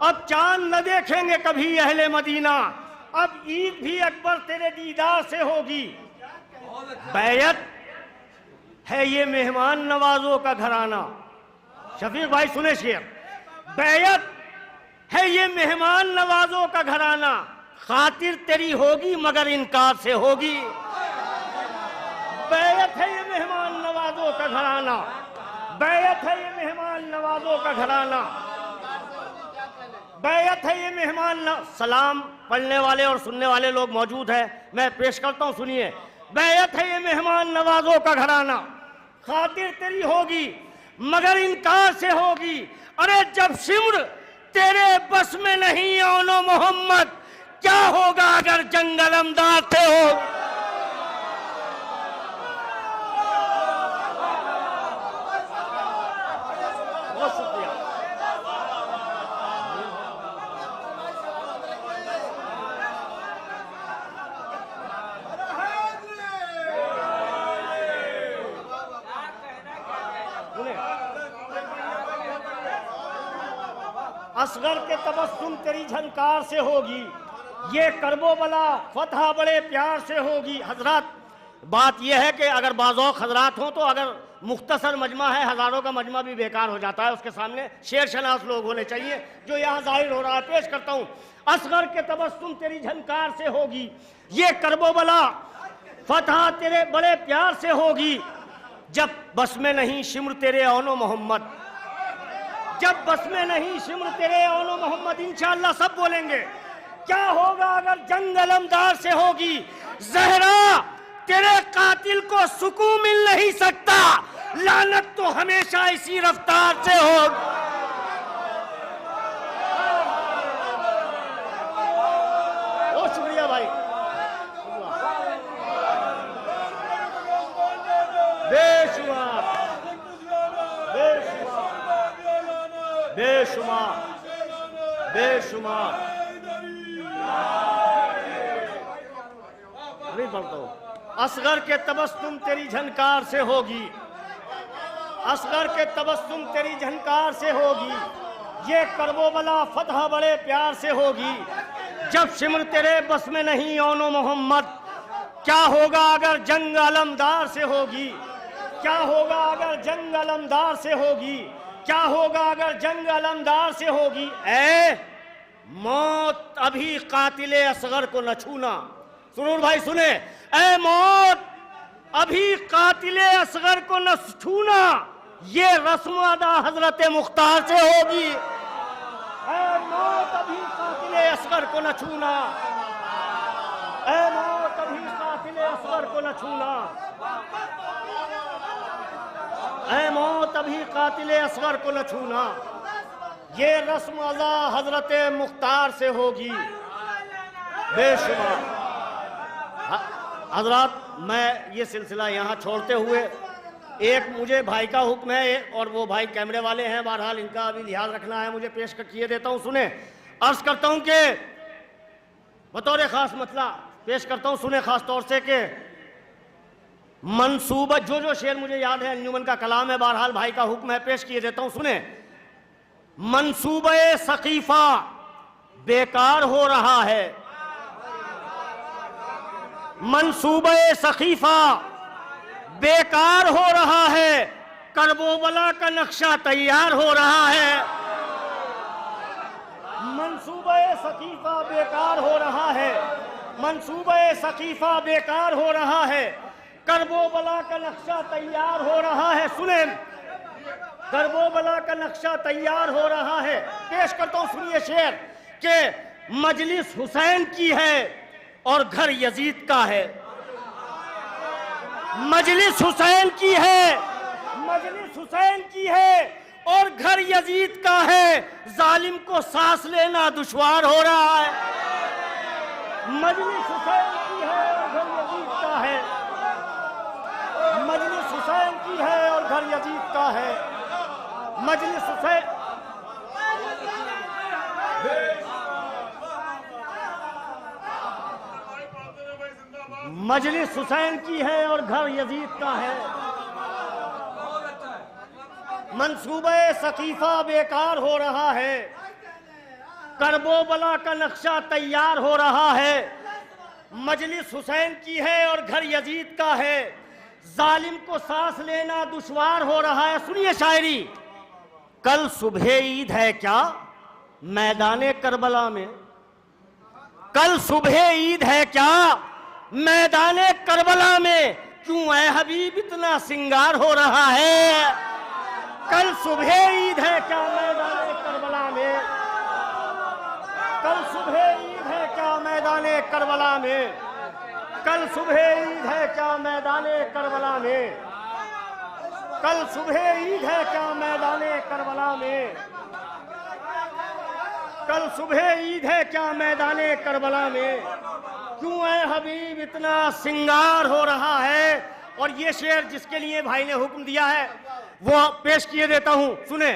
अब चांद न देखेंगे कभी अहले मदीना, अब ईद भी अकबर तेरे दीदार से होगी। बैयत है ये मेहमान नवाजों का घराना, शफीक भाई सुने शेर। बैयत है ये मेहमान नवाजों का घराना, खातिर तेरी होगी मगर इनकार से होगी। बैयत है ये मेहमान नवाजों का घराना, बैयत है ये मेहमान नवाजों का घराना, बैयत है ये मेहमान सलाम पढ़ने वाले और सुनने वाले लोग मौजूद हैं, मैं पेश करता हूँ सुनिए। बैयत है ये मेहमान नवाजों का घराना, खातिर तेरी होगी मगर इनकार से होगी। अरे जब सिमर तेरे बस में नहीं औनो मोहम्मद, क्या होगा अगर जंगल अमदार थे हो। बहुत शुक्रिया। सुने असगर के तबस्सुम तेरी झनकार से होगी, ये करबो बला फतह बड़े प्यार से होगी। हजरत, बात यह है कि अगर बाज़ौक़ हजरात हों तो अगर मुख्तसर मजमा है, हज़ारों का मजमा भी बेकार हो जाता है, उसके सामने शेर शनास लोग होने चाहिए, जो यहाँ जाहिर हो रहा है। पेश करता हूँ, असगर के तबस्सुम तेरी झनकार से होगी, ये करबो बला फतह तेरे बड़े प्यार से होगी। जब बस में नहीं शिम्र तेरे औनो मोहम्मद, जब बस में नहीं शिम्र तेरे औनो मोहम्मद, इंशाअल्लाह सब बोलेंगे। क्या होगा अगर जंग अलमदार से होगी, ज़हरा तेरे कातिल को सुकून मिल नहीं सकता, लानत तो हमेशा इसी रफ्तार से होगी। बहुत शुक्रिया भाई, बेशुमार बेशुमार बेशुमार बेशुमार। नहीं पढ़ता हूँ। असगर के तबस्सुम तेरी झनकार से होगी, असगर के तबस्सुम तेरी झनकार से होगी, ये करबो बला फतह बड़े प्यार से होगी। जब शिम्र तेरे बस में नहीं औनो मोहम्मद, क्या होगा अगर जंग अलमदार से होगी, क्या होगा अगर जंग अलमदार से होगी, क्या होगा अगर जंग अलमदार से होगी। ऐ मौत अभी कातिले असगर को न छूना। सुरूर भाई सुने, ऐ मौत अभी कातिले असगर को न छूना, ये रस्म अदा हजरत मुख्तार से होगी। ऐ मौत अभी कातिले असगर को न छूना, ऐ मौत अभी कातिले असगर को न छूना, ऐ मौत अभी कातिले असगर को न छूना, ये रस्म अदा हजरत मुख्तार से होगी। बेशुमार हजरात, मैं ये सिलसिला यहाँ छोड़ते हुए, एक मुझे भाई का हुक्म है और वो भाई कैमरे वाले हैं, बहरहाल इनका अभी लिहाज रखना है, मुझे पेश किए देता हूँ। सुने, अर्ज करता हूँ कि बतौर खास मतला पेश करता हूँ, सुने खास तौर से कि मंसूबा, जो शेर मुझे याद है अंजुमन का कलाम है, बहरहाल भाई का हुक्म है, पेश किए देता हूँ। सुने, मंसूबे सकीफा बेकार हो रहा है, मंसूबे सकीफा बेकार हो रहा है, करबोबला का नक्शा तैयार हो रहा है। मंसूबे सकीफा बेकार हो रहा है, मंसूबे सकीफा बेकार हो रहा है, करबोबला का नक्शा तैयार हो रहा है। सुने, करबोबला का नक्शा तैयार हो रहा है। पेश करता हूं, सुनिए शेर के मजलिस हुसैन की है और घर यजीद का है। मजलिस हुसैन की है, मजलिस हुसैन की है और घर यजीद का है, जालिम को सांस लेना दुश्वार हो रहा है। मजलिस हुसैन की है और घर यजीद का है, मजलिस हुसैन की है और घर यजीद का है, मजलिस हुसैन। मजलिस हुसैन की है और घर यजीद का है, मंसूबे सकीफा बेकार हो रहा है, करबोबला का नक्शा तैयार हो रहा है। मजलिस हुसैन की है और घर यजीद का है, जालिम को सांस लेना दुश्वार हो रहा है। सुनिए शायरी, कल सुबह ईद है क्या मैदाने करबला में, कल सुबह ईद है क्या मैदाने करबला में, क्यों ऐ हबीब इतना सिंगार हो रहा है। कल सुबह ईद है क्या मैदाने करबला में, कल सुबह ईद है क्या मैदाने करबला में, कल सुबह ईद है क्या मैदाने करबला में, कल सुबह ईद है क्या मैदाने करबला में, कल सुबह ईद है क्या मैदाने करबला में, क्यों है हबीब इतना सिंगार हो रहा है। और ये शेर जिसके लिए भाई ने हुक्म दिया है वो पेश किए देता हूं। सुने,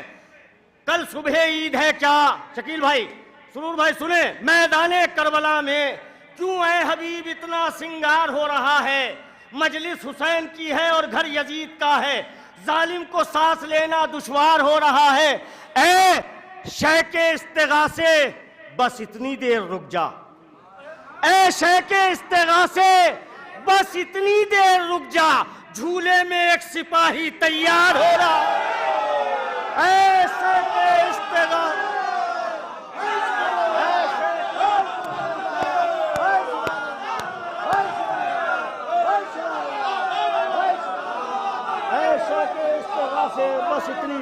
कल सुबह ईद है क्या, शकील भाई, सुरूर भाई सुने, मैदाने करबला में क्यों है हबीब इतना सिंगार हो रहा है। मजलिस हुसैन की है और घर यजीद का है, जालिम को सांस लेना दुश्वार हो रहा है। ऐ शह के इस्तिगासे बस इतनी देर रुक जा, ए शह के इस्तिगासे बस इतनी देर रुक जा, झूले में एक सिपाही तैयार हो रहा। ए शह के इस्तिगासे से बस इतनी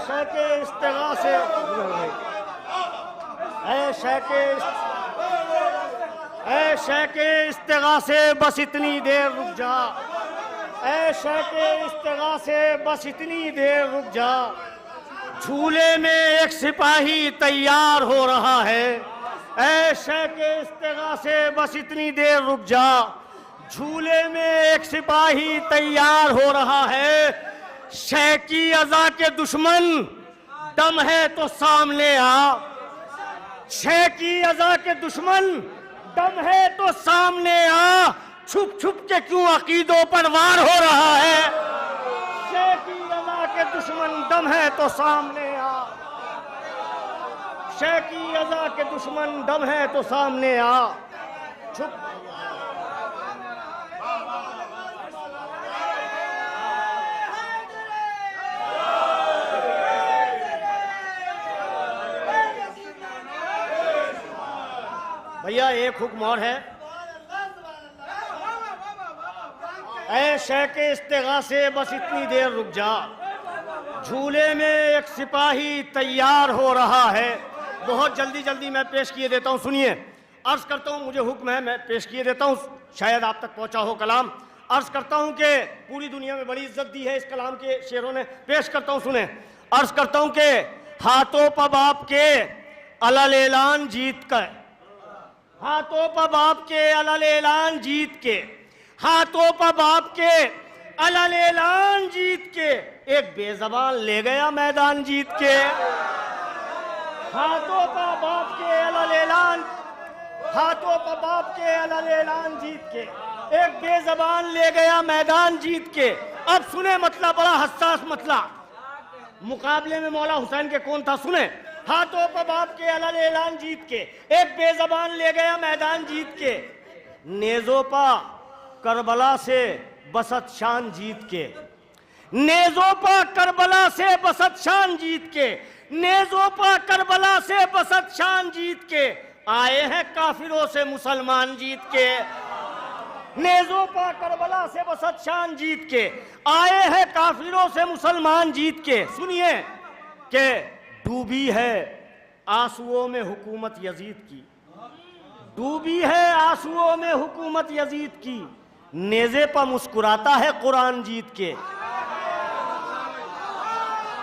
शह के इस्तिगा से शह के इस्तिगा से बस इतनी देर रुक जा, ए शह के इस्तिगा से बस इतनी देर रुक जा, झूले में एक सिपाही तैयार हो रहा है। ऐ शह के इस्तिगा से बस इतनी देर रुक जा, झूले में एक सिपाही तैयार हो रहा है। शह की अज़ा के दुश्मन दम है तो सामने आ, शह की अज़ा के दुश्मन दम है तो सामने आ, छुप छुप के क्यों अकीदों पर वार हो रहा है। शह की अज़ा के दुश्मन दम है तो सामने आ, शह की अज़ा के दुश्मन दम है तो सामने आ, छुप भैया एक हुक्म और है, ऐ शह के इस्तिगा से बस इतनी देर रुक जा, झूले में एक सिपाही तैयार हो रहा है। बहुत जल्दी जल्दी मैं पेश किए देता हूँ, सुनिए। अर्ज करता हूँ, मुझे हुक्म है, मैं पेश किए देता हूँ, शायद आप तक पहुँचा हो कलाम। अर्ज करता हूँ कि पूरी दुनिया में बड़ी इज्जत दी है इस कलाम के शेरों ने। पेश करता हूँ, सुने। अर्ज करता हूँ कि हाथों पर बाप के अलल ऐलान जीत कर, हाथों पर बाप के अलल ऐलान जीत के, हाथों पर बाप के अलल ऐलान जीत के, एक बेज़बान ले गया मैदान जीत के। हाथों पर बाप के अलल ऐलान, हाथों पर बाप के अलल ऐलान जीत के, एक बेज़बान ले गया मैदान जीत के। अब सुने मतला, बड़ा हसास मतला, मुकाबले में मौला हुसैन के कौन था, सुने। हाथों पर बाप के अलल ऐलान जीत के, एक बेज़बान ले गया मैदान जीत के, नेज़ों पर करबला से बसत शान जीत के, नेज़ों पर करबला से बसत शान जीत के, नेज़ों पर करबला से बसत शान जीत के, आए हैं काफिरों से मुसलमान जीत के। नेज़ों पर करबला से बसत शान जीत के, आए हैं काफिरों से मुसलमान जीत के। सुनिए कि डूबी है आंसुओं में हुकूमत यजीद की, डूबी है आंसुओं में हुकूमत यजीद की, नेज़े पर मुस्कुराता है कुरान जीत के।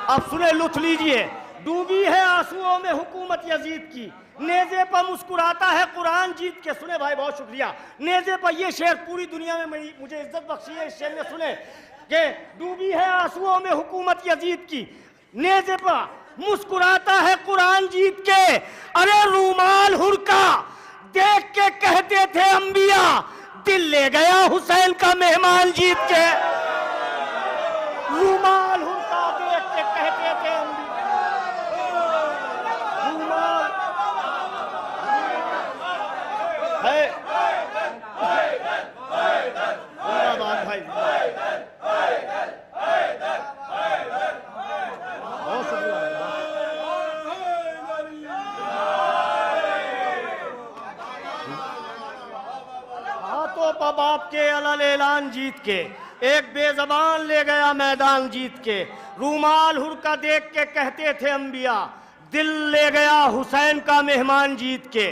अब सुने, लुत्फ लीजिए। डूबी है आंसुओं में हुकूमत यजीद की, नेज़े पर मुस्कुराता है कुरान जीत के। सुने भाई, बहुत शुक्रिया। नेज़े पर ये शेर पूरी दुनिया में मुझे इज्जत बख्शी है इस शेर ने। सुने कि डूबी है आंसुओं में हुकूमत यजीद की, नेज़े पर मुस्कुराता है कुरान जीत के। अरे रूमाल हुरका देख के कहते थे अंबिया, दिल ले गया हुसैन का मेहमान जीत के। रूमाल हुरका देख के कहते थे अंबिया, रूमाल है भाई। बहुत शुक्रिया। हाथों पर बाप के अलल ऐलान जीत के, एक बेज़बान ले गया मैदान जीत के, रूमाल हुरका देख के कहते थे अंबिया, दिल ले गया हुसैन का मेहमान जीत के।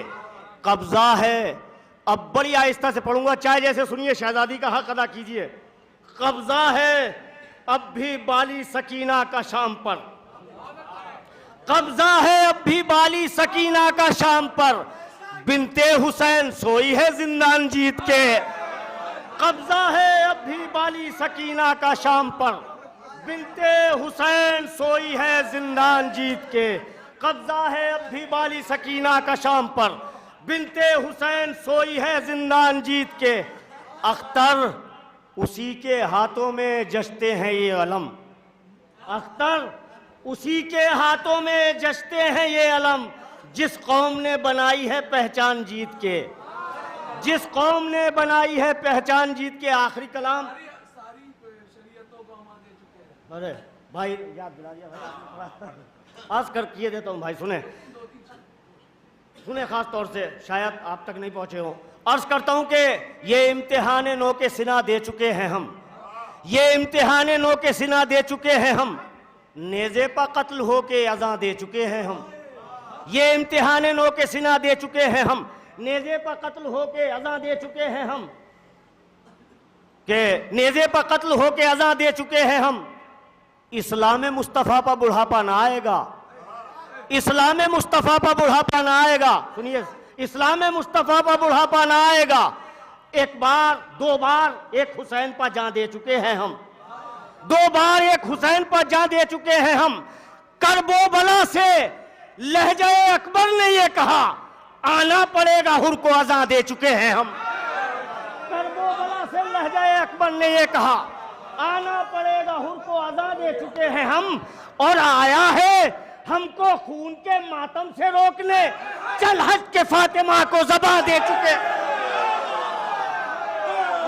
कब्जा है, अब बड़ी आहिस्ता से पढ़ूंगा, चाहे जैसे सुनिए, शहजादी का हक अदा कीजिए। कब्जा है अब भी बाली सकीना का शाम पर, कब्जा है अब भी बाली सकीना का शाम पर, बिनते हुसैन सोई है जिंदान जीत के। कब्जा है अब भी बाली सकीना का शाम पर, बिनते हुसैन सोई है जिंदान जीत के। कब्जा है अब भी बाली सकीना का शाम पर, बिनते हुसैन सोई है जिंदान जीत के। अख्तर उसी के हाथों में जचते हैं ये अलम। अख्तर, उसी के हाथों में जचते हैं ये अलम, जिस कौम ने बनाई है पहचान जीत के, जिस कौम ने बनाई है पहचान जीत के। आखिरी कलाम। अरे भाई याद दिला दिया भाई, आज कर किए देता हूँ भाई, सुने सुने, खास तौर से शायद आप तक नहीं पहुंचे हो। अर्ज करता हूं कि ये इम्तिहान नो के सिना दे चुके हैं हम, ये इम्तिहान नो के सिना दे चुके हैं हम, नेज़े पर कत्ल हो के अज़ां दे चुके हैं हम। ये इम्तिहान नो के सिना दे चुके हैं हम, नेज़े पर कत्ल हो के अज़ां दे चुके हैं हम, के नेज़े पर कत्ल हो के अज़ां दे चुके हैं हम। इस्लाम मुस्तफ़ा पर बुढ़ापा ना आएगा, इस्लाम मुस्तफ़ा पर बुढ़ापा ना आएगा। सुनिए, इस्लाम मुस्तफ़ा पर बुढ़ापा ना आएगा। एक बार दो बार एक हुसैन पर जान दे चुके हैं हम, दो बार एक हुसैन पर जान दे चुके हैं हम। करबो बला से लहजे अकबर ने ये कहा, आना पड़ेगा हुर को अज़ां दे चुके हैं हम। करबो बला से लहजे अकबर ने ये कहा, आना पड़ेगा हुर को अज़ां दे चुके हैं हम। और आया है हमको खून के मातम से रोकने, चल हज के फातिमा को ज़बां दे चुके।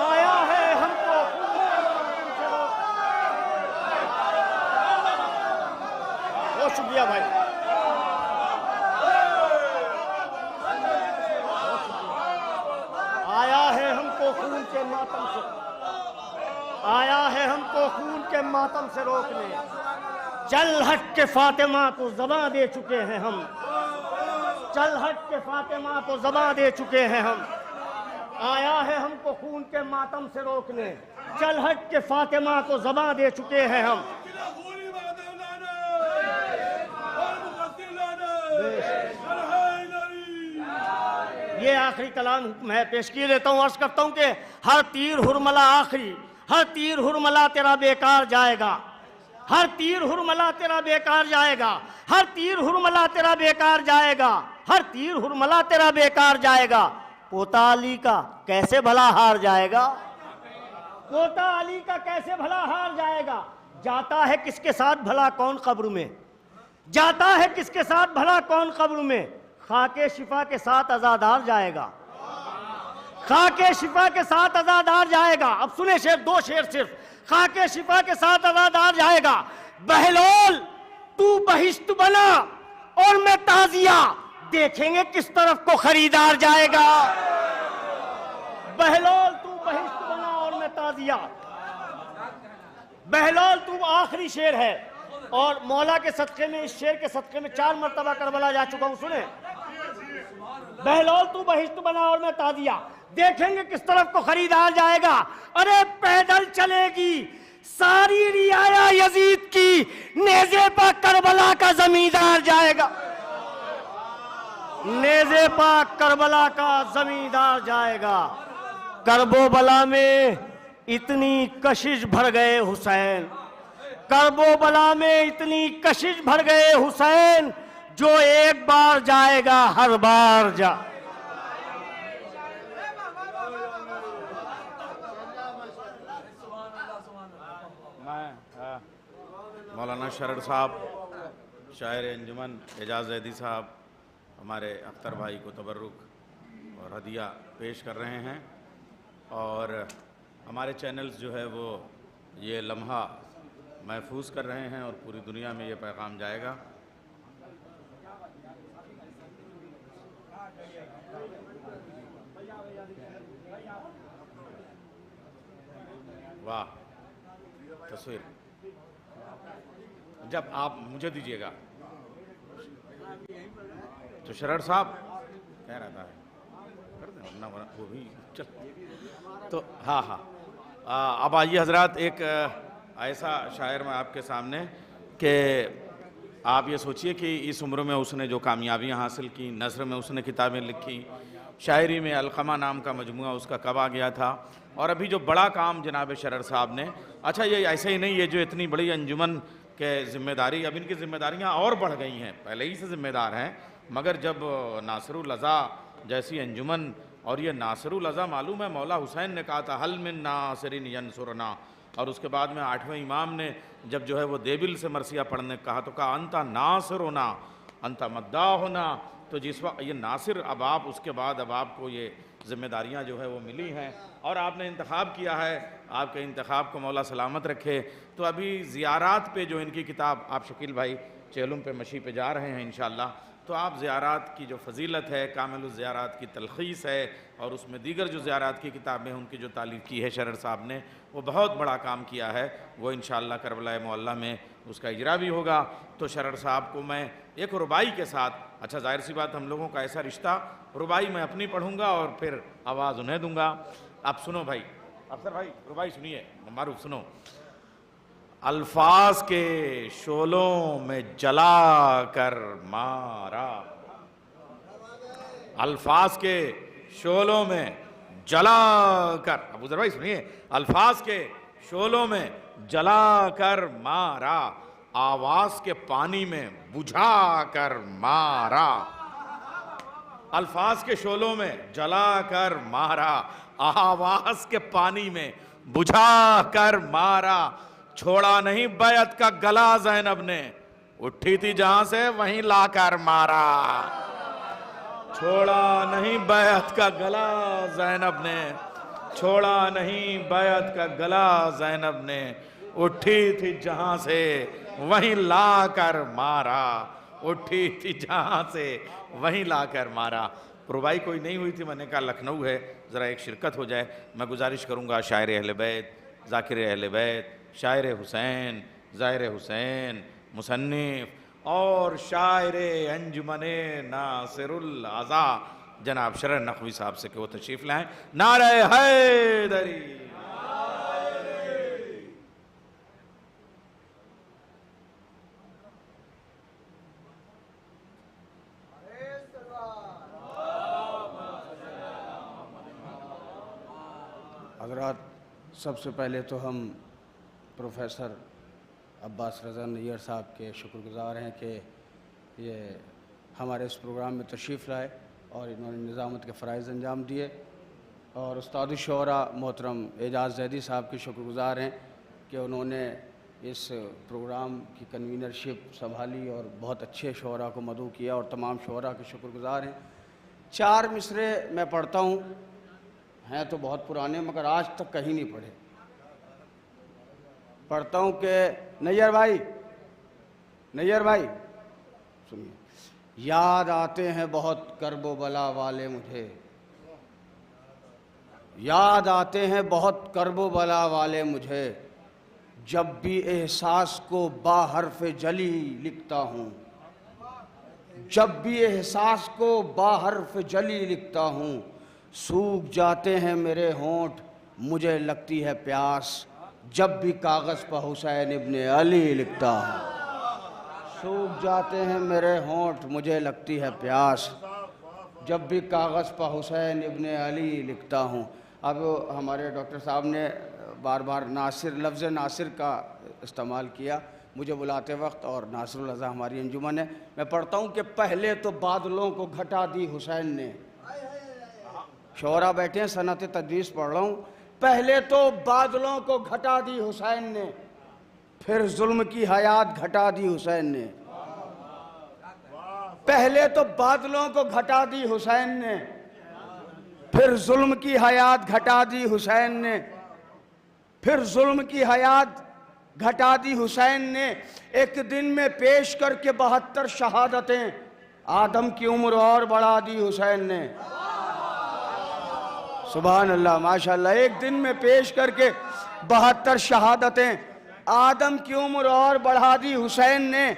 आया है हमको खून के मातम से रोकने। बहुत शुक्रिया भाई, आया है हमको खून के मातम से, आया है हमको खून के मातम से रोकने, चल हट के फातिमा को ज़बां दे चुके हैं हम, चल हट के फातिमा को ज़बां दे चुके हैं हम। आया है हमको खून के मातम से रोकने, चल हट के फातिमा को ज़बां दे चुके हैं हम। ये आखिरी कलाम मैं पेश किए लेता हूँ। अर्ज करता हूँ कि हर तीर हुरमला आखिरी, हर तीर हुरमला तेरा बेकार जाएगा, हर तीर हुरमला तेरा बेकार जाएगा, हर तीर हुरमला तेरा बेकार जाएगा, हर तीर हुरमला तेरा बेकार जाएगा। पोता अली का कैसे भला हार जाएगा, पोता अली का कैसे भला हार जाएगा। जाता है किसके साथ भला कौन कब्र में, जाता है किसके साथ भला कौन कब्र में। खाके शिफा के साथ अज़ादार जाएगा, खाके शिफा के साथ अज़ादार जाएगा। अब सुने शेर, दो शेर सिर्फ। खाके शिफा के साथ अज़ादार जाएगा। बहलोल तू बहिश्त बना और मैं ताजिया, देखेंगे किस तरफ को खरीदार जाएगा। बहलोल तू बहिश्त बना और मैं ताजिया। बहलोल तू आखिरी शेर है और मौला के सदक़े में, इस शेर के सदक़े में 4 मरतबा करबला जा चुका हूं। सुने, बहलोल तू बहिश्त बना और मैं ताजिया, देखेंगे किस तरफ को खरीदार जाएगा। अरे पैदल चलेगी सारी रियाया यजीद की, नेज़े पर करबला का जमींदार जाएगा, नेज़े पर करबला का जमींदार जाएगा। करबो बला में इतनी कशिश भर गए हुसैन, करबो बला में इतनी कशिश भर गए हुसैन, जो एक बार जाएगा हर बार जा। मौलाना शरर साहब, शायर अंजुमन एजाज ज़ैदी साहब हमारे अख्तर भाई को तबर्रुक और हदिया पेश कर रहे हैं। और हमारे चैनल्स जो है वो ये लम्हा महफूज कर रहे हैं और पूरी दुनिया में ये पैगाम जाएगा। वाह, तस्वीर जब आप मुझे दीजिएगा तो शरर साहब कह रहा था कर दें, वरना वो भी चल। तो हाँ हाँ, अब आइए हजरात, एक ऐसा शायर मैं आपके सामने कि आप ये सोचिए कि इस उम्र में उसने जो कामयाबियाँ हासिल की, नज़्र में उसने किताबें लिखी, शायरी में अलक़मा नाम का मजमुआ उसका कब आ गया था, और अभी जो बड़ा काम जनाब शरर साहब ने। अच्छा, ये ऐसे ही नहीं, ये जो इतनी बड़ी अंजुमन के ज़िम्मेदारी, अब इनकी ज़िम्मेदारियाँ और बढ़ गई हैं, पहले ही से ज़िम्मेदार हैं, मगर जब नासिरुल लज़ा जैसी अंजुमन और ये नासिरुल अज़ा मालूम है मौला हुसैन ने कहा था हल मिन नासिरिन यंसुरना, और उसके बाद में 8वें इमाम ने जब जो है वो देबिल से मरसिया पढ़ने कहा तो कहा अंता नासिर होना अंता मद्दा होना। तो जिस वक्त ये नासिर अब आप उसके बाद अब आपको ये ज़िम्मेदारियाँ जो है वो मिली हैं और आपने इंतखाब किया है, आपके इंतखाब को मौला सलामत रखे। तो अभी ज़ियारात पे जो इनकी किताब आप शकील भाई चेलुम पे मशी पे जा रहे हैं इंशाअल्लाह, तो आप ज़ियारात की जो फजीलत है, कामिल ज़ियारात की तलख़ीस है और उसमें दीगर जो ज़ियारात की किताबें उनकी जो तालीफ़ की है शरर साहब ने, वो बहुत बड़ा काम किया है। वो इंशाअल्लाह करबला मोहल्ला में उसका इजरा भी होगा। तो शरर साहब को मैं एक रुबाई के साथ, अच्छा जाहिर सी बात हम लोगों का ऐसा रिश्ता, रुबाई मैं अपनी पढ़ूँगा और फिर आवाज़ उन्हें दूँगा। आप सुनो भाई, अफसर भाई रुबाई सुनिए, मारूफ सुनो। अल्फाज के शोलों में जला कर मारा, अल्फाज के शोलों में जला कर, अबू ज़र भाई सुनिए, अल्फाज के शोलों में जला कर मारा, आवाज के पानी में बुझा कर मारा, अल्फाज के शोलों में जला कर मारा, आवाज के पानी में बुझा कर मारा, छोड़ा नहीं बैत का गला ज़ैनब ने, उठी थी जहां से वहीं लाकर मारा, छोड़ा नहीं बैत का गला ज़ैनब ने, छोड़ा नहीं बैत का गला ज़ैनब ने, उठी थी जहां से वहीं लाकर मारा, उठी थी जहां से वहीं लाकर मारा। रुबाई कोई नहीं हुई थी, मैंने कहा लखनऊ है, ज़रा एक शिरकत हो जाए। मैं गुजारिश करूँगा शायर अहले बैत, ज़ाकिर अहले बैत, शायर हुसैन, ज़ाहिर हुसैन, मुसन्निफ और शायर अंजुमने नासिरुल अज़ा जनाब शरर नक़वी साहब से कि वो तशरीफ़ लाएँ। नारे हैदरी। हज़रात, सबसे पहले तो हम प्रोफेसर अब्बास रज़ा नैयर साहब के शुक्रगुज़ार हैं कि ये हमारे इस प्रोग्राम में तशरीफ़ लाए और इन्होंने निज़ामत के फ़राइज़ अंजाम दिए, और उस्ताद शोरा मोहतरम एजाज़ ज़ैदी साहब के शुक्रगुज़ार हैं कि उन्होंने इस प्रोग्राम की कन्वीनरशिप संभाली और बहुत अच्छे शोरा को मदऊ किया, और तमाम शोरा के शुक्रगुज़ार हैं। 4 मिसरे मैं पढ़ता हूँ, हैं तो बहुत पुराने मगर आज तक कहीं नहीं पढ़े। पढ़ता हूँ कि नैयर भाई सुनिए, याद आते हैं बहुत कर्बो बला वाले मुझे, याद आते हैं बहुत कर्बो बला वाले मुझे, जब भी एहसास को बाहरफ जली लिखता हूँ, जब भी एहसास को बाहरफ जली लिखता हूँ, सूख जाते हैं मेरे होंठ मुझे लगती है प्यास, जब भी कागज़ पर हुसैन इब्ने अली लिखता हूँ, सूख जाते हैं मेरे होंठ मुझे लगती है प्यास, जब भी कागज़ पर हुसैन इब्ने अली लिखता हूँ। अब हमारे डॉक्टर साहब ने बार बार नासिर, लफ्ज़ नासिर का इस्तेमाल किया मुझे बुलाते वक्त, और नासिरुल अज़ा हमारी अंजुमन है। मैं पढ़ता हूँ कि पहले तो बादलों को घटा दी हुसैन ने, शोरा बैठे हैं, सनत तदरीस पढ़ रहा हूँ। पहले तो बादलों को घटा दी हुसैन ने, फिर जुल्म की हयात घटा दी हुसैन ने, पहले तो बादलों को घटा दी हुसैन ने, फिर जुल्म की हयात घटा दी हुसैन ने, फिर जुल्म की हयात घटा दी हुसैन ने, एक दिन में पेश करके 72 शहादतें, आदम की उम्र और बढ़ा दी हुसैन ने। सुभान अल्लाह, माशाअल्लाह। एक दिन में पेश करके 72 शहादतें, आदम की उम्र और बढ़ा दी हुसैन ने।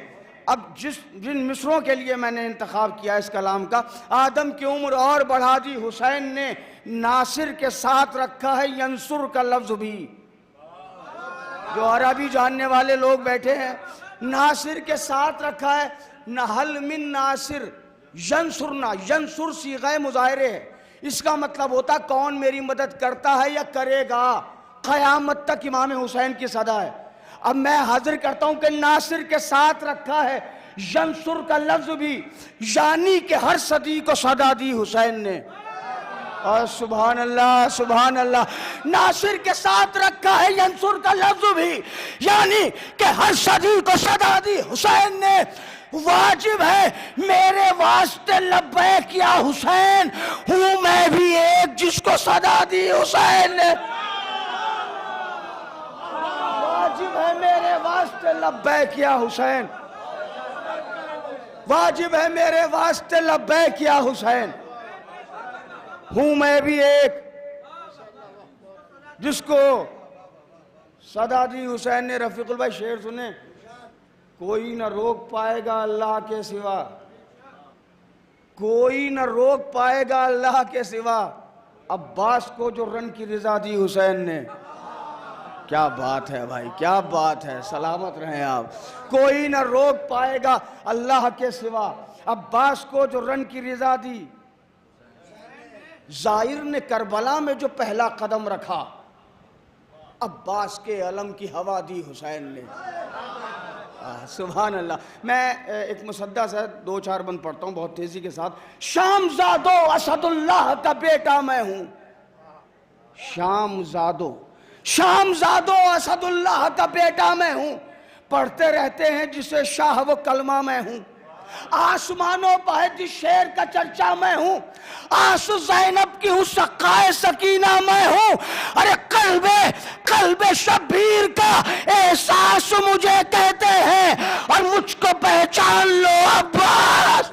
अब जिन मिसरों के लिए मैंने इंतखाब किया इस कलाम का, आदम की उम्र और बढ़ा दी हुसैन ने, नासिर के साथ रखा है यंसुर का लफ्ज़ भी। जो अरबी जानने वाले लोग बैठे हैं, नासिर के साथ रखा है नहल मिन नासिर यंसुरना, यंसुर सीग़े मुज़ाहिरे है। इसका मतलब होता कौन मेरी मदद करता है या करेगा, क़यामत तक इमाम हुसैन की सदा है। अब मैं हाजिर करता हूं कि नासिर के साथ रखा है यंसुर का लफ्ज भी, यानी कि हर सदी को सदा दी हुसैन ने। और सुभान अल्लाह सुभान अल्लाह। नासिर के साथ रखा है यंसुर का लफ्ज भी, यानी कि हर सदी को सदा दी हुसैन ने। वाजिब है मेरे वास्ते लब्बैक या हुसैन, हूं मैं भी एक जिसको सदा दी हुसैन ने। वाजिब है मेरे वास्ते लब्बैक या हुसैन, वाजिब है मेरे वास्ते लब्बैक या हुसैन, हूं मैं भी एक जिसको सदा दी हुसैन ने। रफीकुल भाई शेर सुने, कोई न रोक पाएगा अल्लाह के सिवा, कोई न रोक पाएगा अल्लाह के सिवा, अब्बास को जो रन की रिजा दी हुसैन ने। क्या बात है भाई, क्या बात है, सलामत रहें आप। कोई न रोक पाएगा अल्लाह के सिवा, अब्बास को जो रन की रिजा दी। जाहिर ने करबला में जो पहला कदम रखा, अब्बास के अलम की हवा दी हुसैन ने। सुभान अल्लाह। मैं एक मुसद्दा से 2-4 बंद पढ़ता हूँ बहुत तेजी के साथ। शामजादो असदुल्लाह का बेटा मैं हूं, शामजादो असदुल्लाह का बेटा मैं हूं, पढ़ते रहते हैं जिसे शाह वो कलमा मैं हूं। आसमानों पर जिस शेर का चर्चा मैं हूं, आंसू ज़ैनब की हूं सकाए सकीना मैं हूं। अरे कल्बे शब्बीर का एहसास मुझे कहते हैं, और मुझको पहचान लो अब्बास।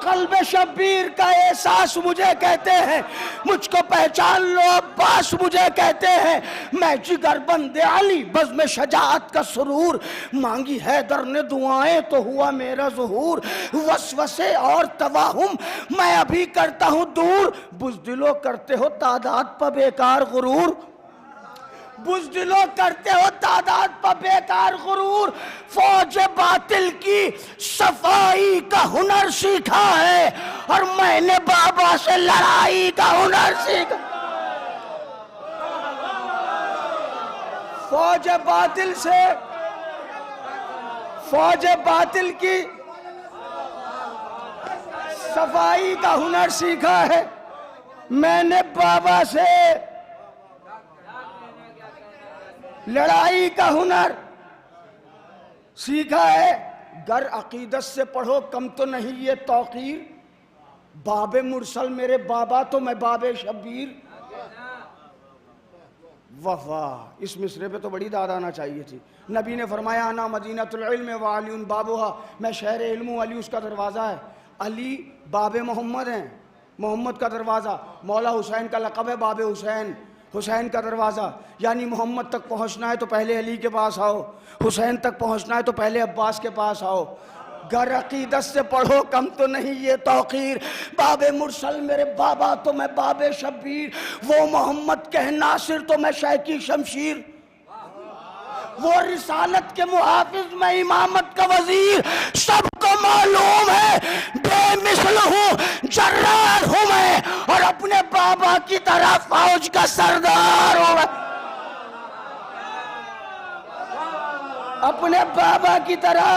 कल्बे शब्बीर का एहसास मुझे कहते हैं, मुझको पहचान लो अब्बास मुझे कहते हैं। मैं जिगर बंदे अली बज़्म शजाअत का सुरूर, मांगी हैदर ने दुआएं तो हुआ मेरा ज़ुहूर। वसवसे और तवाहुम मैं अभी करता हूँ दूर, बुज़दिलो करते हो तादाद पर बेकार गुरूर, बुज़दिलो करते हो तादाद पर बेकार गुरूर। फौज बातिल की सफाई का हुनर सीखा है, और मैंने बाबा से लड़ाई का हुनर सीखा। फौज बातिल की सफाई का हुनर सीखा है, मैंने बाबा से लड़ाई का हुनर सीखा है। गर अकीदत से पढ़ो कम तो नहीं ये तौकीर, बाबे मुरसल मेरे बाबा तो मैं बाबे शब्बीर। वाह वाह, इस मिसरे पे तो बड़ी दाद आना चाहिए थी। नबी ने फरमाया आना मदीनतुल इल्म व अली बाबुहा, मैं शहर इल्म हूं, अली उसका दरवाज़ा है। अली बाबे मोहम्मद हैं, मोहम्मद का दरवाज़ा। मौला हुसैन का लक़ब है बाबे हुसैन, हुसैन का दरवाज़ा। यानी मोहम्मद तक पहुंचना है तो पहले अली के पास आओ, हुसैन तक पहुंचना है तो पहले अब्बास के पास आओ। गर अकीदत से पढ़ो कम तो नहीं ये तौकीर, बाबे मुरसल मेरे बाबा तो मैं बाबे शब्बीर। वो मोहम्मद कह नासिर तो मैं शाह की शमशीर, वो रिसालत के मुहाफिज मैं इमामत का वजीर। सबको मालूम है बेमिसल हूँ, जर्रार हूँ मैं, और अपने बाबा की तरह फौज का सरदार हूँ मैं। अपने बाबा की तरह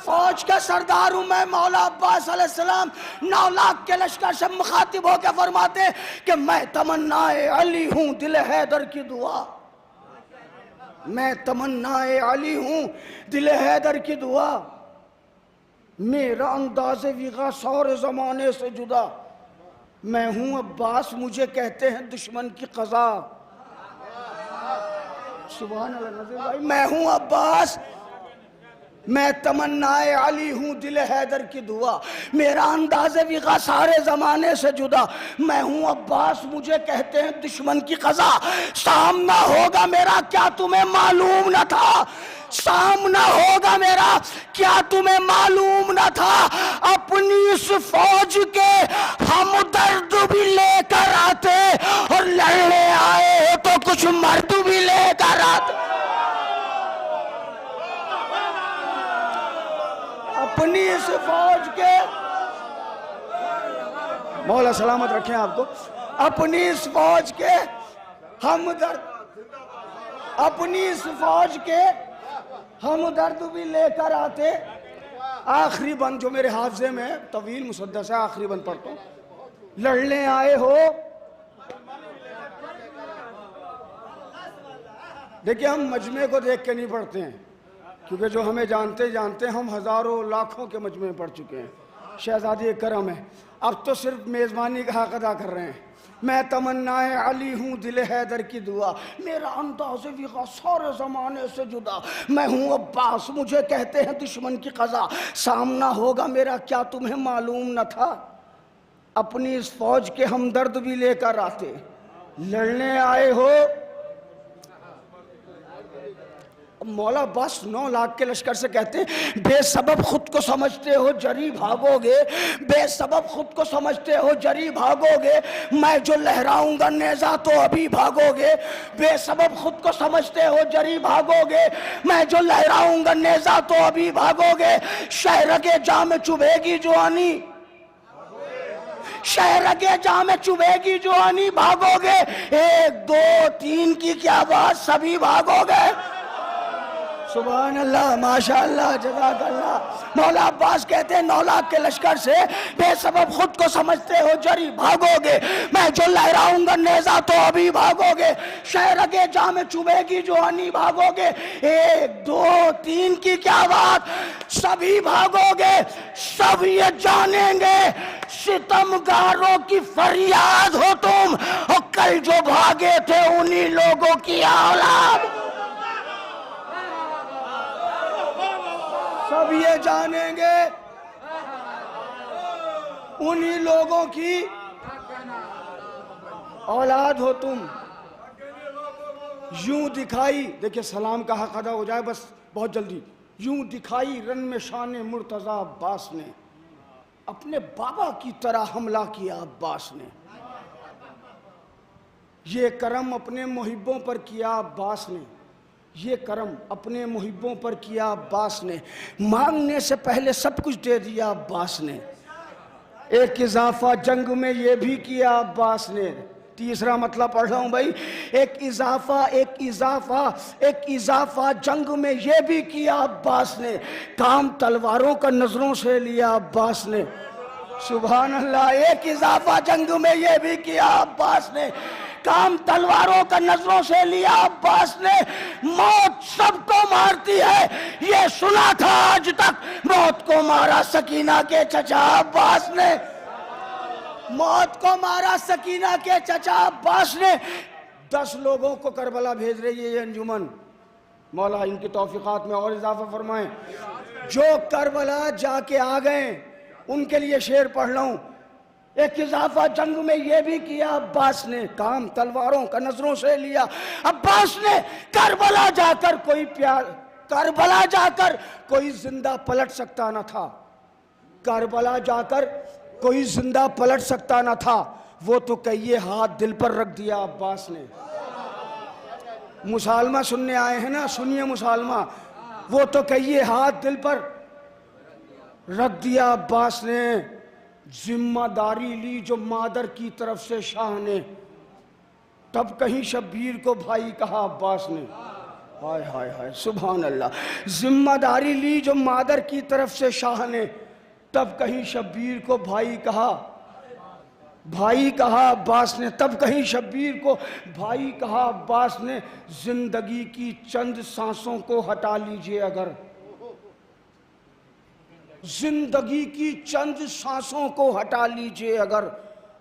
फौज का सरदार हूं मैं। मौला अब्बास अलैहिस्सलाम 9 लाख के लश्कर से मुखातिब होकर फरमाते कि मैं तमन्नाए अली हूं, दिल हैदर की दुआ। मैं तमन्नाए अली हूं, दिल हैदर की दुआ। मेरा अंदाज़े विगा सौर ज़माने से जुदा, मैं हूं अब्बास मुझे कहते हैं दुश्मन की क़ज़ा। सुभान अल्लाह नज़ीर भाई, मैं हूं अब्बास, मैं तमन्नाए अली हूँ, दिल हैदर की दुआ। मेरा अंदाज़े विगा सारे ज़माने से जुदा, मैं हूँ अब्बास मुझे कहते हैं दुश्मन की क़ज़ा। सामना होगा मेरा क्या तुम्हें मालूम न था, सामना होगा मेरा क्या तुम्हें मालूम न था। अपनी इस फौज के हमदर्द भी लेकर आते, और लड़ने आए हो तो कुछ मर्द भी लेकर आते। अपनी इस फौज के, मौला सलामत रखें आपको, अपनी इस फौज के हमदर्द, अपनी इस फौज के हमदर्द भी लेकर आते, आखिरी बंद जो मेरे हाफजे में है, तवील मुसद्दस है, आखिरी बंद पढ़ता हूँ। लड़ने आए हो, देखिए हम मजमे को देख के नहीं पढ़ते हैं, क्योंकि जो हमें जानते हम हजारों लाखों के मजमे में पढ़ चुके हैं। शहजादी करम है, अब तो सिर्फ मेज़बानी का हक अदा कर रहे हैं। मैं तमन्नाए अली हूँ, दिल हैदर की दुआ, मेरा अंदाज़ विगा सारे ज़माने से जुदा, मैं हूँ अब्बास, मुझे कहते हैं दुश्मन की क़ज़ा, सामना होगा मेरा क्या तुम्हें मालूम न था, अपनी इस फौज के हमदर्द भी लेकर आते, लड़ने आए हो। मौला बस 9 लाख के लश्कर से कहते हैं बेसबब खुद को समझते हो जरी भागोगे, बेसबब खुद को समझते हो जरी भागोगे, मैं जो लहराऊंगा नेजा तो अभी भागोगे, बेसबब खुद को समझते हो जरी भागोगे, मैं जो लहराऊंगा नेजा तो अभी भागोगे, शहर के जाम चुभेगी जुआनी, शहर के जाम चुभेगी जुआनी, भागोगे 1 2 3 की क्या बात, सभी भागोगे। सुभान अल्लाह, माशाअल्लाह, जज़ाकल्लाह। मौला अब्बास कहते हैं 9 लाख के लश्कर से बेसबब खुद को समझते हो जरी भागोगे, मैं जो लहराऊंगा नेजा तो अभी भागोगे, शहर के जाम चुभेगी जुआनी, भागोगे 1 2 3 की क्या बात, सभी भागोगे। सब ये जानेंगे सितमगारों की फरियाद हो तुम, और कल जो भागे थे उन्हीं लोगों की औलाद, सब ये जानेंगे उन्हीं लोगों की औलाद हो तुम। यूं दिखाई, देखिए सलाम का हक अदा हो जाए बस बहुत जल्दी, यूं दिखाई रन में शान मुर्तज़ा अब्बास ने, अपने बाबा की तरह हमला किया अब्बास ने, ये करम अपने मुहिब्बों पर किया अब्बास ने, ये करम अपने मुहिब्बों पर किया अब्बास ने, मांगने से पहले सब कुछ दे दिया अब्बास ने, एक इजाफा जंग में ये भी किया अब्बास ने। तीसरा मतलब पढ़ रहा हूं भाई, एक इजाफा जंग में ये भी किया अब्बास ने, काम तलवारों का नजरों से लिया अब्बास ने। सुभान अल्लाह, एक इजाफा जंग में ये भी किया अब्बास ने, काम तलवारों का नजरों से लिया अब्बास ने। मौत सबको मारती है ये सुना था आज तक, मौत को मारा सकीना के चचा अब्बास ने, मौत को मारा सकीना के चचा अब्बास ने। 10 लोगों को करबला भेज रही है ये अंजुमन, मौला इनकी तौफीकात में और इजाफा फरमाएं। जो करबला जाके आ गए उनके लिए शेर पढ़ रहा हूं, एक इजाफा जंग में ये भी किया अब्बास ने, काम तलवारों का नजरों से लिया अब्बास ने। करबला जाकर कोई जिंदा पलट सकता न था, करबला जाकर कोई जिंदा पलट सकता न था, वो तो कहिए हाथ दिल पर रख दिया अब्बास ने। मुसालमा सुनने आए हैं ना, सुनिए मुसालमा, वो तो कहिए हाथ दिल पर रख दिया अब्बास ने। जिम्मेदारी ली जो मादर की तरफ से शाह ने, तब कहीं शब्बीर को भाई कहा अब्बास ने। हाय हाय हाय, सुभान अल्लाह। जिम्मेदारी ली जो मादर की तरफ से शाह ने, तब कहीं शब्बीर को भाई कहा अब्बास ने, तब कहीं शब्बीर को भाई कहा अब्बास ने। जिंदगी की चंद सांसों को हटा लीजिए अगर, जिंदगी की चंद सांसों को हटा लीजिए अगर,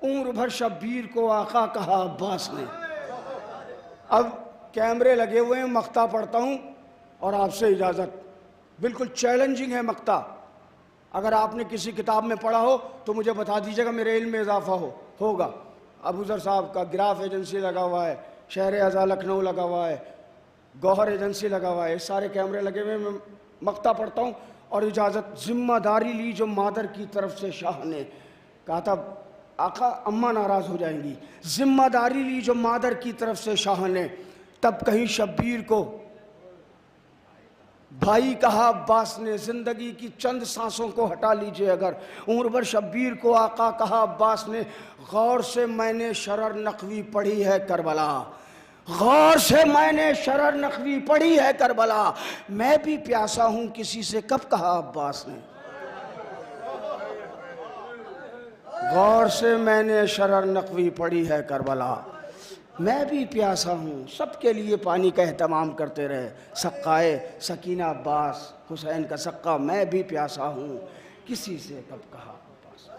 उम्र भर शब्बीर को आका कहा अब्बास ने। अब कैमरे लगे हुए हैं, मक्ता पढ़ता हूं और आपसे इजाजत। बिल्कुल चैलेंजिंग है मक्ता, अगर आपने किसी किताब में पढ़ा हो तो मुझे बता दीजिएगा, मेरे इल्म में इजाफा होगा। अबूजर साहब का गिराफ एजेंसी लगा हुआ है, शहर आज़ा लखनऊ लगा हुआ है, गौहर एजेंसी लगा हुआ है, सारे कैमरे लगे हुए। मैं मक्ता पढ़ता हूँ और इजाज़त। जिम्मेदारी ली जो मादर की तरफ से शाह ने, कहा था आका अम्मा नाराज़ हो जाएंगी। जिम्मेदारी ली जो मादर की तरफ से शाह ने, तब कहीं शब्बीर को भाई कहा अब्बास ने। जिंदगी की चंद सांसों को हटा लीजिए अगर, उम्र भर शब्बीर को आका कहा अब्बास ने। गौर से मैंने शरर नकवी पढ़ी है करबला, गौर से मैंने शरर नकवी पढ़ी है करबला, मैं भी प्यासा हूं किसी से कब कहा अब्बास ने। गौर से मैंने शरर नकवी पढ़ी है करबला, मैं भी प्यासा हूँ, सबके लिए पानी का एहतमाम करते रहे। सक्काए सकीना अब्बास हुसैन का सक्का, मैं भी प्यासा हूँ किसी से कब कहा अब्बास।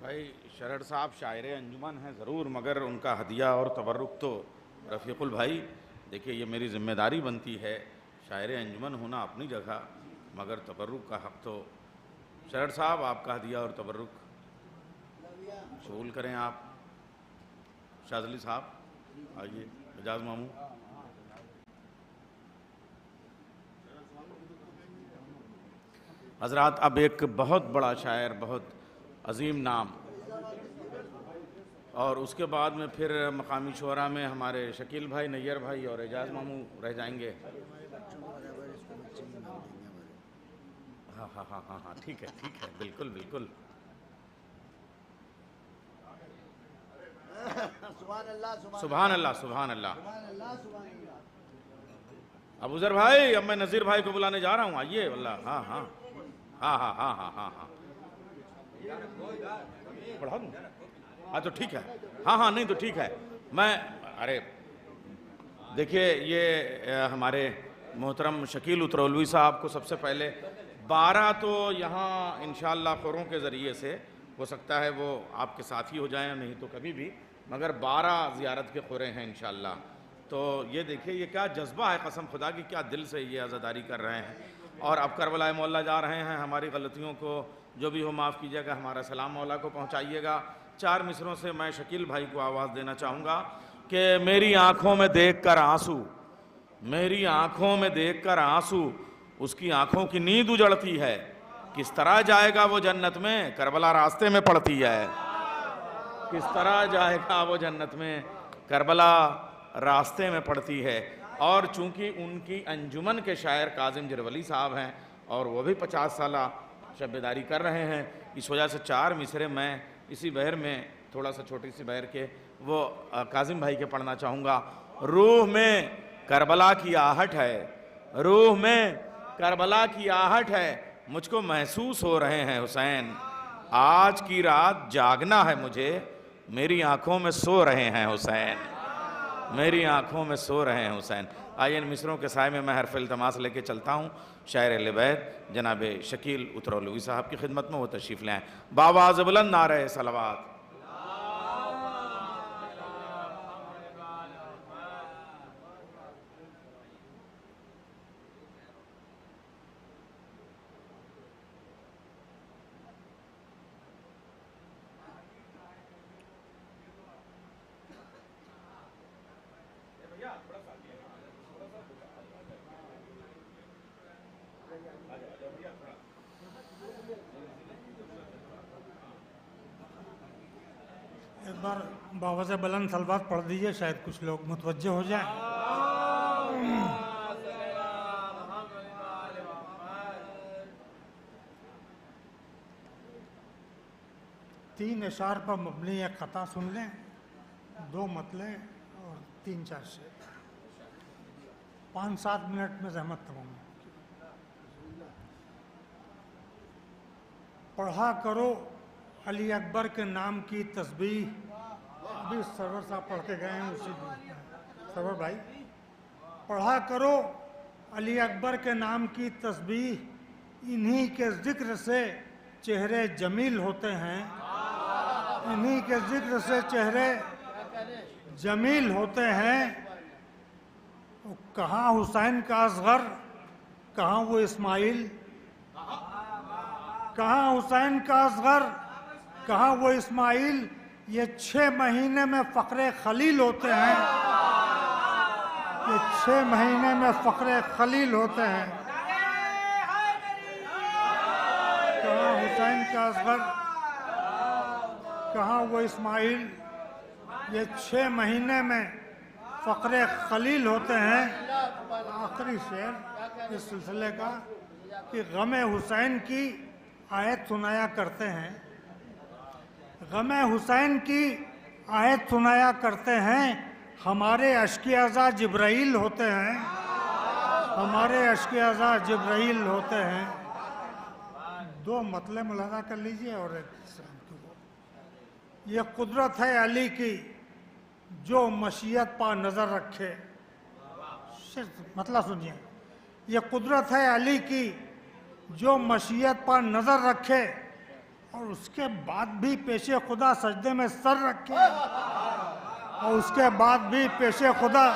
भाई शरर साहब शायर अंजुमन हैं ज़रूर, मगर उनका हदिया और तबर्रुक तो रफ़ीकुल भाई, देखिए ये मेरी ज़िम्मेदारी बनती है, शायर अंजुमन होना अपनी जगह, मगर तबर्रुक का हक़ तो शरर साहब आपका हदिया और तबर्रुक कबूल करें आप। शाज़ली साहब आइए, एजाज मामू। हजरात अब एक बहुत बड़ा शायर, बहुत अजीम नाम, और उसके बाद में फिर मकामी शोरा में हमारे शकील भाई, नैयर भाई और एजाज मामू रह जाएंगे। हाँ हाँ हाँ हाँ हाँ ठीक है बिल्कुल बिल्कुल। सुभान अल्लाह सुभान अल्लाह। अब उज़र भाई, अब मैं नज़ीर भाई को बुलाने जा रहा हूँ, आइए वल्लाह। हाँ हाँ हाँ हाँ हाँ हाँ हाँ हाँ पढ़ा दूँ? हाँ तो ठीक है, हाँ हाँ नहीं तो ठीक है। मैं अरे देखिए ये हमारे मोहतरम शकील उतरौलवी साहब को सबसे पहले 12 तो यहाँ इंशाअल्लाह ख़ुरों के ज़रिए से हो सकता है वो आपके साथ ही हो जाएं, नहीं तो कभी भी, मगर 12 ज़ियारत के ख़ुरे हैं इंशाअल्लाह। तो ये देखिए ये क्या जज्बा है, कसम खुदा की क्या दिल से ये आज़ादारी कर रहे हैं। और अब करबला मौला जा रहे हैं, हमारी गलतियों को जो भी हो माफ़ कीजिएगा, हमारा सलाम मौला को पहुँचाइएगा। 4 मिसरों से मैं शकील भाई को आवाज़ देना चाहूँगा कि मेरी आँखों में देख कर आंसू, मेरी आँखों में देख कर आंसू, उसकी आँखों की नींद उजड़ती है, किस तरह जाएगा वो जन्नत में, करबला रास्ते में पड़ती है। किस तरह जाएगा वो जन्नत में, करबला रास्ते में पड़ती है। और चूंकि उनकी अंजुमन के शायर काजिम जरवली साहब हैं और वो भी 50 साला शब्बेदारी कर रहे हैं, इस वजह से 4 मिसरे मैं इसी बहर में, थोड़ा सा छोटी सी बहर के, वो काजिम भाई के पढ़ना चाहूँगा। रूह में करबला की आहट है, रूह में करबला की आहट है, मुझको महसूस हो रहे हैं हुसैन, आज की रात जागना है मुझे, मेरी आंखों में सो रहे हैं हुसैन, मेरी आंखों में सो रहे हैं हुसैन। आइए इन मिसरों के साय में मैं हरफ इल्तमास लेके चलता हूँ। शायर अहले बैत जनाब शकील उतरौलवी साहब की खिदमत में वो तशरीफ़ ले आएँ। बावाज़ बुलंद नारे सलावत। एक बार बावज़ बुलंद सलवात पढ़ दीजिए, शायद कुछ लोग मुतवज्जे हो जाएं। तीन इशार पर मबनी एक ख़ता सुन लें, 2 मतले और 3-4 शेर। 5-7 मिनट में ज़हमत करूँगा। पढ़ा करो अली अकबर के नाम की तस्बीह, अभी सरवर साहब पढ़ के गए हैं उसी सरवर भाई। पढ़ा करो अली अकबर के नाम की तस्बीह, इन्हीं के ज़िक्र से चेहरे जमील होते हैं, इन्हीं के ज़िक्र से चेहरे जमील होते हैं। कहाँ हुसैन का असगर, कहाँ वो इस्माइल, कहाँ हुसैन का असगर, कहाँ वो इस्माइल, ये 6 महीने में फ़क्रे खलील होते हैं, ये 6 महीने में फ़क्रे खलील होते हैं। कहाँ हुसैन का असगर, कहाँ वो इस्माइल, ये 6 महीने में फ़क्रे खलील होते हैं। आखिरी शेर इस सिलसिले का कि गम हुसैन की आयत सुनाया करते हैं गमे हुसैन की आयत सुनाया करते हैं, हमारे अश्क अज़ा जिब्राइल होते हैं, हमारे अश्क अज़ा जिब्राइल होते हैं। दो मतलब मुलाजा कर लीजिए। और ये कुदरत है अली की जो मशीयत पर नज़र रखे। मतलब सुनिए, ये कुदरत है अली की जो मशीयत पर नज़र रखे और उसके बाद भी पेशे खुदा सजदे में सर रखे, और उसके बाद भी पेशे खुदा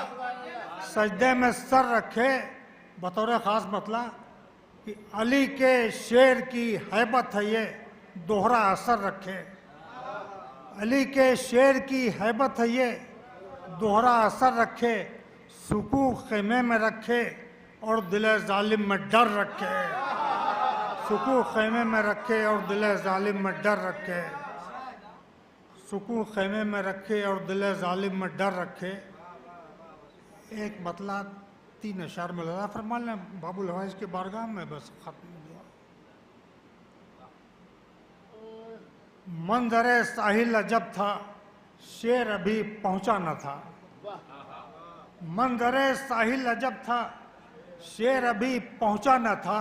सजदे में सर रखे। बतौर ख़ास मतलब कि अली के शेर की हैबत है ये दोहरा असर रखे, अली के शेर की हैबत है ये दोहरा असर रखे, सुकून ख़ैमे में रखे और दिल जालिम में डर रखे, सुकून ख़ैमे में रखे और दिल जालिम में डर रखे, सुकून ख़ैमे में रखे और दिल जालिम में डर रखे। एक मतलब 3 अशार में लगा फरमा लें बाबुल हवाइज के बारगाह में, बस खत्म हुआ। मंजरे साहिल अजब था, शेर अभी पहुंचा न था, मंजरे साहिल अजब था, शेर अभी पहुंचा न था,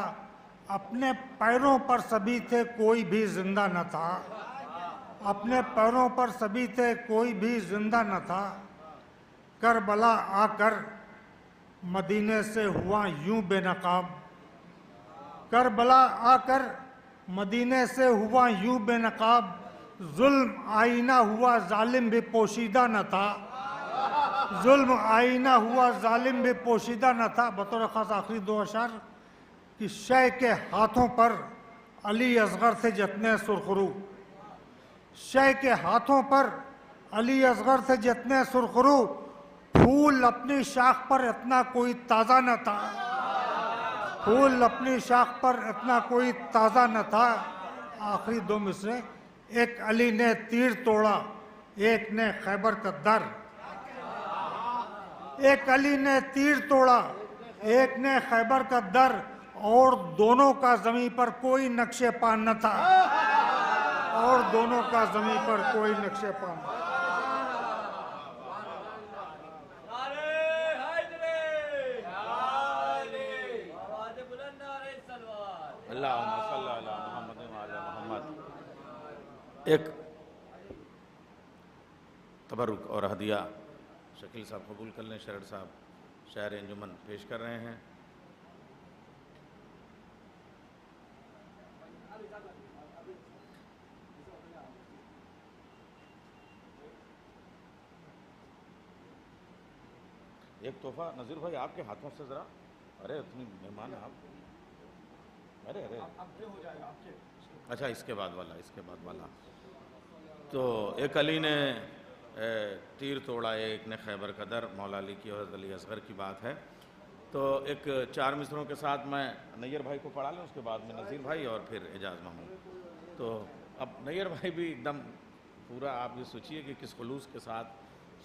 अपने पैरों पर सभी थे कोई भी जिंदा न था, अपने पैरों पर सभी थे कोई भी जिंदा न था। करबला आकर मदीने से हुआ यूं बेनकाब, करबला आकर मदीने से हुआ यूं बेनकाब, जुल्म आईना हुआ जालिम भी पोशीदा न था, जुल्म आईना हुआ जालिम भी पोशीदा न था। बतौर ख़ास आखिरी 2 अशार कि शय के हाथों पर अली असगर थे जितने सुरखरू, शय के हाथों पर अली असगर थे जितने सुरखरू, फूल अपनी शाख पर इतना कोई ताज़ा न था, फूल अपनी शाख पर इतना कोई ताज़ा न था। आखिरी 2 मिसरे, एक अली ने तीर तोड़ा, एक ने खैबर का दर, एक अली ने तीर तोड़ा, एक ने खैबर का दर, और दोनों का ज़मीं पर कोई नक्शे पा न था, और दोनों का ज़मीं पर कोई नक्शे पा न था। एक तबरुक और हदिया शकील साहब कबूल कर लें। शरद साहब शायर अंजुमन पेश कर रहे हैं। एक तोहफा नज़ीर भाई आपके हाथों से ज़रा। अरे इतनी मेहमान है आप। अरे अरे अच्छा, इसके बाद वाला, इसके बाद वाला। तो एक अली ने तीर तोड़ा, एक ने खैबर का दर, मौला अली की और अली असगर की बात है। तो एक 4 मिसरों के साथ मैं नैयर भाई को पढ़ा लें, उसके बाद में नज़ीर भाई और फिर एजाज मामू। तो अब नैयर भाई भी एकदम पूरा आप ये सोचिए कि किस खुलूस के साथ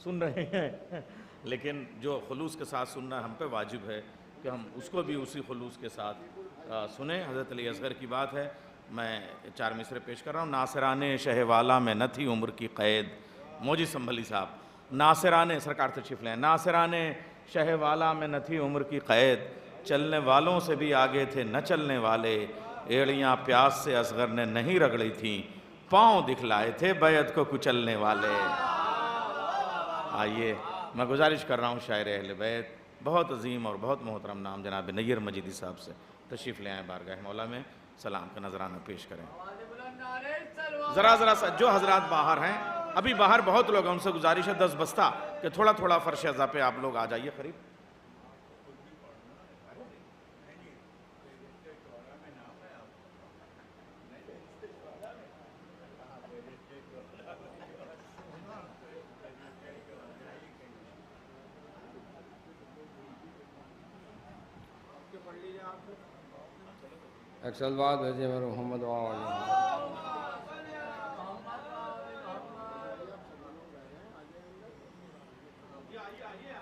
सुन रहे हैं, लेकिन जो खुलूस के साथ सुनना हम पे वाजिब है कि हम उसको भी उसी खुलूस के साथ सुने। हज़रत अली असगर की बात है। मैं 4 मिसरे पेश कर रहा हूँ। नासिराने शहवाला में न थी उम्र की क़ैद, मौजी संभली साहब। नासिराने, सरकार तशरीफ़ लें। नासिराने शहवाला में न थी उम्र की क़ैद, चलने वालों से भी आगे थे न चलने वाले, एड़ियाँ प्यास से असगर ने नहीं रगड़ी थीं, पाँव दिखलाए थे बैत को कुचलने वाले। आइए मैं गुजारिश कर रहा हूँ शायर अहले बैत, बहुत अजीम और बहुत मोहतरम नाम जनाब नैयर मजीदी साहब से तशरीफ़ ले आए बारगाह मौला में, सलाम का नजराना पेश करें। ज़रा सा जो हजरात बाहर हैं, अभी बाहर बहुत लोग हैं, उनसे गुजारिश है 10 बस्ता कि थोड़ा थोड़ा फर्श अज़ा पे आप लोग आ जाइए करीब। एक सलवात भेजिए मेरे मोहम्मद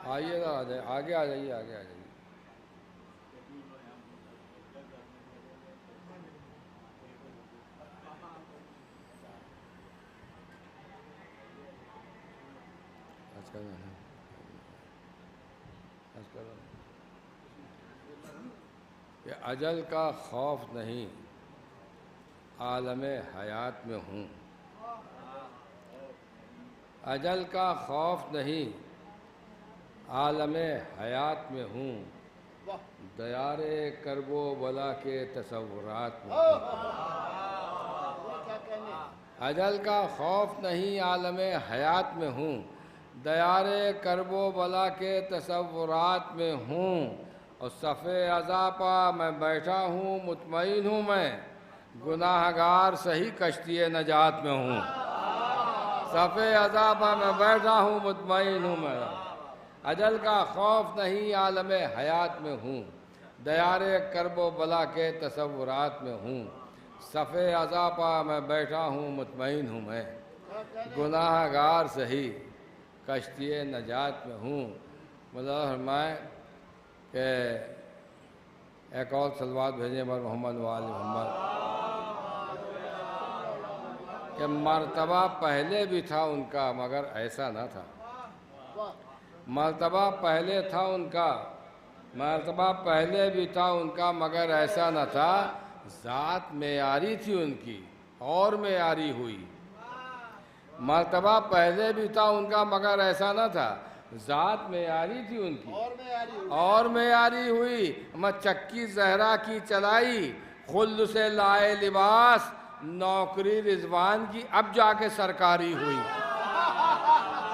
आइएगा, आ जाए, आगे आ जाइए, आगे आ जाइए। कि अजल का खौफ नहीं, आलम हयात में हूँ। अजल का खौफ नहीं, आलम हयात में हूँ। दयारे करबो बला के तसव्वुरात में हूँ। अजल का खौफ नहीं, आलम हयात में हूँ। दयारे करबो बला के तसव्वुरात में हूँ। और सफ़े अज़ापा मैं बैठा हूँ, मुतमईन हूँ मैं, गुनाहगार सही कश्ती नजात में हूँ। सफ़े अज़ापा मैं बैठा हूँ, मुतमईन हूँ मैं। अजल का खौफ नहीं, आलम हयात में हूँ। दयारे करबो बला के तसव्वुरात में हूँ। सफ़े अज़ापा मैं बैठा हूँ, मुतमईन हूँ मैं, गुनाहगार सही कश्ती नजात में हूँ। मतलब फरमाए कि एक और सलवात भेजे पर मोहम्मद वाले मोहम्मद कि मर्तबा पहले भी था उनका मगर ऐसा न था। मर्तबा पहले था उनका, मर्तबा पहले भी था उनका मगर ऐसा न था। ज़ात मेयारी थी उनकी और मेयारी हुई। मर्तबा पहले भी था उनका मगर ऐसा न था। ज़ात मेयारी थी उनकी और मेयारी हुई। मैं चक्की ज़हरा की चलाई, खुल्द से लाए लिबास, नौकरी रिजवान की अब जाके सरकारी हुई।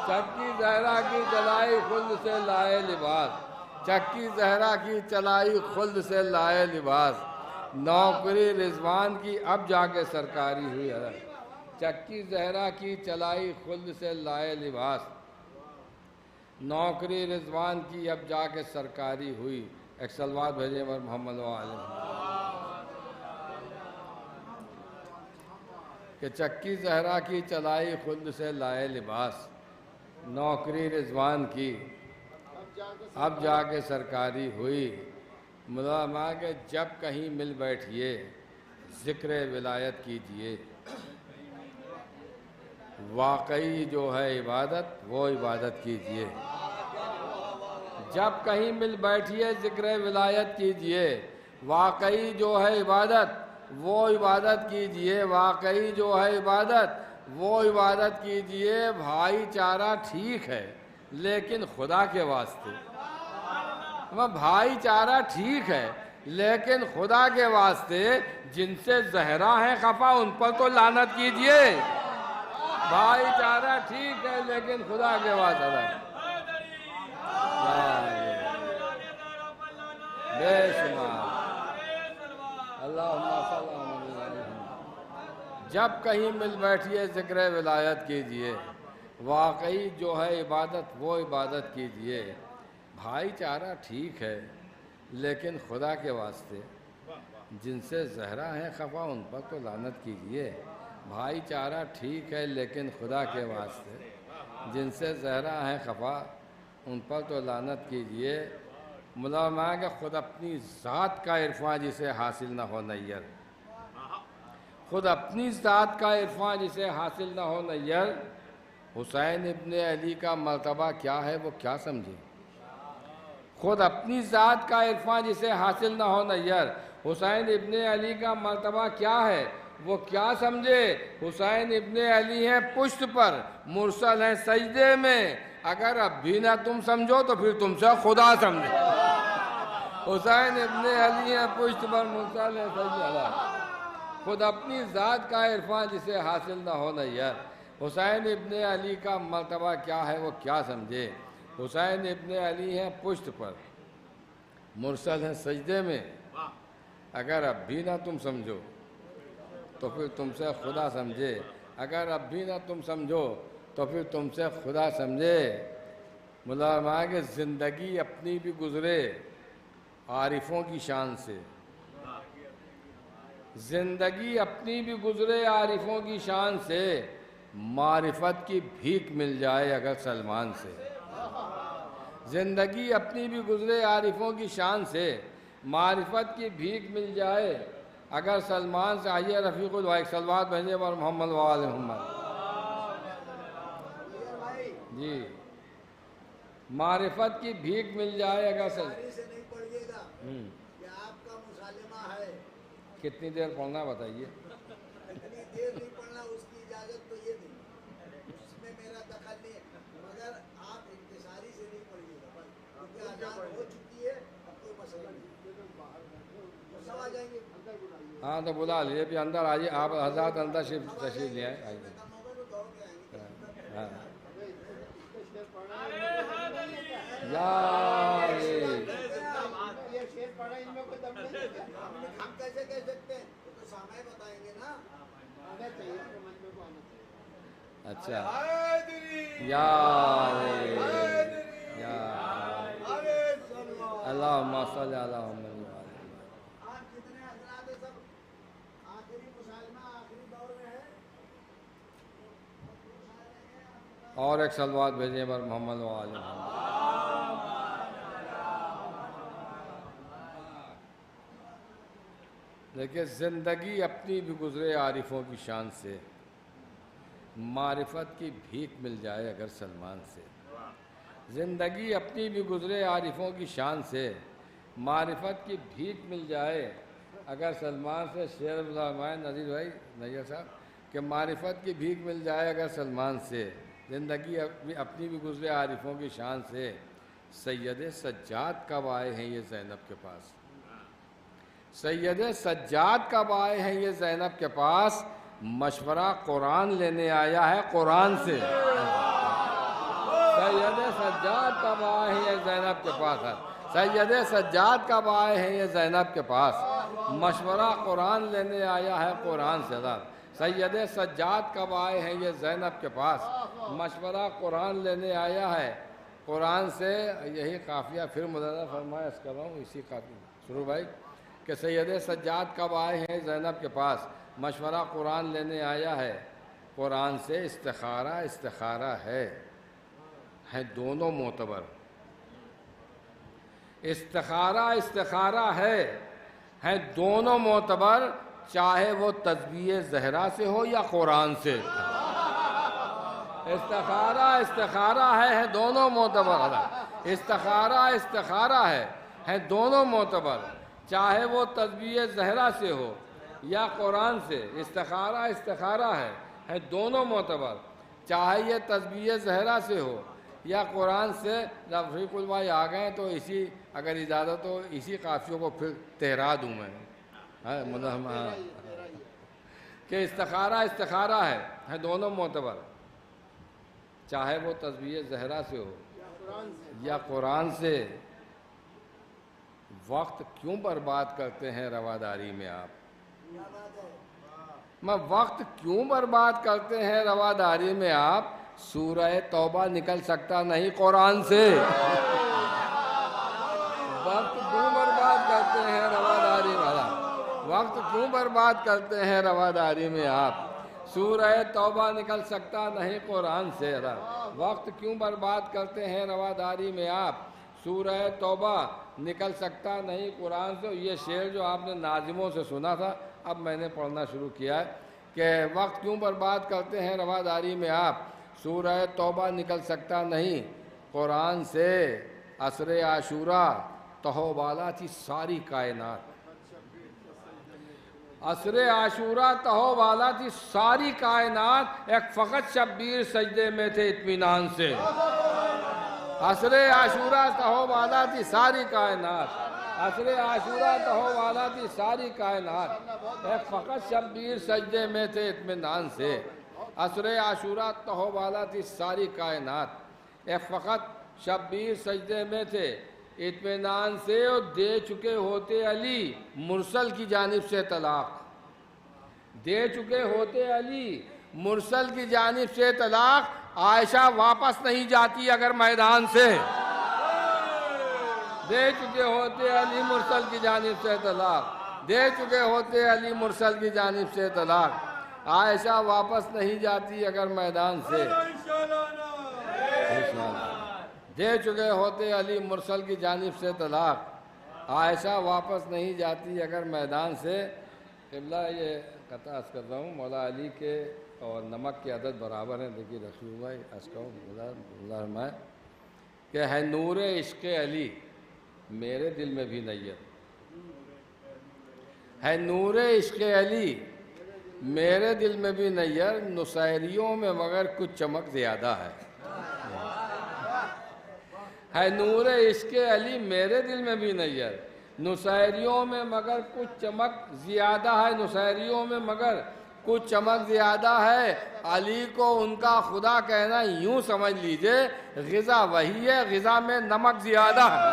चक्की ज़हरा की चलाई, खुल्द से लाए लिबास। चक्की ज़हरा की चलाई, खुल्द से लाए लिबास, नौकरी रिजवान की अब जाके सरकारी हुई। चक्की ज़हरा की चलाई, खुल्द से लाए लिबास, नौकरी रिजवान की अब जाके सरकारी हुई। एक सलवात भेजे पर मोहम्मद वाले कि चक्की ज़हरा की चलाई, खुल्द से लाए लिबास, नौकरी रिजवान की अब जाके सरकारी हुई। मुलामा के जब कहीं मिल बैठिए, ज़िक्र विलायत कीजिए। वाकई जो है इबादत वो इबादत कीजिए। जब कहीं मिल बैठिए ज़िक्र विलायत कीजिए। वाकई जो है इबादत वो इबादत कीजिए। वाकई जो है इबादत वो इबादत कीजिए। भाईचारा ठीक है लेकिन खुदा के वास्ते। भाईचारा ठीक है लेकिन खुदा के वास्ते। जिनसे ज़हरा है खफा उन पर तो लानत कीजिए। भाईचारा ठीक है लेकिन खुदा के वास्ते। बेशुमार जब कहीं मिल बैठिए ज़िक्र विलायत कीजिए। वाकई जो है इबादत वो इबादत कीजिए। भाईचारा ठीक है लेकिन खुदा के वास्ते। जिनसे ज़हरा है खफा उन पर तो लानत कीजिए। भाईचारा ठीक है लेकिन खुदा के वास्ते। जिनसे ज़हरा है खफा उन पर तो लानत कीजिए। मुलामा के खुद अपनी ज़ात का इरफान जिसे हासिल न हो नैयर। खुद अपनी ज़ात का इरफान जिसे हासिल न हो नैयर। हुसैन इब्न अली का मर्तबा क्या है वो क्या समझे। खुद अपनी ज़ात का इरफान जिसे हासिल न हो नैयर। हुसैन इब्न अली का मर्तबा क्या है वो क्या समझे। हुसैन इब्न अली हैं पुश्त पर, मुरसल हैं सजदे में। अगर अब भी ना तुम समझो तो फिर तुमसे खुदा समझो। हुसैन इब्न अली हैं पुश्त पर, मुरसल हैं सजदे। खुद अपनी ज़ात का इरफान जिसे हासिल न हो नैयर। हुसैन इब्न अली का मर्तबा क्या है वो क्या समझे। हुसैन इब्न अली हैं पुश्त पर, मुरसल हैं सजदे में। अगर अब भी ना तुम समझो तो फिर तुमसे खुदा समझे। अगर अब भी ना तुम समझो तो फिर तुमसे खुदा समझे। मुलामा के ज़िंदगी अपनी भी गुज़रे आरिफों की शान से। ज़िंदगी अपनी भी गुज़रे आरिफों की शान से। मारिफत की भीख मिल जाए अगर सलमान से। ज़िंदगी अपनी भी गुज़रे आरिफों की शान से। मारिफत की भीख मिल जाए अगर सलमान से। आइए रफ़ीकुल भाई सलवात भेजे पर मोहम्मद वाले मोहम्मद जी। मारिफत की भीख मिल जाए अगर से नहीं पढ़िएगा कि आपका मुसालिमा है। कितनी देर पढ़ना बताइए? कितनी देर नहीं पढ़ना उसकी इजाजत तो ये नहीं, उसमें मेरा दखल नहीं है, मगर आप इंतसारी से नहीं पढ़िएगा बस, क्योंकि अजान हो चुकी है, अब कोई मसला नहीं, तो सब आ जाएंगे। हाँ तो बुला लीजिए, फिर अंदर आइए, आप हज़रात अंदर तशरीफ ले आए। हाँ हम कैसे कह सकते हैं, तो समय बताएंगे ना। अच्छा अल्लाहुम्मा सल्ली अला मुहम्मद। आज जितने हज़रात हैं सब आखिरी मुसालिमा आखिरी दौर में है। और एक सलवात भेजिए पर मोहम्मद व आले मोहम्मद। देखिए, ज़िंदगी अपनी भी गुज़रे आरिफों की शान से, मारिफत की भीख मिल जाए अगर सलमान से। ज़िंदगी अपनी भी गुज़रे आरिफों की शान से, मारिफत की भीख मिल जाए अगर सलमान से। शेर फरमाए नज़ीर भाई नैयर साहब कि मारिफत की भीख मिल जाए अगर सलमान से, ज़िंदगी अपनी भी गुज़रे आरिफों की शान से। सैयद सज्जाद कब आए हैं ये ज़ैनब के पास, सैयद सज्जाद कब आए हैं ये ज़ैनब के पास, मशवरा कुरान लेने आया है कुरान से। सैयद सज्जाद कब आए हैं ये ज़ैनब के पास है, सैयद सज्जाद कब आए हैं ये ज़ैनब के पास, मशवरा कुरान लेने आया है कुरान से। सैयद सज्जाद कब आए हैं ये ज़ैनब के पास, मशवरा कुरान लेने आया है कुरान से। यही काफ़िया फिर मुदर्रस फरमाया कर रहा हूँ, इसी काफ़ी शुरू भाई कि सैयद सज्जाद कब आए हैं ज़ैनब के पास, मशवरा कुरान लेने आया है कुरान से। इस्तिखारा इस्तिखारा है दोनों मोतबर, इस्तिखारा इस्तिखारा है दोनों मोतबर, चाहे वो तस्बीह ज़हरा से हो या कुरान से। इस्तिखारा इस्तिखारा है दोनों मोतबर, इस्तिखारा इस्तिखारा है दोनों मोतबर, चाहे वो तस्बीह ज़हरा से हो या कुरान से। इस्तिखारा इस्तिखारा है दोनों मोतबर, चाहे ये तस्बीह ज़हरा से हो या कुरान से। रफ़ीकुल भाई आ गए तो इसी अगर इजाज़त हो इसी काफ़ियों को फिर तहरा दूँ मैं, मतलब कि इस्तिखारा इस्तिखारा है दोनों मोतबर, चाहे वो तस्बीह ज़हरा से हो या कुरान से। वक्त क्यों बर्बाद करते हैं रवादारी में आप, मैं वक्त क्यों बर्बाद करते हैं रवादारी में आप, सूरह तौबा निकल सकता नहीं कुरान से। वक्त क्यों बर्बाद करते हैं रवादारी वाला, वक्त क्यों बर्बाद करते हैं रवादारी में आप, सूरह तौबा निकल सकता नहीं कुरान से। वक्त क्यों बर्बाद करते हैं रवादारी में आप, सूरह तौबा निकल सकता नहीं कुरान से। ये शेर जो आपने नाज़िमों से सुना था, अब मैंने पढ़ना शुरू किया है कि वक्त क्यों बर्बाद करते हैं रवादारी में आप, सूरह तौबा निकल सकता नहीं कुरान से। असरे आशूरा तहोबाला थी सारी कायनात, असरे आशूरा तहोबाला थी सारी कायनात, एक फ़कत शब्बीर सजदे में थे इत्मीनान से। असरे आशूरा तहोबाला थी सारी कायनात, असरे आशूरा तहोबाला थी सारी कायनात, एक फ़कत शब्बीर सजदे में थे इत्मीनान से। असरे आशूरा तहोबाला थी सारी कायनात, एक फ़कत शब्बीर सजदे में थे इत्मीनान से। और दे चुके होते अली मुरसल की जानिब से तलाक, दे चुके होते अली मुरसल की जानिब से तलाक, आयशा वापस नहीं जाती अगर मैदान से। दे चुके होते अली मुरसल की जानिब से तलाक, दे चुके होते अली मुरसल की जानिब से तलाक, आयशा वापस नहीं जाती अगर मैदान से। दे चुके होते अली मुरसल की जानिब से तलाक, आयशा वापस नहीं जाती अगर मैदान से। क़िबला ये कता अर्ज़ कर रहा हूँ, मौला अली के और नमक की आदत बराबर है। देखिए रसूल भाई अस्कम कि है नूर इश्क़ अली मेरे दिल में भी नैयर, है नूर इश्क़ अली मेरे दिल में भी नैयर, नुसैरियों में मगर कुछ चमक ज़्यादा है नूर इश्क़ अली मेरे दिल में भी नैयर, नुसैरियों में मगर कुछ चमक ज़्यादा है, नुसैरियों में मगर कुछ चमक ज़्यादा है। अली को उनका खुदा कहना यूँ समझ लीजिए, ग़िज़ा वही है, ग़िज़ा में नमक ज़्यादा है।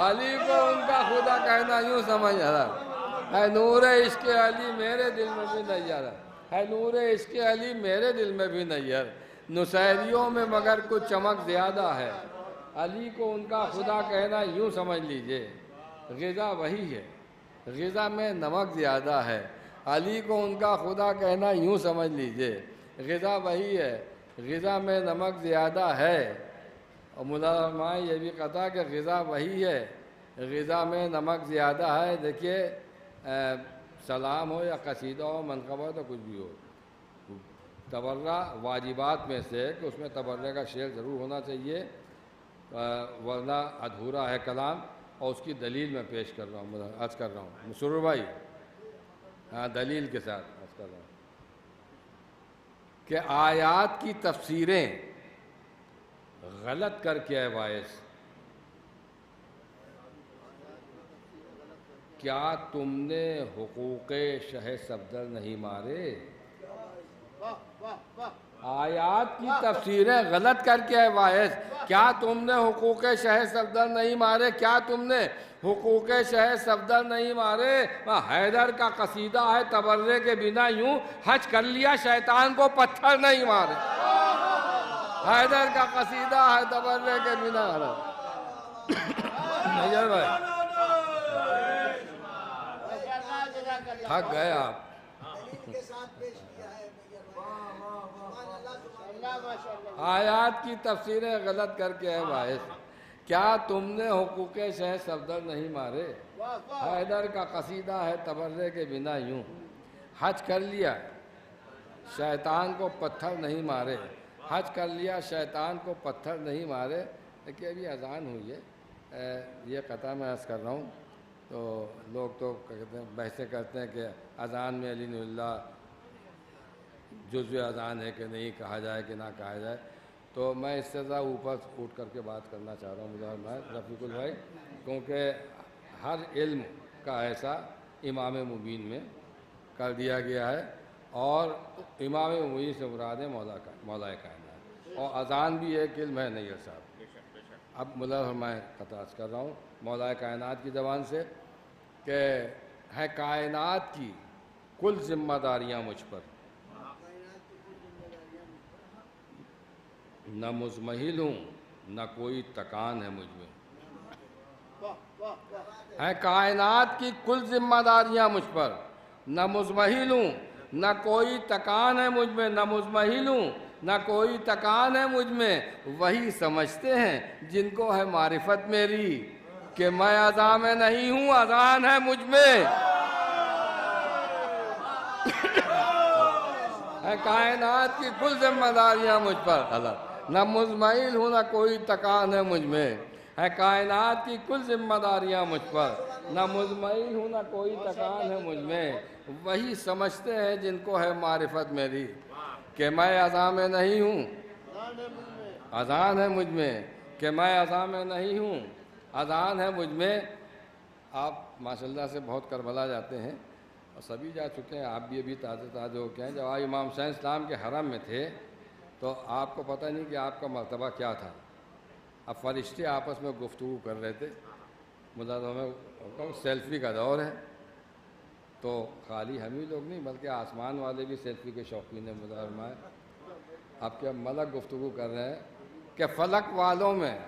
अली को उनका खुदा कहना यूँ समझ है नूर इश्क़ अली मेरे दिल में भी नैयर, है नूर इश्क़ अली मेरे दिल में भी नैयर, नुसैरियों में मगर कुछ चमक ज़्यादा है। अली को उनका खुदा कहना यूँ समझ लीजिए, ग़िज़ा वही है, ग़िज़ा में नमक ज़्यादा है। अली को उनका खुदा कहना यूँ समझ लीजिए, ग़िज़ा वही है, ग़िज़ा में नमक ज़्यादा है। और मुलाज़माए ये भी कहा कि ग़िज़ा वही है, ग़िज़ा में नमक ज़्यादा है। देखिए सलाम हो या कसीदा हो, मनक़बा हो, तो कुछ भी हो, तबर्रा वाजिबात में से कि उसमें तबर्रे का शेर ज़रूर होना चाहिए, वरना अधूरा है कलाम। और उसकी दलील मैं पेश कर रहा हूँ, अर्ज़ कर रहा हूँ मुसर्र भाई, हाँ दलील के साथ अर्ज़ कर रहा हूँ कि आयात की तफसीरें गलत करके है वाइस, क्या तुमने हुकूक़े शह सफदर नहीं मारे। आयात की तफसीरें गलत करके है वाइस, क्या तुमने हुकूक़े शह सफदर नहीं मारे, क्या तुमने हुकूक़े शह सफदर नहीं मारे। हैदर का कसीदा है, तबर्रे के बिना यूं हज कर लिया शैतान को पत्थर नहीं मारे। हैदर का कसीदा है, तबर्रे के बिना। नजर भाई थक गए आप। आयात की तफसीरें गलत करके है वाइस, क्या तुमने हुकूक़े शह सफदर नहीं मारे। हैदर का कसीदा है, तबर्रे के बिना यूं हज कर लिया शैतान को पत्थर नहीं मारे, हज कर लिया शैतान को पत्थर नहीं मारे। देखिए अभी अजान हुई है, ये कथा मैं अर्ज़ कर रहा हूँ। तो लोग तो कहते हैं, बहसें करते हैं कि अजान में अलीनुल्लाह जुज़्व अजान है कि नहीं, कहा जाए कि ना कहा जाए। तो मैं इससे ज़्यादा ऊपर उठ करके बात करना चाह रहा हूँ मुझे रफ़ीकुल भाई, क्योंकि हर इल्म का ऐसा इमाम मुबीन में कर दिया गया है, और इमाम मुबीन से मुराद है मौलाए कायनात, और अजान भी एक इल्म है नैयर साहब। अब मैं ख़ताश कर रहा हूँ मौलाए कायनात की ज़बान से कि है कायनात की कुल ज़िम्मेदारियाँ मुझ पर, न मुज़महिल हूँ न कोई तकान है मुझ में। है कायनात की कुल ज़िम्मेदारियाँ मुझ पर, न मुज़महिल हूँ न कोई तकान है मुझ में, न मुज़महिल हूँ न कोई तकान है मुझ में। वही समझते हैं जिनको है मारिफत मेरी, कि मैं अज़ा में नहीं हूँ, अज़ान है मुझ में। है कायनात की कुल जिम्मेदारियाँ मुझ पर, अल्लाह न मुज़महिल हूँ न कोई तकान है मुझ में। है कायनात की कुल जिम्मेदारियाँ मुझ पर, न मुज़महिल हूँ न कोई तकान है मुझ में। वही समझते हैं जिनको है मारिफत मेरी, कि मैं अज़ा में नहीं हूँ, अज़ान है मुझ में, कि मैं अज़ा में नहीं हूँ, अज़ान है मुझ में। आप माशाल्लाह से बहुत करबला जाते हैं, और सभी जा चुके हैं, आप भी अभी ताज़े ताज़े हो के हैं। जब आप इमाम हुसैन इस्लाम के हरम में थे तो आपको पता नहीं कि आपका मर्तबा क्या था। अब फरिश्ते आपस में गुफ्तगू कर रहे थे, मुझे सेल्फ़ी का दौर है, तो खाली हम ही लोग नहीं बल्कि आसमान वाले भी सेल्फ़ी के शौकीन हैं। मुझे अब क्या मलक गुफ्तगू कर रहे हैं कि फ़लक वालों में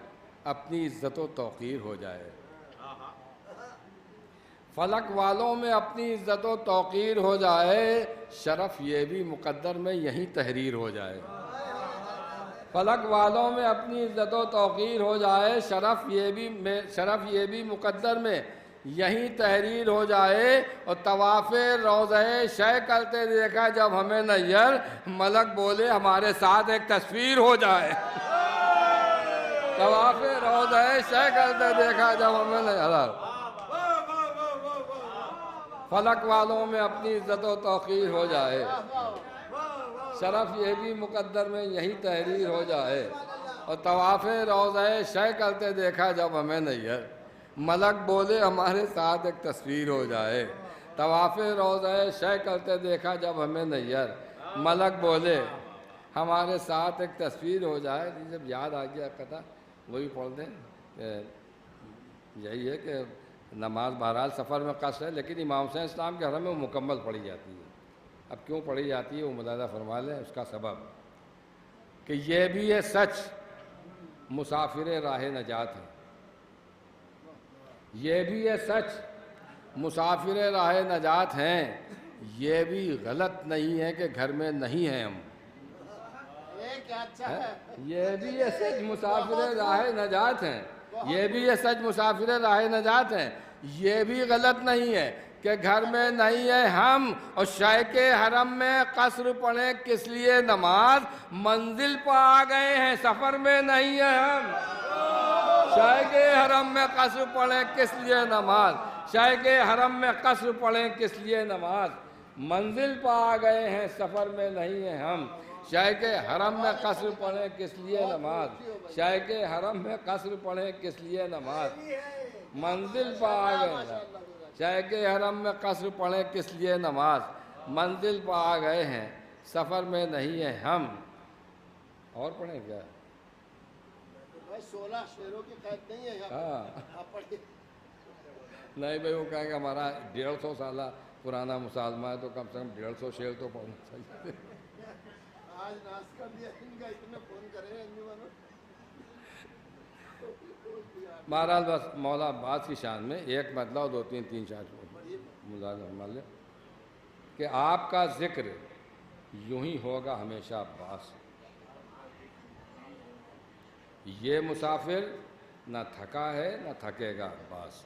अपनी इज़्ज़त व तौक़ीर हो जाए, फ़लक वालों में अपनी इज़्ज़त व तौक़ीर हो जाए, शरफ़ ये भी मुक़द्दर में यहीं तहरीर हो जाए। फ़लक वालों में अपनी इज़्ज़त व तौक़ीर हो जाए, शरफ़ ये भी मुक़द्दर में यहीं तहरीर हो जाए। और तवाफ़े रोज़े शय करते देखा जब हमें नैयर, मलक बोले हमारे साथ एक तस्वीर हो जाए। तवाफ़े रोज़ा शय करते देखा जब हमें नहीं हलाल। फलक वालों में अपनी इज्जत व तौक़ीर हो जाए, शरफ ये भी मुकद्दर में यही तहरीर हो जाए। और तवाफ़े रोज़ा शय करते देखा जब हमें नैयर, मलक बोले हमारे साथ एक तस्वीर हो जाए। तवाफ़े रोज़ा शय करते देखा जब हमें नैयर, मलक बोले हमारे साथ एक तस्वीर हो जाए। जब याद आ गया कथा वही पढ़ दें। यही है कि नमाज बहरहाल सफ़र में कष्ट है, लेकिन इमाम हुसैन इस्लाम के हरम में वो मुकम्मल पढ़ी जाती है। अब क्यों पढ़ी जाती है वो मुलाज़ा फरमा लें। उसका सबब कि ये भी है सच मुसाफिर राह नजात है, ये भी है सच मुसाफिर राह नजात हैं। ये भी गलत नहीं है कि घर में नहीं हैं हम, ये भी ये सच मुसाफिर राह नजात हैं, ये भी ये सच मुसाफिर राह नजात हैं। ये भी गलत नहीं है कि घर में नहीं है हम, और शाह के हरम में कसर पढ़े किस लिए नमाज, मंजिल पर आ गए हैं सफ़र में नहीं है हम। शाह के हरम में कसर पढ़े किस लिए नमाज, शाह के हरम में कसर पढ़े किस लिए नमाज, मंजिल पर आ गए हैं सफ़र में नहीं है हम। शाह के हरम में कसर पढ़े किस लिए नमाज, शाह के हरम में कसर पढ़े किस लिए नमाज, मंजिल पर आ गए हैं। शाह के हरम में कसर पढ़े किस लिए नमाज, मंजिल पर आ गए हैं सफ़र में नहीं है हम। और पढ़ें क्या? 16 शेरों की कैद नहीं है यहाँ। हाँ नहीं भाई, वो कहेंगे हमारा 150 साल पुराना मुसालमा है तो कम से कम 150 शेर तो पढ़ना चाहिए। आज नाश कर दिया इनका, इतने फोन करे अंजुमन। बहरहाल बस मौला अब्बास की शान में एक मतलब और 2-3-4 मान लें कि आपका जिक्र यूं ही होगा हमेशा अब्बास, ये मुसाफिर न थका है न थकेगा अब्बास।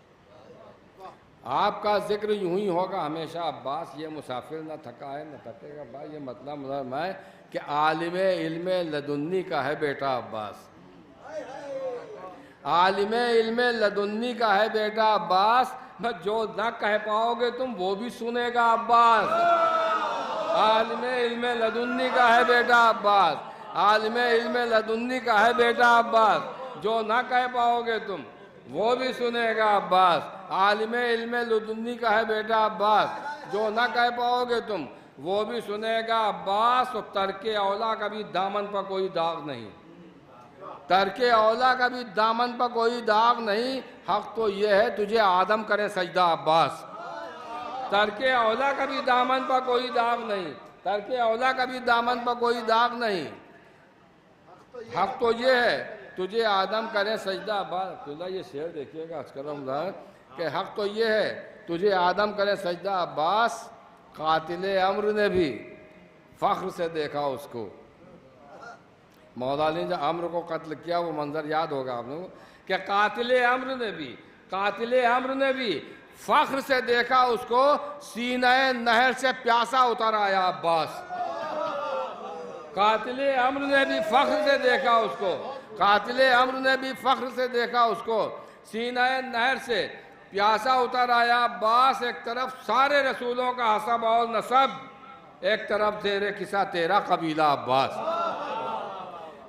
आपका जिक्र यूं ही होगा हमेशा अब्बास, ये मुसाफिर न थका है न थकेगा अब्बास। ये मतलब है कि आलिम इल्म लदुन्नी का है बेटा अब्बास, आलिम इल्म लदुन्नी का है बेटा अब्बास। जो न कह पाओगे तुम वो भी सुनेगा अब्बास। आलिम इल्म लदुन्नी का है बेटा अब्बास, आलिम इल्म लदुन्नी का है बेटा अब्बास। जो ना कह पाओगे तुम वो भी सुनेगा अब्बास। आलिम इल्म लदुन्नी का है बेटा अब्बास, जो ना कह पाओगे तुम वो भी सुनेगा अब्बास। और तरके औला का भी दामन पर कोई दाग नहीं, तरके औला का भी दामन पर कोई दाग नहीं। हक तो ये है तुझे आदम करे सजदा अब्बास। तरके औला का भी दामन पर कोई दाग नहीं, तरके औला का भी दामन पर कोई दाग नहीं। हक तो ये है तुझे आदम करे सजदा अब्बास। खुदा ये शेर देखिएगा अस्करम कि हक तो ये है तुझे आदम करे सजदा अब्बास। कातिल अम्र ने भी फ़ख्र से देखा उसको। मौला ने जब अम्र को कत्ल किया वो मंजर याद होगा आप लोगों को कि कातिल अम्र ने भी फ़ख्र से देखा उसको। सीने नहर से प्यासा उतर आया अब्बास। कातिल अम्र ने भी फ़ख्र से देखा उसको, कातिल अम्र ने भी फ़ख्र से देखा उसको। सीने नहर से प्यासा उतर आया अब्बास। एक तरफ सारे रसूलों का हसब और नसब, एक तरफ तेरे किसा तेरा कबीला अब्बास।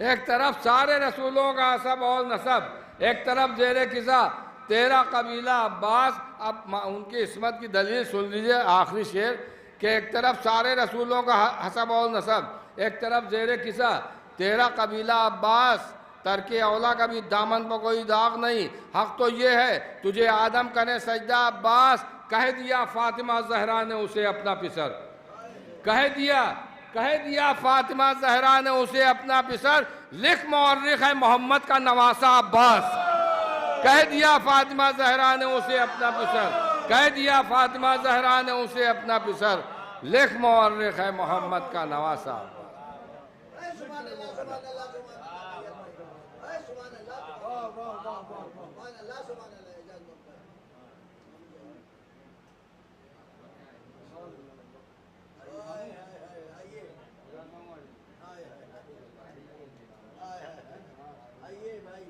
एक तरफ सारे रसूलों का हसब और नसब, एक तरफ जेरे किसा तेरा कबीला अब्बास। अब उनकी इस्मत की दलील सुन लीजिए, आखिरी शेर कि एक तरफ सारे रसूलों का हसब और नसब, एक तरफ जेरे किसा तेरा कबीला अब्बास। तरके औला का भी दामन पर कोई दाग नहीं। हक तो ये है तुझे आदम करे सजदा अब्बास। कह दिया फातिमा जहरा ने उसे अपना पिसर, कह दिया फातिमा जहरा ने उसे अपना पिसर। लिख मौर्रिख है मोहम्मद का नवासा अब्बास। कह दिया फातिमा जहरा ने उसे अपना पिसर, कह दिया फातिमा जहरा ने उसे अपना पिसर। लिख मौर्रिख है मोहम्मद का नवासा अब्बास। आइए भाई।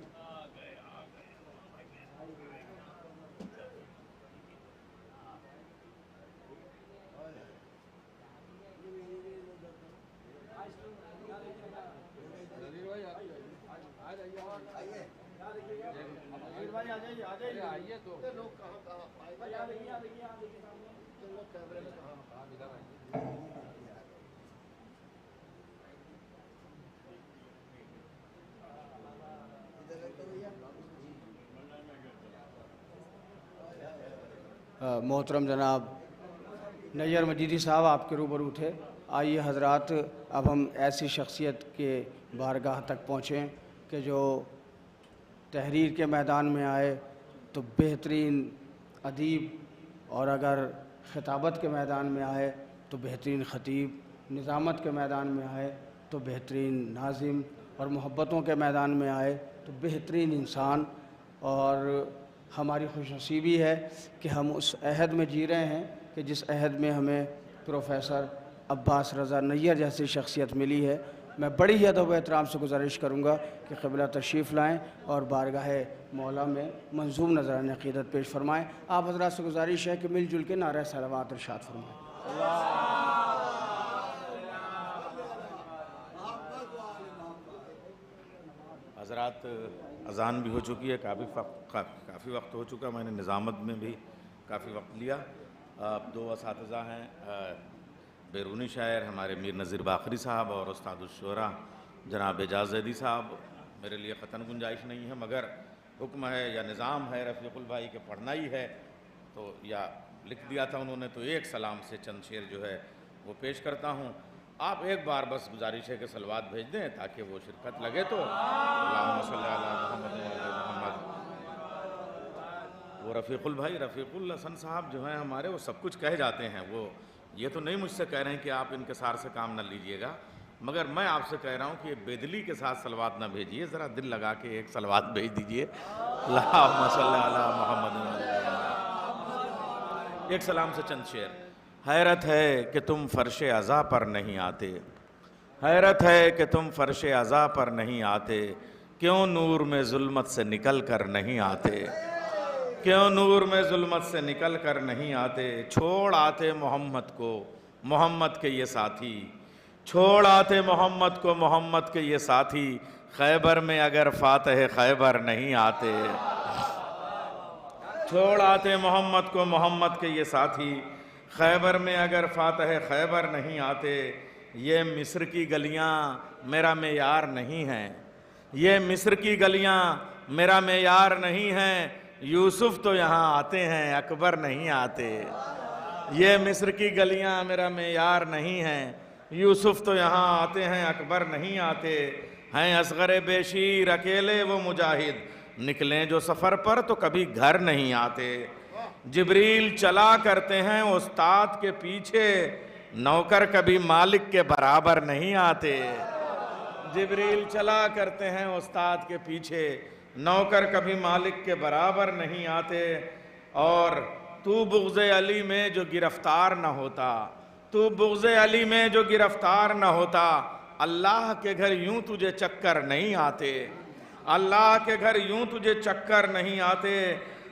मोहतरम जनाब नैयर मजीदी साहब आपके रूबरू थे। आइए हजरात, अब हम ऐसी शख्सियत के बारगाह तक पहुँचें कि जो तहरीर के मैदान में आए तो बेहतरीन अदीब, और अगर खिताबत के मैदान में आए तो बेहतरीन ख़तीब, निज़ामत के मैदान में आए तो बेहतरीन नाज़िम, और मोहब्बतों के मैदान में आए तो बेहतरीन इंसान। और हमारी खुशनसीबी है कि हम उस अहद में जी रहे हैं कि जिस अहद में हमें प्रोफेसर अब्बास रज़ा नैयर जैसी शख्सियत मिली है। मैं बड़ी ही अदब व एहतराम से गुजारिश करूँगा कि क़िबला तशरीफ़ लाएँ और बारगाह मौला में मंजूम नज़रान अक़ीदत पेश फरमाएँ। आप हज़रात से गुजारिश है कि मिलजुल के नारा सलावत इरशाद फरमाएँ। हज़रात अज़ान भी हो चुकी है, काफ़ी वक्त हो चुका, मैंने निज़ामत में भी काफ़ी वक्त लिया। अब दो असातिज़ा हैं, बैरूनी शायर हमारे मीर नज़ीर बाखरी साहब और उस्तादुश्शोरा जनाब एजाज़ ज़ैदी साहब। मेरे लिए ख़तन गुंजाइश नहीं है, मगर हुक्म है या निज़ाम है रफ़ीकुल भाई के पढ़ना ही है, तो या लिख दिया था उन्होंने, तो एक सलाम से चंद शेर जो है वो पेश करता हूँ। आप एक बार बस गुजारिश है कि सलवात भेज दें ताकि वो शिरकत लगे। तो अल्लाहुम्मा सल्ली अला मुहम्मद व अला मुहम्मद। वो रफ़ीकुल भाई, रफ़ीकुल हसन साहब जो हैं हमारे, वो सब कुछ कह जाते हैं। वो ये तो नहीं मुझसे कह रहे हैं कि आप इनकिसार से काम न लीजिएगा, मगर मैं आपसे कह रहा हूँ कि बेदली के साथ सलवात ना भेजिए, ज़रा दिल लगा के एक सलवात भेज दीजिए। अल्लाहुम्मा सल्ली अला मुहम्मद। एक सलाम से चंद शेर। हैरत है कि तुम फ़र्श अज़ा पर नहीं आते, हैरत है कि तुम फ़र्श अज़ा पर नहीं आते, क्यों नूर में जुल्मत से निकल कर नहीं आते, क्यों नूर में जुल्मत से निकल कर नहीं आते। छोड़ आते मोहम्मद को मोहम्मद के ये साथी, छोड़ आते मोहम्मद को मोहम्मद के ये साथी, खैबर में अगर फातह खैबर नहीं आते। छोड़ आते मोहम्मद को मोहम्मद के ये साथी, खैबर में अगर फातह खैबर नहीं आते। ये मिस्र की गलियां मेरा मेयार नहीं हैं, ये मिस्र की गलियां मेरा मेयार नहीं हैं, यूसुफ तो यहाँ आते हैं अकबर नहीं आते। ये मिस्र की गलियां मेरा मेयार नहीं हैं, यूसुफ तो यहाँ आते हैं अकबर नहीं आते। हैं असग़र बेशीर अकेले वो मुजाहिद, निकलें जो सफ़र पर तो कभी घर नहीं आते। जिब्रील चला करते हैं उस्ताद के पीछे, नौकर कभी मालिक के बराबर नहीं आते। जिब्रील चला करते हैं उस्ताद के पीछे, नौकर कभी मालिक के बराबर नहीं आते। और तू बुग़्ज़े अली में जो गिरफ्तार न होता, तू बुग़्ज़े अली में जो गिरफ्तार न होता, अल्लाह के घर यूं तुझे चक्कर नहीं आते, अल्लाह के घर यूं तुझे चक्कर नहीं आते।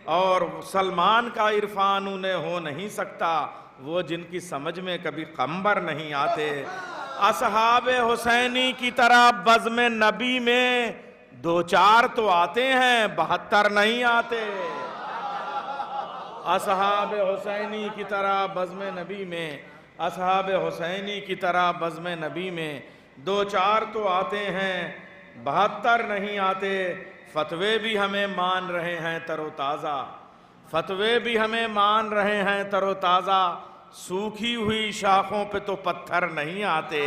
और सलमान का इरफान उन्हें हो नहीं सकता, वो जिनकी समझ में कभी क़म्बर नहीं आते। असहाबे हुसैनी की तरह बज़्म नबी में दो चार तो आते हैं, 72 नहीं आते। असहाबे हुसैनी की तरह बज़्म नबी में, असहाबे हुसैनी की तरह बज़्म नबी में दो चार तो आते हैं, 72 नहीं आते। फतवे भी हमें मान रहे हैं तरोताज़ा, फतवे भी हमें मान रहे हैं तरोताज़ा, सूखी हुई शाखों पे तो पत्थर नहीं आते।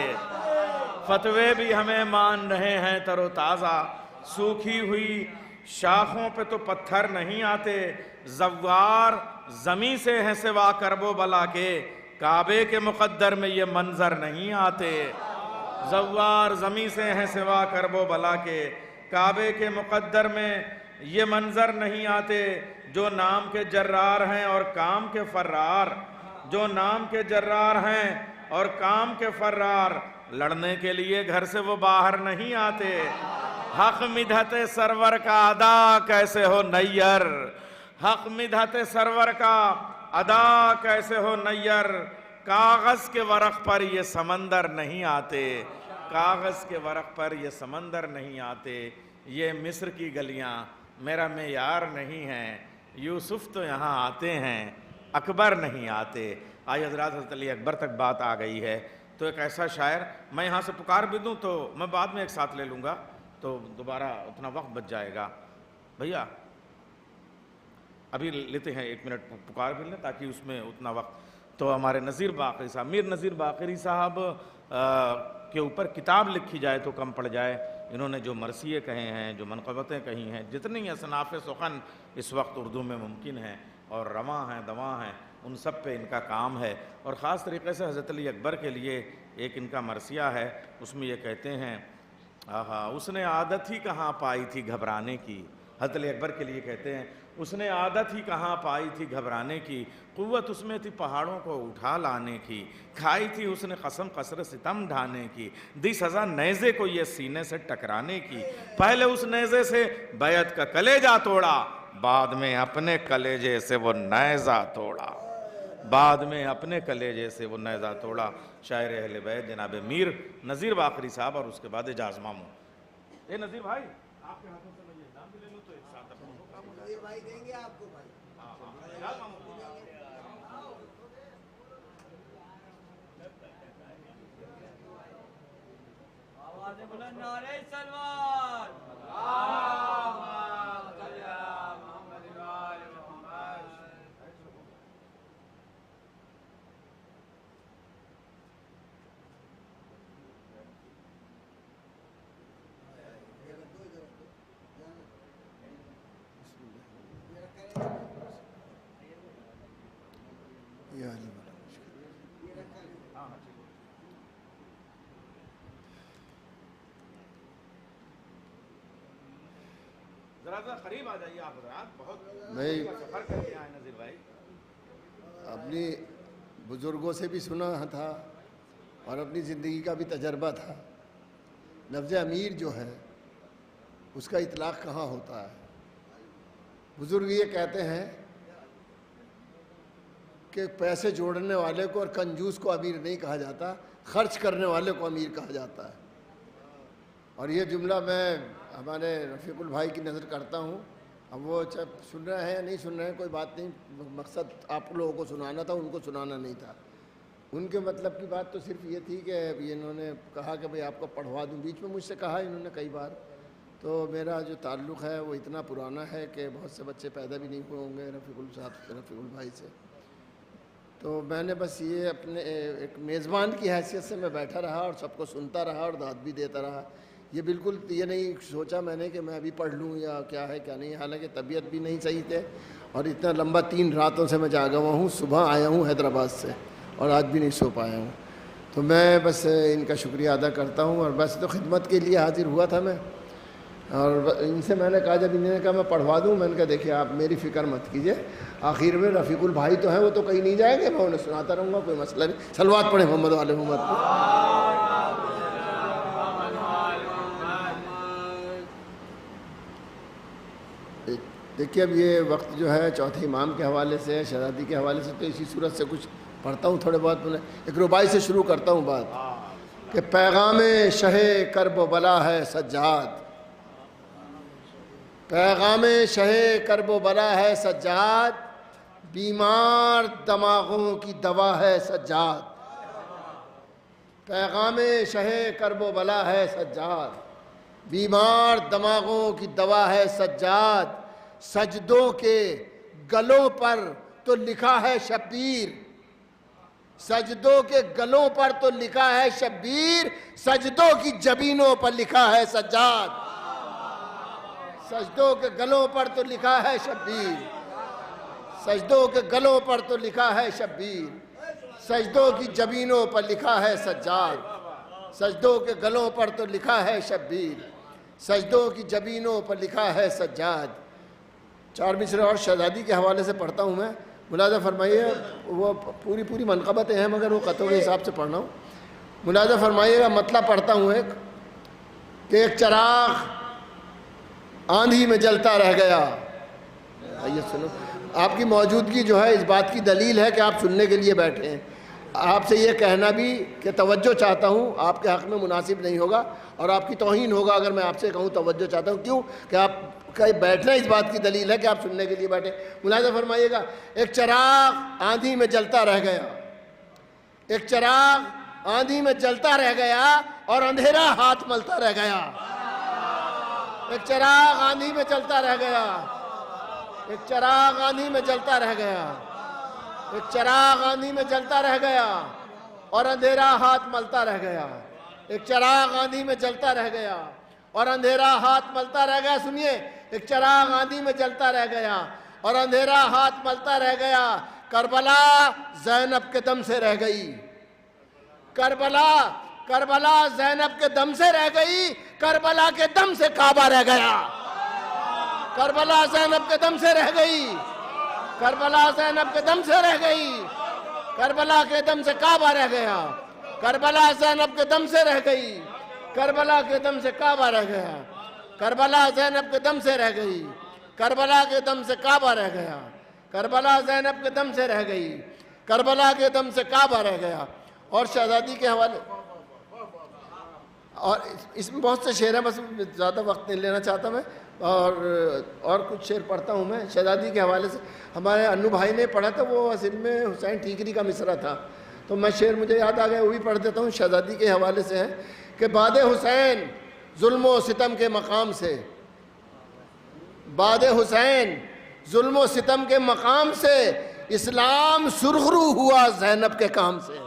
फतवे भी हमें मान रहे हैं तरोताज़ा, सूखी हुई शाखों पे तो पत्थर नहीं आते। ज़व्वार ज़मी से हैं सिवा करबो बला के, काबे के मुक़द्दर में ये मंज़र नहीं आते। ज़व्वार ज़मी से हैं सिवा करबो बला के, काबे के मुक़द्दर में ये मंज़र नहीं आते। जो नाम के जर्रार हैं और काम के फर्रार, जो नाम के जर्रार हैं और काम के फर्रार, लड़ने के लिए घर से वो बाहर नहीं आते। हक़ मिदहत सरवर का अदा कैसे हो नैयर, हक़ मिदहत सरवर का अदा कैसे हो नैयर, कागज़ के वरक़ पर ये समंदर नहीं आते, कागज़ के वरक़ पर ये समंदर नहीं आते। ये मिस्र की गलियां मेरा मेयार नहीं है, यूसुफ तो यहाँ आते हैं, अकबर नहीं आते। आज हजरत हज़रत अली अकबर तक बात आ गई है। तो एक ऐसा शायर, मैं यहाँ से पुकार भी दूँ तो मैं बाद में एक साथ ले लूँगा, तो दोबारा उतना वक्त बच जाएगा। भैया अभी लेते हैं 1 मिनट पुकार भी लें ताकि उसमें उतना वक्त। तो हमारे नज़ीर बाक़री साहब, मीर नज़ीर बाक़री साहब के ऊपर किताब लिखी जाए तो कम पड़ जाए। इन्होंने जो मरसिए कहे हैं, जो मनक़बतें कही हैं, जितनी असनाफ़ सुख़न इस वक्त उर्दू में मुमकिन हैं और रवां हैं, दवां हैं, उन सब पे इनका काम है। और ख़ास तरीक़े से हज़रत अली अकबर के लिए एक इनका मरसिया है, उसमें ये कहते हैं, आहा उसने आदत ही कहाँ पाई थी घबराने की। हज़रत अली अकबर के लिए कहते हैं, उसने आदत ही कहाँ पाई थी घबराने की, क़ुव्वत उसमें थी पहाड़ों को उठा लाने की, खाई थी उसने कसम कसर सितम ढाने की, दी सज़ा नेज़े को ये सीने से टकराने की, पहले उस नेज़े से बैत का कलेजा तोड़ा, बाद में अपने कलेजे से वो नेज़ा तोड़ा, बाद में अपने कलेजे से वो नेज़ा तोड़ा। शायर अहले बैत जनाब मीर नज़ीर बाक़री साहब, और उसके बाद एजाज़ मामू। ये नज़ीर भाई आपके हाथों से मैं ये नाम भी ले लूँ तो एक साथ भाई देंगे आपको भाई। एजाज़ मामू आवाज़ें बुलंद, नारे सलवात, ज़रा करीब आ जाइए आप हज़रात, बहुत सफ़र करके आए नज़ीर भाई। अपनी बुज़ुर्गों से भी सुना था और अपनी ज़िंदगी का भी तजर्बा था। लफ्ज़ अमीर जो है उसका इतलाक़ कहाँ होता है। बुज़ुर्ग ये कहते हैं कि पैसे जोड़ने वाले को और कंजूस को अमीर नहीं कहा जाता, खर्च करने वाले को अमीर कहा जाता है। और ये जुमला मैं हमारे रफ़ीकुल भाई की नज़र करता हूँ। अब वो चाहे सुन रहे हैं या नहीं सुन रहे हैं कोई बात नहीं, मकसद आप लोगों को सुनाना था, उनको सुनाना नहीं था। उनके मतलब की बात तो सिर्फ ये थी कि इन्होंने कहा कि भाई आपको पढ़वा दूँ, बीच में मुझसे कहा इन्होंने कई बार। तो मेरा जो ताल्लुक़ है वो इतना पुराना है कि बहुत से बच्चे पैदा भी नहीं हुए होंगे रफ़ीकुल भाई से। तो मैंने बस ये अपने एक मेज़बान की हैसियत से मैं बैठा रहा और सबको सुनता रहा और दाद भी देता रहा। ये बिल्कुल ये नहीं सोचा मैंने कि मैं अभी पढ़ लूँ या क्या है क्या नहीं। हालांकि तबीयत भी नहीं सही थे और इतना लंबा 3 रातों से मैं जागा हुआ हूँ। सुबह आया हूँ हैदराबाद से और आज भी नहीं सो पाया हूँ। तो मैं बस इनका शुक्रिया अदा करता हूँ और बस तो खिदमत के लिए हाजिर हुआ था मैं। और इनसे मैंने कहा, जब इन्होंने कहा मैं पढ़वा दूँ, मैंने कहा देखिए आप मेरी फ़िक्र मत कीजिए, आखिर में रफ़ीकुल भाई तो हैं, वो तो कहीं नहीं जाएंगे, मैं उन्हें सुनाता रहूँगा, कोई मसला नहीं। सलवात पढ़े मोहम्मद वाले मोहम्मद पर। देखिए अब ये वक्त जो है चौथे इमाम के हवाले से, शहज़ादी के हवाले से, तो इसी सूरत से कुछ पढ़ता हूँ थोड़े बहुत। मैंने एक रुबाई से शुरू करता हूँ बात कि पैगामे शहे कर्ब बला है सज्जाद, पैगामे शहे कर्ब बला है सज्जाद, बीमार दिमागों की दवा है सज्जाद। पैगामे शहे कर्ब बला है सज्जाद, बीमार दिमागों की दवा है सज्जाद। सजदों के गलों पर तो लिखा है शब्बीर, सजदों के गलों पर तो लिखा है शब्बीर, सजदों की जबीनों पर लिखा है सज्जाद। सजदों के गलों पर तो लिखा है शब्बीर, सजदों के गलों पर तो लिखा है शब्बीर, सजदों की जबीनों पर लिखा है सज्जाद। सजदों के गलों पर तो लिखा है शब्बीर, सजदों की जबीनों पर लिखा है सज्जाद। 4 मिसरे और शहज़ादी के हवाले से पढ़ता हूँ मैं, मुलाज़ा फरमाइए। वो पूरी मनक़बतें हैं मगर वो क़तों के हिसाब से पढ़ रहा हूँ। मुलाज़ा फरमाइएगा, मतलब पढ़ता हूँ एक कि एक चराग़ आंधी में जलता रह गया। आइए सुनो, आपकी मौजूदगी जो है इस बात की दलील है कि आप सुनने के लिए बैठे हैं। आपसे ये कहना भी कि तवज्जो चाहता हूँ आपके हक़ में मुनासिब नहीं होगा और आपकी तौहीन होगा अगर मैं आपसे कहूँ तवज्जो चाहता हूँ। क्यों कि आप का बैठना इस बात की दलील है कि आप सुनने के लिए बैठे। मुलाहिज़ा फरमाइएगा, एक चिराग आंधी में जलता रह गया, एक चिराग आंधी में जलता रह गया और अंधेरा हाथ मलता रह गया। एक चिराग आंधी में जलता रह गया, एक चिराग आंधी में जलता रह गया, एक चिराग आंधी में जलता रह गया और अंधेरा हाथ मलता रह गया। एक चिराग आंधी में जलता रह गया और अंधेरा हाथ मलता रह गया। सुनिए, एक चिराग आंधी में जलता रह गया और अंधेरा हाथ मलता रह गया। करबला ज़ैनब के दम से रह गई, करबला ज़ैनब के दम से रह गई, करबला के दम से काबा रह गया। करबला ज़ैनब के दम से रह गई, करबला ज़ैनब के दम से रह गई, करबला के दम से काबा रह गया। करबला ज़ैनब के दम से रह गई, करबला के दम से काबा रह गया। करबला ज़ैनब के दम से रह गई, करबला के दम से काबा रह गया। करबला ज़ैनब के दम से रह गई, करबला के दम से काबा रह गया। और शहजादी के हवाले और इसमें बहुत से शेर हैं, बस ज़्यादा वक्त नहीं लेना चाहता मैं। और कुछ शेर पढ़ता हूँ मैं शहजादी के हवाले से। हमारे अन्नू भाई ने पढ़ा था, वो असल में हुसैन ठीकरी का मिसरा था, तो मैं शेर मुझे याद आ गया, वो भी पढ़ देता हूँ। शहजादी के हवाले से है कि बाद हुसैन जुल्म सितम के मकाम से, बाद हुसैन जुल्म सितम के मकाम से इस्लाम सुरखरू हुआ ज़ैनब के काम से।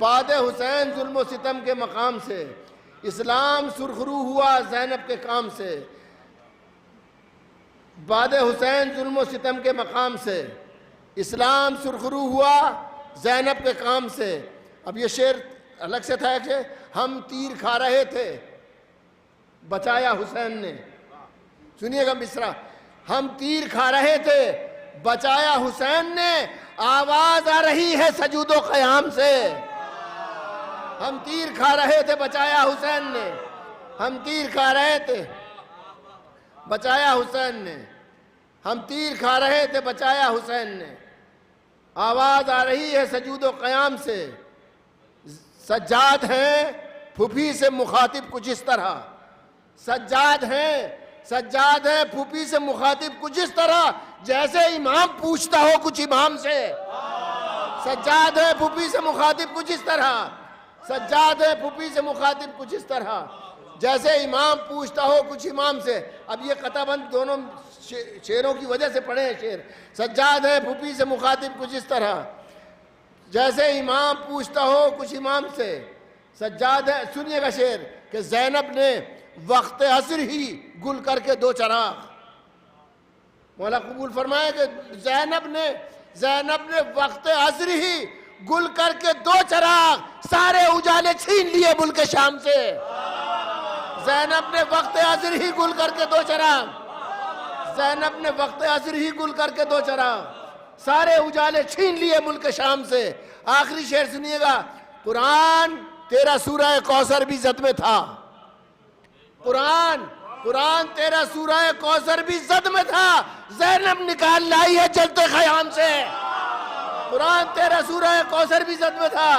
बाद हुसैन जुल्म सितम के मकाम से इस्लाम सुरखरू हुआ ज़ैनब के काम से। बाद हुसैन जुल्म सितम के मकाम से इस्लाम सुरखरू हुआ ज़ैनब के काम से। अब ये शेर अलग से था कि हम तीर खा रहे थे बचाया हुसैन ने। सुनिएगा मिसरा, हम तीर खा रहे थे बचाया हुसैन ने, आवाज आ रही है सजूदो क़याम से। हम तीर खा रहे थे बचाया हुसैन ने, हम तीर खा रहे थे बचाया हुसैन ने, हम तीर खा रहे थे बचाया हुसैन ने, आवाज आ रही है सजूदो क़याम से। सज्जाद हैं फूफी से मुखातिब कुछ इस तरह, सज्जाद है फूफी से मुखातिब कुछ इस तरह, जैसे इमाम पूछता हो कुछ इमाम से। सज्जाद है फूफी से मुखातिब कुछ इस तरह, सज्जाद है फूफी से मुखातिब कुछ इस तरह, जैसे इमाम पूछता हो कुछ इमाम से। अब ये कताबंद दोनों शेरों की वजह से पढ़े हैं शेर। सज्जाद है फूफी से मुखातिब कुछ इस तरह, जैसे इमाम पूछता हो कुछ इमाम से। सज्जाद है, सुनिएगा शेर कि ज़ैनब ने वक्त असर ही गुल करके दो चराग, मौला कबूल फरमाए कि ज़ैनब ने वक्त असर ही गुल करके दो चराग, सारे उजाले छीन लिए मुल्क शाम से। ज़ैनब ने वक्त असर ही गुल करके दो चराग, ज़ैनब ने वक्त असर ही गुल करके दो चराग, सारे उजाले छीन लिए मुल्क शाम से। आखिरी शेर सुनिएगा, कुरान तेरा सूरह कौसर भी जद में था, कुरान तेरा सूरह कौसर भी जद में था, ज़ैनब निकाल लाई है जलते ख़याम से। कुरान तेरा सूरह कौसर भी जद में था,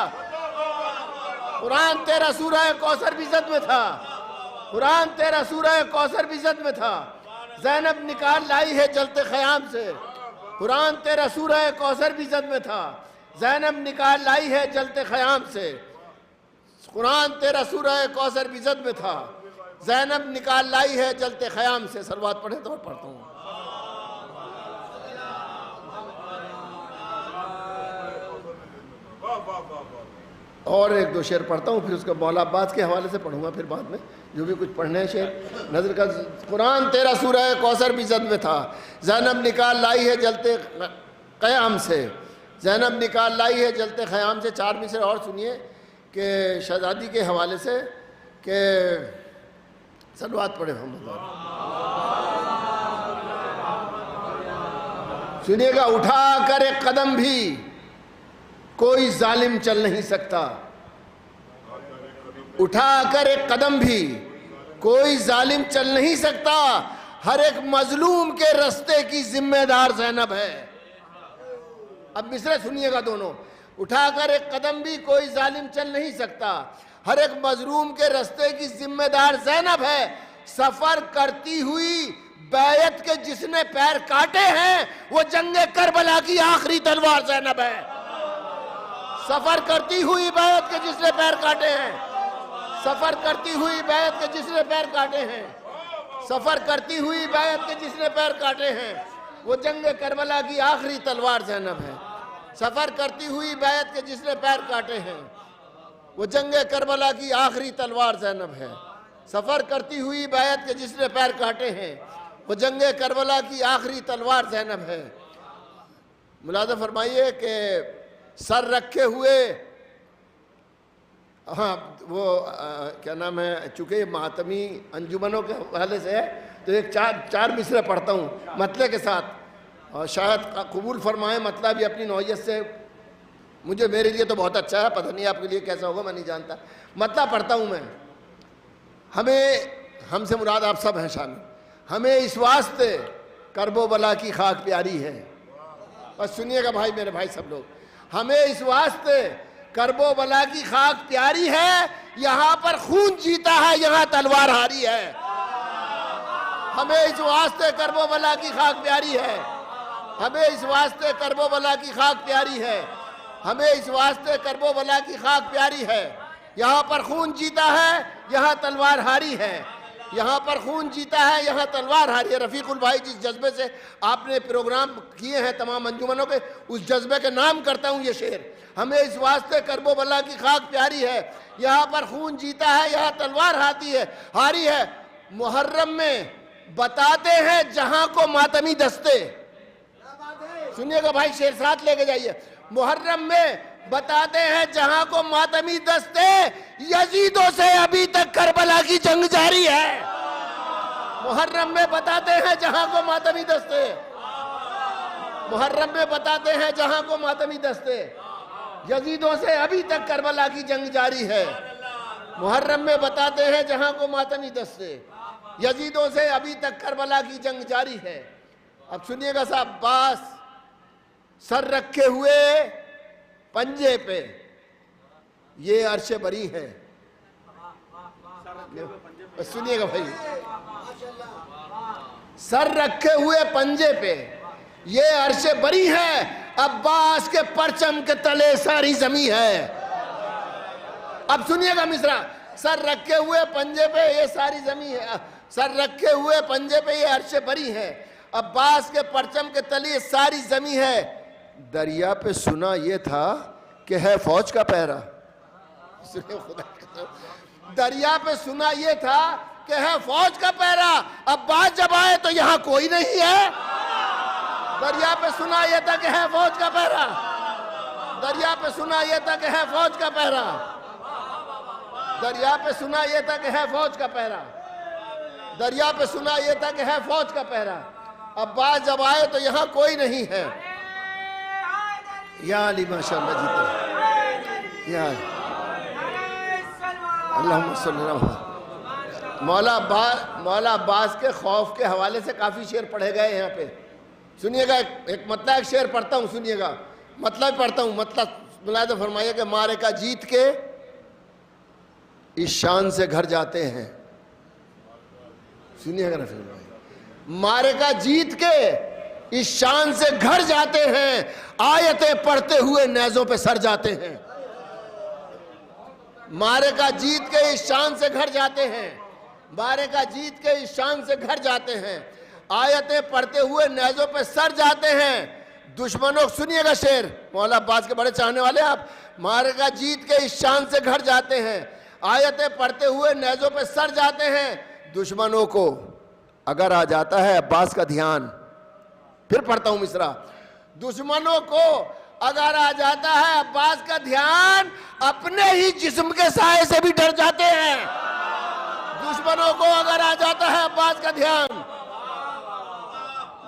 कुरान तेरा सूरह कौसर भी जद में था, कुरान तेरा सूरह कौसर भी जद में था, ज़ैनब निकाल लाई है जलते ख़याम से। कुरान तेरा सूरह कौसर भी जद में था, ज़ैनब निकाल लाई है जलते ख़याम से। कुरान तेरा सूरह कौसर भी जद में था, ज़ैनब निकाल लाई है जलते ख़याम से। सलवात पढ़े तो पढ़ता हूँ। और एक दो शेर पढ़ता हूँ, फिर उसका मौला अब्बास के हवाले से पढ़ूंगा, फिर बाद में जो भी कुछ पढ़ने हैं शेर नजर का। कुरान तेरा सूरह कौसर भी जद में था, ज़ैनब निकाल लाई है जलते क़याम से, ज़ैनब निकाल लाई है जलते ख़याम से। चार मिसरे और सुनिए कि शहजादी के हवाले से कि सलवात पढ़े हम। सुनिएगा, उठा कर एक कदम भी कोई जालिम चल नहीं सकता, उठा कर एक कदम भी कोई जालिम चल नहीं सकता, हर एक मजलूम के रास्ते की जिम्मेदार ज़ैनब है। अब मिसरे सुनिएगा दोनों, उठाकर एक कदम भी कोई जालिम चल नहीं सकता। हर एक मजलूम के रास्ते की जिम्मेदार ज़ैनब है। सफर करती हुई बैयत के जिसने पैर काटे हैं वो जंगे करबला की आखिरी तलवार ज़ैनब है। सफर करती हुई बैयत के जिसने पैर काटे हैं, सफर करती हुई बैयत के जिसने पैर काटे हैं, सफर करती हुई बैयत के जिसने पैर काटे हैं, वो जंगे करबला की आखिरी तलवार ज़ैनब है। सफर करती हुई बैयत के जिसने पैर काटे हैं, वो जंगे करबला की आखिरी तलवार ज़ैनब है। सफर करती हुई बैयत के जिसने पैर काटे हैं, वो जंगे करबला की आखिरी तलवार ज़ैनब है। मुलाज़ा फरमाइए कि सर रखे हुए, हाँ वो क्या नाम है, चूँकि मातमी अंजुमनों के हवाले से है तो एक चार मिसरे पढ़ता हूँ मतले के साथ, और शायद कबूल फरमाएं मतलब भी अपनी नौयत से। मुझे मेरे लिए तो बहुत अच्छा है, पता नहीं आपके लिए कैसा होगा, मैं नहीं जानता। मतलब पढ़ता हूँ मैं। हमसे मुराद आप सब हैं शामिल। हमें इस वास्ते करबो बला की खाक प्यारी है। बस सुनिएगा भाई, मेरे भाई सब लोग, हमें इस वास्ते करबो बला की खाक प्यारी है, यहाँ पर खून जीता है, यहाँ तलवार हारी है। हमें इस वास्ते करबो बला की खाक प्यारी है, हमें इस वास्ते करबो बला की खाक प्यारी है, हमें इस वास्ते करबो बला की खाक प्यारी है। यहाँ पर खून जीता है, यहाँ तलवार हारी है। यहाँ पर खून जीता है, यहाँ तलवार हारी है। रफ़ीकुल भाई, जिस जज्बे से आपने प्रोग्राम किए हैं तमाम अंजुमनों के, उस जज्बे के नाम करता हूँ ये शेर। हमें इस वास्ते करबो बला की खाक प्यारी है, यहाँ पर खून जीता है, यहाँ तलवार हारी है। मुहर्रम में बताते हैं जहाँ को मातमी दस्ते, सुनिएगा भाई, शेर साथ लेके जाइए। मुहर्रम में बताते हैं जहां को मातमी दस्ते, यजीदों से अभी तक करबला की जंग जारी है। मुहर्रम में बताते हैं जहां को मातमी दस्ते, मुहर्रम में बताते हैं जहां को मातमी दस्ते, यजीदों से अभी तक करबला की जंग जारी है। मुहर्रम में बताते हैं जहां को मातमी दस्ते, यजीदों से अभी तक करबला की जंग जारी है। अब सुनिएगा साहब, बास सर रखे हुए पंजे पे ये अर्श बरी है। सुनिएगा भाई, सर रखे हुए पंजे पे ये अर्श बरी है, अब्बास के परचम के तले सारी जमी है। अब सुनिएगा मिसरा, सर रखे हुए पंजे पे ये सारी जमी है, सर रखे हुए पंजे पे ये अर्श बरी है, अब्बास के परचम के तले सारी जमी है। दरिया पे सुना ये था कि है फौज का पहरा, खुदा, दरिया पे सुना ये था कि है फौज का पहरा, अब्बास जब आए तो यहाँ कोई नहीं है। दरिया पे सुना ये था कि है फौज का पहरा, दरिया पे सुना ये था कि है फौज का पहरा, दरिया पे सुना ये था कि है फौज का पहरा, दरिया पे सुना ये था कि है फौज का पहरा, अब्बास जब आए तो यहाँ कोई नहीं है। या अली माशाअल्लाह जीते, या अल्लाहुम्मा सल्ली अला मौला अब्बास के खौफ के हवाले से काफ़ी शेर पढ़े गए यहाँ पे। सुनिएगा, एक मतलब एक शेर पढ़ता हूँ, सुनिएगा, मतलब पढ़ता हूँ। मतलब मुलाहिज़ा फरमाइए कि मारे का जीत के इस शान से घर जाते हैं। सुनिएगा ना फिर, मारे का जीत के इस शान से घर जाते हैं, आयतें पढ़ते हुए नेज़ों पे सर जाते हैं। मारे का जीत के इस शान से घर जाते हैं, मारे का जीत के इस शान से घर जाते हैं, आयतें पढ़ते हुए नेज़ों पे सर जाते हैं। दुश्मनों, सुनिएगा शेर, मौला अब्बास के बड़े चाहने वाले आप। मारे का जीत के इस शान से घर जाते हैं, आयतें पढ़ते हुए नेज़ों पे सर जाते हैं। दुश्मनों को अगर आ जाता है अब्बास का ध्यान, फिर पढ़ता हूं मिसरा, दुश्मनों को अगर आ जाता है अब्बास का ध्यान, अपने ही जिस्म के साए से भी डर जाते हैं। दुश्मनों को अगर आ जाता है अब्बास का ध्यान,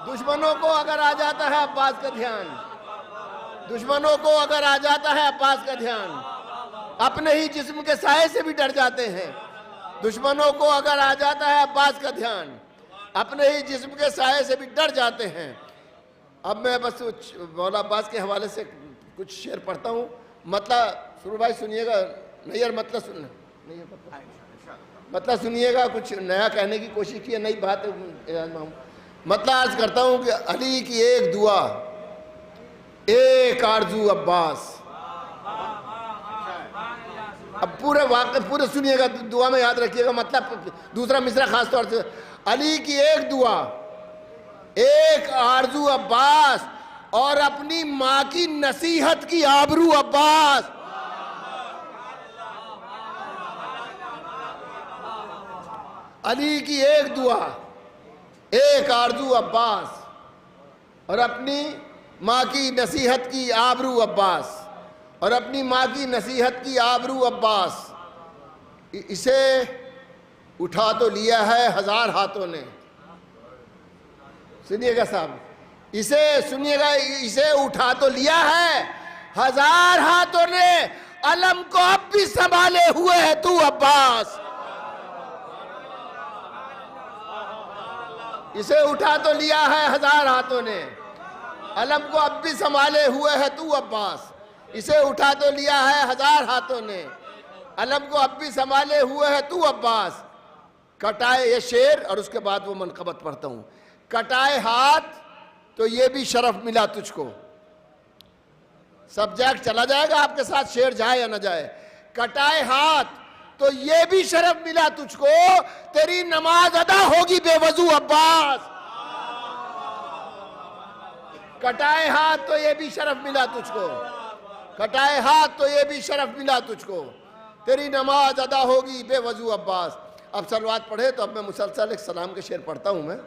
दुश्मनों को अगर आ जाता है अब्बास का ध्यान, दुश्मनों को अगर आ जाता है अब्बास का ध्यान, अपने ही जिस्म के साए से भी डर जाते हैं। दुश्मनों को अगर आ जाता है अब्बास का ध्यान, अपने ही जिस्म के साए से भी डर जाते हैं। अब मैं बस मौला अब्बास के हवाले से कुछ शेर पढ़ता हूँ। मतलब सुरू भाई सुनिएगा, नैयर मतलब सुनना, नैयर मतलब सुनिएगा, कुछ नया कहने की कोशिश की है, नई बात मतलब अर्ज करता हूँ कि अली की एक दुआ, एक आरजू अब्बास। अब पूरे वाक़े पूरे सुनिएगा, दुआ में याद रखिएगा, मतलब दूसरा मिसरा खास तौर से, अली की एक दुआ, एक आरजू अब्बास, और अपनी माँ की नसीहत की आबरू अब्बास। अली की एक दुआ, एक आरजू अब्बास, और अपनी माँ की नसीहत की आबरू अब्बास, और अपनी माँ की नसीहत की आबरू अब्बास। इसे उठा तो लिया है 1000 हाथों ने, सुनिएगा साहब, इसे सुनिएगा, इसे उठा तो लिया है 1000 हाथों ने, अलम को अब भी संभाले हुए है तू अब्बास। इसे उठा तो लिया है 1000 हाथों ने, अलम को अब भी संभाले हुए है तू अब्बास। इसे उठा तो लिया है 1000 हाथों ने, अलम को अब भी संभाले हुए है तू अब्बास। कटाए ये शेर, और उसके बाद वो मनकबत पढ़ता हूं। कटाए हाथ तो ये भी शरफ मिला तुझको, सब्जेक्ट चला जाएगा आपके साथ, शेर जाए या ना जाए। कटाए हाथ तो ये भी शरफ मिला तुझको, तेरी नमाज अदा होगी बेवजू अब्बास। कटाए हाथ तो ये भी शरफ मिला तुझको, कटाए हाथ तो ये भी शरफ मिला तुझको, तेरी नमाज अदा होगी बेवजू अब्बास। अब सलवात पढ़े तो अब मैं मुसलसल एक सलाम के शेर पढ़ता हूं। मैं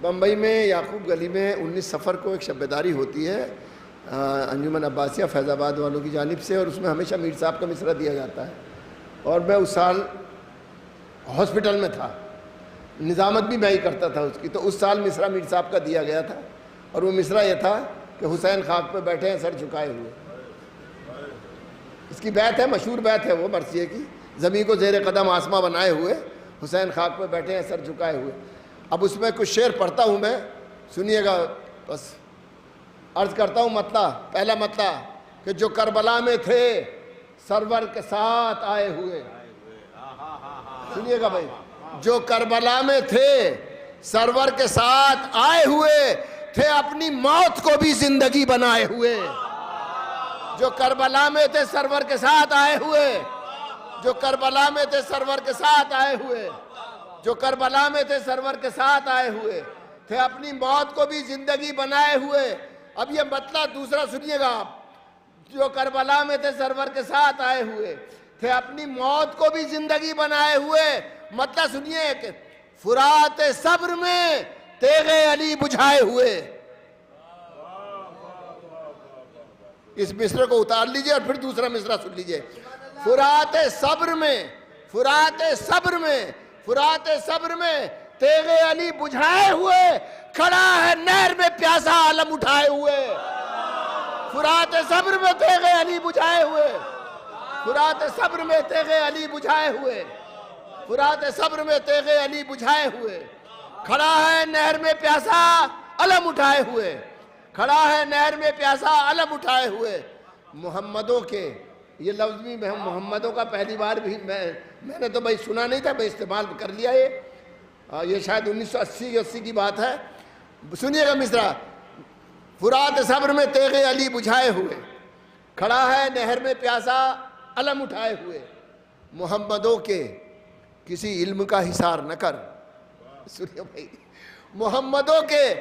बम्बई में याकूब गली में 19 सफ़र को एक शब्बेदारी होती है अंजुमन अब्बासिया फैज़ाबाद वालों की जानिब से, और उसमें हमेशा मीर साहब का मिसरा दिया जाता है। और मैं उस साल हॉस्पिटल में था, निज़ामत भी मैं ही करता था उसकी, तो उस साल मिसरा मीर साहब का दिया गया था, और वो मिसरा ये था कि हुसैन खाक पे बैठे हैं सर झुकाए हुए। इसकी बैत है, मशहूर बैत है वो मरसिए की, ज़मीन को ज़ेर कदम आसमां बनाए हुए हुसैन खाक पे बैठे हैं सर झुकाए हुए। अब उसमें कुछ शेर पढ़ता हूँ मैं, सुनिएगा बस। अर्ज करता हूँ मतला, पहला मतला कि जो करबला में थे सरवर के साथ आए हुए, सुनिएगा भाई, जो करबला में थे सरवर के साथ आए हुए थे, अपनी मौत को भी जिंदगी बनाए हुए। जो करबला में थे सरवर के साथ आए हुए, जो करबला में थे सरवर के साथ आए हुए, जो करबला में थे सरवर के साथ आए हुए थे, अपनी मौत को भी जिंदगी बनाए हुए। अब ये मतलब दूसरा सुनिएगा आप, जो करबला में थे सरवर के साथ आए हुए थे, अपनी मौत को भी जिंदगी बनाए हुए। मतलब सुनिए कि फुरात सब्र में तेगे अली बुझाए हुए। इस मिसरे को उतार लीजिए और फिर दूसरा मिसरा सुन लीजिए। फुरात सब्र में, फुरात सब्र में, फुरात सब्र में तेगे अली बुझाए हुए, खड़ा है नहर में प्यासा आलम उठाए हुए। फुरात सब्र में तेगे अली बुझाए हुए, फुरात सब्र में तेगे अली बुझाए हुए, फुरात सब्र में तेगे अली बुझाए हुए, खड़ा है नहर में प्यासा अलम उठाए हुए, खड़ा है नहर में प्यासा अलम उठाए हुए। मोहम्मदों के, ये लफ्ज़ भी मैं मोहम्मदों का पहली बार भी मैंने तो भाई सुना नहीं था, मैं इस्तेमाल कर लिया। ये शायद 1980 की बात है। सुनिएगा मिसरा, फुरात सब्र में तेगे अली बुझाए हुए, खड़ा है नहर में प्यासा अलम उठाए हुए। मोहम्मदों के किसी इल्म का हिसार न कर, सुनिए भाई, मोहम्मदों के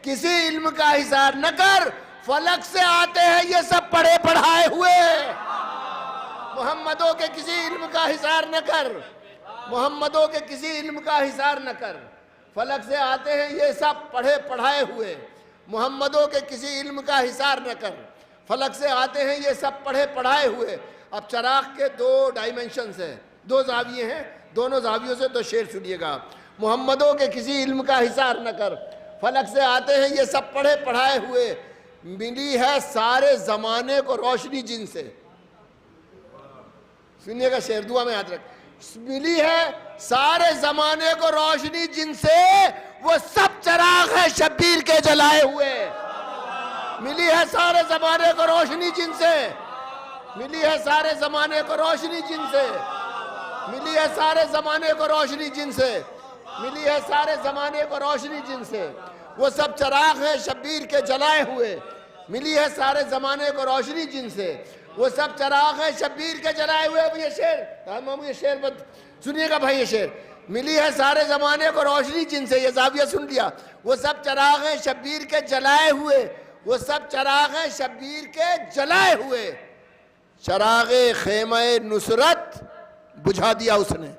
किसी इल्म का हिसार न कर, फलक से आते हैं ये सब पढ़े पढ़ाए हुए। मोहम्मदों के किसी इल्म का हिसार न कर, मोहम्मदों के किसी इल्म का हिसार न कर, फलक से आते हैं ये सब पढ़े पढ़ाए हुए। मोहम्मदों के किसी इल्म का हिसार न कर, फलक से आते हैं ये सब पढ़े पढ़ाए हुए। अब चराग के 2 डायमेंशंस हैं, 2 जाविये हैं, दोनों जावियों से 2 शेर सुनिएगा। मोहम्मदों के किसी इल्म का हिसार न कर, फलक से आते हैं ये सब पढ़े पढ़ाए हुए। मिली है सारे जमाने को रोशनी जिनसे, सुनिएगा शेर, दुआ में याद रख, मिली है सारे जमाने को रोशनी जिनसे, वो सब चिराग है शब्बीर के जलाए हुए। मिली है सारे जमाने को रोशनी जिनसे, मिली है सारे जमाने को रोशनी जिनसे, मिली है सारे जमाने को रोशनी जिनसे, मिली है सारे जमाने को रोशनी जिनसे, वो सब चिराग है शब्बीर के जलाए हुए। मिली है सारे जमाने को रोशनी जिनसे, वो सब चिराग है शब्बीर के जलाए हुए। अब ये शेर मत सुनिएगा भाई, ये शेर। मिली है सारे जमाने को रोशनी जिनसे, ये जाविया सुन लिया। वो सब चिराग है शब्बीर के जलाए हुए, वो सब चिराग है शब्बीर के जलाए हुए। चिरागे खेमे नुसरत बुझा दिया उसने,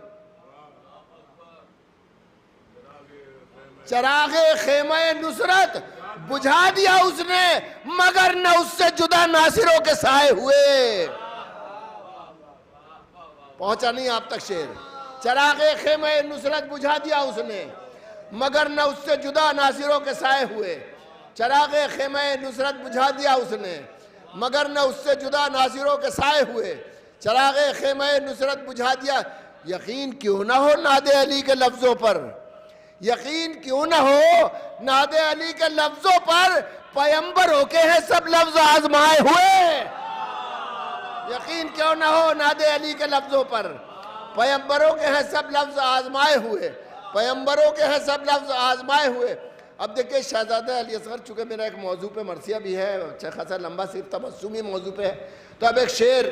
चिरागे खेमे नुसरत बुझा दिया उसने, मगर न उससे जुदा नासिरों के साए हुए। पहुंचा नहीं आप तक शेर। चिरागे खेमे नुसरत बुझा दिया उसने, मगर न उससे जुदा नासिरों के साए हुए। चिरागे खेमे नुसरत बुझा दिया उसने, मगर न उससे जुदा नासिरों के साए हुए। चिरागे खेमे नुसरत बुझा दिया। यकीन क्यों ना हो नादे अली के लफ्जों पर, यकीन क्यों ना हो नादे अली के लफ्जों पर, पैगंबर होके हैं सब लफ्ज आजमाए हुए। यकीन क्यों ना हो नादे अली के लफ्जों पर, पैगंबरों के हैं सब लफ्ज आजमाए हुए, पैगंबरों के हैं सब लफ्ज आजमाए हुए। अब देखिए शहजादा अली असगर, चूंकि मेरा एक मौजू पे मरसिया भी है, अच्छा खासा लंबा सिर्फ तबस्सुमी मौजू पे है, तो अब एक शेर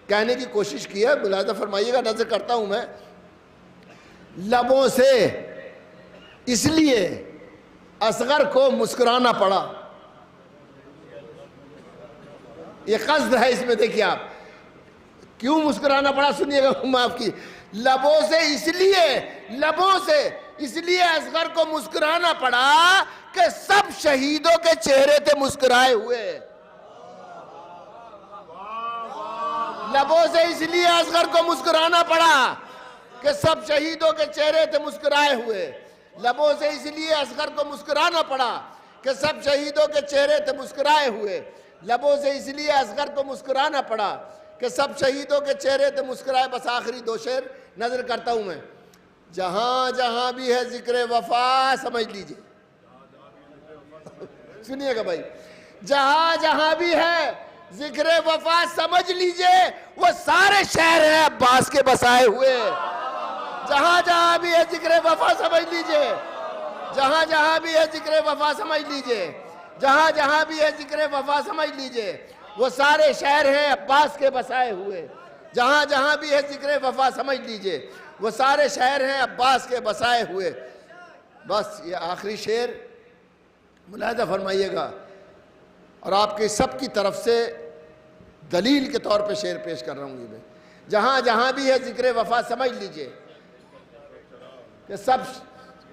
कहने की कोशिश की है, मुलाहिजा फरमाइएगा, नजर करता हूं मैं। लबों से इसलिए असगर को मुस्कुराना पड़ा, ये कस्द है इसमें, देखिए आप क्यों मुस्कुराना पड़ा, सुनिएगा माफ की। लबों से इसलिए, लबों से इसलिए असगर को मुस्कुराना पड़ा कि सब शहीदों के चेहरे थे मुस्कुराए हुए। लबों से इसलिए असगर को मुस्कुराना पड़ा कि सब शहीदों के चेहरे थे मुस्कुराए हुए। लबों से इसलिए असगर को मुस्कुराना पड़ा कि सब शहीदों के चेहरे थे मुस्कुराए हुए। लबों से इसलिए असगर को मुस्कुराना पड़ा कि सब शहीदों के चेहरे थे मुस्कुराए। बस आखिरी दो शेर नजर करता हूं मैं। जहां जहां भी है जिक्र वफा, समझ लीजिए, सुनिएगा भाई, जहां जहां भी है जिक्र वफा समझ लीजिए, वो सारे शहर हैं अब्बास के बसाए हुए। जहां जहां भी है जिक्र वफा समझ लीजिए, जहां जहां भी है जिक्र वफा समझ लीजिए, जहां जहां भी है जिक्र वफा समझ लीजिए, वो सारे शहर हैं अब्बास के बसाए हुए। जहां जहां भी है जिक्र वफा समझ लीजिए, वो सारे शहर हैं अब्बास के बसाए हुए। बस ये आखिरी शेर मुलाहिजा फरमाइएगा, और आपके सब की तरफ से दलील के तौर पे शेर पेश कर रहा हूँ। मैं जहां जहां भी है जिक्र वफा समझ लीजिए कि सब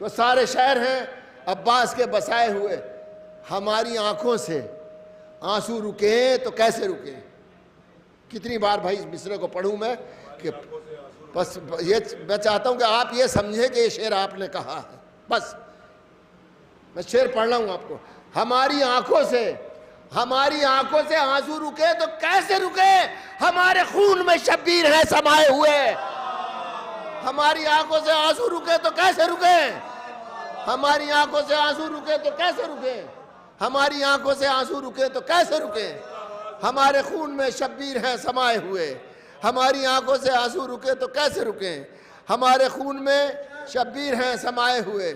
वो सारे शहर हैं अब्बास के बसाए हुए। हमारी आंखों से आंसू रुके तो कैसे रुके। कितनी बार भाई इस मिसरे को पढ़ूं मैं कि बस ये मैं चाहता हूं कि आप ये समझे कि ये शेर आपने कहा है। बस मैं शेर पढ़ रहा हूं आपको। हमारी आंखों से आंसू रुके तो कैसे रुके, हमारे खून में शब्बीर है समाये हुए। हमारी आंखों से आंसू रुके तो कैसे रुके, हमारी आंखों से आंसू रुके तो कैसे रुके, हमारी आंखों से आंसू रुके तो कैसे रुके। हमारे खून में शब्बीर हैं समाये हुए। हमारी आंखों से आंसू रुके तो कैसे रुके, हमारे खून में शब्बीर हैं समाये हुए।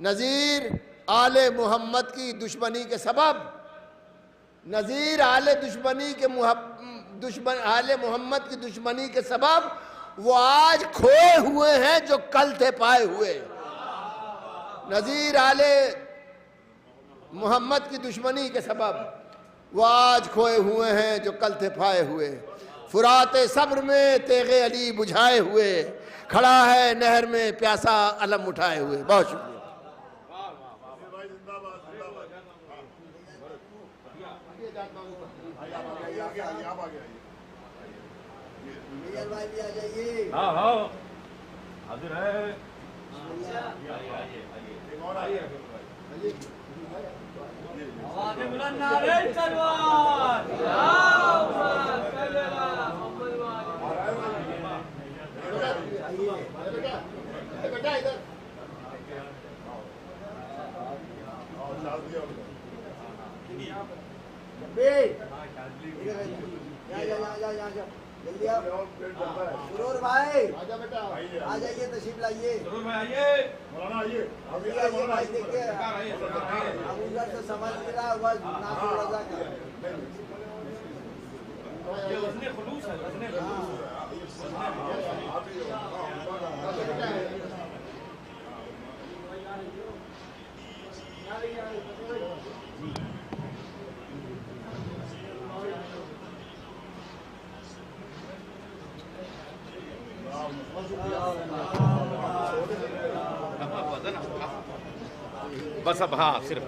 नज़ीर आले मोहम्मद की दुश्मनी के सबब, नज़ीर आले आले मोहम्मद की दुश्मनी के सबब वो आज खोए हुए हैं जो कल थे पाए हुए। नज़ीर आले मोहम्मद की दुश्मनी के सबब वो आज खोए हुए हैं जो कल थे पाए हुए। फुराते सब्र में तेगे अली बुझाए हुए, खड़ा है नहर में प्यासा अलम उठाए हुए। बहुत शुक्रिया। हाँ हाँ हाजिर है। तलवार जल्दी आओ सुरूर भाई, आजा बेटा, आ जाइए, तशरीफ लाइए। सुरूर भाई आइए, मौलाना आइए, आइए भाई, देखिए अब उधर से समझ नहीं रहा, बस नासुर रज़ा का ये वज़्न खुलूस है, वज़्न खुलूस। बस अब हाँ सिर्फ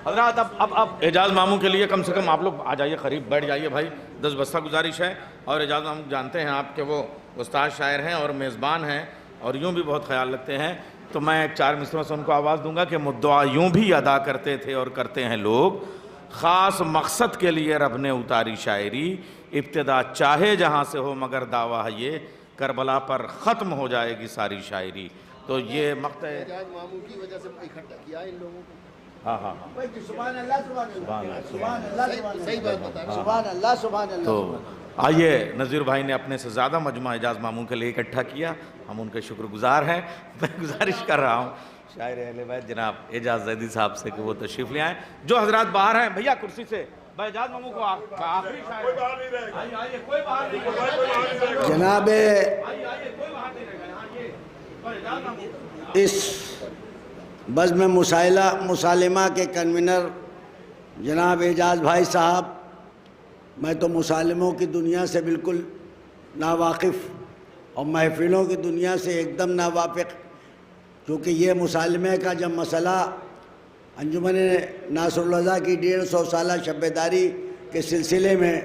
हजरात अब एजाज मामू के लिए कम से कम आप लोग आ जाइए, करीब बैठ जाइए भाई, 10 बस्ता गुजारिश है। और एजाज मामू जानते हैं आप कि वो उस्ताद शायर हैं और मेज़बान हैं और यूँ भी बहुत ख्याल रखते हैं, तो मैं 4 मिसरों से उनको आवाज़ दूंगा कि मुद्दआ यूँ भी अदा करते थे और करते हैं लोग, ख़ास मकसद के लिए रब ने उतारी शायरी, इब्तिदा चाहे जहाँ से हो मगर दावा है ये, करबला पर ख़त्म हो जाएगी सारी शायरी। तो ये मक़्त एजाज मामू की वजह से इकट्ठा किया इन लोगों को। हाँ हाँ सुभान अल्लाह, सही बात बता रहे, सुभान अल्लाह, सुभान अल्लाह। तो आइए, नज़ीर भाई ने अपने से ज़्यादा मजमा एजाज मामू के लिए इकट्ठा किया, हम उनके शुक्रगुजार हैं। मैं गुजारिश कर रहा हूँ शायर अहले बैत जनाब एजाज ज़ैदी साहब से कि वो तशरीफ़ ले आएँ। जो हजरात बाहर हैं भैया कुर्सी से, भाई एजाज मामू को आखिरी शायर, आइए कोई बाहर नहीं रहेगा जनाब। इस बज़्म मुसालिमा के कन्वीनर जनाब एजाज भाई साहब, मैं तो मुसालिमों की दुनिया से बिल्कुल नावाकिफ़ और महफ़िलों की दुनिया से एकदम नावाकिफ़, क्योंकि ये मुसालिमे का जब मसला अंजुमन नासरुल रज़ा की 150 साला शब्बेदारी के सिलसिले में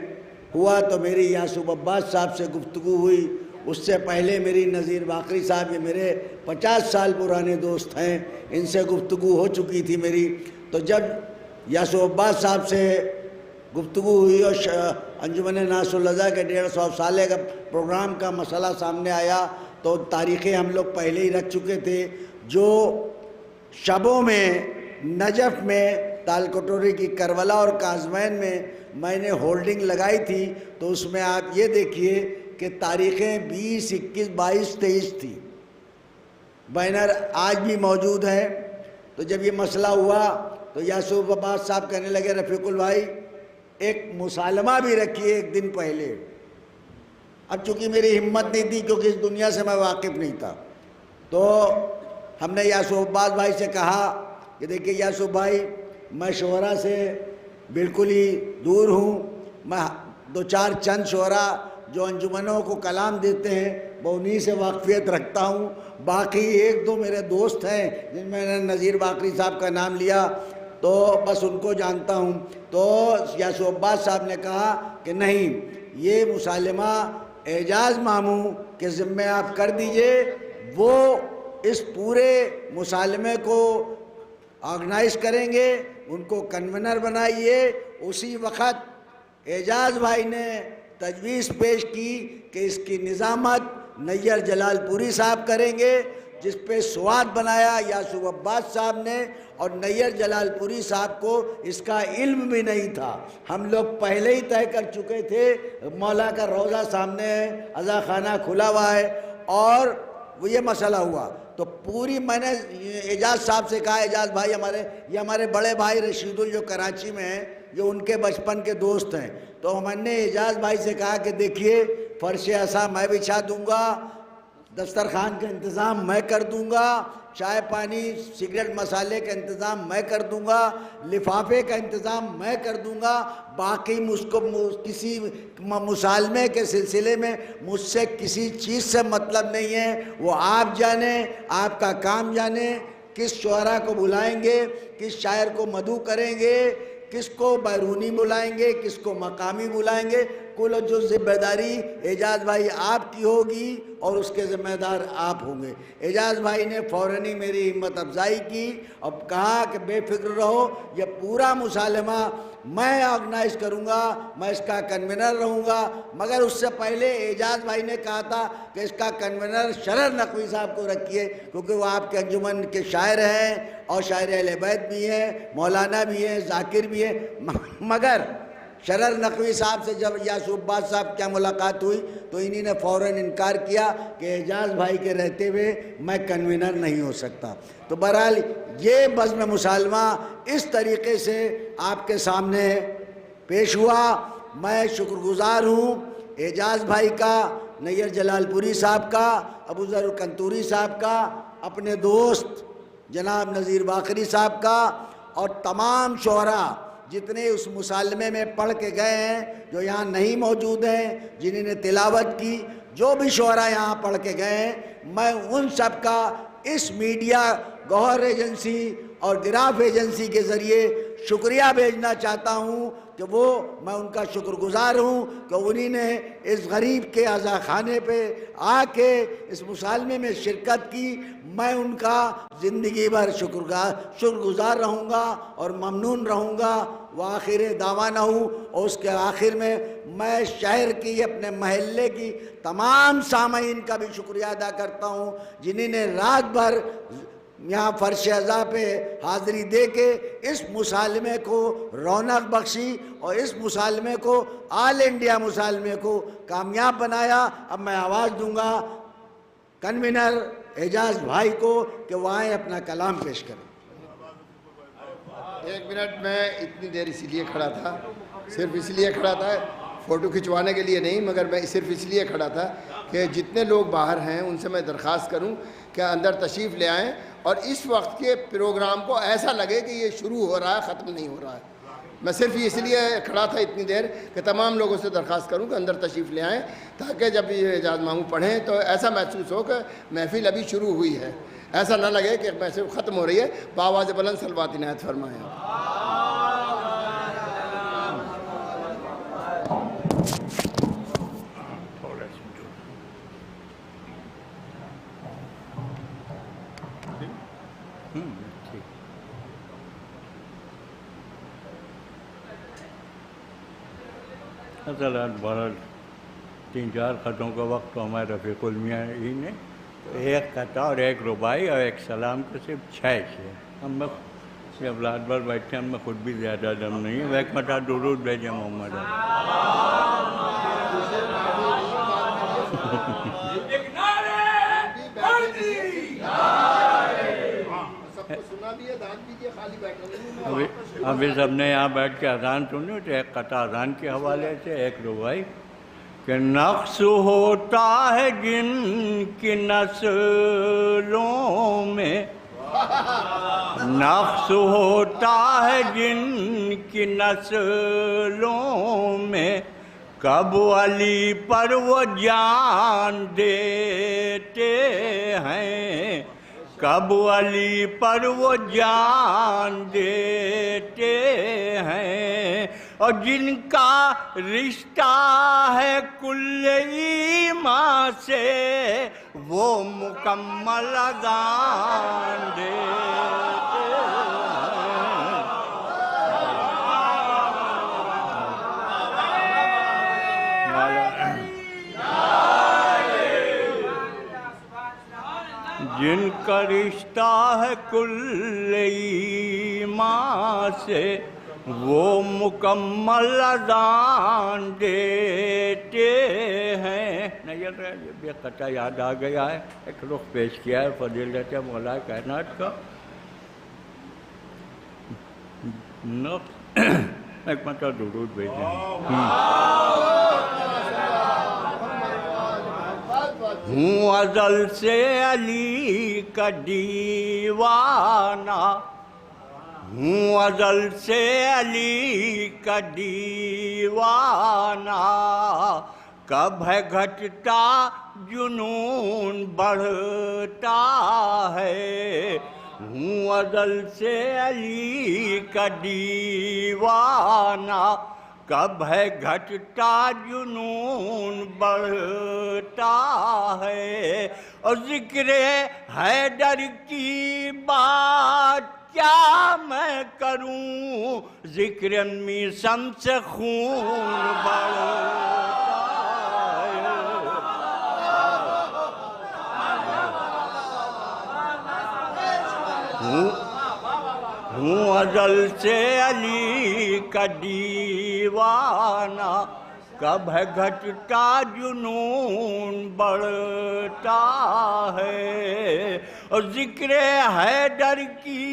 हुआ तो मेरी यासूब अब्बास साहब से गुफ्तगू हुई। उससे पहले मेरी नज़ीर बाकरी साहब, ये मेरे 50 साल पुराने दोस्त हैं, इनसे गुफ्तगू हो चुकी थी मेरी। तो जब यासूब अब्बास साहब से गुफ्तगू हुई और अंजुमन नासरुल रज़ा के 150 साले का प्रोग्राम का मसला सामने आया, तो तारीख़ें हम लोग पहले ही रख चुके थे। जो शबों में नजफ़ में तालकटोरी की करबला और काज़मैन में मैंने होल्डिंग लगाई थी, तो उसमें आप ये देखिए कि तारीख़ें 20, 21, 22, 23 थी। बैनर आज भी मौजूद है। तो जब ये मसला हुआ तो यासूब अब्बास साहब कहने लगे, रफ़ीकुल भाई एक मुसालमा भी रखिए एक दिन पहले। अब चूँकि मेरी हिम्मत नहीं थी, क्योंकि इस दुनिया से मैं वाकिफ़ नहीं था, तो हमने यासूब अब्बास भाई से कहा कि देखिए यासूब भाई, मैं शोहरा से बिल्कुल ही दूर हूँ, मैं 2-4 चंद शोहरा जो अंजुमनों को कलाम देते हैं वो उन्हीं से वाकफ़ियत रखता हूँ। बाकी 1-2 मेरे दोस्त हैं जिनमें मैंने नज़ीर बाकरी साहब का नाम लिया, तो बस उनको जानता हूँ। तो यासूब अब्बास साहब ने कहा कि नहीं, ये मुसालिमा एजाज मामू के ज़िम्मे आप कर दीजिए, वो इस पूरे मुसालिमे को ऑर्गेनाइज करेंगे, उनको कन्वीनर बनाइए। उसी वक्त एजाज भाई ने तजवीज़ पेश की कि इसकी निज़ामत नैयर जलालपुरी साहब करेंगे, जिस पे स्वाद बनाया यासूब अब्बास साहब ने, और नैयर जलालपुरी साहब को इसका इल्म भी नहीं था। हम लोग पहले ही तय कर चुके थे, मौला का रोज़ा सामने है, अज़ा खाना खुला हुआ है, और वो ये मसला हुआ। तो पूरी मैंने एजाज साहब से कहा, एजाज भाई ये हमारे बड़े भाई रशीदुल जो कराची में हैं, जो उनके बचपन के दोस्त हैं, तो मैंने एजाज भाई से कहा कि देखिए फर्श ऐसा मैं बिछा दूंगा, दस्तरखान का इंतज़ाम मैं कर दूंगा, चाय पानी सिगरेट मसाले का इंतज़ाम मैं कर दूंगा, लिफाफे का इंतज़ाम मैं कर दूंगा, बाकी मुझको किसी मुसालमे के सिलसिले में मुझसे किसी चीज़ से मतलब नहीं है। वो आप जाने, आपका काम जाने, किस शुअरा को बुलाएंगे, किस शायर को मदू करेंगे, किसको बैरूनी बुलाएंगे, किसको मकामी बुलाएंगे, कुल जो जिम्मेदारी एजाज भाई आपकी होगी और उसके ज़िम्मेदार आप होंगे। एजाज भाई ने फ़ौरन ही मेरी हिम्मत अफजाई की और कहा कि बेफिक्र रहो, ये पूरा मुसालमा मैं ऑर्गेनाइज करूँगा, मैं इसका कन्वीनर रहूँगा। मगर उससे पहले एजाज भाई ने कहा था कि इसका कन्वीनर शरर नकवी साहब को रखिए, क्योंकि वो आपके अंजुमन के शायर हैं और शायर अहले बैत भी हैं, मौलाना भी हैं, जाकिर भी हैं। मगर शरर नकवी साहब से जब यासूबाज साहब क्या मुलाकात हुई तो इन्हीं ने फ़ौरन इनकार किया कि एजाज भाई के रहते हुए मैं कन्वीनर नहीं हो सकता। तो बहरहाल ये बज़्म मुसालमा इस तरीके से आपके सामने पेश हुआ। मैं शुक्रगुज़ार हूँ एजाज भाई का, नैयर जलालपुरी साहब का, अबू ज़र कंतूरी साहब का, अपने दोस्त जनाब नज़ीर बाकरी साहब का और तमाम शोहरा जितने उस मुसालमे में पढ़ के गए हैं, जो यहाँ नहीं मौजूद हैं, जिन्होंने तिलावत की, जो भी शोहरा यहाँ पढ़ के गए हैं, मैं उन सब का इस मीडिया गौहर एजेंसी और गिराफ एजेंसी के ज़रिए शुक्रिया भेजना चाहता हूँ कि मैं उनका शुक्रगुज़ार हूँ कि उन्हीं ने इस गरीब के अज़ा खाने पे आके इस मुसालमे में शिरकत की। मैं उनका ज़िंदगी भर शुक्रगुज़ार रहूँगा और ममनून रहूँगा। व आखिर दावाना हूँ और उसके आखिर में मैं शहर की, अपने महल्ले की तमाम सामीन का भी शुक्रिया अदा करता हूँ जिन्होंने रात भर यहाँ फर्श अज़ा पे हाज़िरी दे के इस मुसालमे को रौनक बख्शी और इस मुसालमे को ऑल इंडिया मुसालमे को कामयाब बनाया। अब मैं आवाज़ दूंगा कन्वीनर एजाज भाई को कि वह आए अपना कलाम पेश करें। 1 मिनट मैं इतनी देर इसीलिए खड़ा था, सिर्फ इसलिए खड़ा था, फ़ोटो खिंचवाने के लिए नहीं, मगर मैं सिर्फ इसलिए खड़ा था कि जितने लोग बाहर हैं उनसे मैं दरख्वास्त करूं कि अंदर तशरीफ़ ले आएँ और इस वक्त के प्रोग्राम को ऐसा लगे कि ये शुरू हो रहा है, ख़त्म नहीं हो रहा है। मैं सिर्फ इसलिए खड़ा था इतनी देर कि तमाम लोगों से दरख्वास्त करूं कि अंदर तशरीफ़ ले आएँ ताकि जब ये एजाज मामू पढ़ें तो ऐसा महसूस हो कि महफिल अभी शुरू हुई है, ऐसा ना लगे कि महफिल ख़त्म हो रही है। बावाज़ बुलंद सलवात इनायत फरमाएँ। सलात भारत 3-4 ख़तों का वक्त तो हमारे रफ़ीकुल मियाँ ही ने, तो एक ख़ता और एक रुबाई और एक सलाम के सिर्फ 6 थे। हम लोग जब रात भर बैठे हम में खुद भी ज़्यादा दम नहीं है। एक मता दुरूद भेजे मोहम्मद अभी सबने यहाँ बैठ के अजान सुनी तो एक कथा अजान के हवाले से, एक रुबाई कि नक्श होता है जिनकी नस्लों में, नक्श होता है जिनकी नस्लों में, कब अली पर वो जान देते हैं, कब अली पर वो जान देते हैं, और जिनका रिश्ता है कुल्ले ईमान से वो मुकम्मल अज़ान देते जिनका रिश्ता है कुल्ले ईमान से वो मुकम्मल अज़ान देते हैं। नजर बेकता याद आ गया है, एक रुख पेश किया है फजीलत मौला कायनात का। एक मतलब दुरूद भेजें। हूँ अज़ल से अली का दीवाना, हूँ अज़ल से अली का दीवाना, कब है घटता जुनून बढ़ता है, हूँ अज़ल से अली का दीवाना, कब है घटता जुनून बढ़ता है, और ज़िक्र हैदर की बात क्या मैं करूं, ज़िक्र मीसम से खून बढ़ता है। हूँ गजल से अली का दीवाना, कब है घटता जुनून बढ़ता है। और जिक्र हैदर की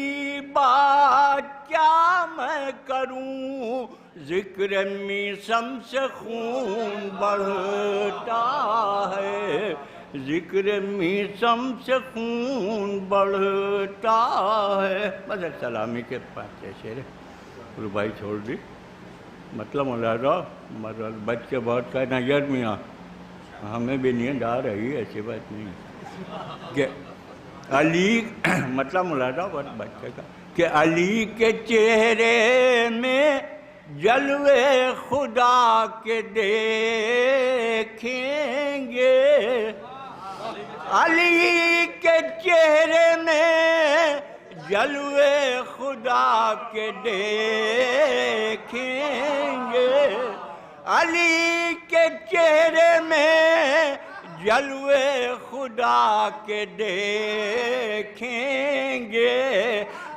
बात क्या मैं करूं, जिक्र मीसम से खून बढ़ता है, जिक्र मीसम से खून बढ़ता है। बस एक सलामी के पास शेर है भाई छोड़ दी, मतलब मतलब बच के बहुत का नजर मियाँ, हमें भी नींद आ रही है, ऐसी बात नहीं कि अली मतलब मुलादा बहुत बच्चे का कि अली के चेहरे में जलवे खुदा के देखेंगे, अली के चेहरे में जलवे खुदा के देखेंगे, अली के चेहरे में जलवे खुदा के देखेंगे।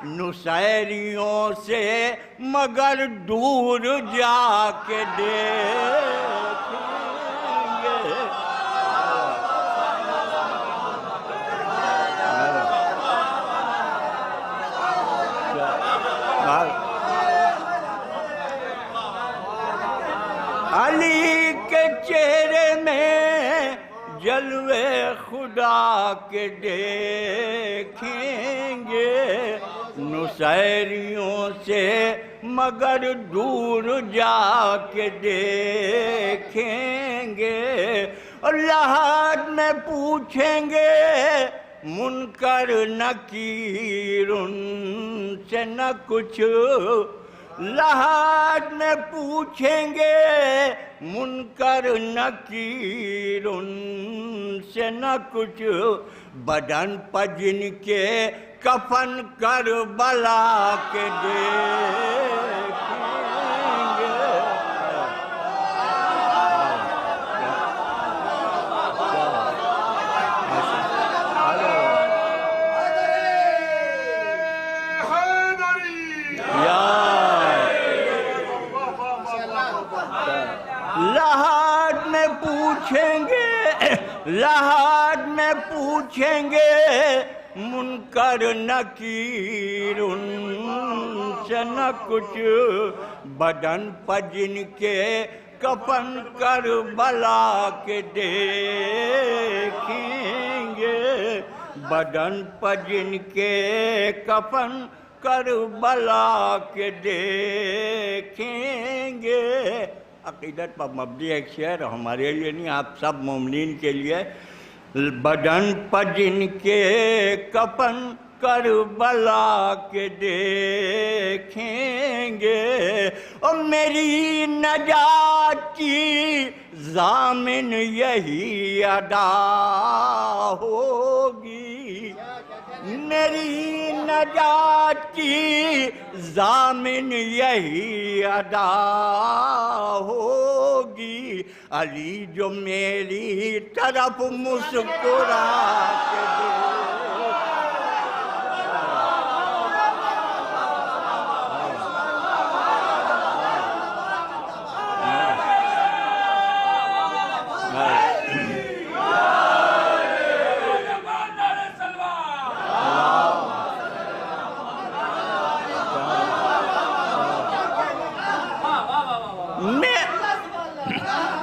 नुसैरियों से मगर दूर जाके देखेंगे। अली के चेहरे में जलवे खुदा के देखेंगे, नुसैरियों से मगर दूर जाके देखेंगे। और लहाद में पूछेंगे मुनकर नकीर उनसे न कुछ, लहाद में पूछेंगे मुनकर नकीर उनसे न कुछ, बदन पर जिनके कफन कर बला के देखेंगे। लहाद में पूछेंगे, लहाद में पूछेंगे मुनकर नकीर उनसे न कुछ, बदन पर जिनके कफन कर बला के देखेंगे, बदन पर जिनके कफन कर बला के देखेंगे। अकीदत पर मबनी एक शेर हमारे लिए नहीं, आप सब मोमिनीन के लिए। बदन पर जिनके कफन कर बला के देखेंगे, और मेरी नजात की ज़ामिन यही अदा होगी, मेरी नजात की ज़ामिन यही अदा होगी। अली जो मेरी तरफ मुस्कुरा के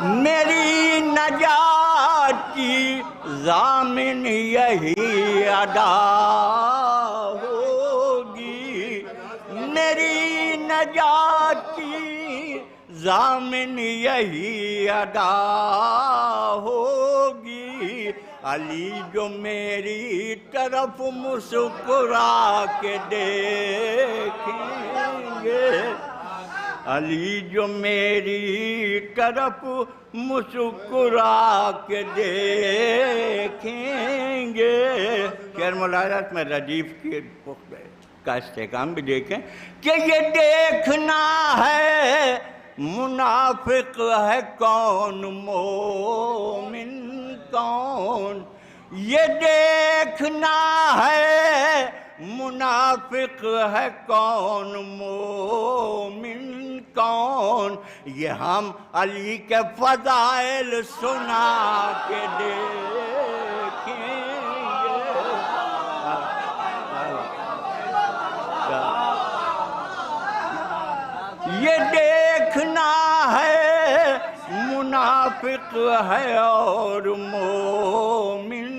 मेरी नजात की ज़ामिन यही अदा होगी, मेरी नजात की ज़ामिन यही अदा होगी। अली जो मेरी तरफ मुस्कुरा के देखेंगे, अली जो मेरी तरफ मुस्कुरा के देखेंगे। खैर मुलाकात में रदीफ का इस्तेकाम भी देखें कि ये देखना है मुनाफिक है कौन मोमिन कौन, ये देखना है मुनाफिक है कौन, मोमिन कौन, ये हम अली के फजाइल सुना के देखेंगे। ये देखना है मुनाफिक है और मोमिन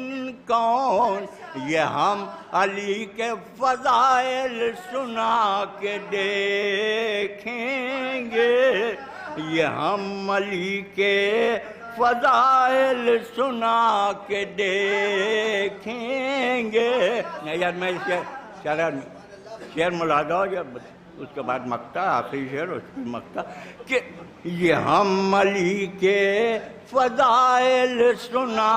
कौन, ये हम अली के फजाइल सुना के देखेंगे। ये हम अली के फजाइल सुना के देखेंगे। यार मैं शेर मिला दो जब उसके बाद मक्ता, आखिरी शेर उसके मक्ता कि ये हम अली के फजाइल सुना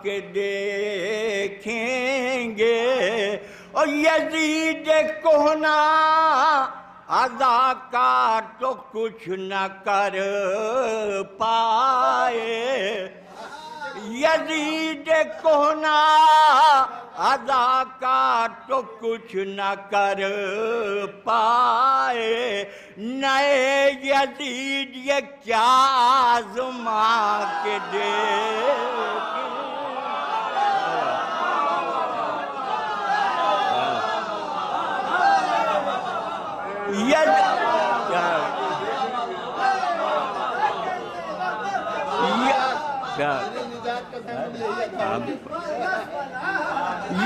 के देखेंगे। और यजीद कोहना अदा का तो कुछ न कर पाए, यजीद कोहना अदा का तो कुछ न कर पाए। नए यजीद ये क्या आज़मा के देखे।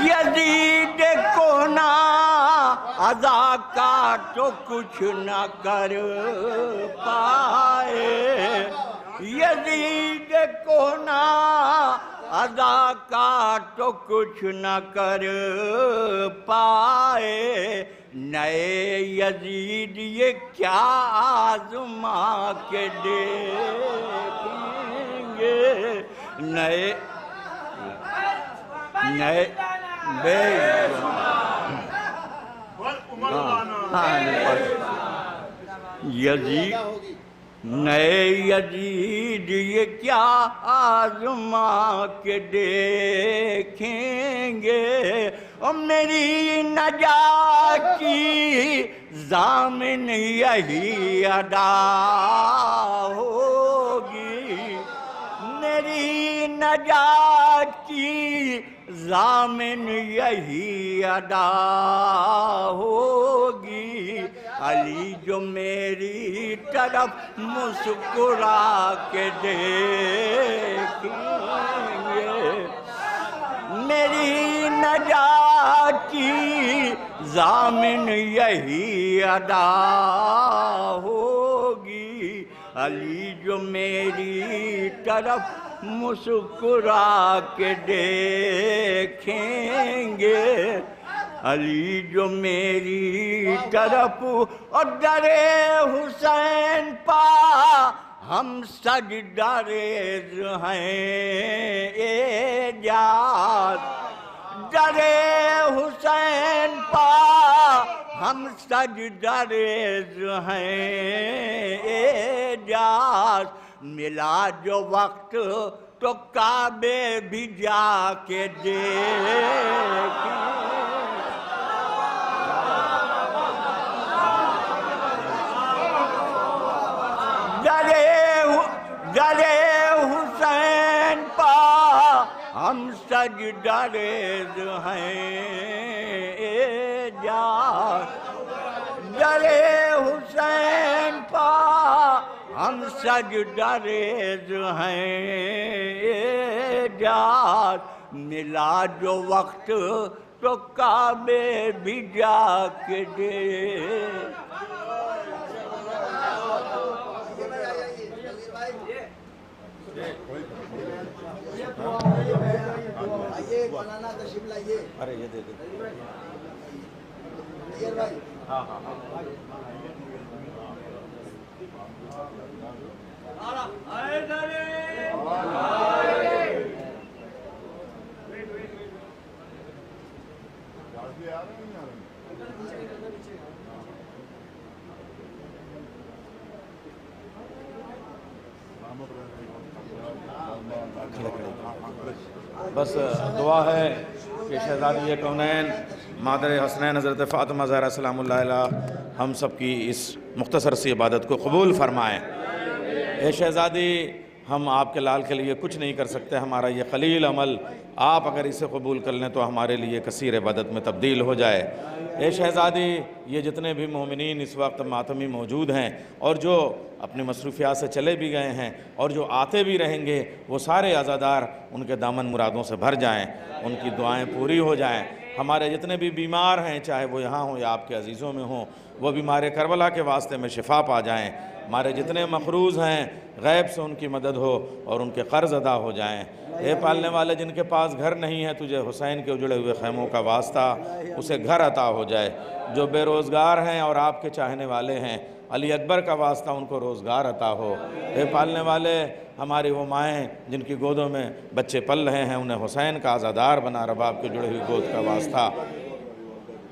यजीद को ना अदा का तो कुछ न कर पाए, यजीद को ना अदा का तो कुछ न कर पाए। नए यजीद ये क्या आज़मा के देखेंगे। नए नए यजीद नए यजीद ये क्या आज़मा के देखेंगे। और मेरी नजात की ज़ामिन यही अदा होगी, मेरी नजात की ज़ामिन यही अदा होगी। अली जो मेरी तरफ मुस्कुरा के देखेंगे, मेरी नजात की ज़ामिन यही अदा होगी। अली जो मेरी तरफ मुस्कुरा के देखेंगे, अली जो मेरी तरफ। और डरे हुसैन पा हम सजदारेज हैं एजाज, डरे हुसैन पा हम सजदारेज हैं एजाज। मिला जो वक्त तो काबे भी जाके देखें। डरे हुसैन पा हम सजदारेज हैं एजाज, डरे हुसैन पा हम सजदारेज हैं एजाज। मिला जो वक्त तो काबे भी जाके दे। अरे ये दे दे। हाँ हाँ हाँ बस दुआ है कि शहज़ादी कौनैन मादर हसनैन हज़रत फ़ातिमा ज़हरा सलामुल्लाह अलैहा हम सब की इस मुख्तसर सी इबादत को कबूल फ़रमाएँ। ए शहज़ादी, हम आपके लाल के लिए कुछ नहीं कर सकते, हमारा ये ख़लील अमल आप अगर इसे कबूल कर लें तो हमारे लिए कसीर इबादत में तब्दील हो जाए। ए शहज़ादी, ये जितने भी मोमिनीन इस वक्त मातमी मौजूद हैं और जो अपनी मसरूफियात से चले भी गए हैं और जो आते भी रहेंगे, वो सारे आज़ादार उनके दामन मुरादों से भर जाएँ, उनकी दुआएँ पूरी हो जाएँ। हमारे जितने भी बीमार हैं, चाहे वो यहाँ हों या आपके अजीज़ों में हों, वो बीमार करबला के वास्ते में शिफा पा जाएँ। हमारे जितने मखरूज़ हैं, गैब से उनकी मदद हो और उनके कर्ज़ अदा हो जाएँ। ए पालने वाले, जिनके पास घर नहीं है, तुझे हुसैन के उजड़े हुए खैमों का वास्ता, उसे घर अता हो जाए। जो बेरोज़गार हैं और आपके चाहने वाले हैं, अली अकबर का वास्ता, उनको रोज़गार अता हो। ए पालने वाले, हमारी वो माएँ जिनकी गोदों में बच्चे पल रहे हैं, उन्हें हुसैन का आज़ादार बना, रबाब के जुड़े हुई गोद का वास्ता।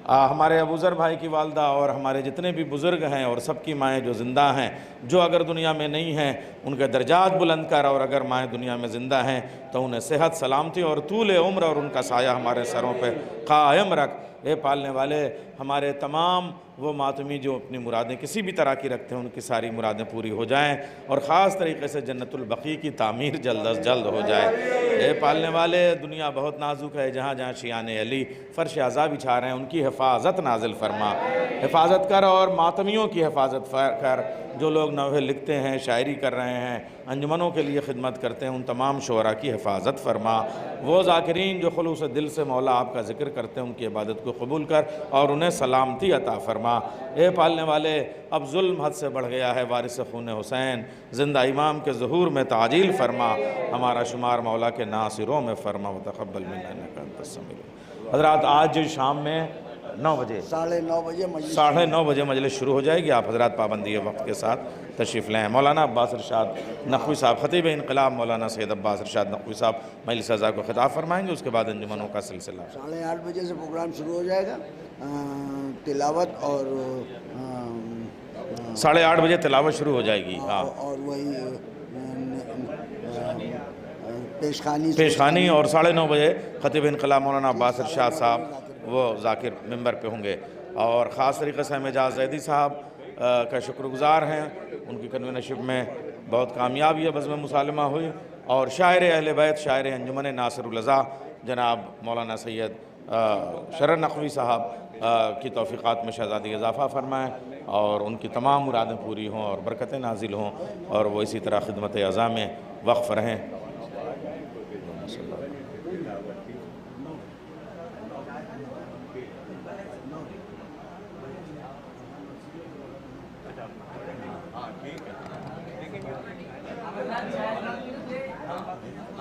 हमारे अबूज़र भाई की वालदा और हमारे जितने भी बुज़ुर्ग हैं और सबकी माएँ जो ज़िंदा हैं, जो अगर दुनिया में नहीं हैं, उनके दर्जात बुलंद कर, और अगर माएँ दुनिया में ज़िंदा हैं तो उन्हें सेहत, सलामती और तूल उम्र और उनका साया हमारे सरों पे कायम रख। ए पालने वाले, हमारे तमाम वो मातमी जो अपनी मुरादें किसी भी तरह की रखते हैं, उनकी सारी मुरादें पूरी हो जाएं और ख़ास तरीके से जन्नतुल बक़ी की तामीर जल्द अज जल्द हो जाए। ए पालने वाले, दुनिया बहुत नाजुक है, जहाँ जहाँ शियाने अली फ़र्श आज़ा बिछा रहे हैं, उनकी हिफाजत नाजिल फरमा, हिफाजत कर, और मातमियों की हिफाजत कर। जो लोग नवहे लिखते हैं, शायरी कर रहे हैं, अंजुमनों के लिए खिदमत करते हैं, उन तमाम शुअरा की हिफाजत फरमा। वो ज़ाकिरीन जो खुलूस दिल से मौला आपका ज़िक्र करते हैं, उनकी इबादत को कबूल कर और उन्हें सलामती अता फरमा। ए पालने वाले, अब जुल्म हद से बढ़ गया है, वारिस खून हुसैन ज़िंदा इमाम के ज़हूर में ताजील फरमा, हमारा शुमार मौला के नासिरों में फरमा। व तक़ब्बल मिन्ना इन्नका अंतस समीउल। हज़रात, आज शाम में 9 बजे 9:30 बजे मजलिस शुरू हो जाएगी। आप हज़रात पाबंदी वक्त के साथ तशरीफ़ लें। मौलाना अब्बास इरशाद नक़वी साहब, ख़तीब इनक़लाब मौलाना सैयद अब्बास इरशाद नक़वी साहब मजलिस अज़ा को खिताब फरमाएंगे। उसके बाद अंजुमनों का सिलसिला 8:30 बजे से प्रोग्राम शुरू हो जाएगा। तिलावत और 8:30 बजे तिलावत शुरू हो जाएगी। हाँ, और वही पेशखानी और 9:30 बजे ख़तीब इनक़लाब मौलाना अब्बास इरशाद साहब वो ज़ाकिर मिंबर पे होंगे। और ख़ास तरीक़े से एजाज़ ज़ैदी साहब का शुक्रगुज़ार हैं, उनकी कन्वीनरशिप में बहुत कामयाबी है, बज़्म मुसालिमा हुई। और शायर अहले बैत, शायर अंजुमन नासिरुल अज़ा जनाब मौलाना सैयद शरर नक़वी साहब की तौफ़ीक़ात में शहज़ादी इजाफ़ा फरमाएँ और उनकी तमाम मुरादें पूरी हों और बरकतें नाजिल हों और वो इसी तरह खिदमत अज़ा में वक़्फ़ रहें।